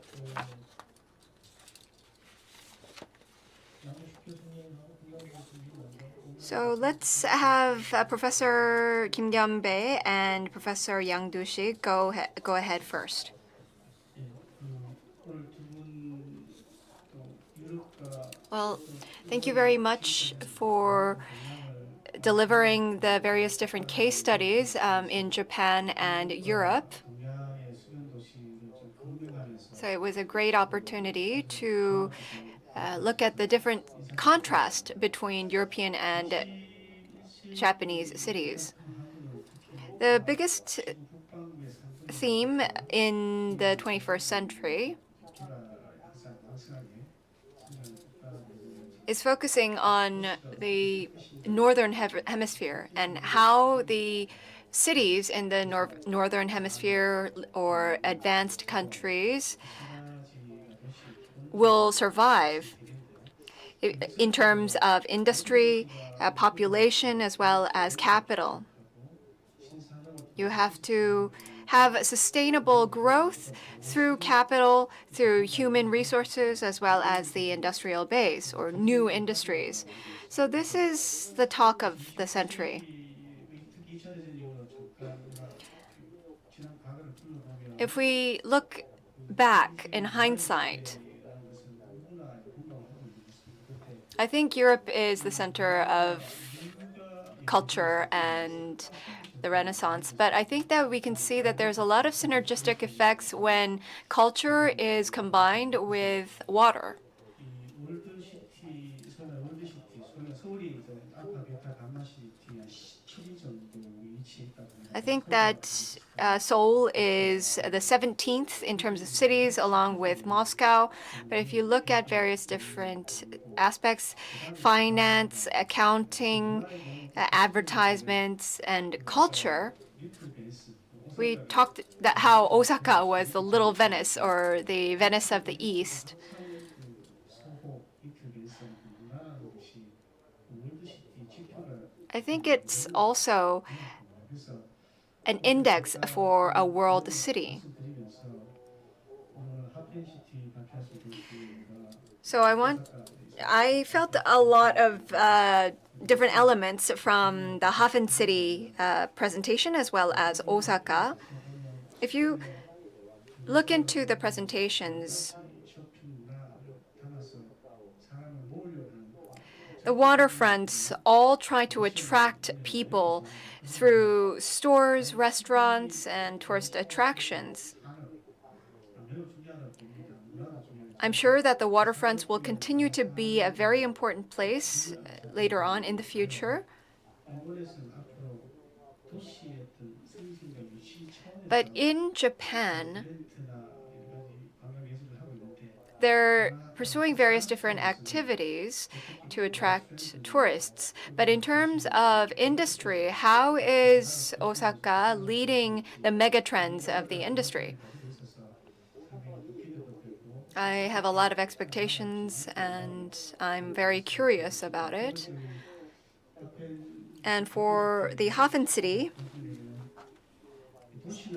So let's have Professor Kim Kyung-bae and Professor Yang Du-sik go ahead first. Well, thank you very much for delivering the various different case studies in Japan and Europe. So it was a great opportunity to look at the different contrast between European and Japanese cities. The biggest theme in the 21st century is focusing on the northern hemisphere and how the cities in the northern hemisphere or advanced countries will survive in terms of industry, population, as well as capital. You have to have sustainable growth through capital, through human resources, as well as the industrial base or new industries. So this is the talk of the century. If we look back in hindsight, I think Europe is the center of culture and the Renaissance, but I think that we can see that there's a lot of synergistic effects when culture is combined with water. I think that Seoul is the 17th in terms of cities, along with Moscow. But if you look at various different aspects, finance, accounting, advertisements, and culture, we talked that how Osaka was the little Venice, or the Venice of the East. I think it's also an index for a world city. So I felt a lot of different elements from the Hafen City presentation as well as Osaka. If you look into the presentations, the waterfronts all try to attract people through stores, restaurants, and tourist attractions. I'm sure that the waterfronts will continue to be a very important place later on in the future. But in Japan, they're pursuing various different activities to attract tourists. But in terms of industry, how is Osaka leading the megatrends of the industry? I have a lot of expectations, and I'm very curious about it. And for the Hafen City,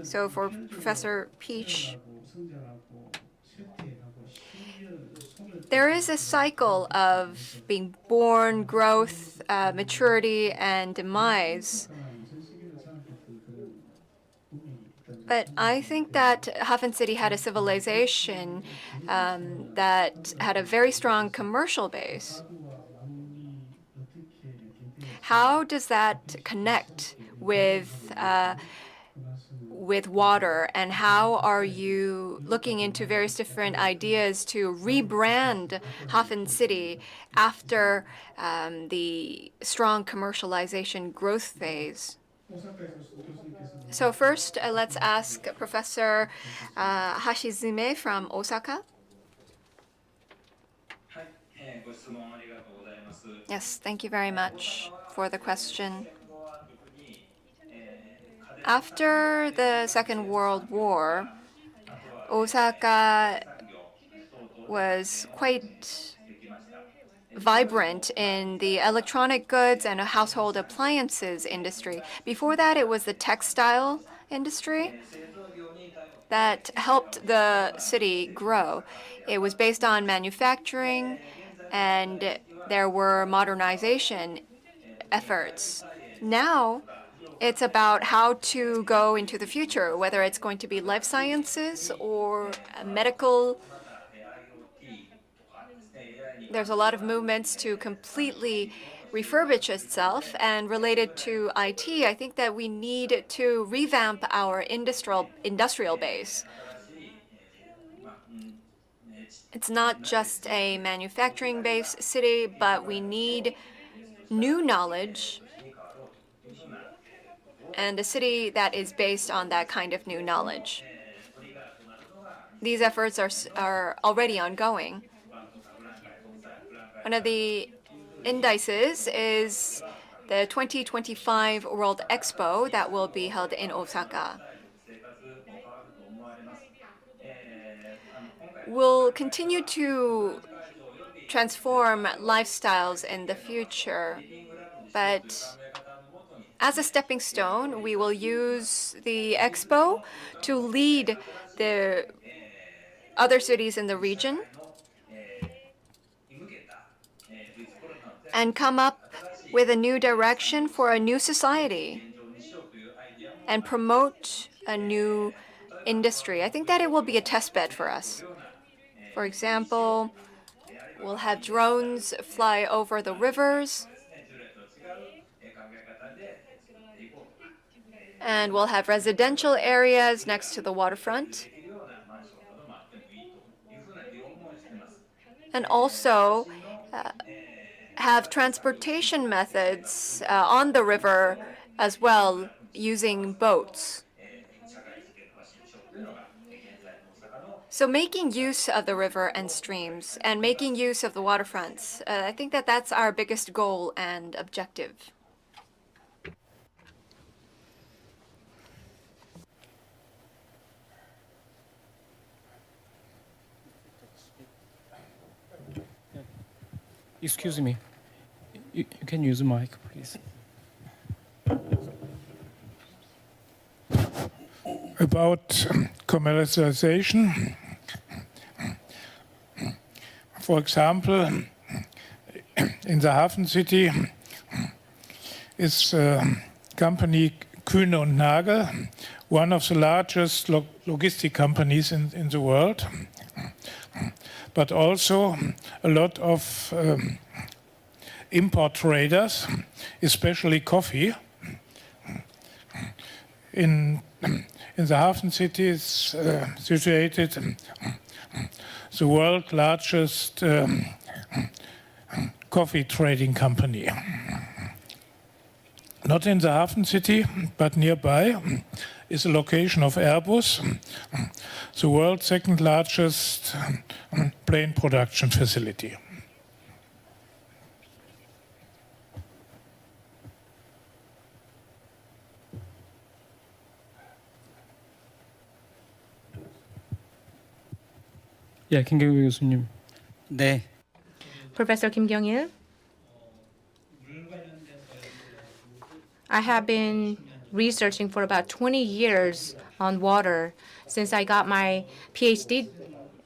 so for Professor Peach, there is a cycle of being born, growth, maturity, and demise. But I think that Hafen City had a civilization that had a very strong commercial base. How does that connect with water, and how are you looking into various different ideas to rebrand Hafen City after the strong commercialization growth phase? So first, let's ask Professor Hashizume from Osaka. Yes, thank you very much for the question. After the Second World War, Osaka was quite vibrant in the electronic goods and household appliances industry. Before that, it was the textile industry that helped the city grow. It was based on manufacturing, and there were modernization efforts. Now, it's about how to go into the future, whether it's going to be life sciences or medical. There's a lot of movements to completely refurbish itself, and related to IT, I think that we need to revamp our industrial base. It's not just a manufacturing-based city, but we need new knowledge and a city that is based on that kind of new knowledge. These efforts are already ongoing. One of the indices is the 2025 World Expo that will be held in Osaka. We'll continue to transform lifestyles in the future, but as a stepping stone, we will use the expo to lead the other cities in the region and come up with a new direction for a new society and promote a new industry. I think that it will be a test bed for us. For example, we'll have drones fly over the rivers, and we'll have residential areas next to the waterfront. And also have transportation methods on the river as well, using boats. So making use of the river and streams and making use of the waterfronts, I think that that's our biggest goal and objective. Excuse me. You can use the mic, please. About commercialization. For example, in the Hafen City is company Kühne und Nagel, one of the largest logistic companies in the world, but also a lot of import traders, especially coffee. In the Hafen City is situated the world's largest coffee trading company. Not in the Hafen City, but nearby is a location of Airbus, the world's second largest plane production facility. 예, 김경일 교수님. 네. Professor Kim Kyung-il. I have been researching for about 20 years on water. Since I got my PhD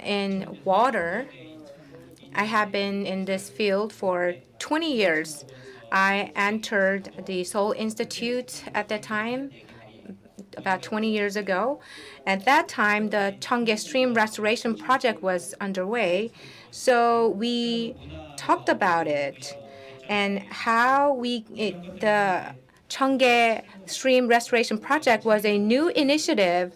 in water, I have been in this field for 20 years. I entered the Seoul Institute at that time, about 20 years ago. At that time, the Cheonggye Stream Restoration Project was underway. So we talked about it and how the Cheonggye Stream Restoration Project was a new initiative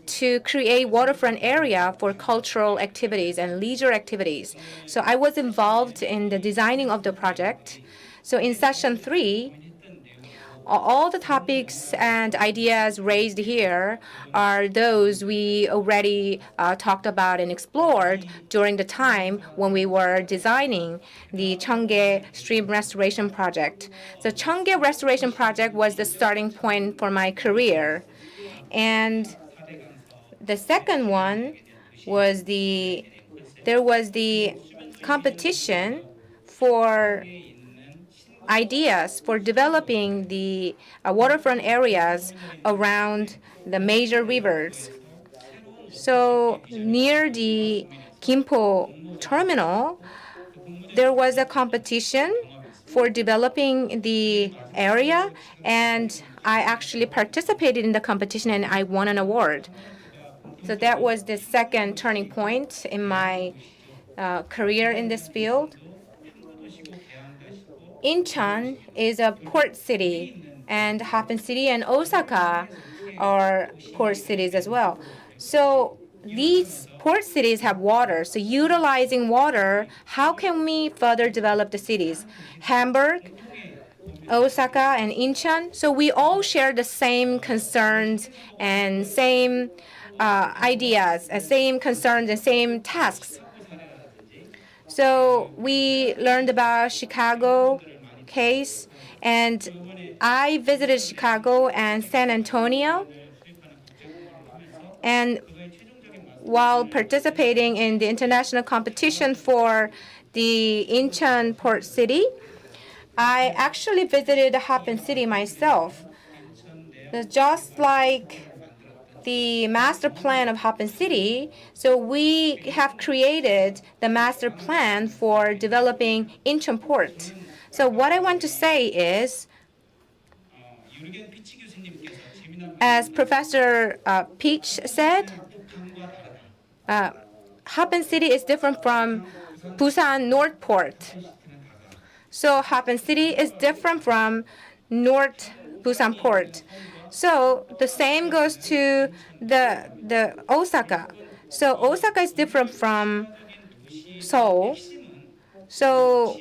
to create waterfront area for cultural activities and leisure activities. So I was involved in the designing of the project. So in session 3, all the topics and ideas raised here are those we already talked about and explored during the time when we were designing the Cheonggye Stream Restoration Project. The Cheonggye Restoration Project was the starting point for my career. And the second one was there was the competition for ideas for developing the waterfront areas around the major rivers. So near the Gimpo terminal, there was a competition for developing the area, and I actually participated in the competition and I won an award. So that was the second turning point in my career in this field. Incheon is a port city, and Happen City and Osaka are port cities as well. So these port cities have water. So utilizing water, how can we further develop the cities? Hamburg, Osaka, and Incheon. So we all share the same concerns and same ideas, same concerns and same tasks. So we learned about Chicago case, and I visited Chicago and San Antonio. And while participating in the international competition for the Incheon port city, I actually visited Happen City myself. Just like the master plan of Happen City, so we have created the master plan for developing Incheon Port. So what I want to say is, as Professor Peach said, Happen City is different from Busan North Port. So Happen City is different from North Busan Port. So the same goes to the Osaka. So Osaka is different from Seoul. So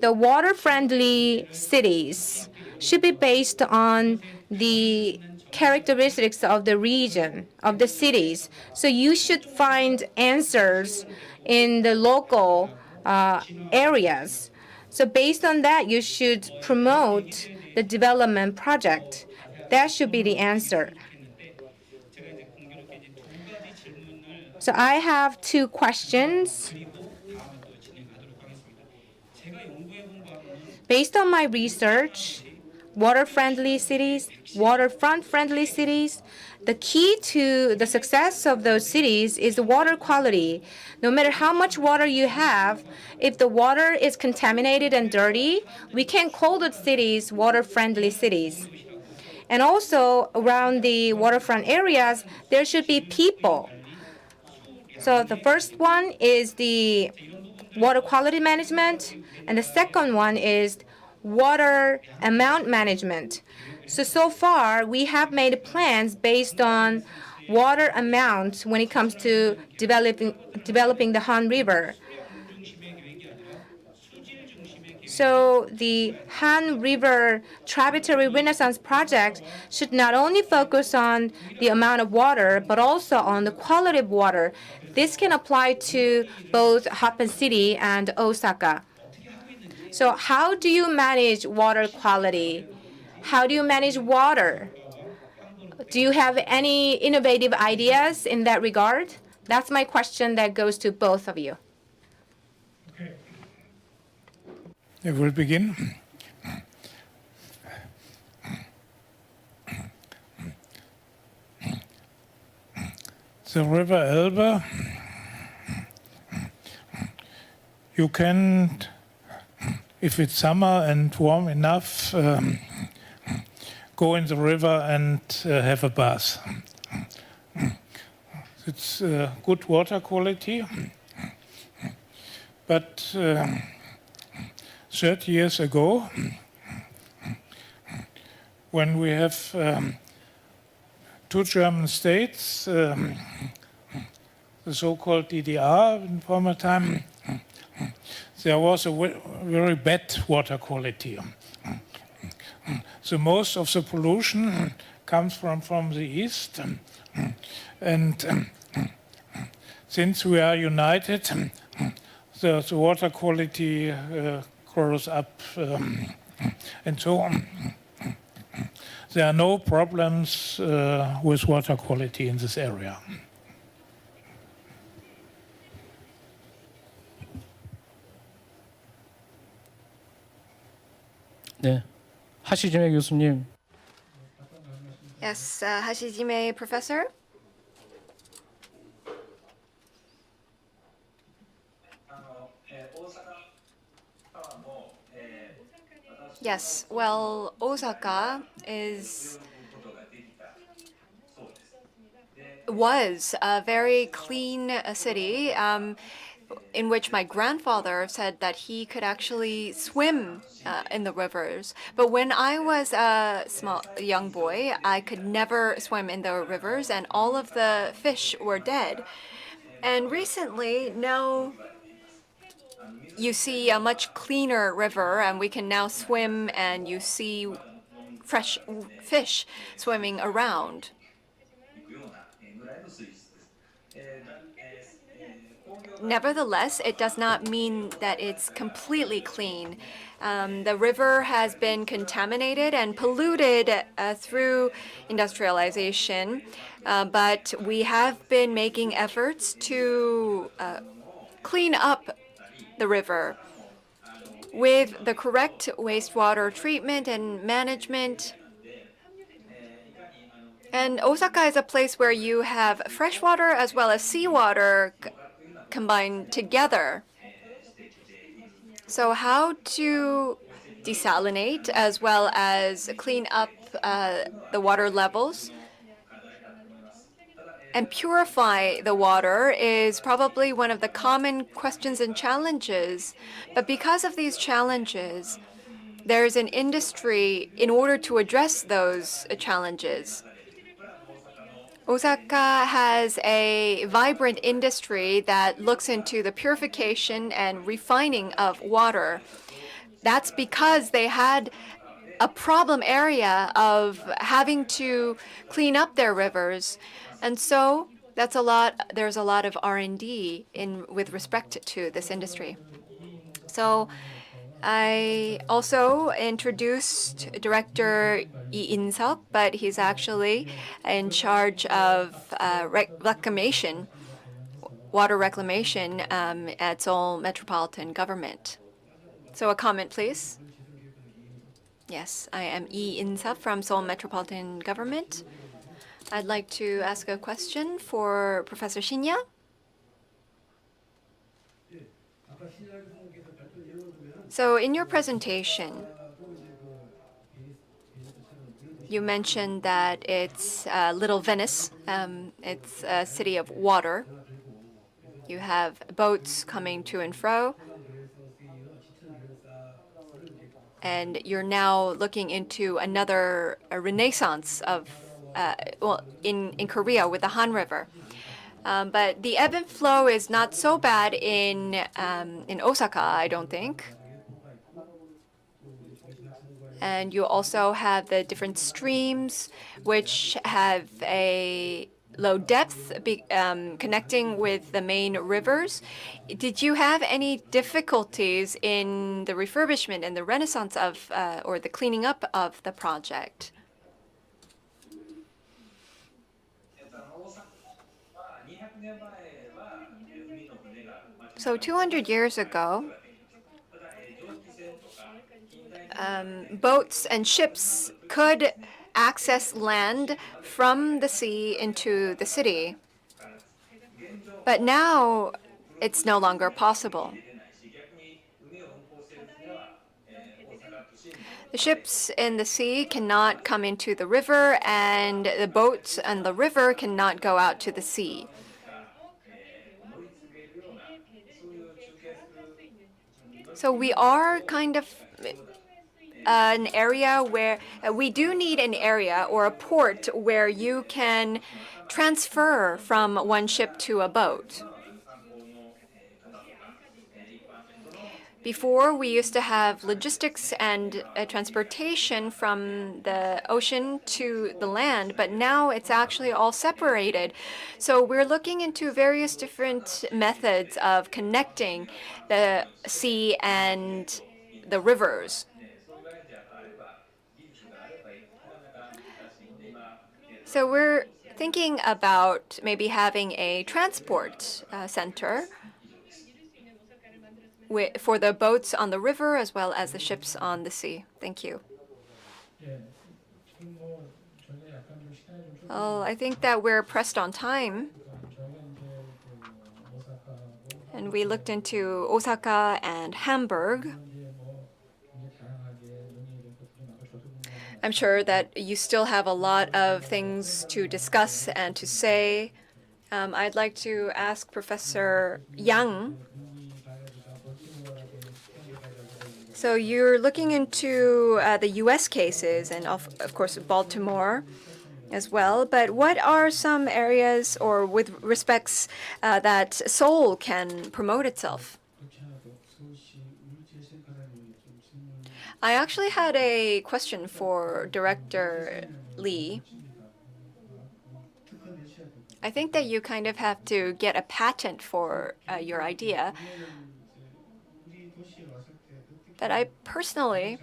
the water-friendly cities should be based on the characteristics of the region, of the cities. So you should find answers in the local areas. So based on that, you should promote the development project. That should be the answer. So I have two questions. Based on my research, water-friendly cities, waterfront-friendly cities, the key to the success of those cities is the water quality. No matter how much water you have, if the water is contaminated and dirty, we can't call those cities water-friendly cities. And also, around the waterfront areas, there should be people. So the first one is the water quality management, and the second one is water amount management. So far, we have made plans based on water amount when it comes to developing the Han River. So the Han River Tributary Renaissance Project should not only focus on the amount of water, but also on the quality of water. This can apply to both Happen City and Osaka. So how do you manage water quality? How do you manage water? Do you have any innovative ideas in that regard? That's my question that goes to both of you. I will begin. The River Elbe, you can, if it's summer and warm enough, go in the river and have a bath. It's good water quality, but 30 years ago, when we have two German states, the so-called DDR in former time, there was a very bad water quality. the most of the pollution comes from the east. And since we are united, the water quality grows up and so on. There are no problems with water quality in this area. 네, 하시지메 교수님. Yes, Hashijime professor. Yes, well, Osaka was a very clean city in which my grandfather said that he could actually swim in the rivers. But when I was a young boy, I could never swim in the rivers, and all of the fish were dead. And recently, now you see a much cleaner river, and we can now swim, and you see fresh fish swimming around. Nevertheless, it does not mean that it's completely clean. The river has been contaminated and polluted through industrialization, but we have been making efforts to clean up the river with the correct wastewater treatment and management. And Osaka is a place where you have freshwater as well as seawater combined together. So how to desalinate as well as clean up the water levels and purify the water is probably one of the common questions and challenges. But because of these challenges, there's an industry in order to address those challenges. Osaka has a vibrant industry that looks into the purification and refining of water. That's because they had a problem area of having to clean up their rivers. And so there's a lot of R&D with respect to this industry. So I also introduced Director Lee In-seok, but he's actually in charge of reclamation, water reclamation at Seoul Metropolitan Government. So a comment, please. Yes, I am Lee In-seok from Seoul Metropolitan Government. I'd like to ask a question for Professor Shinya. So in your presentation, you mentioned that it's Little Venice. It's a city of water. You have boats coming to and fro. And you're now looking into another renaissance of, in Korea with the Han River. But the ebb and flow is not so bad in Osaka, I don't think. And you also have the different streams, which have a low depth connecting with the main rivers. Did you have any difficulties in the refurbishment and the renaissance of, or the cleaning up of the project? So 200 years ago, boats and ships could access land from the sea into the city. But now it's no longer possible. The ships in the sea cannot come into the river, and the boats on the river cannot go out to the sea. So we are kind of an area where we do need an area or a port where you can transfer from one ship to a boat. Before, we used to have logistics and transportation from the ocean to the land, but now it's actually all separated. So we're looking into various different methods of connecting the sea and the rivers. So we're thinking about maybe having a transport center for the boats on the river as well as the ships on the sea. Thank you. Well, I think that we're pressed on time. And we looked into Osaka and Hamburg. I'm sure that you still have a lot of things to discuss and to say. I'd like to ask Professor Yang. So you're looking into the US cases and, of course, Baltimore as well. But what are some areas or with respects that Seoul can promote itself? I actually had a question for Director Lee. I think that you kind of have to get a patent for your idea. But I personally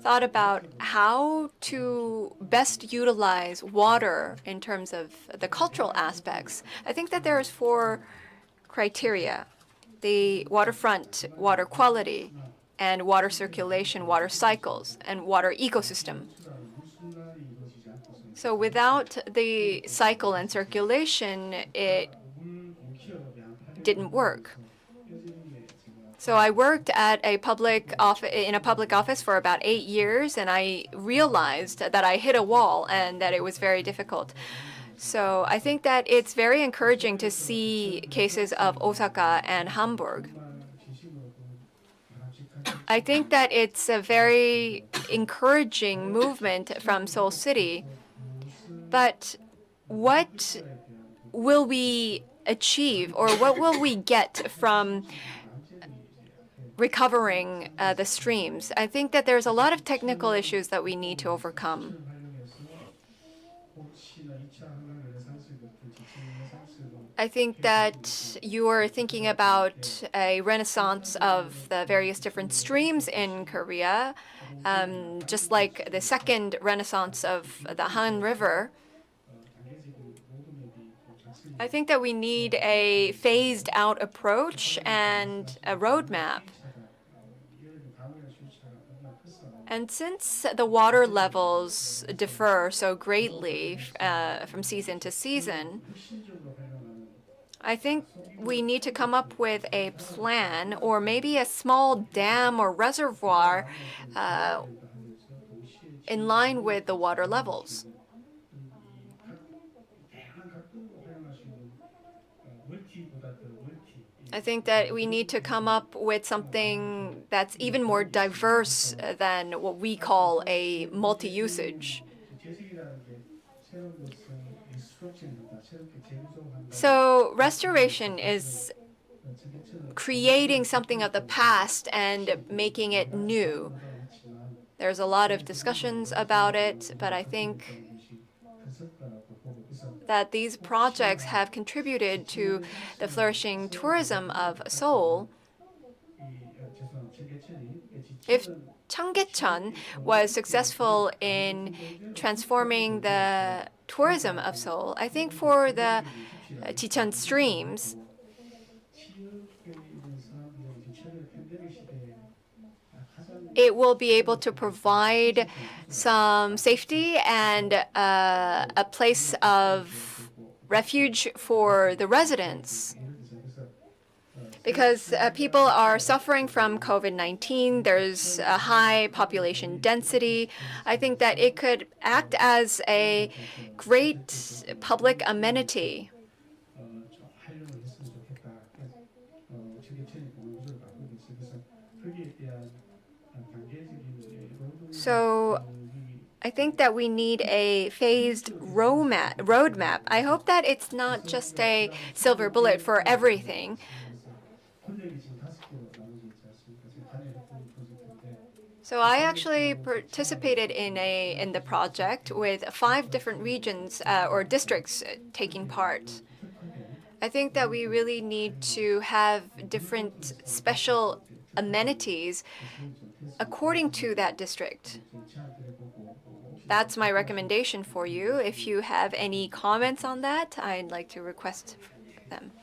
thought about how to best utilize water in terms of the cultural aspects. I think that there's 4 criteria: the waterfront, water quality, and water circulation, water cycles, and water ecosystem. So without the cycle and circulation, it didn't work. So I worked at a public office for about 8 years, and I realized that I hit a wall and that it was very difficult. So I think that it's very encouraging to see cases of Osaka and Hamburg. I think that it's a very encouraging movement from Seoul City. But what will we achieve, or what will we get from recovering the streams? I think that there's a lot of technical issues that we need to overcome. I think that you are thinking about a renaissance of the various different streams in Korea, just like the second renaissance of the Han River. I think that we need a phased-out approach and a roadmap. And since the water levels differ so greatly from season to season, I think we need to come up with a plan or maybe a small dam or reservoir in line with the water levels. I think that we need to come up with something that's even more diverse than what we call a multi-usage. So restoration is creating something of the past and making it new. There's a lot of discussions about it, but I think that these projects have contributed to the flourishing tourism of Seoul. If Cheonggyecheon was successful in transforming the tourism of Seoul, I think for the Jicheon streams, it will be able to provide some safety and a place of refuge for the residents. Because people are suffering from COVID-19, there's a high population density. I think that it could act as a great public amenity. So I think that we need a phased roadmap. I hope that it's not just a silver bullet for everything. So I actually participated in the project with 5 different regions or districts taking part. I think that we really need to have different special amenities according to that district. That's my recommendation for you. If you have any comments on that, I'd like to request them.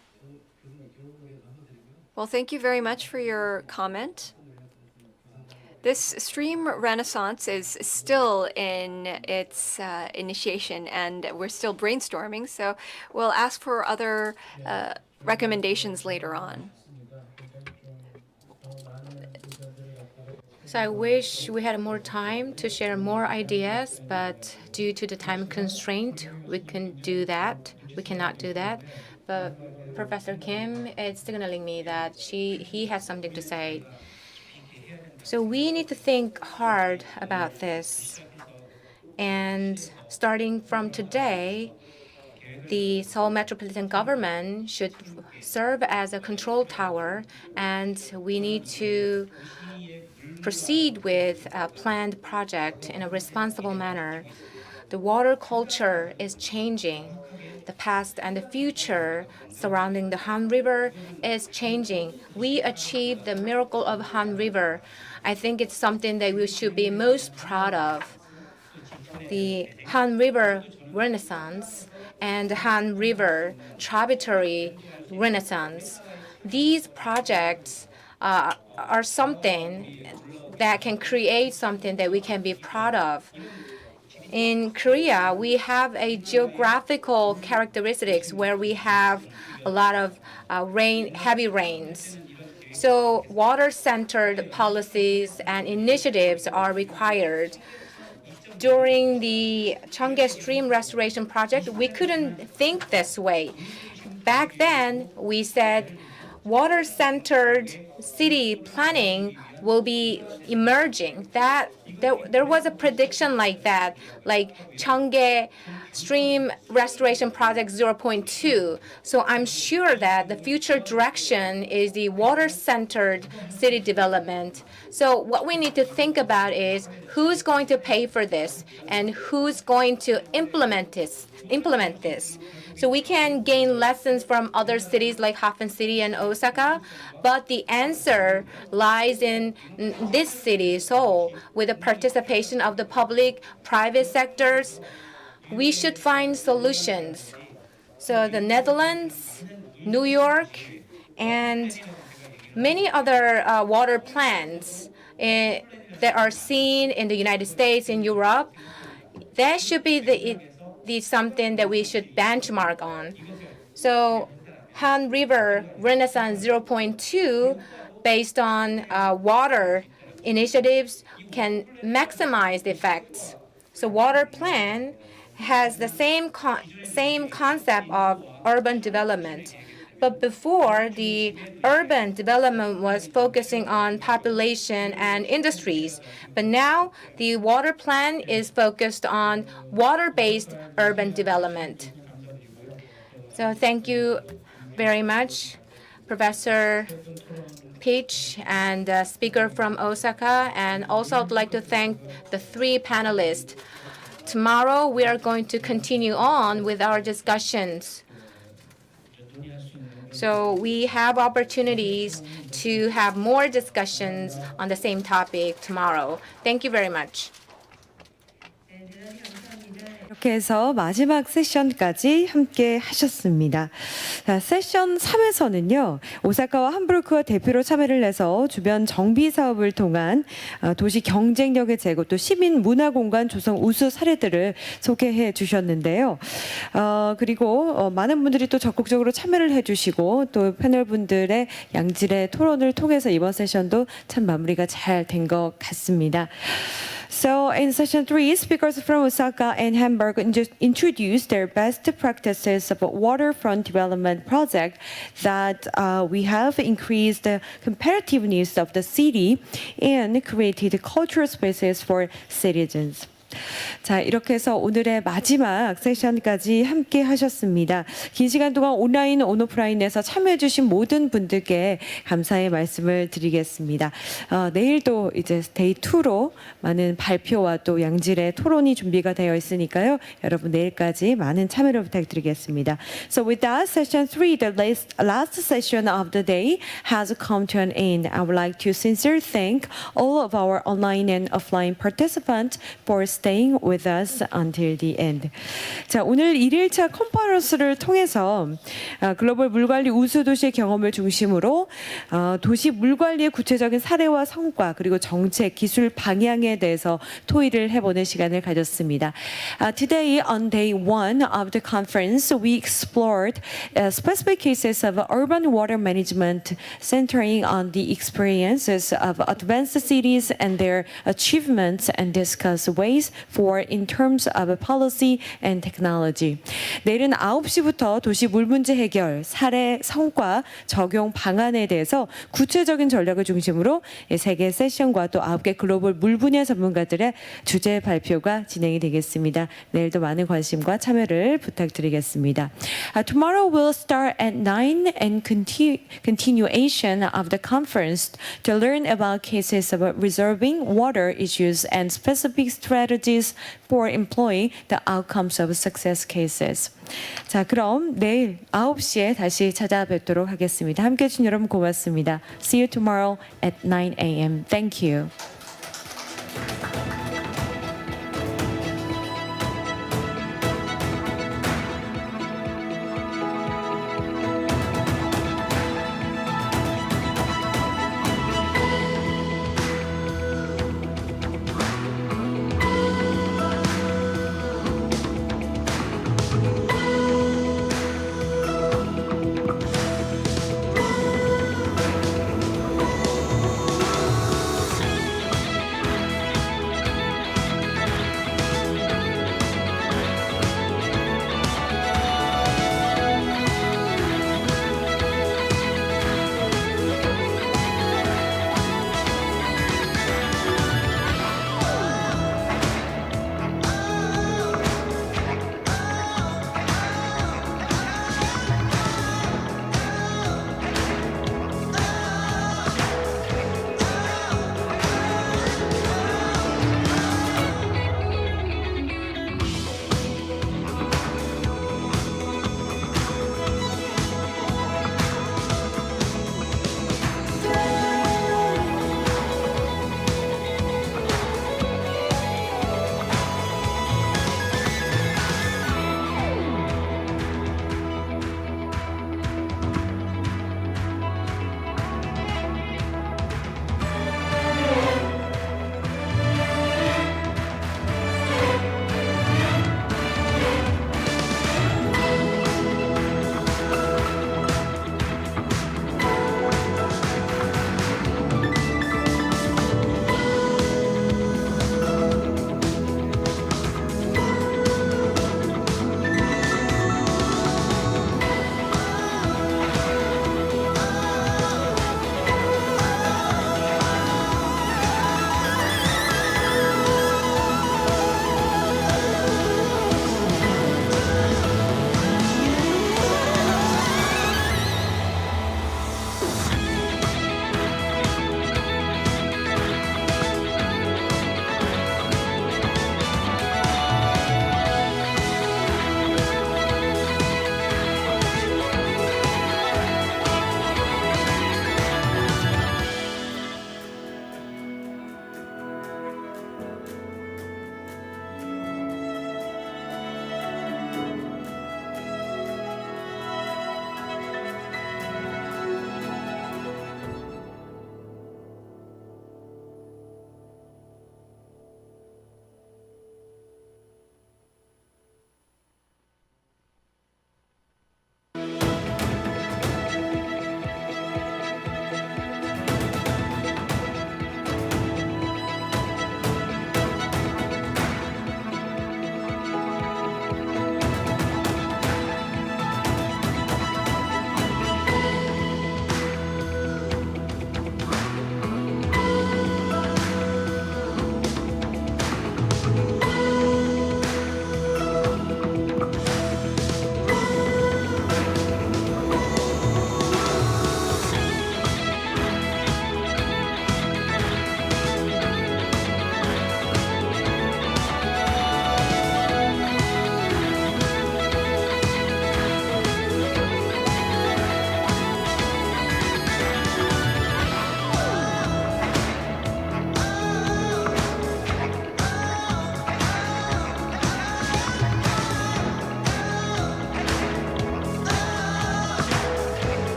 Well, thank you very much for your comment. This stream renaissance is still in its initiation, and we're still brainstorming, so we'll ask for other recommendations later on. So I wish we had more time to share more ideas, but due to the time constraint, we cannot do that. But Professor Kim is signaling me that he has something to say. So we need to think hard about this. And starting from today, the Seoul Metropolitan government should serve as a control tower, and we need to proceed with a planned project in a responsible manner. The water culture is changing. The past and the future surrounding the Han River is changing. We achieved the miracle of Han River. I think it's something that we should be most proud of. The Han River Renaissance and Han River Tributary Renaissance. These projects are something that can create something that we can be proud of. In Korea, we have a geographical characteristics where we have a lot of heavy rains. So water-centered policies and initiatives are required. During the Cheonggye Stream Restoration Project, we couldn't think this way. Back then, we said water-centered city planning will be emerging. That there was a prediction like that, like Cheonggye Stream Restoration Project 0.2. So I'm sure that the future direction is the water-centered city development. So what we need to think about is who's going to pay for this and who's going to implement this. So we can gain lessons from other cities like Hafen City and Osaka, but the answer lies in this city, Seoul, with the participation of the public, private sectors. We should find solutions. So the Netherlands, New York, and many other water plants that are seen in the United States, in Europe, that should be something that we should benchmark on. So Han River Renaissance 0.2, based on water initiatives, can maximize the effects. So water plan has the same concept of urban development. But before, the urban development was focusing on population and industries. But now, the water plan is focused on water-based urban development. So thank you very much, Professor Peach and speaker from Osaka. And also, I'd like to thank the 3 panelists. Tomorrow, we are going to continue on with our discussions. So we have opportunities to have more discussions on the same topic tomorrow. Thank you very much. 이렇게 해서 마지막 세션까지 함께 하셨습니다. 자, 세션 3에서는요. 오사카와 함부르크가 대표로 참여를 해서 주변 정비 사업을 통한 도시 경쟁력의 제고 또 시민 문화 공간 조성 우수 사례들을 소개해 주셨는데요. 그리고 많은 분들이 또 적극적으로 참여를 해 주시고 또 패널분들의 양질의 토론을 통해서 이번 세션도 참 마무리가 잘 된 것 같습니다. So in session 3, speakers from Osaka and Hamburg introduced their best practices of waterfront development project that we have increased the competitiveness of the city and created cultural spaces for citizens. 자, 이렇게 해서 오늘의 마지막 세션까지 함께 하셨습니다. 긴 시간 동안 온라인, 온오프라인에서 참여해주신 모든 분들께 감사의 말씀을 드리겠습니다. 내일도 이제 데이 2로 많은 발표와 또 양질의 토론이 준비가 되어 있으니까요. 여러분 내일까지 많은 참여를 부탁드리겠습니다. So with that, session 3, the last session of the day has come to an end. I would like to sincerely thank all of our online and offline participants for staying with us until the end. 자, 오늘 1일차 컨퍼런스를 통해서 글로벌 물관리 우수도시의 경험을 중심으로 도시 물관리의 구체적인 사례와 성과 그리고 정책, 기술 방향에 대해서 토의를 해보는 시간을 가졌습니다. Today on day 1 of the conference, we explored specific cases of urban water management centering on the experiences of advanced cities and their achievements and discuss ways forward in terms of policy and technology. 내일은 9시부터 도시 물 문제 해결, 사례, 성과, 적용 방안에 대해서 구체적인 전략을 중심으로 3개 세션과 또 9개 글로벌 물 분야 전문가들의 주제 발표가 진행이 되겠습니다. 내일도 많은 관심과 참여를 부탁드리겠습니다. Tomorrow we'll start at 9 and continuation of the conference to learn about cases of resolving water issues and specific strategies for employing the outcomes of success cases. 자, 그럼 내일 9시에 다시 찾아뵙도록 하겠습니다. 함께해 주신 여러분 고맙습니다. See you tomorrow at 9 a.m. Thank you.